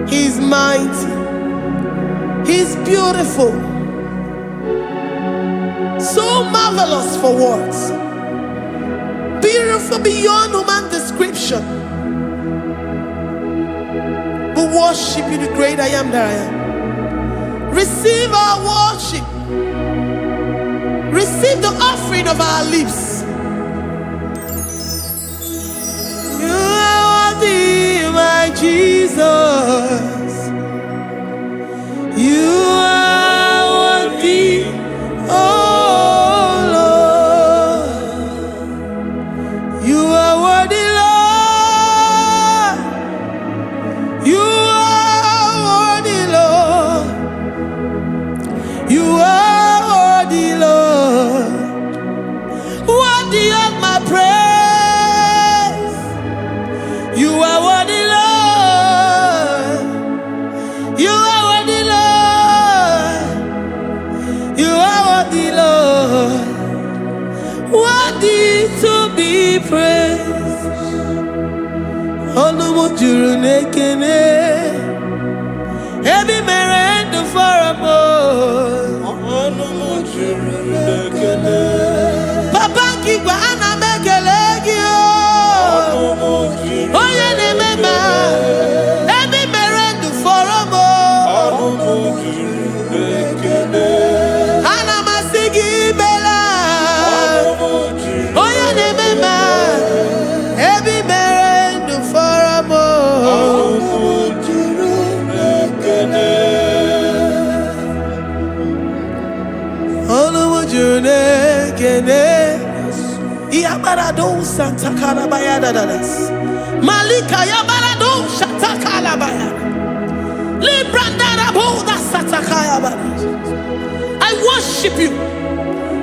He's mighty. He's beautiful. So marvelous for words. Beautiful beyond human description. We worship you, the great I am that I am. Receive our worship. Receive the offering of our lips. You are worthy, my Jesus. You are worthy, oh Lord. Onumu juru nekene. Ebi mere ndu foramo. Onumu juru nekene. Papa kigwa ana mekelegi o. Onumu juru. Oye ne mema. Ebi mere ndu foramo. Onumu juru nekene. Ana masigi bela. Onumu juru. Oye ne mema. Ebi mere ndu foramo. Onumu juru nekene. Onumu juru nekene. Yabarado Santa Calabaya dadas. Malika Yabarado Shatakalabaya. Librandara Boda Satakaya. I worship you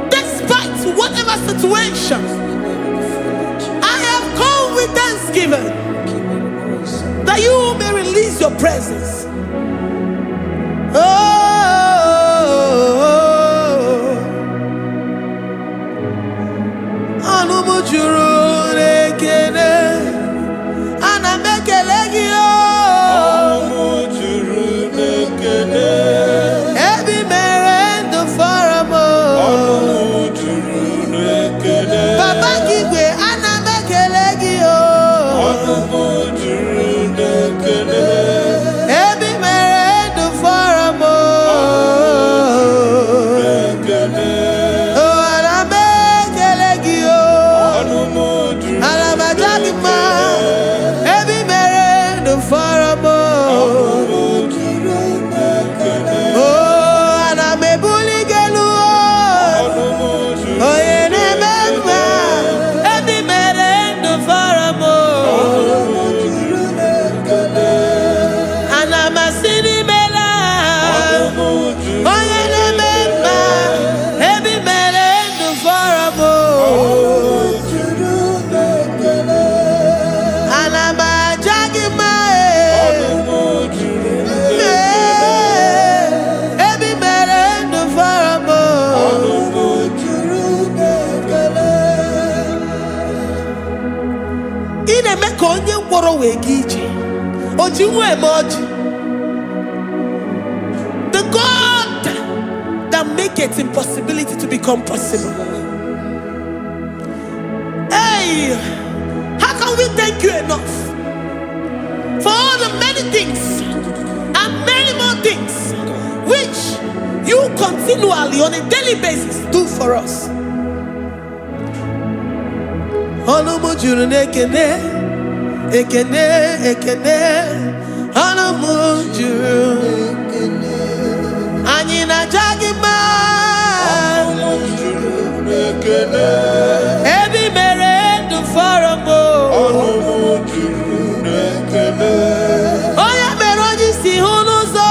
despite whatever situation. I have come with thanksgiving that you may release your presence. Onumu juru nekene. Ana mekelegi o. Onumu juru nekene. Ebi mere ndu foramo. Onumu juru nekene. Papa kigwe ana mekelegi o. Onumu juru nekene. Ebi mere ndu foramo. Nekene. The God that makes impossibility to become possible. Hey, how can we thank you enough for all the many things and many more things which you continually on a daily basis do for us? Onumu juru nekene. Ekene, ekene, onumu juru. Anyina jagima. Onumu juru nekene. Ebi mere ndu foramo. Onumu juru nekene. Oya mere oji si hunuzo.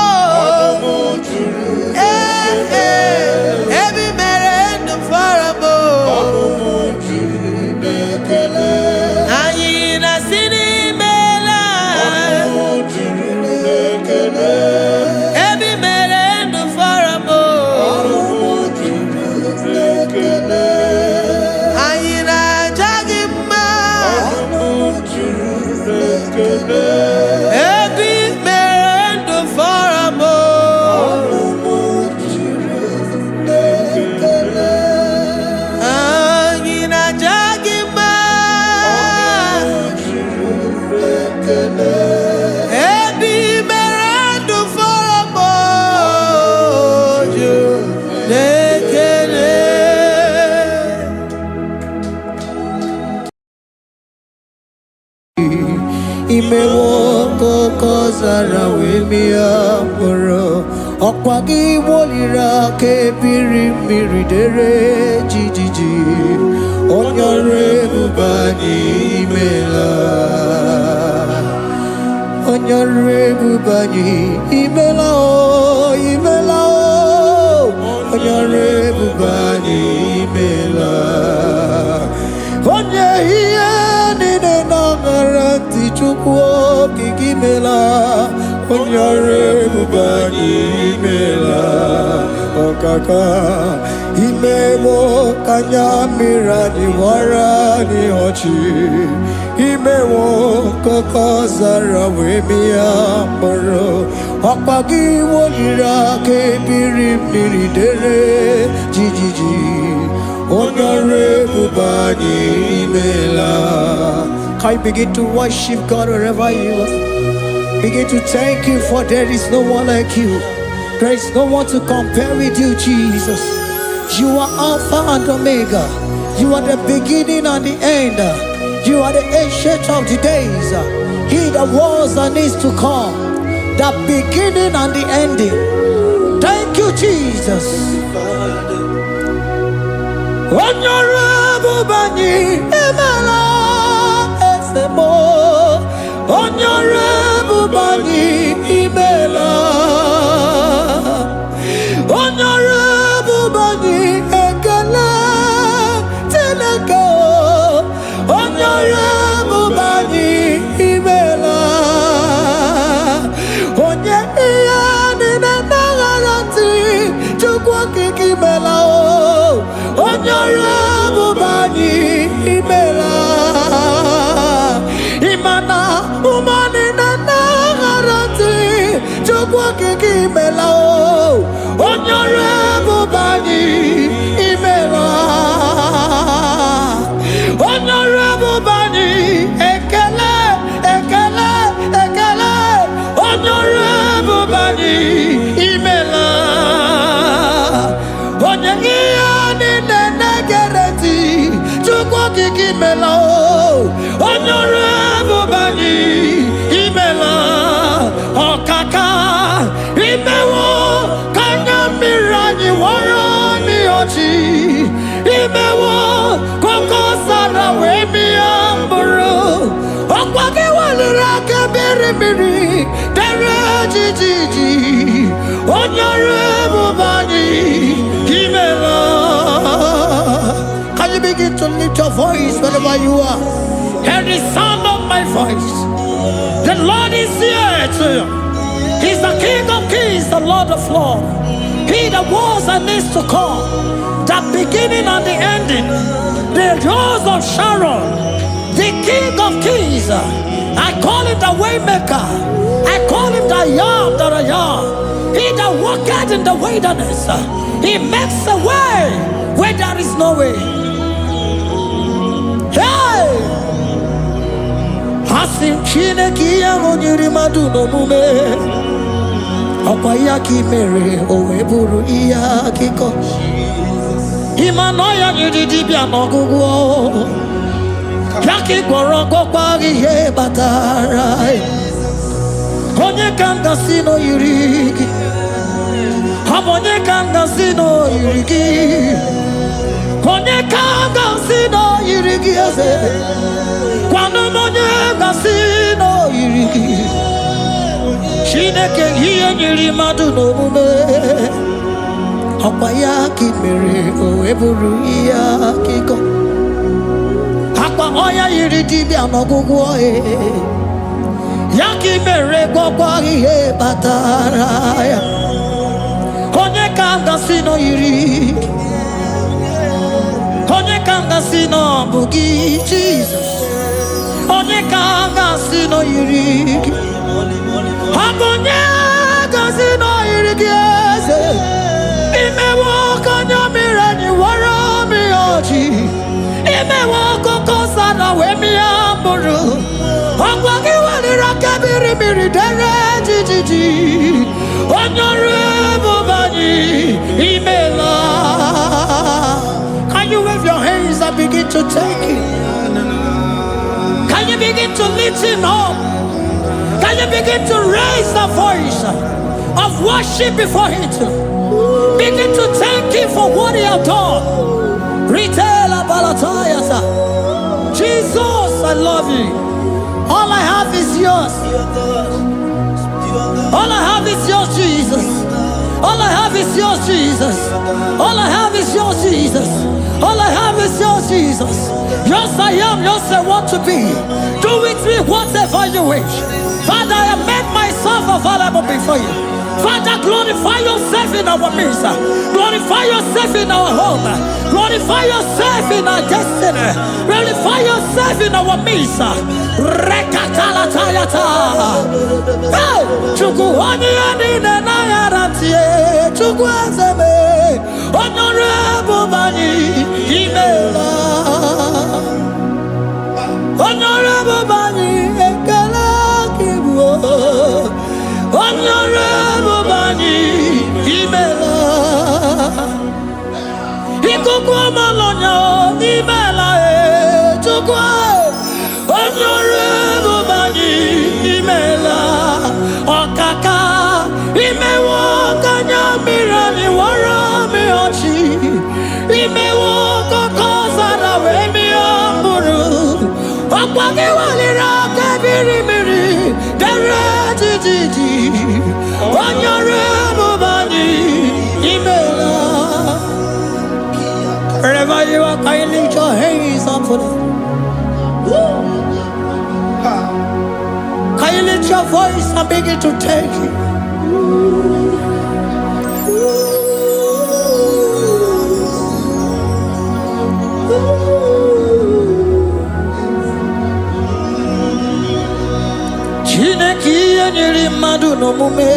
Onumu juru nekene. Ebi mere ndu foramo. Onumu juru nekene. Anyina sini. Every man and the faramo. Ayina jagima. Every man and the faramo. Ayina jagima. Imewoko kozara wemia poro. Okwagi wolira ke biri miridere jijiji. Onyore bubani imela. Onyore bubani imela o, imela o. Onyore bubani imela. Onye hiye nine nangaranti chukwo kikimela. Onyore bubani imela. Okaka imemo kanyamira ni wara ni hochi. Imewo kokosara wemia moro. Okpagi wolira kebiri miridere jijiji. Honorable Bani Imela. Can you begin to worship God wherever you are? Begin to thank Him, for there is no one like you. There is no one to compare with you, Jesus. You are Alpha and Omega. You are the beginning and the end. You are the ancient of the days. He that was and is to come. The beginning and the ending. Thank you, Jesus. Honorable Bani Imela Esemo. Honorable Bani Imela. Honorable Bani Ekele Teleko. Honorable Bani Imela. Onye iya nina nagarati chukwa kikimela o. Honorable Bani Imela. Imana umani na nagarati chukwa kikimela o. Honorable Bani Imela. Honorable Bani Ekele Ekele Ekele. Honorable Bani Imela. Onye iya nina nagarati chukwa kikimela o. Honorable Bani Imela. Okaka Imewo Kanyamiraji Warani Ochi. Imewo Koko Sara Wemi Amburu. Okwaki Walira Kabiri Miri Dere Jiji. Honorable Bani Imela. Can you begin to lift your voice wherever you are? Hear the sound of my voice. The Lord is here to you. He's the King of Kings, the Lord of Lords. He that was and is to come, the beginning and the ending, the Rose of Sharon, the King of Kings. I call him the Waymaker. I call him the Yam that I am. He that walketh in the wilderness, he makes a way where there is no way. Hey! Hasim Chineki Yamonyuri Maduno Mume. Okwayaki mere oweburu iya kiko. Imanoya nyidibia nogugo. Yaki gorogo kwagi ye batara. Onye kanga sino yurigi. Onye kanga sino yurigi. Onye kanga sino yurigi ase. Kwano monye kanga sino yurigi. Chineke hiye nyiri madu n'omume. Akwa ya kimere o eburu ya kiko. Akwa oya yiri dibia n'ọgwụgwọ e. Ya kimere gwọkwa ihe batara ya. Onye ka m gasị nọ yiri. Onye ka m gasị nọ bụ gị Jesus. Onye ka m gasị nọ yiri gị. Abonye gazino irigieze. Imewo kanyamira ni wara mi oji. Imewo koko sana wemi amburu. Okwagi walira kabiri miri dere jijiji. Honorable Bani Imela. Can you wave your hands and begin to take it? Can you begin to lift him up? Can you begin to raise the voice of worship before him? Begin to thank him for what he has done. Retailer Balatayasa. Jesus, I love you. All I have is yours. All I have is yours, Jesus. All I have is yours, Jesus. All I have is yours, Jesus. All I have is yours, Jesus. Yours I am, yours I want to be. Do with me whatever you wish. Father, I have made myself available before you. Father, glorify yourself in our midst. Glorify yourself in our home. Glorify yourself in our destiny. Glorify yourself in our midst. Rekatalatayata. Hey, Chukwani anine na yarantie. Chukwazeme. Honorable Bani Imela. Honorable Bani Ekala Kibuo. Honorable Bani Imela. Ikukwa Malonya Imela Chukwa. Honorable Bani Imela. Okaka Imewo Kanya Mirani Warami Ochi. Imewo Kokosara Wemi Amburu. Okwage Walira Kabiri Miri. Dere Titi. Honorable Bani Imela. Wherever you are, can you lift your hands up for them? Can you lift your voice and begin to take it? Chineki anyiri madu no mume.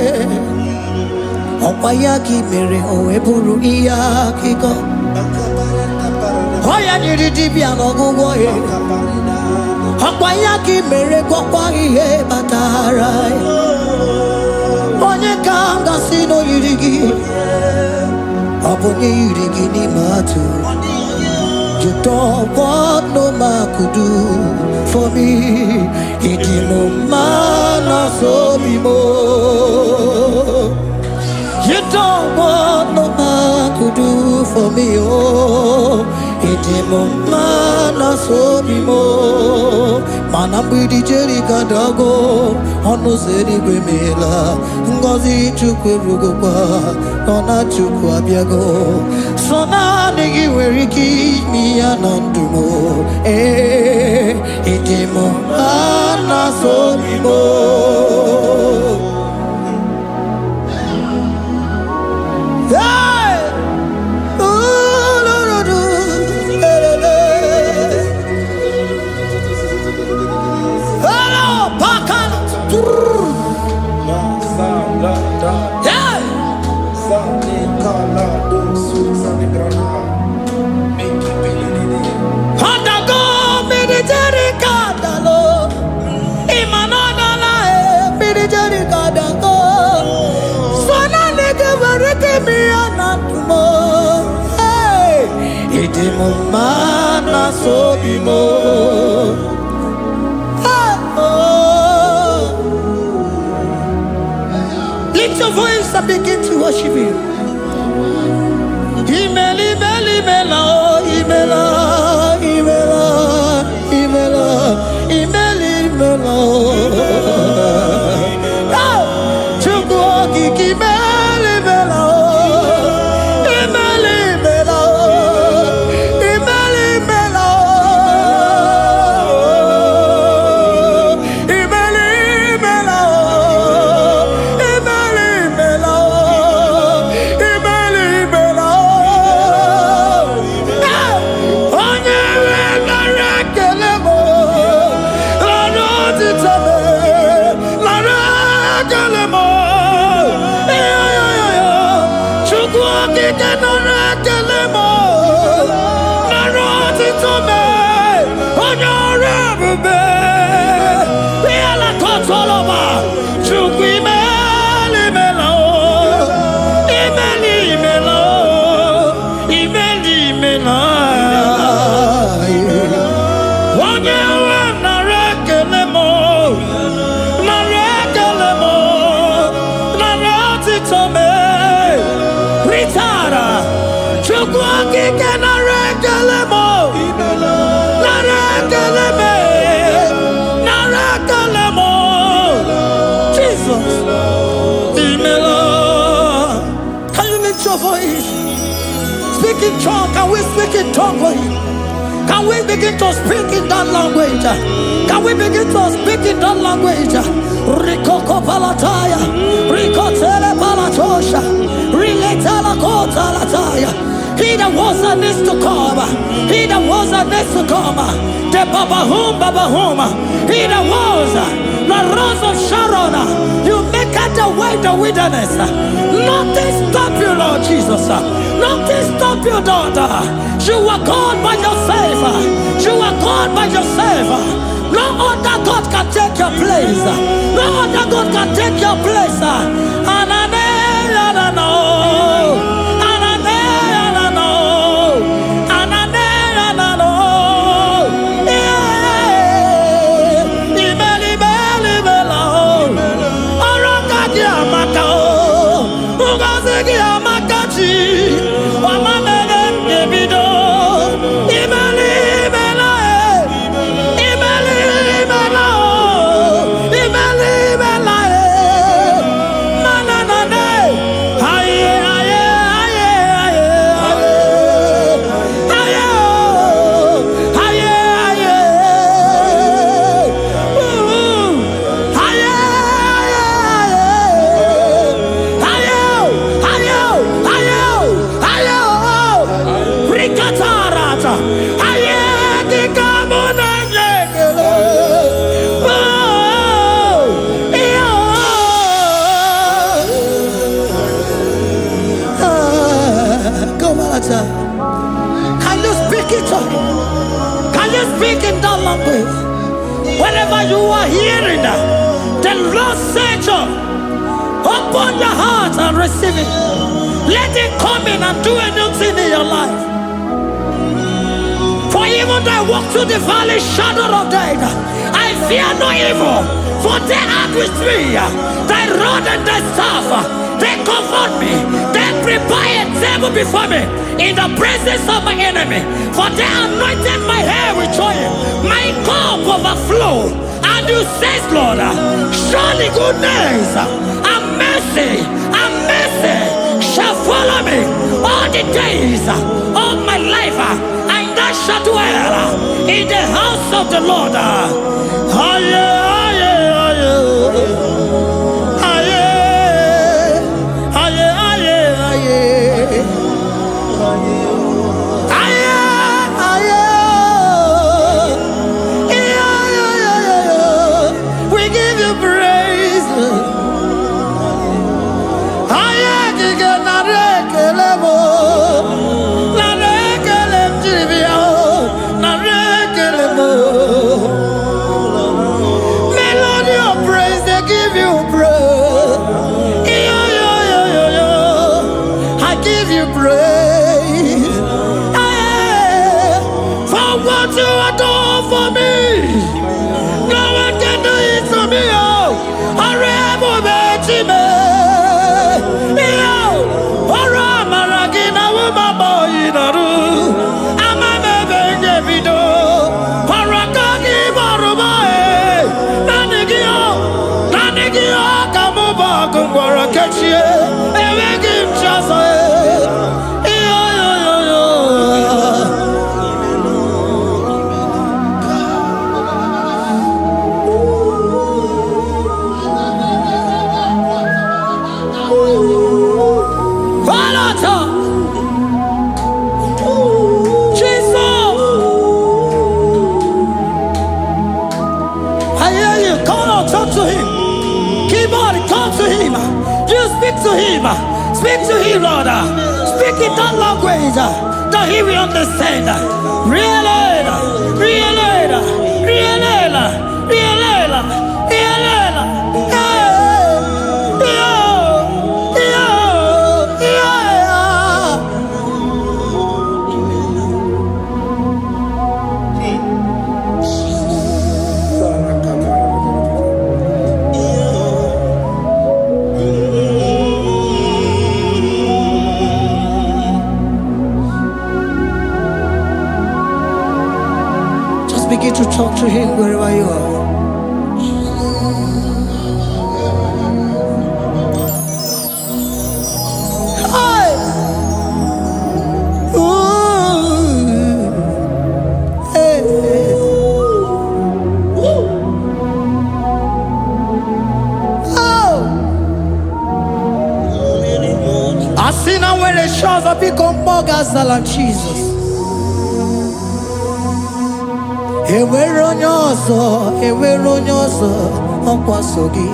Opayaki mere oeburu iyaki go. Oya nyiri dibia no gugo ye. Opayaki mere kokwa ihe batara. Onye kanga sino yirigi. Obonye yirigi ni matu. You don't want no man could do for me. Idimo mana so bimo. You don't want no man could do for me. Oh, idimo mana so bimo. Manambidi jerika dago. Ono zeri gwemela. Ngozi chukwe rugokwa. Nona chukwa biago. Sona nigi weriki mi anandumo. Idimo mana so bimo. Mana so bimo. Lift your voice and begin to worship Him. Imeli, Imeli, Imela, Imela, Imela, Imela, Imeli, Imela. Chukwu Imeli, Imela. Speak in tongue, can we speak in tongue for Him? Can we begin to speak in that language? Can we begin to speak in that language? Rikoko palataya, rikotele palatosha, riletala kotalataya. He that was and needs to come. He that was and needs to come. The Babahum. He that was the rose of Sharon. You make out the way in the wilderness. Nothing stop you, Lord Jesus. Nothing stop you, daughter. You are God by yourself. You are God by yourself. No other God can take your place. No other God can take your place. Can you speak it? Can you speak in that language? Whenever you are hearing the Lord said, open your heart and receive it. Let it come in and do a new thing in your life. For even though I walk through the valley shadow of death, I fear no evil. For they are with me. Thy rod and thy staff, they comfort me. They prepare a table before me in the presence of my enemy. For they anointed my hair with oil. My cup overflow. And you say, Lord, surely goodness and mercy shall follow me all the days of my life. And I shall dwell in the house of the Lord. We give you praise. Melody of praise, they give you praise. I give you praise. For what you are doing for me, no one can do it for me. Speak to him, Lord. Speak in that language that he will understand. Begin to talk to him wherever you are. Hi. Ooh. when the shores of become more than Jesus. Enwere onye ọzọ ọkwaso gị.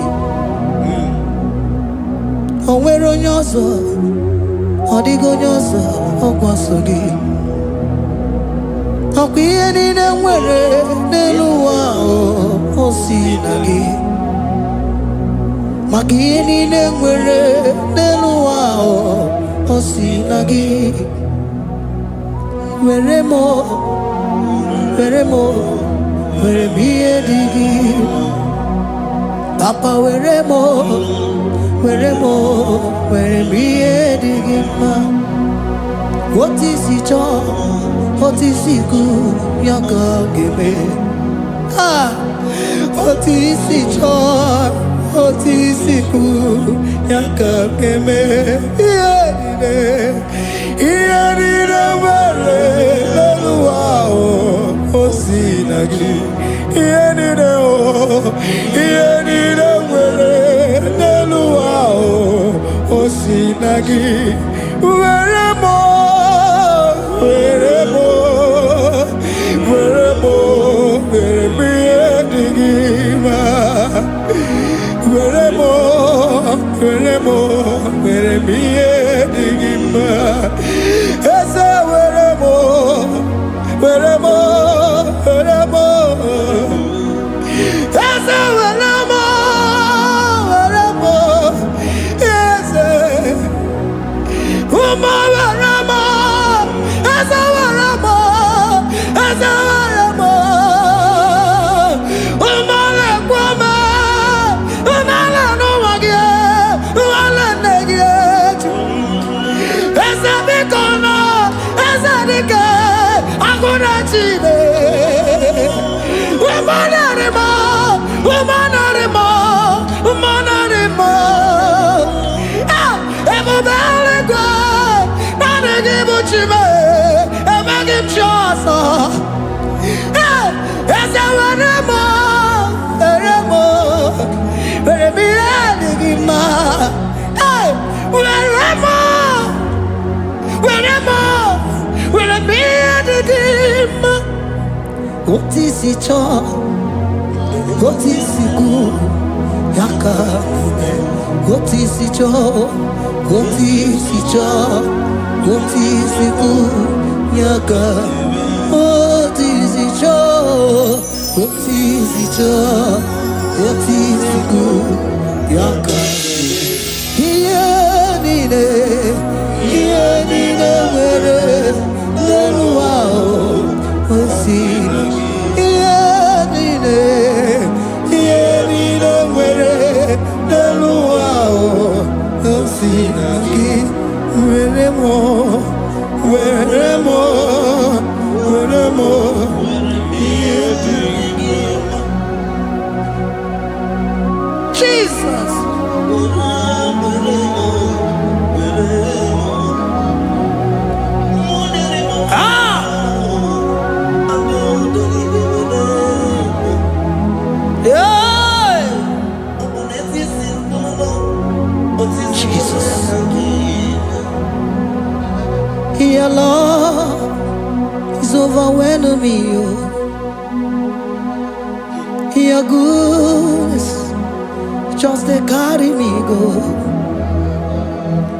Onwere onye ọzọ, ọ dịghị onye ọzọ ọkwaso gị. Ọkwa ihe niile nwere n'elu ụwa o si na gị. Maka ihe niile nwere n'elu ụwa o si na gị. Were m ihe dị gị. Papa were m ihe dị gị mma. Otu isi chọọ, otu isi kwu ya ka ọ ga-eme. Otu isi chọọ, otu isi kwu ya ka ọ ga-eme. Ihe niile nwere n'elu ụwa o si na gị. Ihe niile nwere n'elu ụwa o si na gị. Were m ihe dị gị mma. Were m ihe dị gị mma. Eze were m Eze were m Eze ụmụ were m Eze were m ụmụ lekwa m ụmụala n'ụwa gị ụmụala nne gị eju. Eze biko nọ Eze dike agụna Chine. Umanarimo ebube eluigwe naanị gị bụ Chime. Emeghị m chi ọzọ. Eze were m ihe dị gị mma. Were m ihe dị gị mma. Otu isi chọọ, otu isi kwu ya ka eme. Otu isi chọọ, otu isi kwu ya ka. Otu isi chọọ, otu isi kwu ya ka. Ihe niile nwere n'elu ụwa o si na gị. Ihe niile nwere n'elu ụwa o si na gị. Were m ihe dị gị mma. Jesus. Your love is overwhelming me. Your goodness just they carry me go.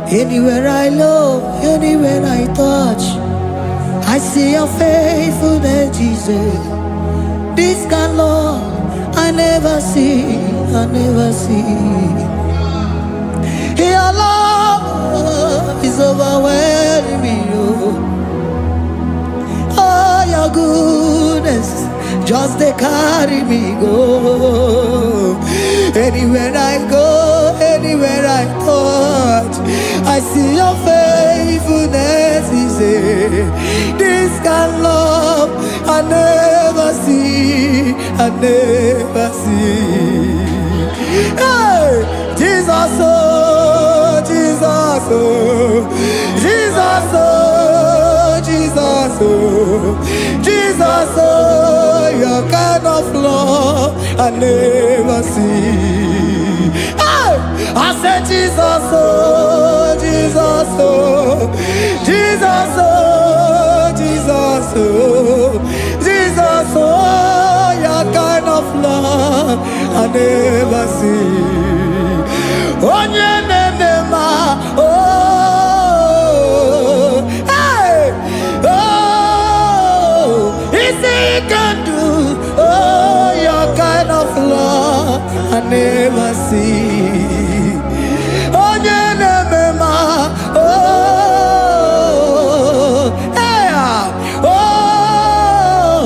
Anywhere I look, anywhere I touch, I see your faithfulness, Jesus. This kind of love I never see. Your love is overwhelming me. Oh, your goodness just they carry me go. Anywhere I go, anywhere I touch, I see your faithfulness. This kind of love I never see. Hey, Jesus, oh, Jesus, oh, Jesus, oh, Jesus, oh, Jesus, oh, your kind of love I never see. Hey! I said Jesus, oh, Jesus, oh, Jesus, oh, Jesus, oh, Jesus, oh, your kind of love I never see. Oh, yeah, oh, hey, oh, easy can do. Oh, your kind of love I never see. Oh, yeah, oh, hey, oh,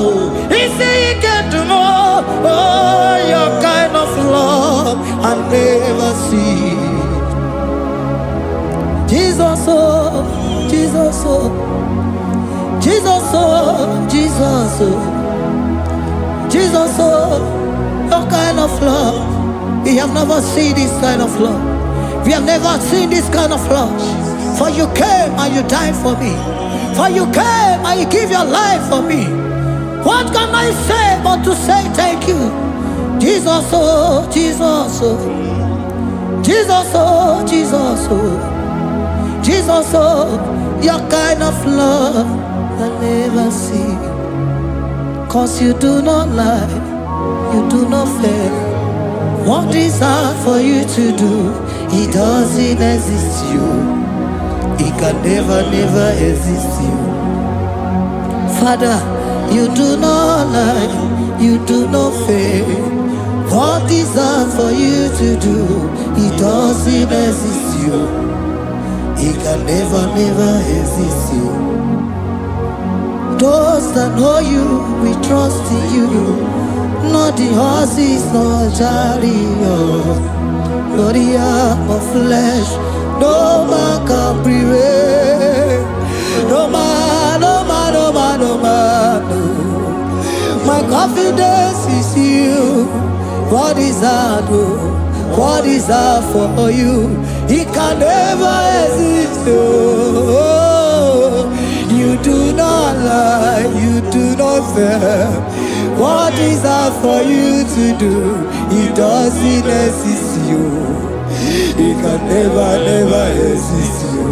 easy can do more. Oh, your kind of love I never see. Jesus, oh, Jesus, oh, Jesus, oh, Jesus, oh, Jesus, oh, your kind of love. We have never seen this kind of love. We have never seen this kind of love. For you came and you died for me. For you came and you give your life for me. What can I say but to say thank you? Jesus, oh, Jesus, oh, Jesus, oh, Jesus, oh, Jesus, oh, your kind of love I never see. 'Cause you do not lie, you do not fail. What is hard for you to do, it doesn't exist you. It can never, never exist you. Father, you do not lie, you do not fail. What is hard for you to do, it doesn't exist you. It can never, never exist you. Those that know you, we trust in you. Not the horses, not chariot, not the arm of flesh. No man can prevail. No man, no man, no man, no man, no. My confidence is you. What is hard, oh? What is hard for you? It can never exist, oh. You do not lie, you do not fail. What is hard for you to do, it doesn't exist you. It can never, never exist you.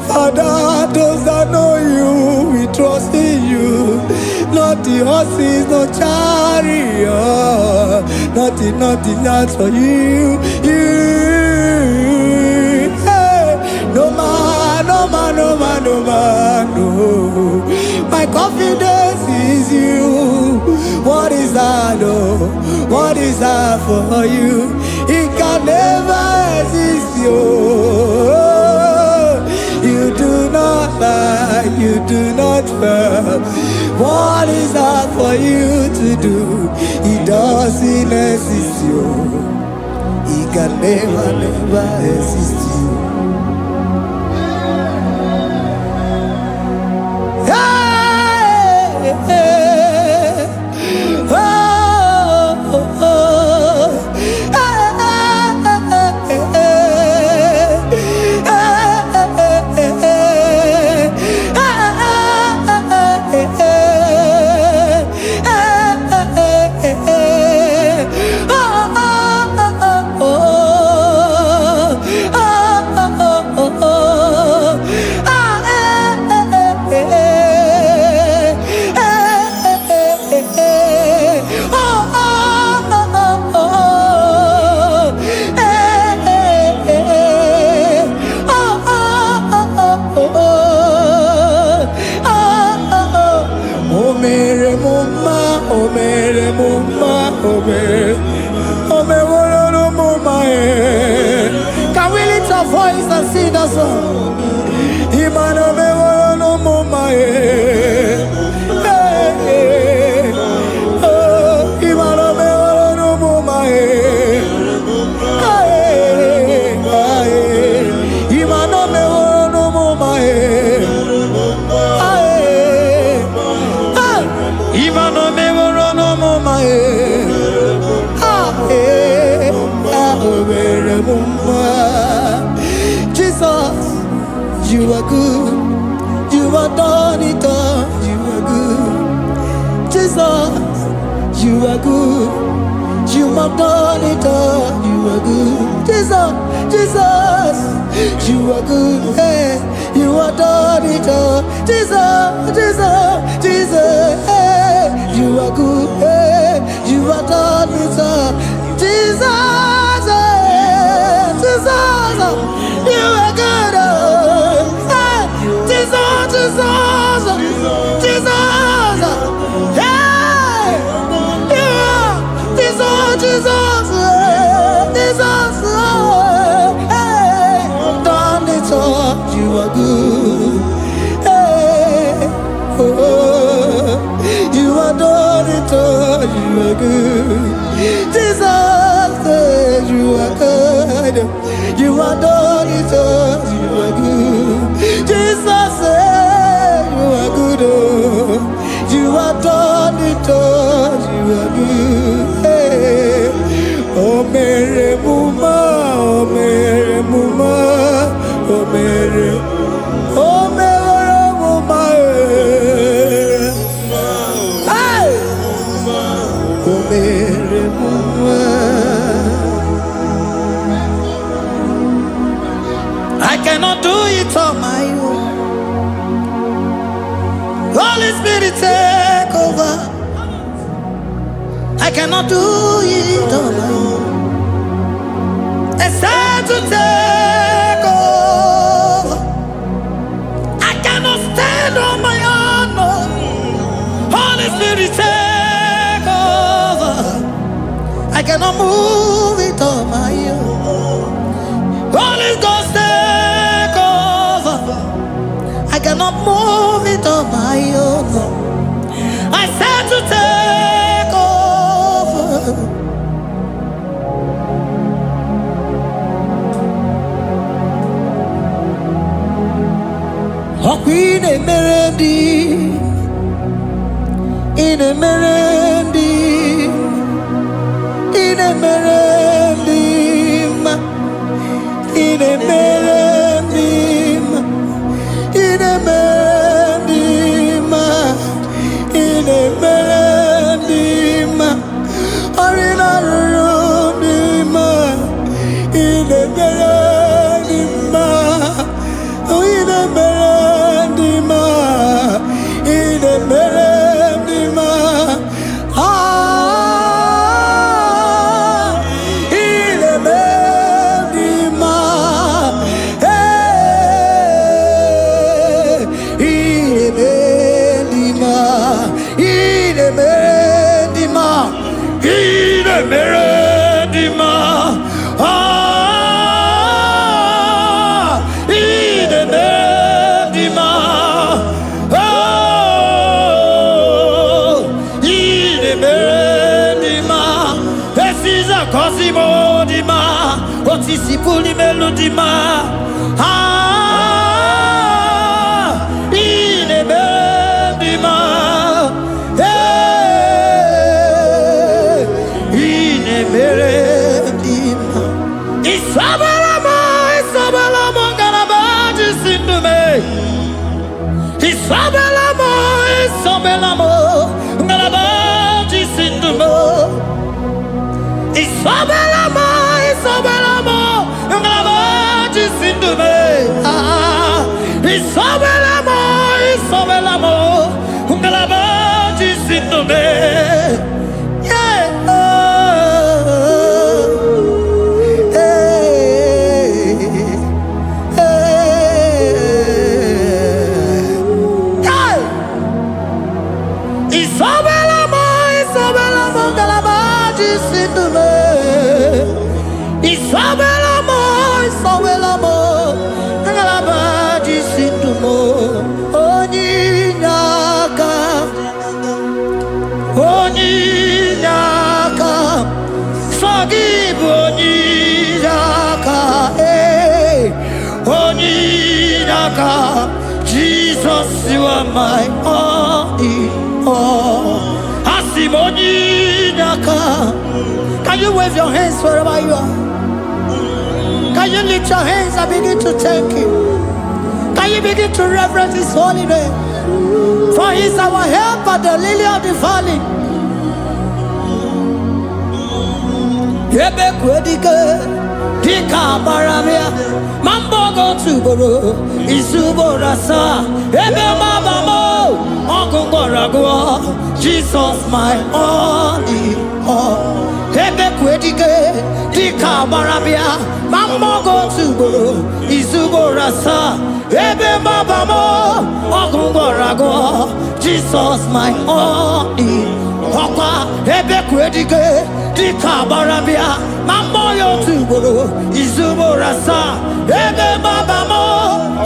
Father, those that know you, we trust in you. Not the horses, no chariot. Nothing else for you. Hey, no man, no man, no man, no man, no. My confidence is you. What is that, oh? What is that for you? It can never exist you. You do not lie, you do not fail. What is that for you to do? It doesn't exist you. It can never, never exist you. Hey, hey, oh, oh, oh. Can we lift our voice and sing that song? Jesus, you are good. You are done it all. You are good. Jesus, you are good. You have done it all. You are good. Jesus, Jesus, you are good. Hey, you have done it all. Jesus, Jesus, Jesus, hey, you are good. Hey, you have done it all. Jesus, hey, Jesus, you are good. Hey, Jesus, Jesus, Jesus, hey, you are Jesus, Jesus, Jesus, hey, done it all. You are good. Hey, oh, you are done it all. You are good. Jesus, you are good. You are done it all. You are good. Jesus, you are good. Oh, you are done it all. You are good. Hey, oh, Mary Muma, oh, Mary Muma, oh, Mary, oh, Mary Muma, hey, oh, Mary Muma. I cannot do it on my own. Holy Spirit, take over. I cannot do it on my own. It's time to take over. I cannot stand on my own. No. Holy Spirit, take over. I cannot move it on my own. Holy Ghost, take over. I cannot move it on my own. I said to take over. In a melody, in a melody, in a melody, in a melody, in a melody, in a melody, or in a room, in a melody, in a melody, in a melody, ah, in a melody, hey, in a melody, in a melody, in a melody, ah, in a melody, oh, in a melody, this is a cosimo dima, what is the fully melody, ah, in a melody, hey, in a melody, Isabelamo, Isabelamo, Garabaji, Sindume, Isabelamo, Isabelamo, Garabaji, Sindume, Isabelamo, Isabelamo, Garabaji, Sindume, ah, Isabelamo, Isabelamo, Garabaji, Sindume, yeah, Isabelamo, Isabelamo, Garabaji, Sindume, Isabelamo, Isabelamo, Garabaji, Sindume, Onyinaka, Onyinaka, Forgive Onyinaka, hey, Onyinaka, Jesus, you are my all in all. Onyinaka. Can you wave your hands wherever you are? Can you lift your hands and begin to thank Him? Can you begin to reverence His holy name? For He is our help at the lily of the valley. ebe kwedike dika baramia mambo go tuboro isuborasa ebe mabamo ogungorago Jesus my only all ebe kwedike dika baramia mambo go tuboro isuborasa ebe mabamo ogungorago Jesus my only Papa ebe kwedike dika baramia mambo yo tuboro izuborasa ebe babamo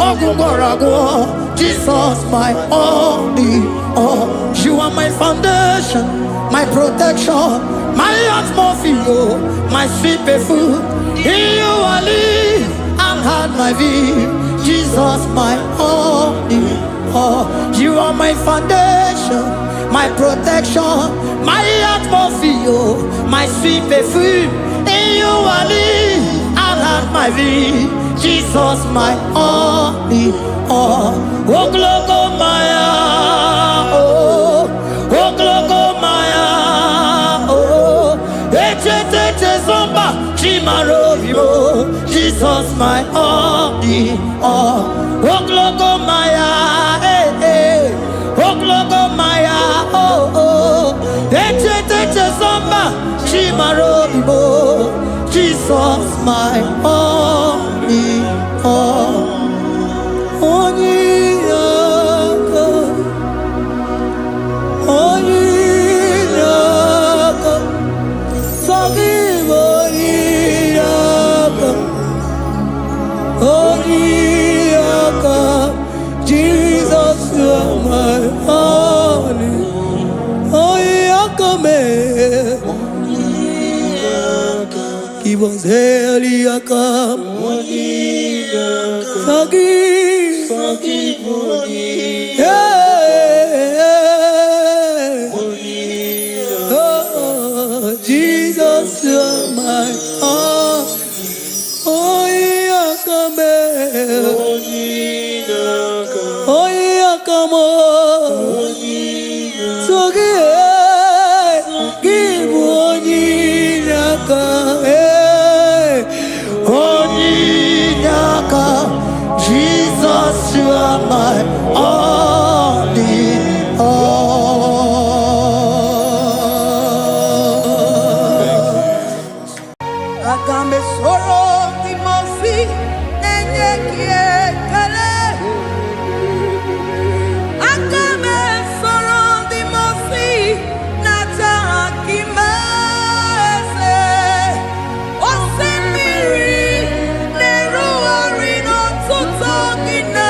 ogungorago Jesus my only all you are my foundation my protection my atmosphere my sweet perfume in you I live and had my vie Jesus my only all you are my foundation my protection, my atmosphere, my sweet perfume. In you I live, I have my vie. Jesus, my only all. Oh, glogo Maya, oh, glogo Maya, oh, ete zomba, chimarovio. Jesus, my only all. Oh, glogo Maya, eh. Oh, glogo Maya, oh, ete zomba, chimarobibo, Jesus my only all. Only forgive Jesus, you are my only. He was Eliakam. Forgive. Yeah. Oh, Jesus, you are my all. Oh, Yakam. Oh, Yakam. Jesus, you are my only all. Agambe soro timosi nenye kiekele. Agambe soro timosi nata kimese. Osemiri neruari no tutogina.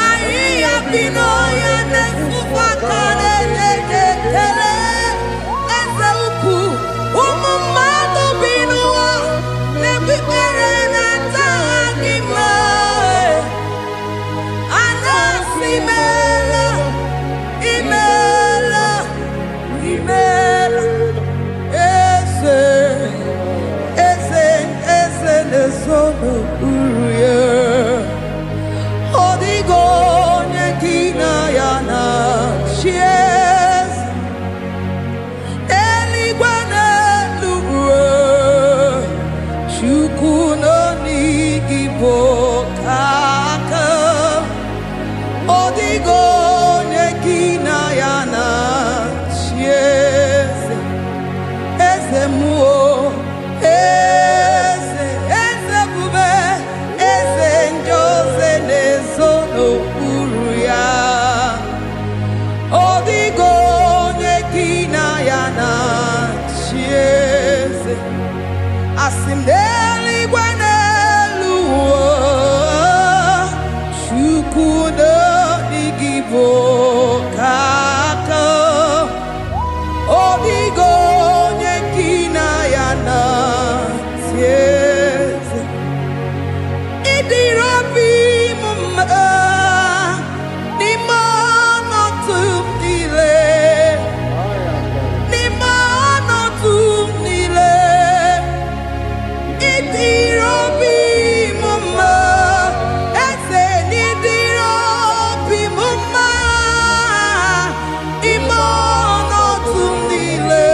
Aia binoya nesufakane nekele. Eze uku umumado binoa nebibere nata akima. Anasimela imela eze nesono uruye odigo nekina yana chies eligwana luwe chukuno nigibo kaka odigo nekina yana chies eze muo eze bube eze njoze nezono uru ya odigo nekina yana chieze asimdeli gwaneluwo chukuno igibo kaka odigo nekina yana chieze idirobi mumma ni mono tumile idirobi mumma eze nidirobi mumma imono tumile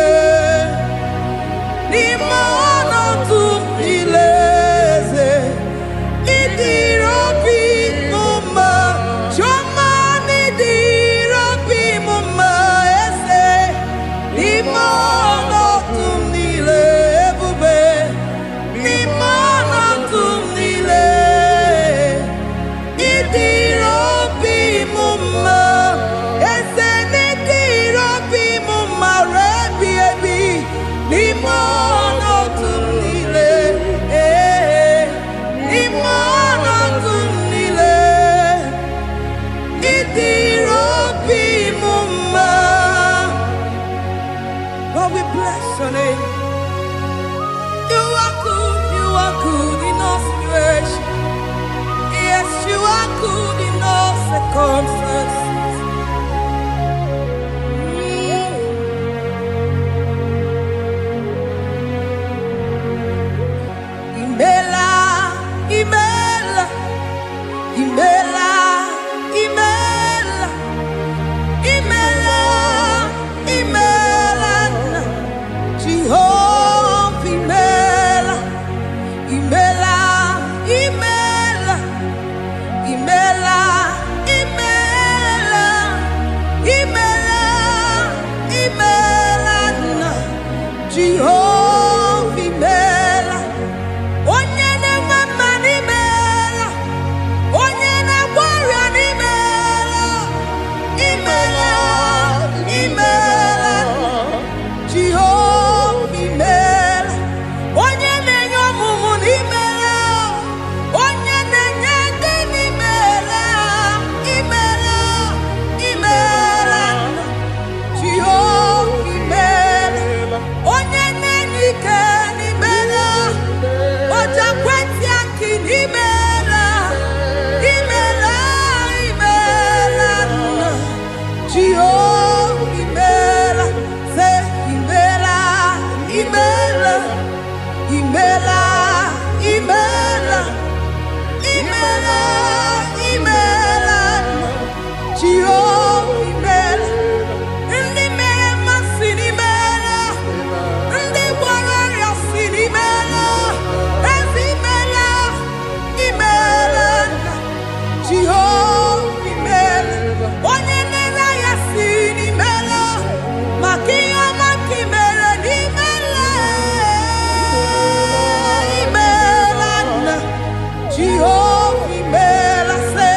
Imela se,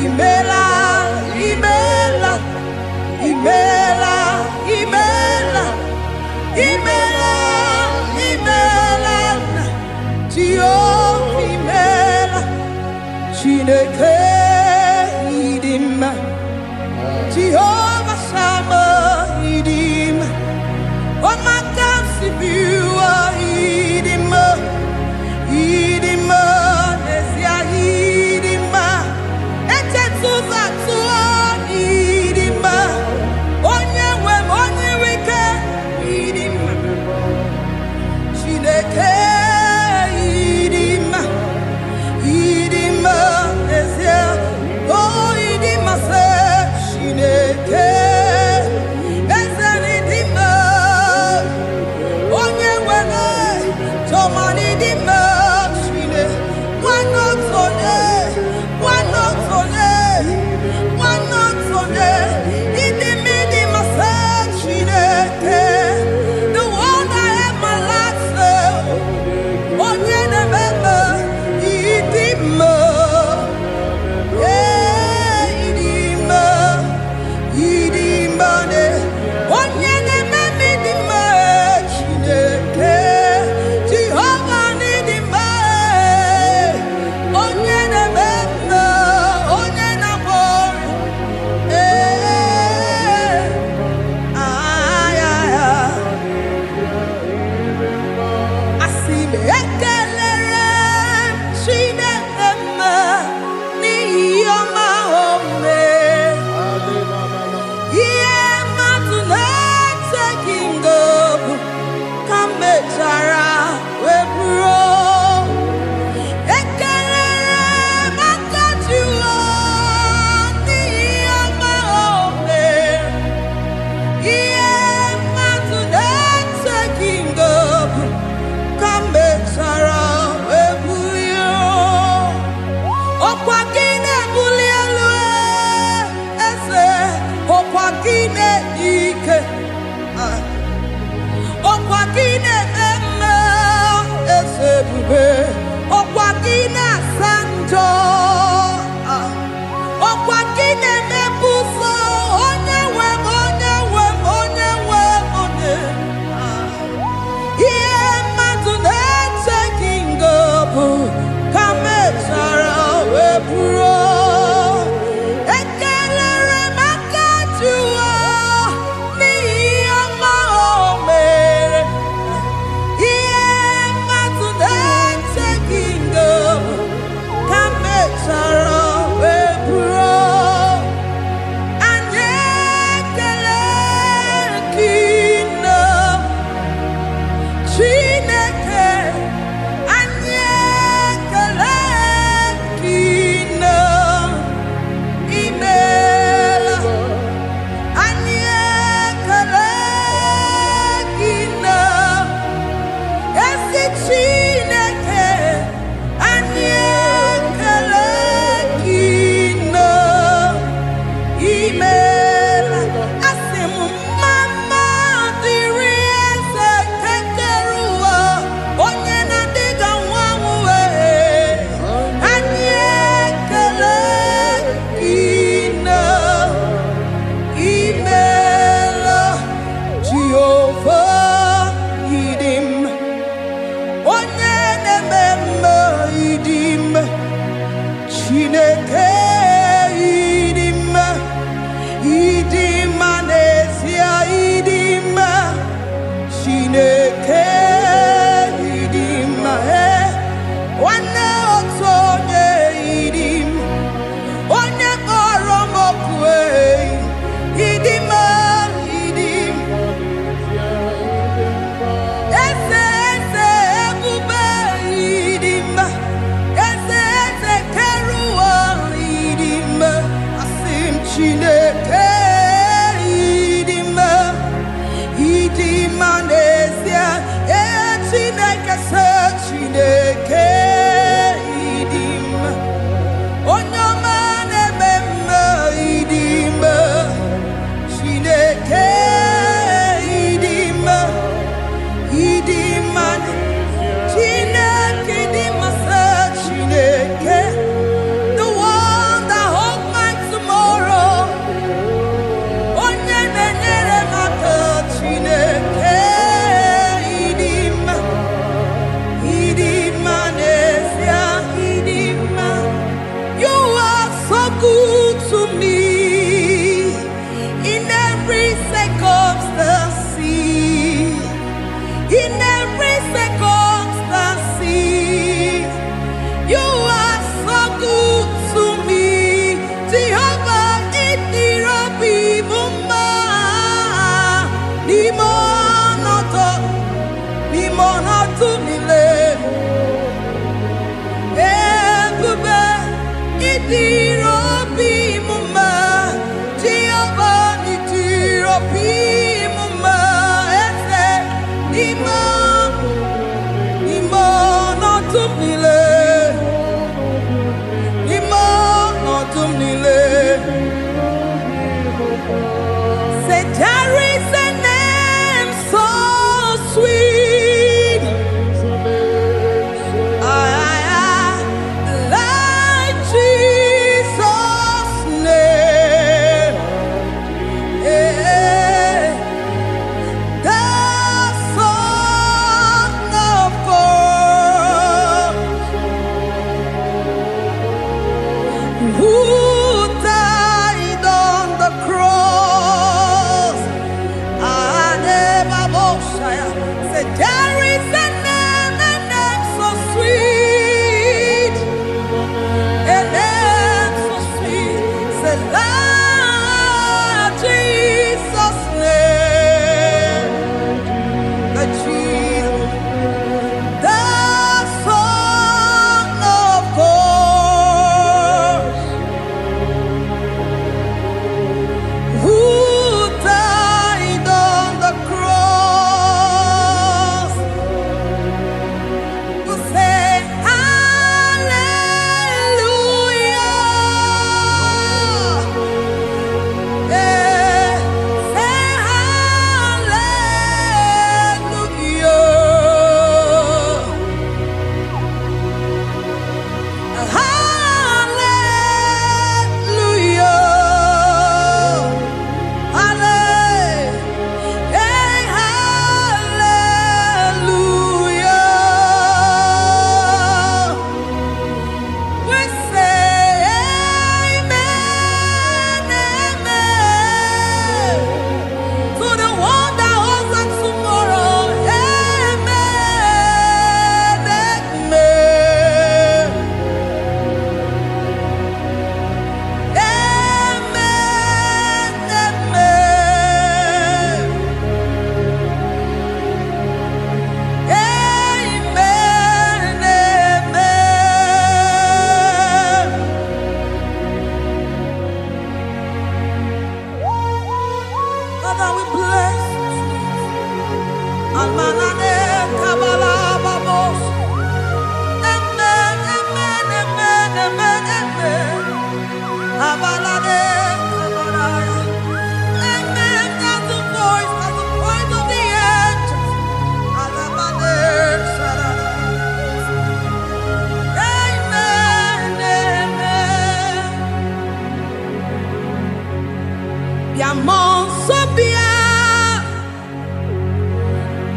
Imela, Imela, Imela, Imela, Imela, Imela, Tio, Imela, Chineke idima, Jehovah Sama idima, Omakansibua idima, idima, Nesia idima, Etetuza tua idima, Onyewe Onyeweke idima, Chineke idima, idima, Nesia, oh idima se, Chineke, Ezenidima, Onyewe Tomani dima, Chine, one not on it, one not on it, one not on it, in the middle of my Chineke, the one I have my life, on your member, idima, idima, idima, on your member, idima, Chineke, Jehovah idima, on your member, on your number, Asime ekelere Chineke n'ihi ọma o mere. Ihe mmadụ na-eteghị ngọpụ ka mechara wee bụrụ. Ekelere maka Jehova n'ihi ọma o mere. Ihe mmadụ na-eteghị ngọpụ ka mechara wee bulie. Ọkwa gị na-ebuli elu eze, ọkwa gị na-enye ike, ọkwa gị na-eme eze ebube, ọkwa gị na-asa njọ, ọkwa gị na-emepe ụzọ, onye nwe m, onye nwe m, onye nwe m, onye. Ihe mmadụ na-eteghị ngọpụ ka mechara wee bụrụ. Ekelere maka Jehova n'ihi ọma o mere. Ihe mmadụ na-eteghị ngọpụ ka mechara wee bụrụ. Anyị ekele gị nna Chineke, anyị ekele gị nna, imeela. Anyị ekele gị nna, ezi Chineke, anyị ekele gị nna, imeela. Asị m mama dịrị eze nke kere ụwa, onye na-adịghị anwụ wee. Anyị ekele gị nna, imeela. Jehova ịdị mma, onye na-eme mma ịdị mma. Chineke ịdị mma, ịdị mma n'ezie, ịdị mma. Chineke ịdị mma, nwanne otu onye ịdị mma, onye kpọrọ m oku, ịdị mma, ịdị mma. Eze eze ebube ịdị mma, eze eze kere ụwa Biamon Sobia,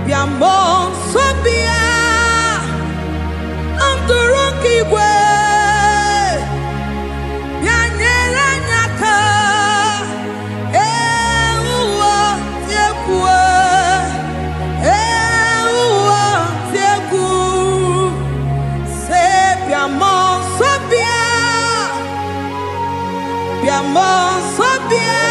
Biamon Sobia, Amduruki Gwe, Bianyera Nyaka, Ewa Tiekwe, Ewa Tieku, Se Biamon Sobia, Biamon Sobia.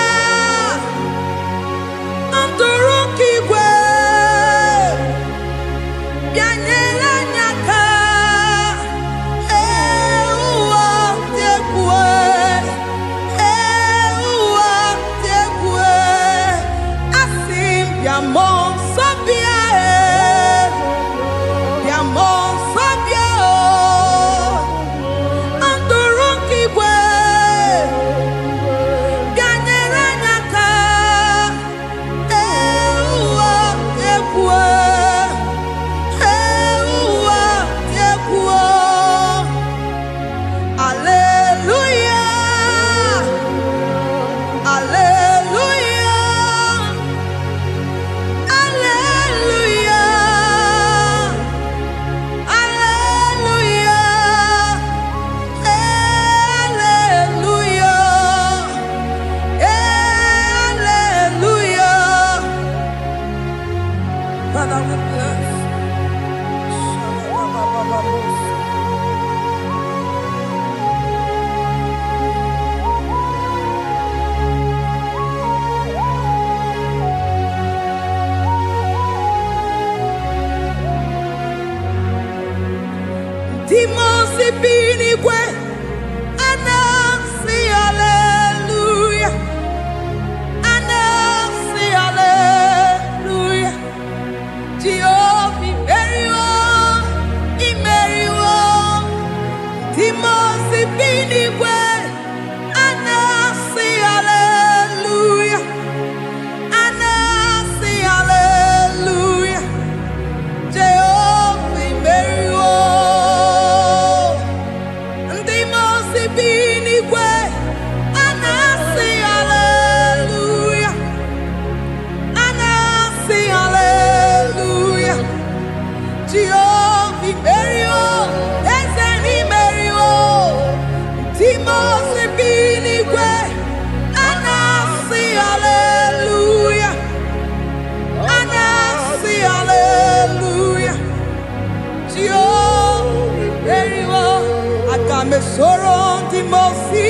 Mesoron Timosi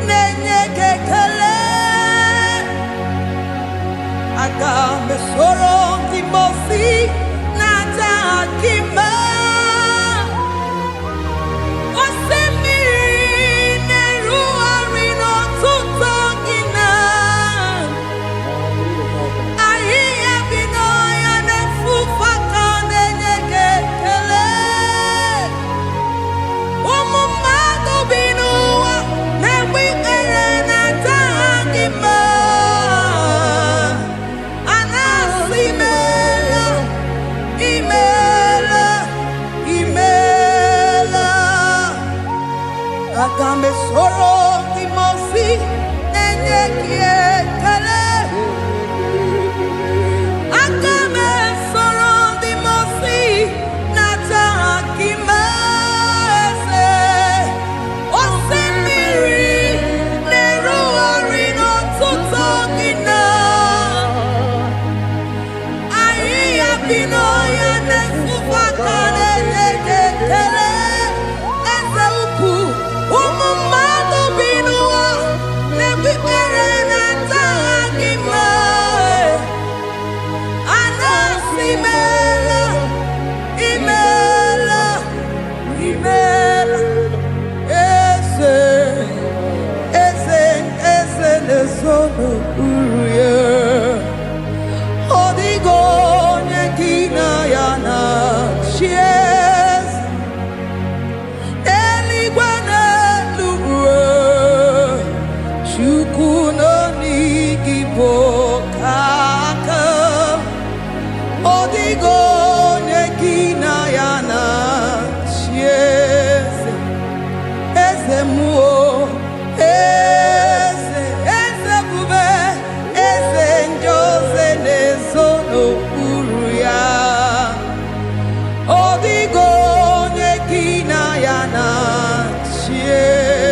nenye kekele Aga mesoron Timosi nata akima Osemiri neru arino tutogina Ahi abino ya nefufaka nenye kekele Agame soro Timosi nenye kiekele Agame soro Timosi nata akimese Osemiri neru arino tutogina Ahi abino ya nefufaka nenye kiekele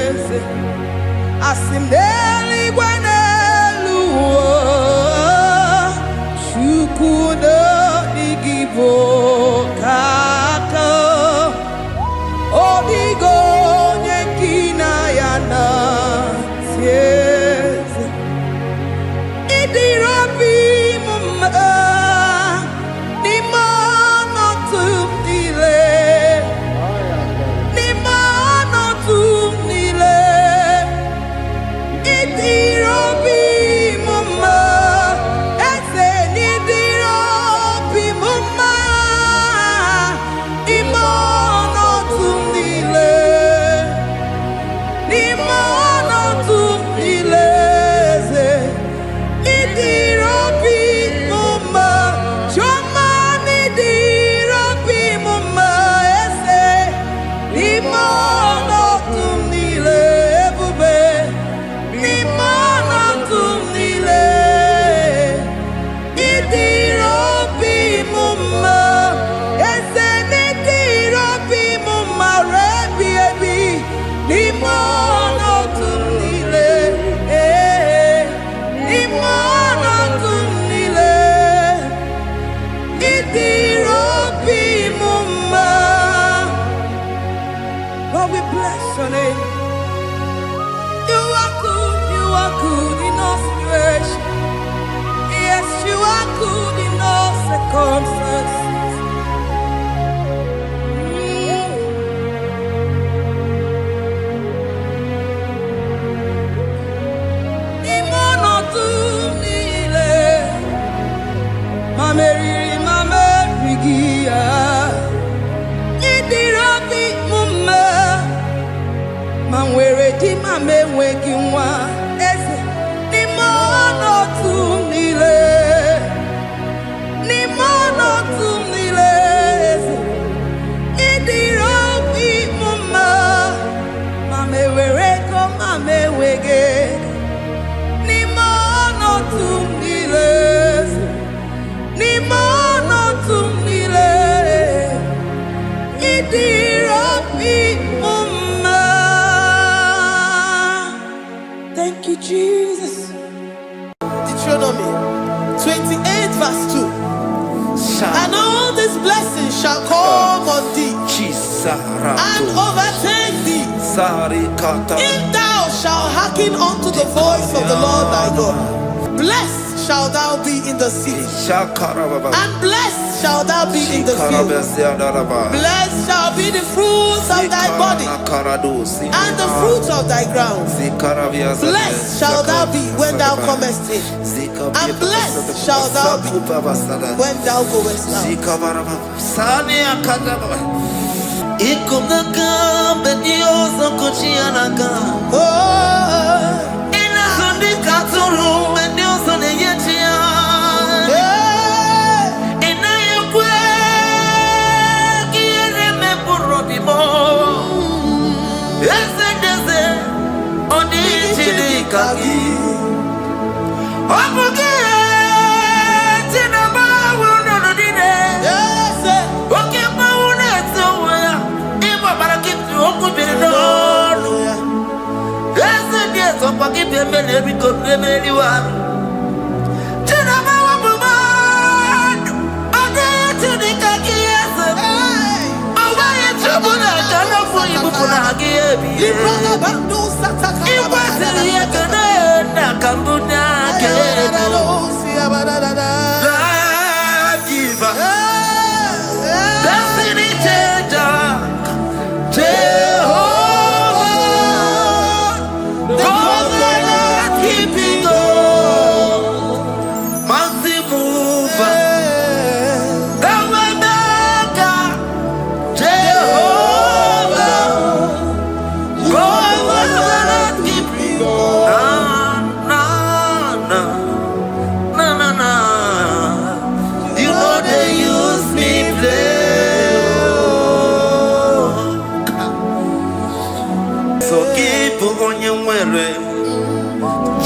eze asị m n'eluigwe n'elu ụwa Chukwu n'adịghị bụ ka aka ọ dịghị onye gị na ya na-asị eze ịdịrị obi m mma n'ime ọnọdụ m niile n'ime ọnọdụ m niile ịdịrị obi m mma eze n'ịdịrị obi m mma n'ime ọnọdụ m niile n'ime ọnọdụ m niile eze ịdịrị obi m mma chiọma n'ịdịrị obi m mma eze n'ime ọnọdụ m niile ebube n'ime ọnọdụ m niile ịdịrị obi m mma eze n'ịdịrị obi m mma rebi ebi n'ime ọnọdụ m niile n'ime ọnọdụ m niile ịdịrị obi m mma. Lord, we bless your name. You are good in all situations. Yes, you are good in all circumstances. N'ime ọnọdụ m niile, ma meriri ma merighị ya, ịdịrị obi m mma, ma nwere di ma m enweghị nwa eze n'ime ọnọdụ m niile n'ime ọnọdụ m niile eze ịdịrị obi m mma ma m ewere ego ma m enweghị n'ime ọnọdụ m niile eze n'ime ọnọdụ m niile ịdịrị obi m mma. Thank you, Jesus. Deuteronomy 28 verse 2. And all these blessings shall come on thee and overtake thee if thou shalt hearken unto the voice of the Lord thy God. Blessed shalt thou be in the city, and blessed shalt thou be in the field. Blessed shall be the fruit of thy body, and the fruit of thy ground. Blessed shalt thou be when thou comest in, and blessed shalt thou be when thou goest out.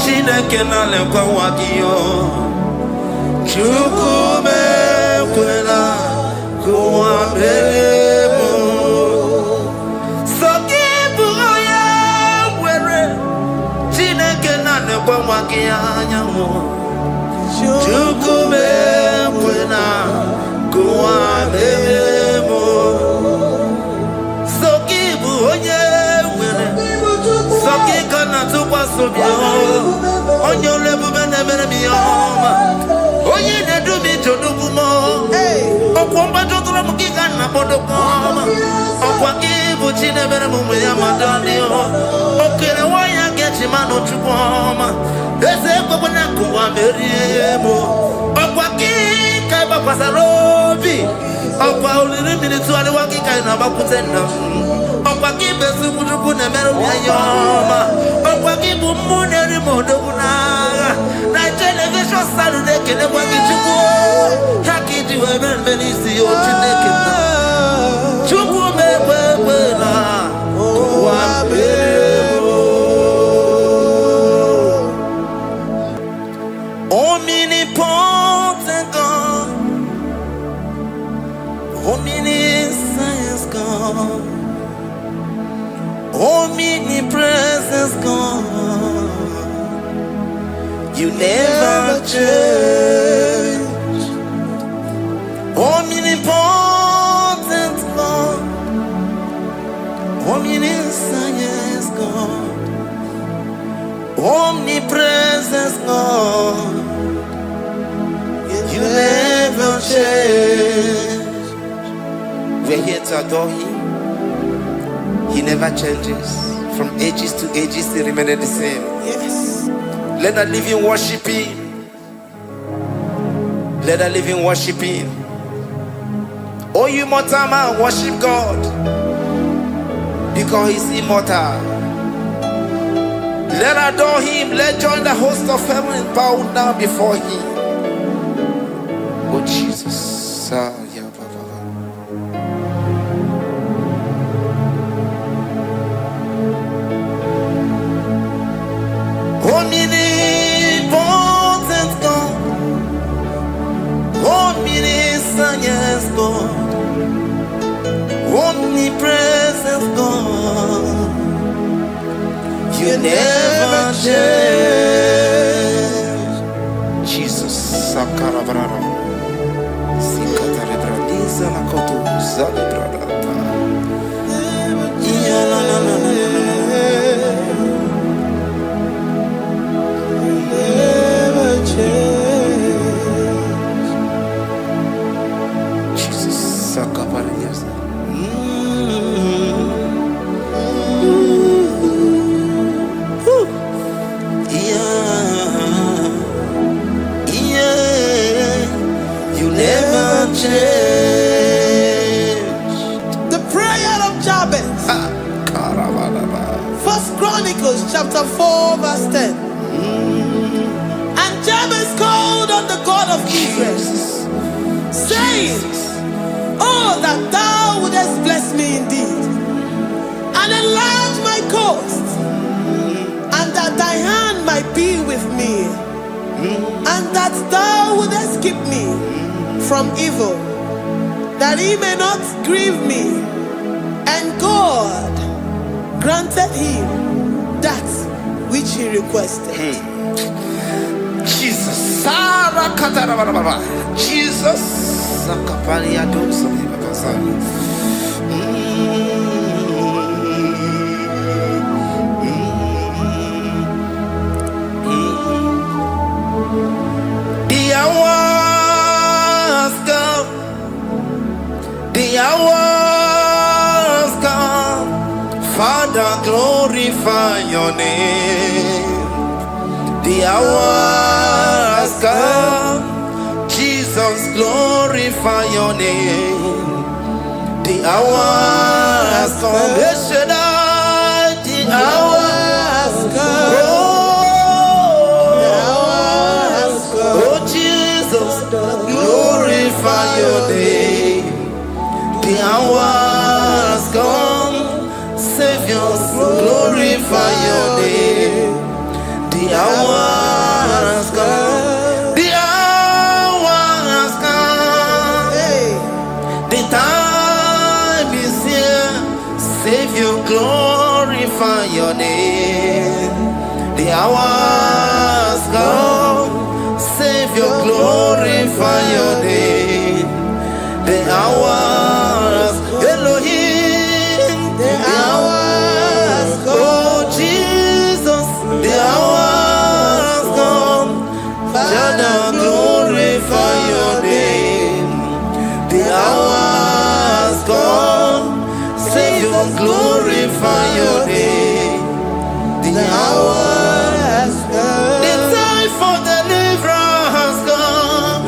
Chineke na-alekwa nwa gị yo Chukwu mekwela ka ụwa mere mụ so gị bụ onye wakianyamu Chukume Pwena Kuwa Memo Sokibu Onye Wene Soki Kana Tukwa Sobio Onye Lebu Bene Bene Biyoma Onye Nedumi Jodubumo Okwamba Jotula Mukika Na Bodokoma Okwa Kibu Chine Bene Mumu Ya Madalio Okene Waya Gechimano Chukwama Ese Kwabana Kuwa Meriemo Okwa Kika Bakwa Sarobi Okwa Uliri Minitu Ali Wakika Ina Bakutena Okwa Kibe Sukujuku Nemero Yayoma Okwa Kibu Muneri Modokunaga Na television Saturday Kene Wakichuku Haki Diwe Benisi Ochinekina Chuku Mewewena Kuwa Meriemo Omnipotent God, omniscience God, omnipresence God, you never change. Omnipotent God, omniscience God, omnipresence God. You never change. We're here to adore Him. He never changes. From ages to ages, He remains the same. Yes. Let the living worship Him. Let the living worship Him. Oh, you mortal man, worship God. Because He's immortal. Let adore Him. Let join the host of heaven and bow down before Him. Oh Jesus, yeah, Baba. Omnipotent God, omniscience God, omnipresence God, you never change. Jesus, Sakarabrara. You never change. The prayer of Jabez. First Chronicles chapter 4 verse 10. And Jabez called on the God of Israel, saying, Oh, that thou wouldest bless me indeed, and enlarge my coast, and that thy hand might be with me, and that thou wouldest keep me from evil, that he may not grieve me. And God granted him that which he requested. Jesus, Jesus, the hours come, Father, glorify your name. The hours come, Jesus, glorify your name. The hours come, the hours come. Oh, Jesus, glorify your name. The hours come, Savior, glorify your name. The hours come, the hours come. The time is here, Savior, glorify your name. The hours glorify your name. The hours, Elohim, the hours, oh Jesus, the hours come. Father, glorify your name. The hours come. Savior, glorify your name. The hours come. The time for deliverance has come.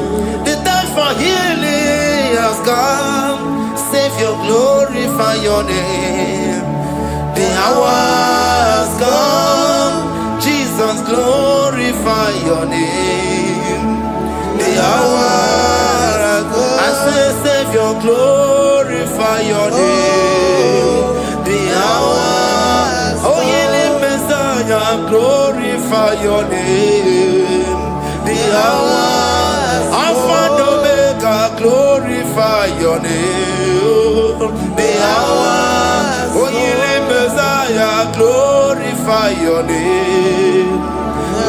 The time for healing has come. Savior, glorify your name. The hours come. Jesus, glorify your name. The hours come. I say, Savior, glorify your name. The hours, oh, healing Messiah, glorify your name. The hours, Alpha and Omega, glorify your name. The hours, oh, healing Messiah, glorify your name.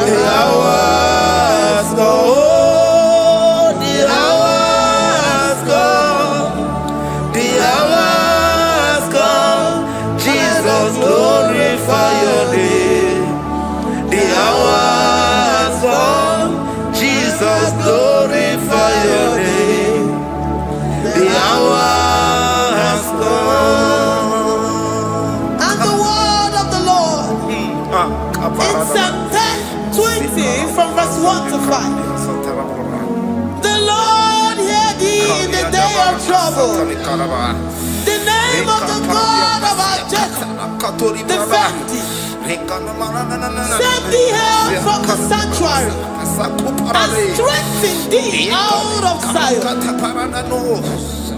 The hours, oh, the hours come. The hours come. Jesus, glorify your name. The hours come. Jesus, glorify your name. The hours come. And the word of the Lord in Psalm 20 from verse 1 to 5. The Lord hear thee in the day of trouble. The name of the God of our Jacob defend thee. Send thee help from the sanctuary and strengthen thee out of Zion.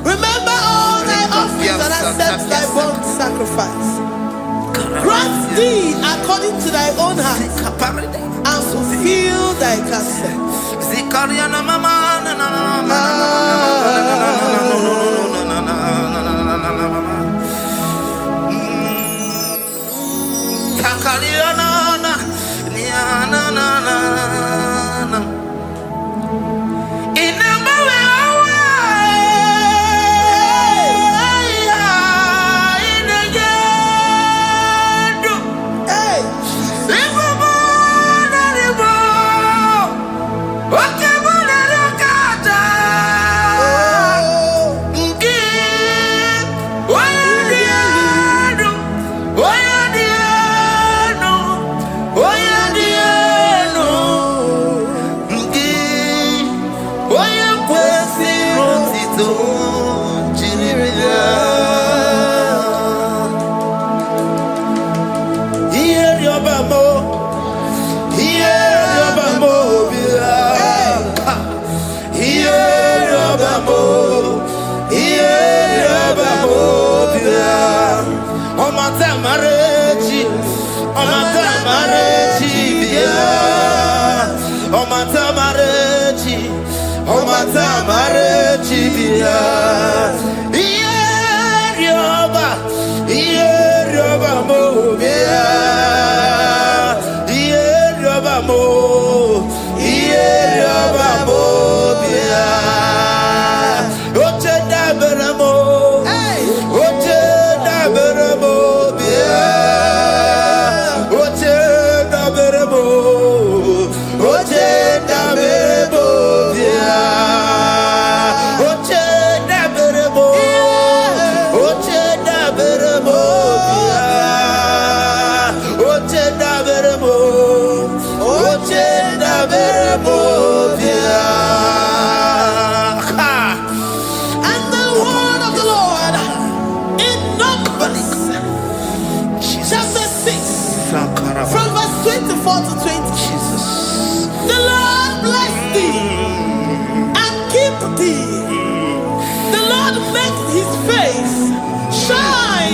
Remember all thy offerings and accept thy burnt sacrifice. Grant thee according to thy own heart and fulfill thy counsel.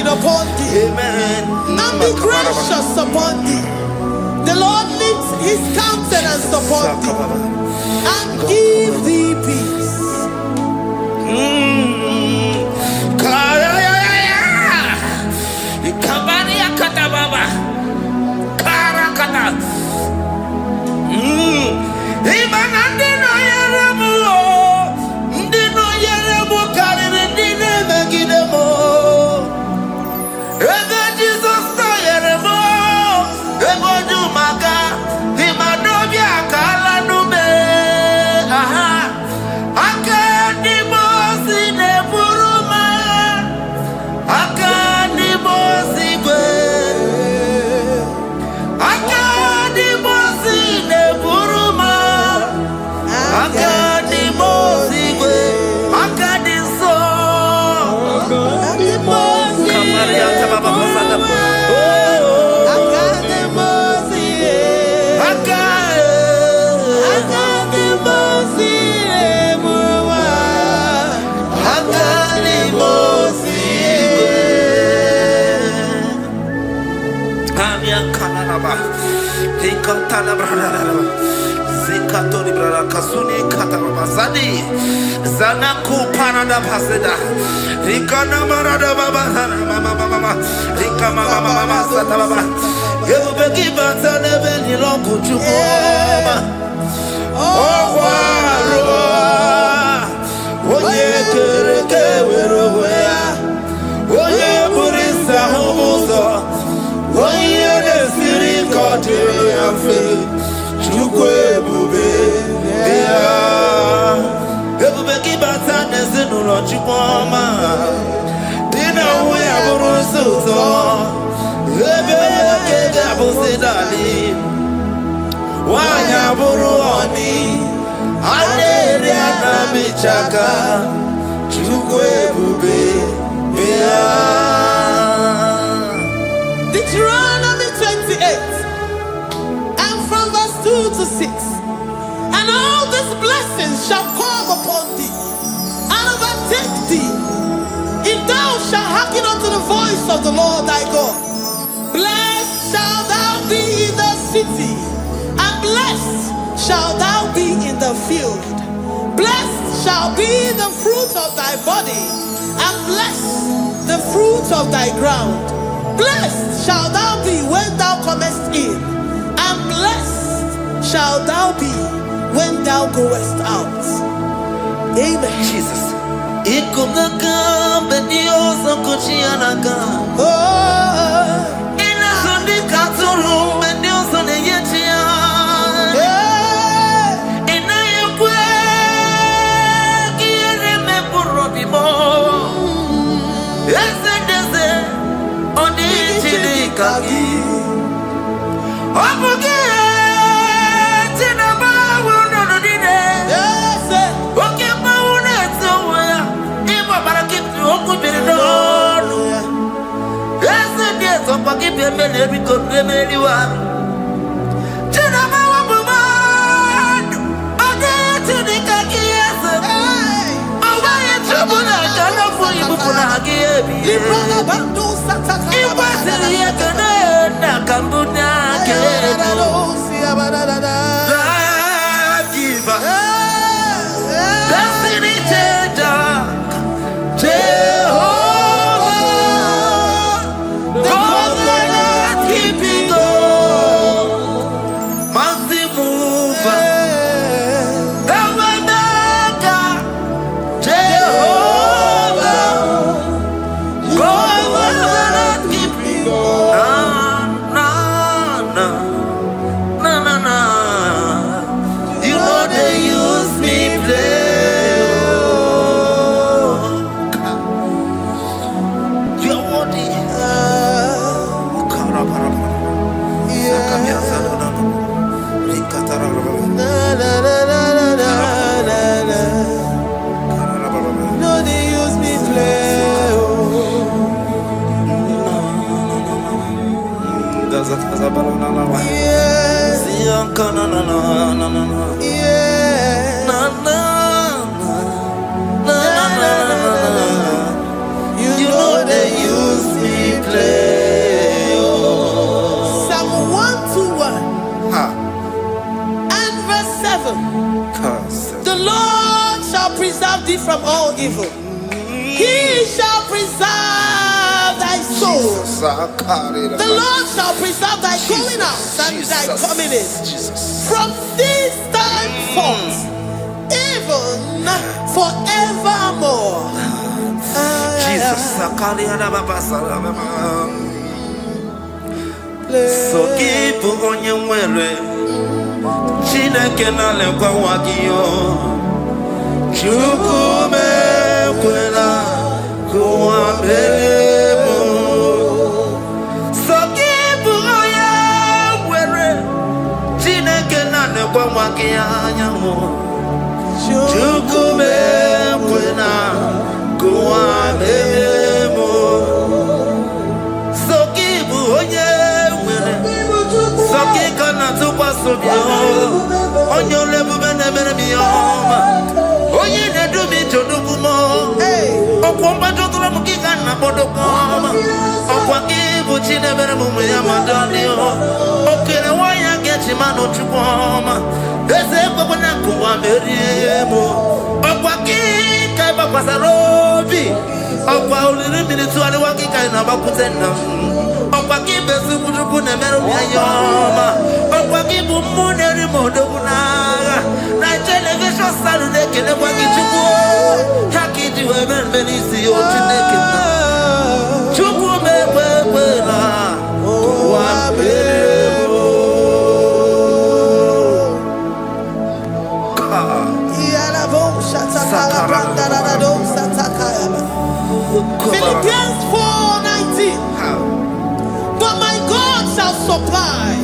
Upon thee, amen, and be gracious upon thee. The Lord lifts his countenance upon thee and give thee peace. Zikatori brada kasuni katarabazadi zanaku parada paseda rikana marada baba mama rikama mama sata baba yebeki batane beni longu chukoma owaro oye kereke weroya oye burisa homoso oye desiri kotere afi chukwe bube ya ebube kibata nezinu lo chukoma dina we aburuso ebe kege abusidali wanya buru oni anere anamichaka chukwe bube ya Deuteronomy 28 and from verse 2 to 6. And all these blessings shall come upon thee and overtake thee, if thou shalt hearken unto the voice of the Lord thy God. Blessed shalt thou be in the city, and blessed shalt thou be in the field. Blessed shall be the fruit of thy body, and blessed the fruit of thy ground. Blessed shall thou be when thou comest in, and blessed shall thou be when thou goest out. Amen. Jesus. Ikumaka bedioso kuchianaka. Oh, Ina sundi katuru bedioso neyetia. yeah. Ina yukwe kiere me burodibo. Ese deze odi chilikagi. Obuge tina bawo no dide. Yes, Oke bawo neto ya. Ibo barakitu okubiri no. Ese deze opaki bemele biko bemeli wa. Tina bawo bumadu. Odi chilikagi ese. hey. Owaye chobuna kana fu ibukuna hagiyebi. Librana bandu sataka. Iwasiri yekene na kambuna kene. Life giver, destiny changer, Jehovah, covenant keeping God, mountain mover, the waymaker, Jehovah, covenant keeping God. Na na na na na. You know they use me play. You're worthy. No, they use me play. Yes, yes. You know they use me play. Psalm 121 and verse 7. The Lord shall preserve thee from all evil. He shall preserve thy soul. The Lord shall preserve thy going out and thy coming in from this time forth, even forevermore. Jesus. So give onye nwere Chineke na lekwa wagio Chukwu mekwela kuwa memo. So give onye nwere Chineke na lekwa wagio Chukwu mekwela kuwa memo. So give onye Soki kana tukwa sobio Onyo lebube nemere miyoma Onye nedu mi chodukumo Okwamba chotula mukika na bodokoma Okwa Buchina Beramumia Madonio. Okay, why I get him out of Chupoma? There's a Babanaku, Meriemo. Okwaki, Kabasarobi. Okwa minutes to the walking kind of Bakutena. Okwaki, Besukuna Merumayoma. Okwaki, Bumuneri Modona. Night television Saturday, can never get you. Haki, you have many see your Chineke. Philippians 4:19. But my God shall supply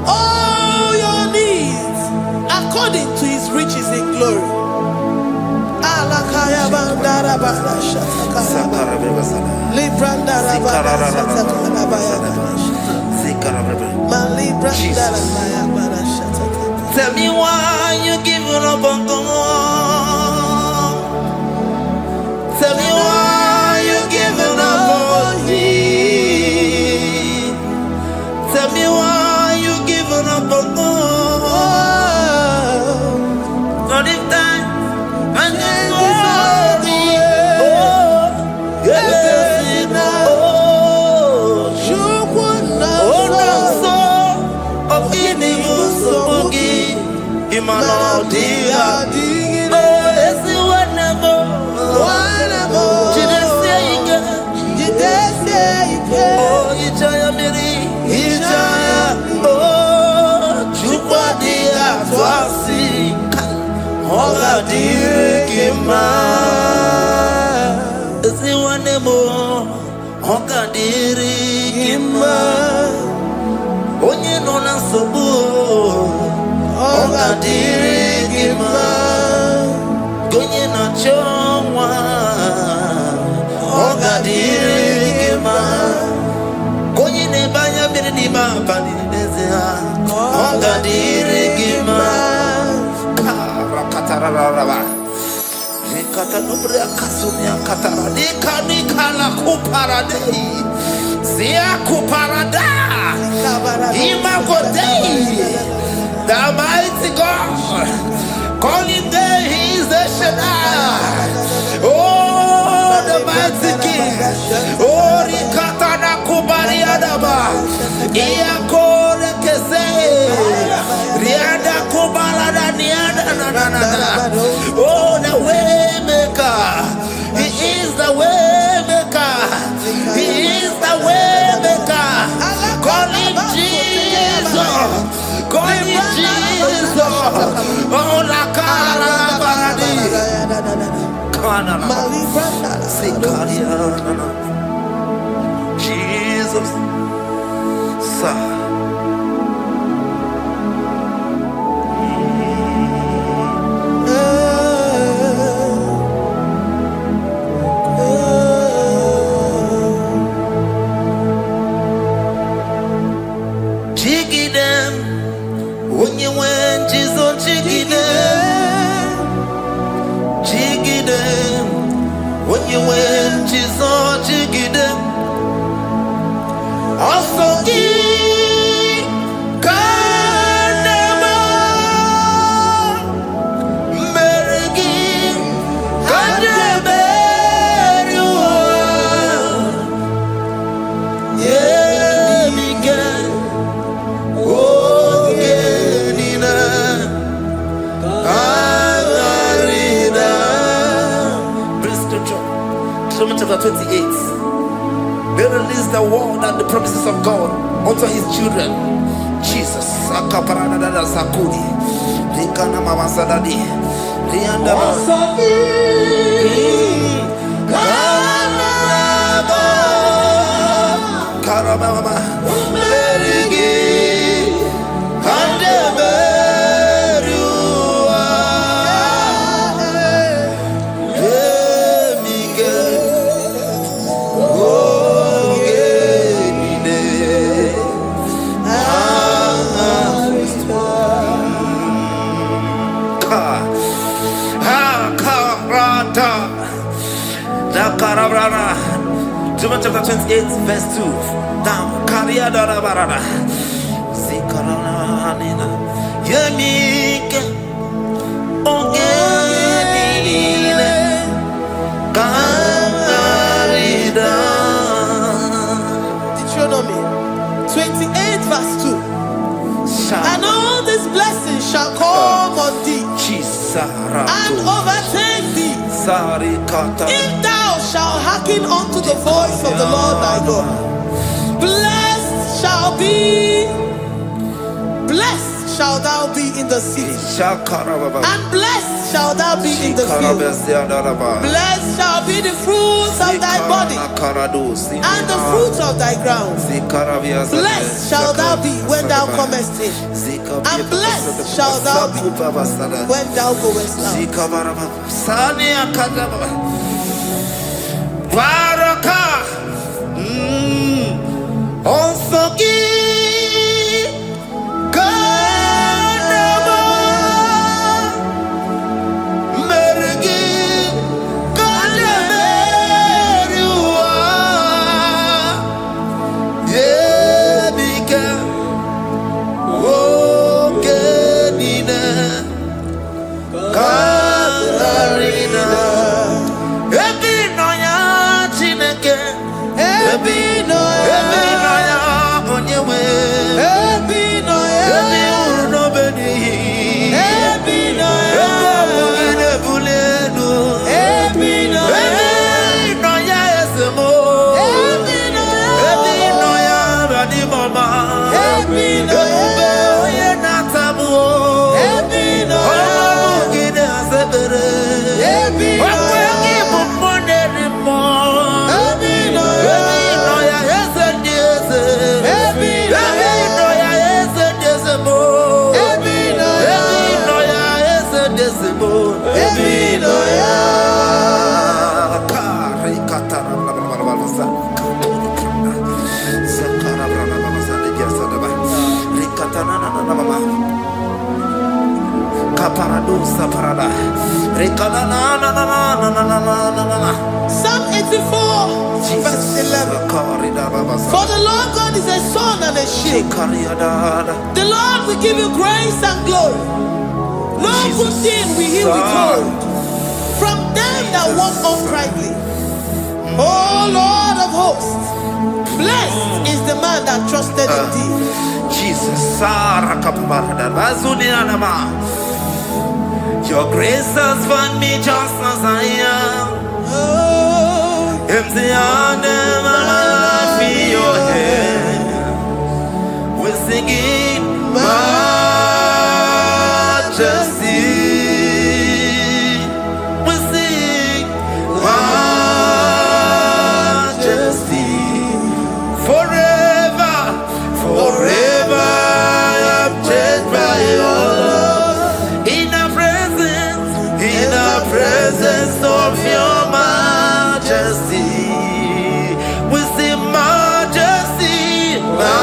all your needs according to his riches in glory. Tell me why you giving up on God. Tell me why you giving up on me. Tell me why you giving up on God. Not if time and then glory. Oh, onye nọ na nsogbu ọ ga-adịrị gị mma onye na-achọ nwa ọ ga-adịrị gị mma onye na-ebe anya mmiri n'ime abalị n'ezie ha ọ ga-adịrị gị mma rakatararaba nikata nubre akasumi akatara nikala kuparadei Zia kuparada Imagodei the mighty God calling there he is the Shaddai. Oh, the mighty King. Oh, Rikatana Kubariadaba Iakore Kese Riada Kubalada Niada. Oh, the way maker. He is the way maker. He is the way maker. Call him Jesus. Call him Jesus. Oh, la cara baradi. Kana. Jesus. Sa. Chapter 28. They release the word and the promises of God unto his children. Jesus. John chapter 28, verse 2. Down. Kariada barada. Zikaranina. Yemike. Ongenine. Karida. Deuteronomy 28 verse 2. And all these blessings shall come on thee and overtake thee if thou shalt hearken unto the voice of the Lord thy God. Blessed shall thou be in the city, and blessed shall thou be in the field. Blessed shall be the fruits of thy body and the fruits of thy ground. Blessed shall thou be when thou comest in, and blessed shall thou be when thou goest out. Psalm 84 verse 11. For the Lord God is a sun and a shield. The Lord will give you grace and glory. No good thing will he withhold from them that walk uprightly. O Lord of hosts, blessed is the man that trusted in thee. Jesus, your grace has found me just as I am. Empty handed, my life in your hand. We're singing majesty. We sing majesty. Forever, forever I'm changed by your love. In the presence of your majesty, we see majesty, majesty.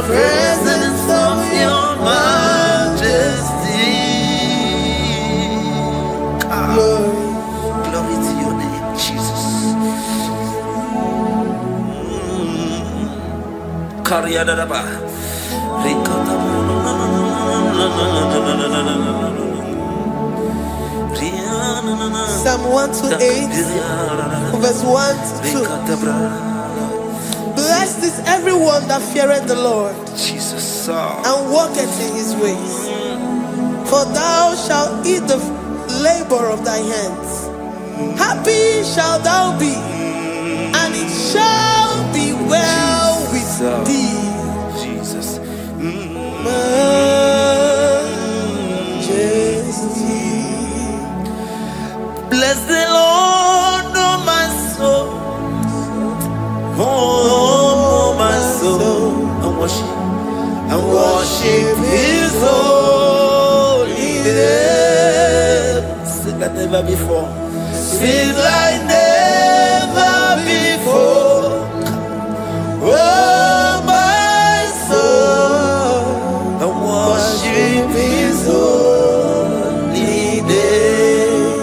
presence of your majesty. Glory to your name, Jesus. Kariyadadaba. Psalm 128, verse 1 to 2. Blessed is everyone that feareth the Lord, Jesus. and walketh in his ways. For thou shalt eat the labor of thy hands. Happy shalt thou be, and it shall be well with thee. Jesus. Majesty. Bless the Lord, oh my soul. Oh, my soul. And worship his holy name. Sing like never before. Sing like never before. Oh, my soul. And worship his holy name.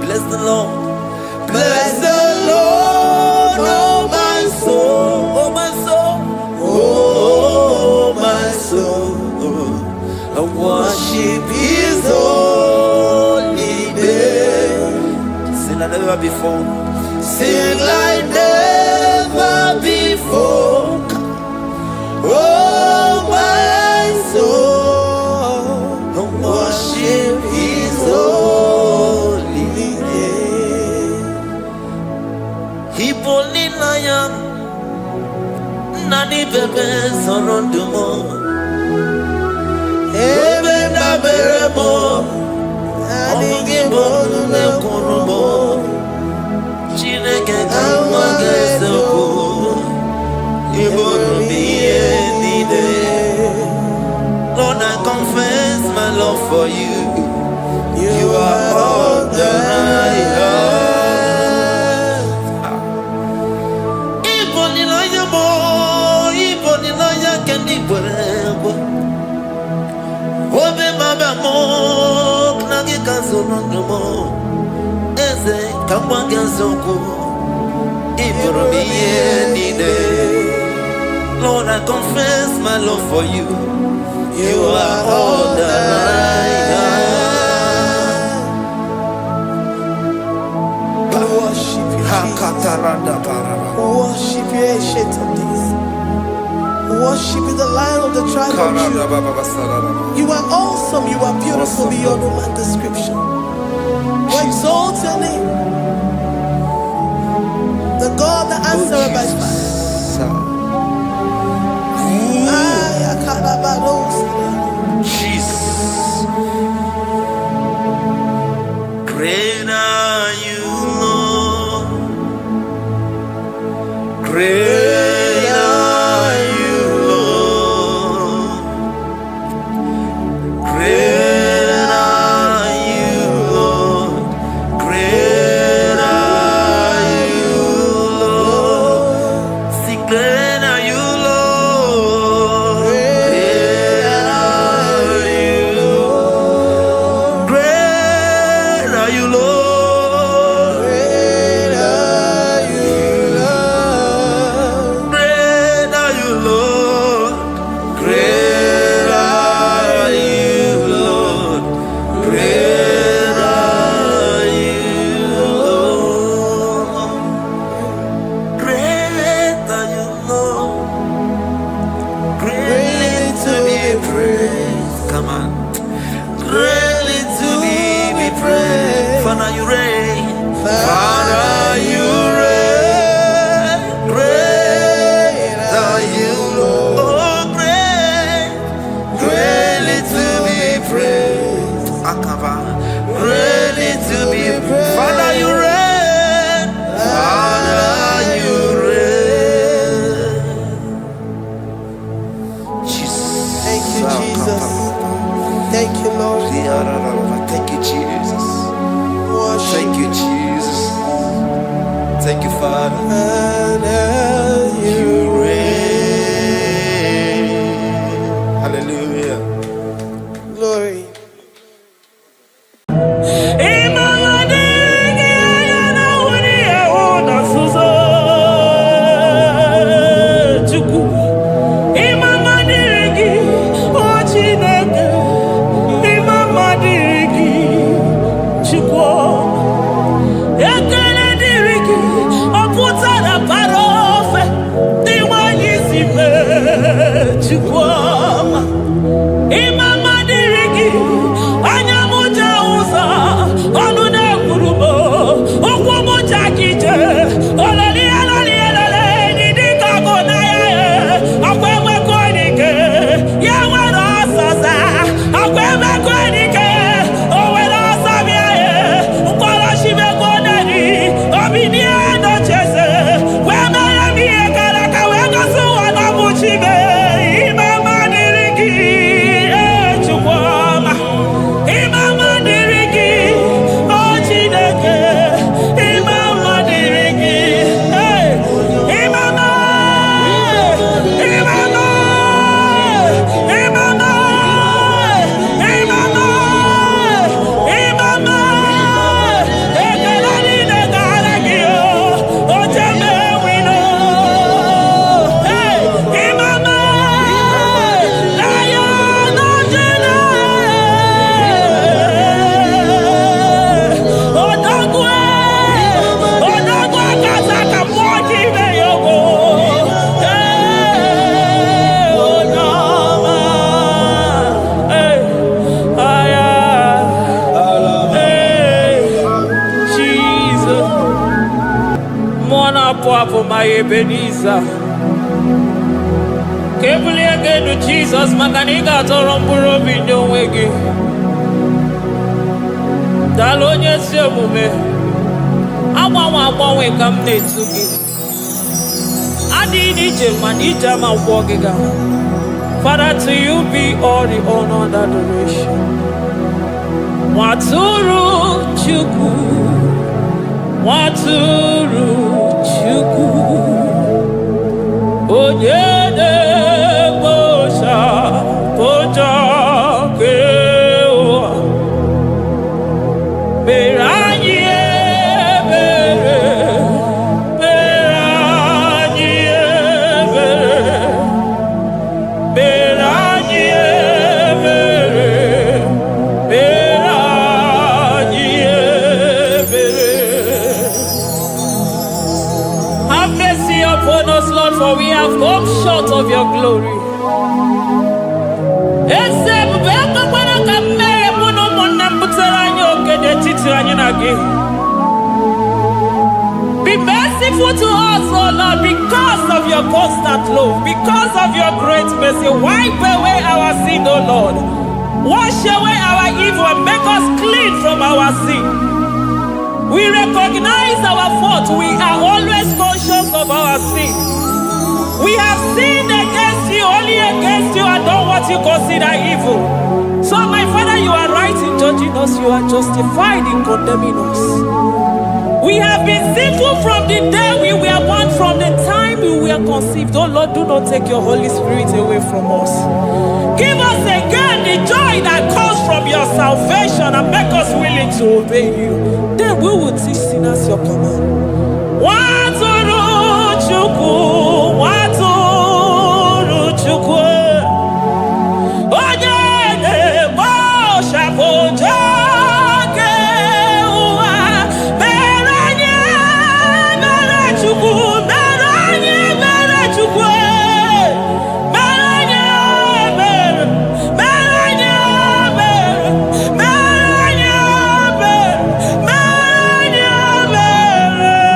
Bless the Lord. Bless the Lord, oh my soul, oh my soul, oh my soul. I worship his holy name. Sing like never before. Sing like never before. Oh my soul, I worship his holy name. Hipolilaya nani bebe sorondumo. Ebe na beremo. Omugibo nune kurumo. Chineke kama gesoko. Ibo nubiye nide. Lord, I confess my love for you. You are all that I have. Ibolilaya mo, ibolilaya kendi bwebo. Obe maba mo, knagi kazonondo mo. Eze kamwanga zoko. Iboromiye nide. Lord, I confess my love for you. You are all that I have. Worship you, Jesus. Worship you, ancient of days. Worship you, the Lion of the tribe of Judah. You are awesome. You are beautiful beyond human description. We exalt your name, the God that answered by fire. Jesus. Great are you, Lord. Great are you, Lord. Great are you, Lord. Great are you, Lord. See, great are you, Lord. Great are you, Lord. Great are you, Lord. Great are you, Lord. Great are you, Lord. Great are you, Lord. Great are you, Lord. Great are you, Lord. Greatly to be praised. Come on. Greatly to be praised. Father, you reign. Father, you reign. Great are you, Lord. Oh, great. Greatly to be praised. Akaba. Greatly to be praised. Father, you reign. Father, you reign. Jesus. Thank you, Jesus. Thank you, Lord. Thank you, Jesus. Worship Thank you, Jesus. Thank you, Father. and You reign. Chukwuma. Imama dirigi, anyamuja uza, onune kurubo, okwomuja kije, olali alali alale, nidika gonaye, akweme kwenike, yawe rasaza, akweme kwenike, owe rasabiaye, ukwala shibe gonani, obinie no chese, weme yamiye karaka, wego suwa na buchibe, imama dirigi, Chukwuma, imama dirigi, oh Chineke, imama dirigi, imama, imama, imama, imama, imama, ekelali ne garagio, oh Jeme wino, imama, lion of Judah, odogwe, odogwe kasaka moji be yogo, onama, aya, Jesus, mwana papo my Ebenezer. Kebuli again to Jesus, Makaniga Toromburo Bindo Wegi. Dalonya Semume. I come to you. I did it, man. I'm walking out. Father, to you be all the honor and adoration. Waturu Chuku. Waturu Chuku. Onyede bosha poja kewa berani ebere berani ebere berani ebere berani ebere. Have mercy upon us, Lord, for we have come short of your glory. Be merciful to us, O Lord, because of your constant love, because of your great mercy. Wipe away our sin, O Lord. Wash away our evil and make us clean from our sin. We recognize our fault. We are always conscious of our sin. We have sinned against you, only against you, and done what you consider evil. So, my Father, you are right in judging us. You are justified in condemning us. We have been sinful from the day we were born, from the time we were conceived. Oh Lord, do not take your Holy Spirit away from us. Give us again the joy that comes from your salvation and make us willing to obey you. Then we will teach sinners your command. Waturu Chukwu, Waturu Chukwu. Onyede bosha poja kewa, beranye bere Chukwu, beranye bere Chukwu, beranye bere, beranye bere, beranye bere, beranye bere.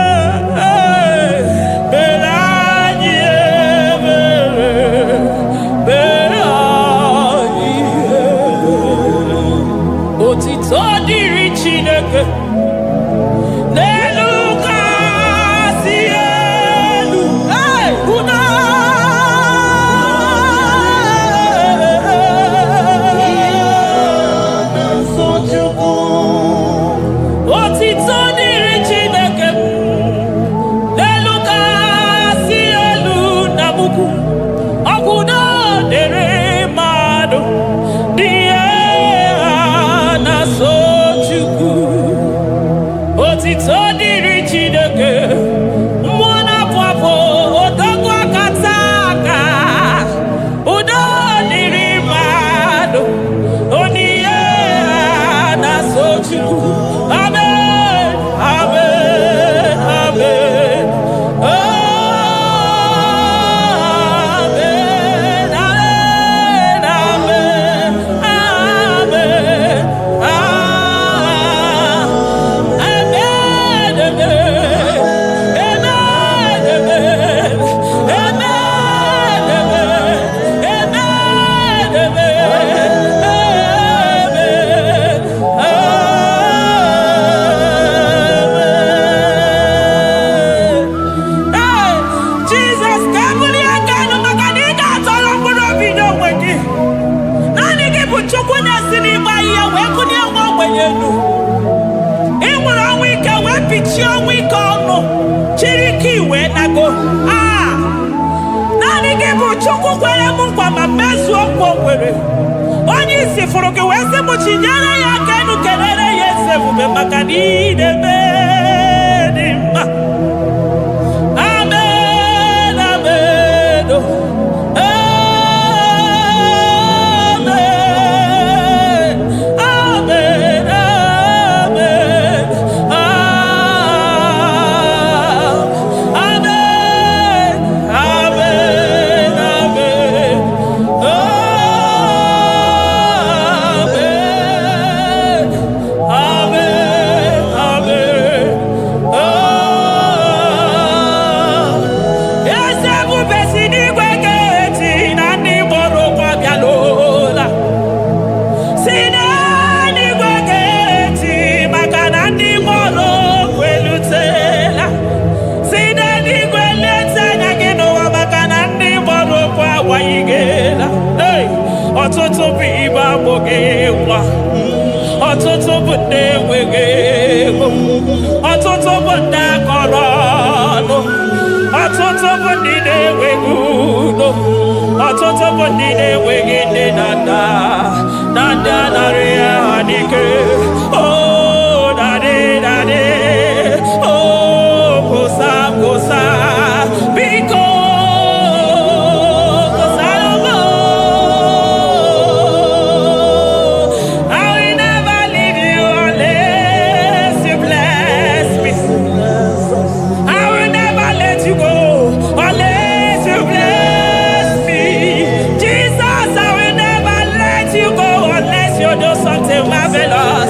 wee kunye nwa ogbenye elu. Ị nwere ọnwụ ike wee pichie ọnwụ ike ọnụ. Chiri ike iwe nago. Naanị gị bụ Chukwu kwere m nkwa ma mezuo nkwa o kwere. Onye isi fụrụ gị wee sị m chinyere ya aka enu kelere ya eze ebube maka na ị na-eme dị mma. Amen, amen, oh. Amen, amen, amen, amen, amen, amen, ọtụtụ bụ ibe agbụghị nwa, ọtụtụ bụ ndị enweghị ego, ọtụtụ bụ ndị akọrọ ọnụ, ọtụtụ bụ ndị na-enweghị udo, ọtụtụ bụ ndị na-enweghị nne na nna, na ndị anarị ya n'ike. Oh, daddy, daddy, oh, gosa, gosa, biko. Marvelous.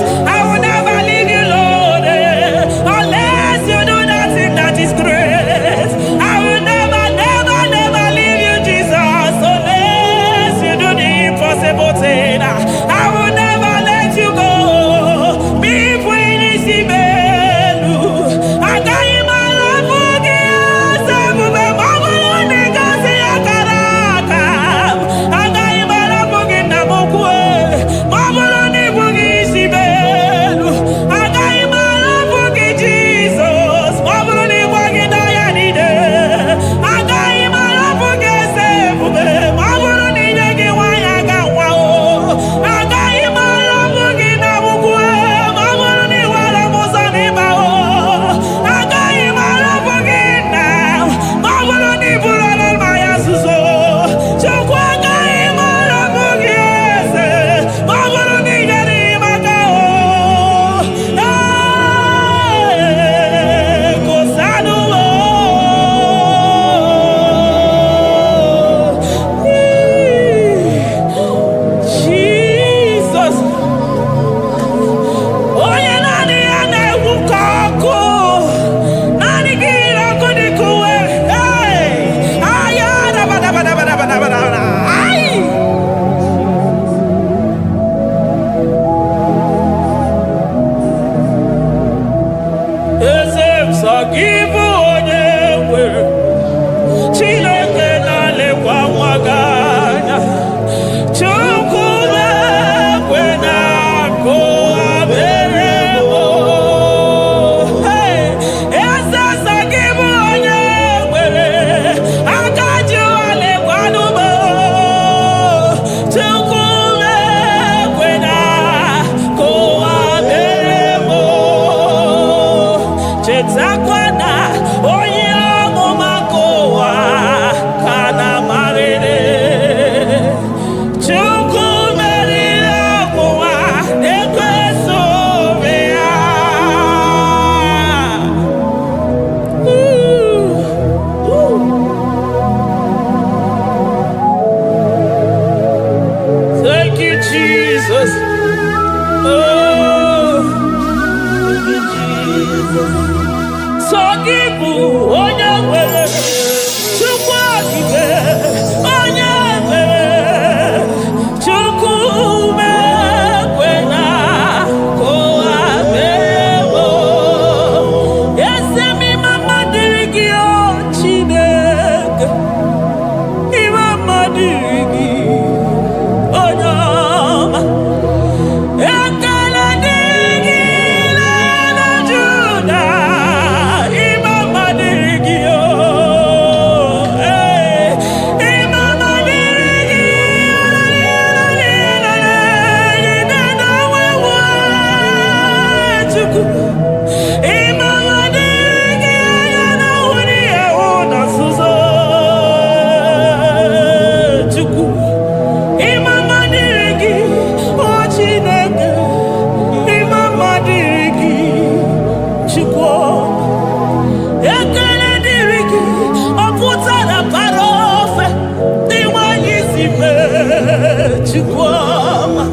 Chukwuma.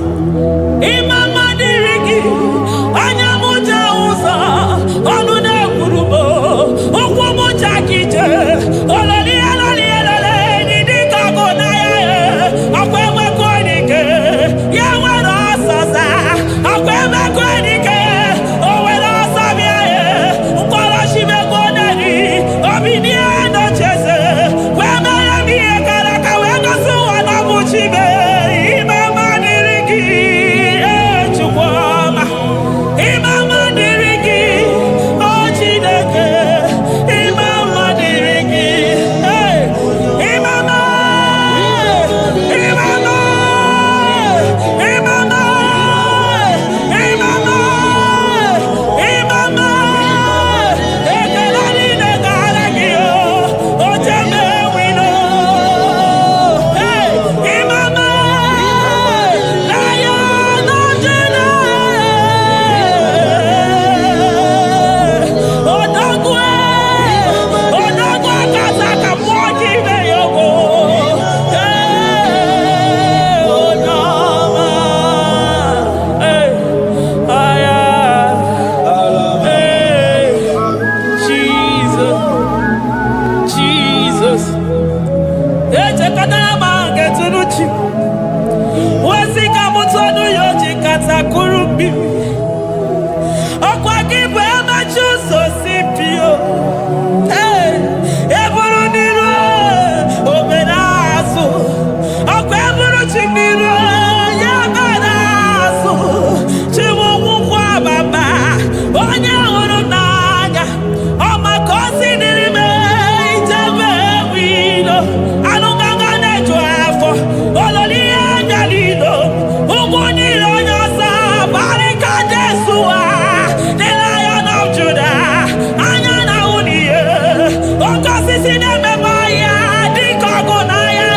Imama dirigi, anyamuja uza, onune kurubo, okwomuja kije, olali alali alale, nidika gonaye, akweme kwenike, yawara sasa, akweme kwenike, owera sabiaye, ukwala shibe gonani, obinie no chese, kweme yamiye karaka, wego suwa na buchibe, imama dirigi, Chukwuma. Imama dirigi, oh Chineke, imama dirigi, hey, imama, imama, imama, imama, imama, ekelali negaragio, oh Jeme wino, hey, imama, Lion of Judah, Odogwe, Odogwe kasaka moji be yogo, hey, Odama, hey, aya, hey, Jesus, Jesus, eche kadara mange tunuchi, wasika mutonu yoji katakurubi. Okwa kibu ema chuso sipio. Hey, eburu niru, obenazo. Okwa eburu chimiru, yabenazo. Chimu mukwa baba, onye uru naga. Oma kosi nirime, ijebe wino. Anunganga nejo afo, ololi anjalido. Uguniro nyosa, barika Jesua. The Lion of Judah, Anyana Unie, Okasisi Nememaya, Dikogonaya,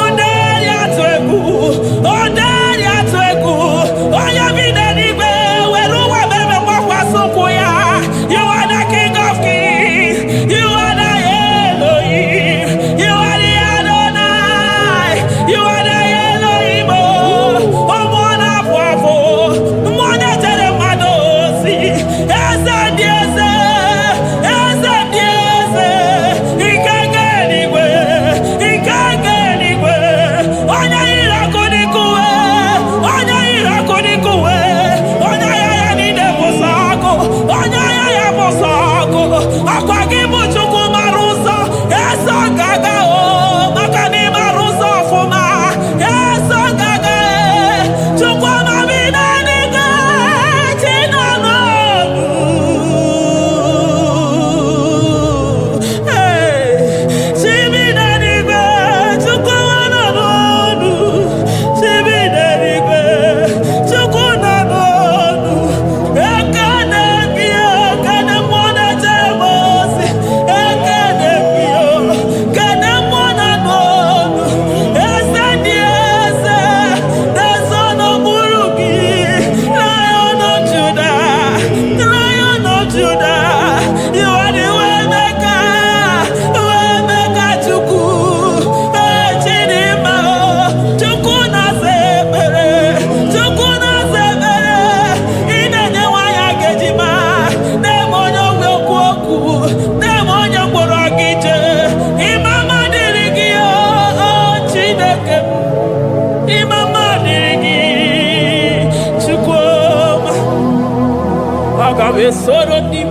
Onderia Twegu, Onderia Twegu, Oyabine Nibe, Weruwa Bebe Wakwasukuya. You are the King of Kings, you are the Elohim, you are the Adonai, you are the Elohim, Omona Fwafo, Mone Telemadosi, Eze Diese, Ikagenigwe, Ikagenigwe, Onye Irakodikuwe, Onye Irakodikuwe, Onye Yaya Nide Bosako, Onye Yaya Bosako, Akwagibu Chukwuma Ruso, Eso Gaga o, Makani Maruso Fuma, Eso Gaga Chukwuma Binaniga, Chinano. Hey, Chibinanigwe, Chukwuananodu, Chibinanigwe, Chukwunanodu, Ekanekio, Kanemona Jebosi, Ekanekio, Kanemona Nodu, Esediese, the son of Buruki, Lion of Judah, Lion of Judah, you are the Waymaker, Chukwu, Chidima, Chukwu na sebere, Chukwu na sebere, inenye waya gejima, demonyo gweku oku, demonyo gworo gije, imama dirigi oh Chineke, imama dirigi, Chukwuma, agabe soro di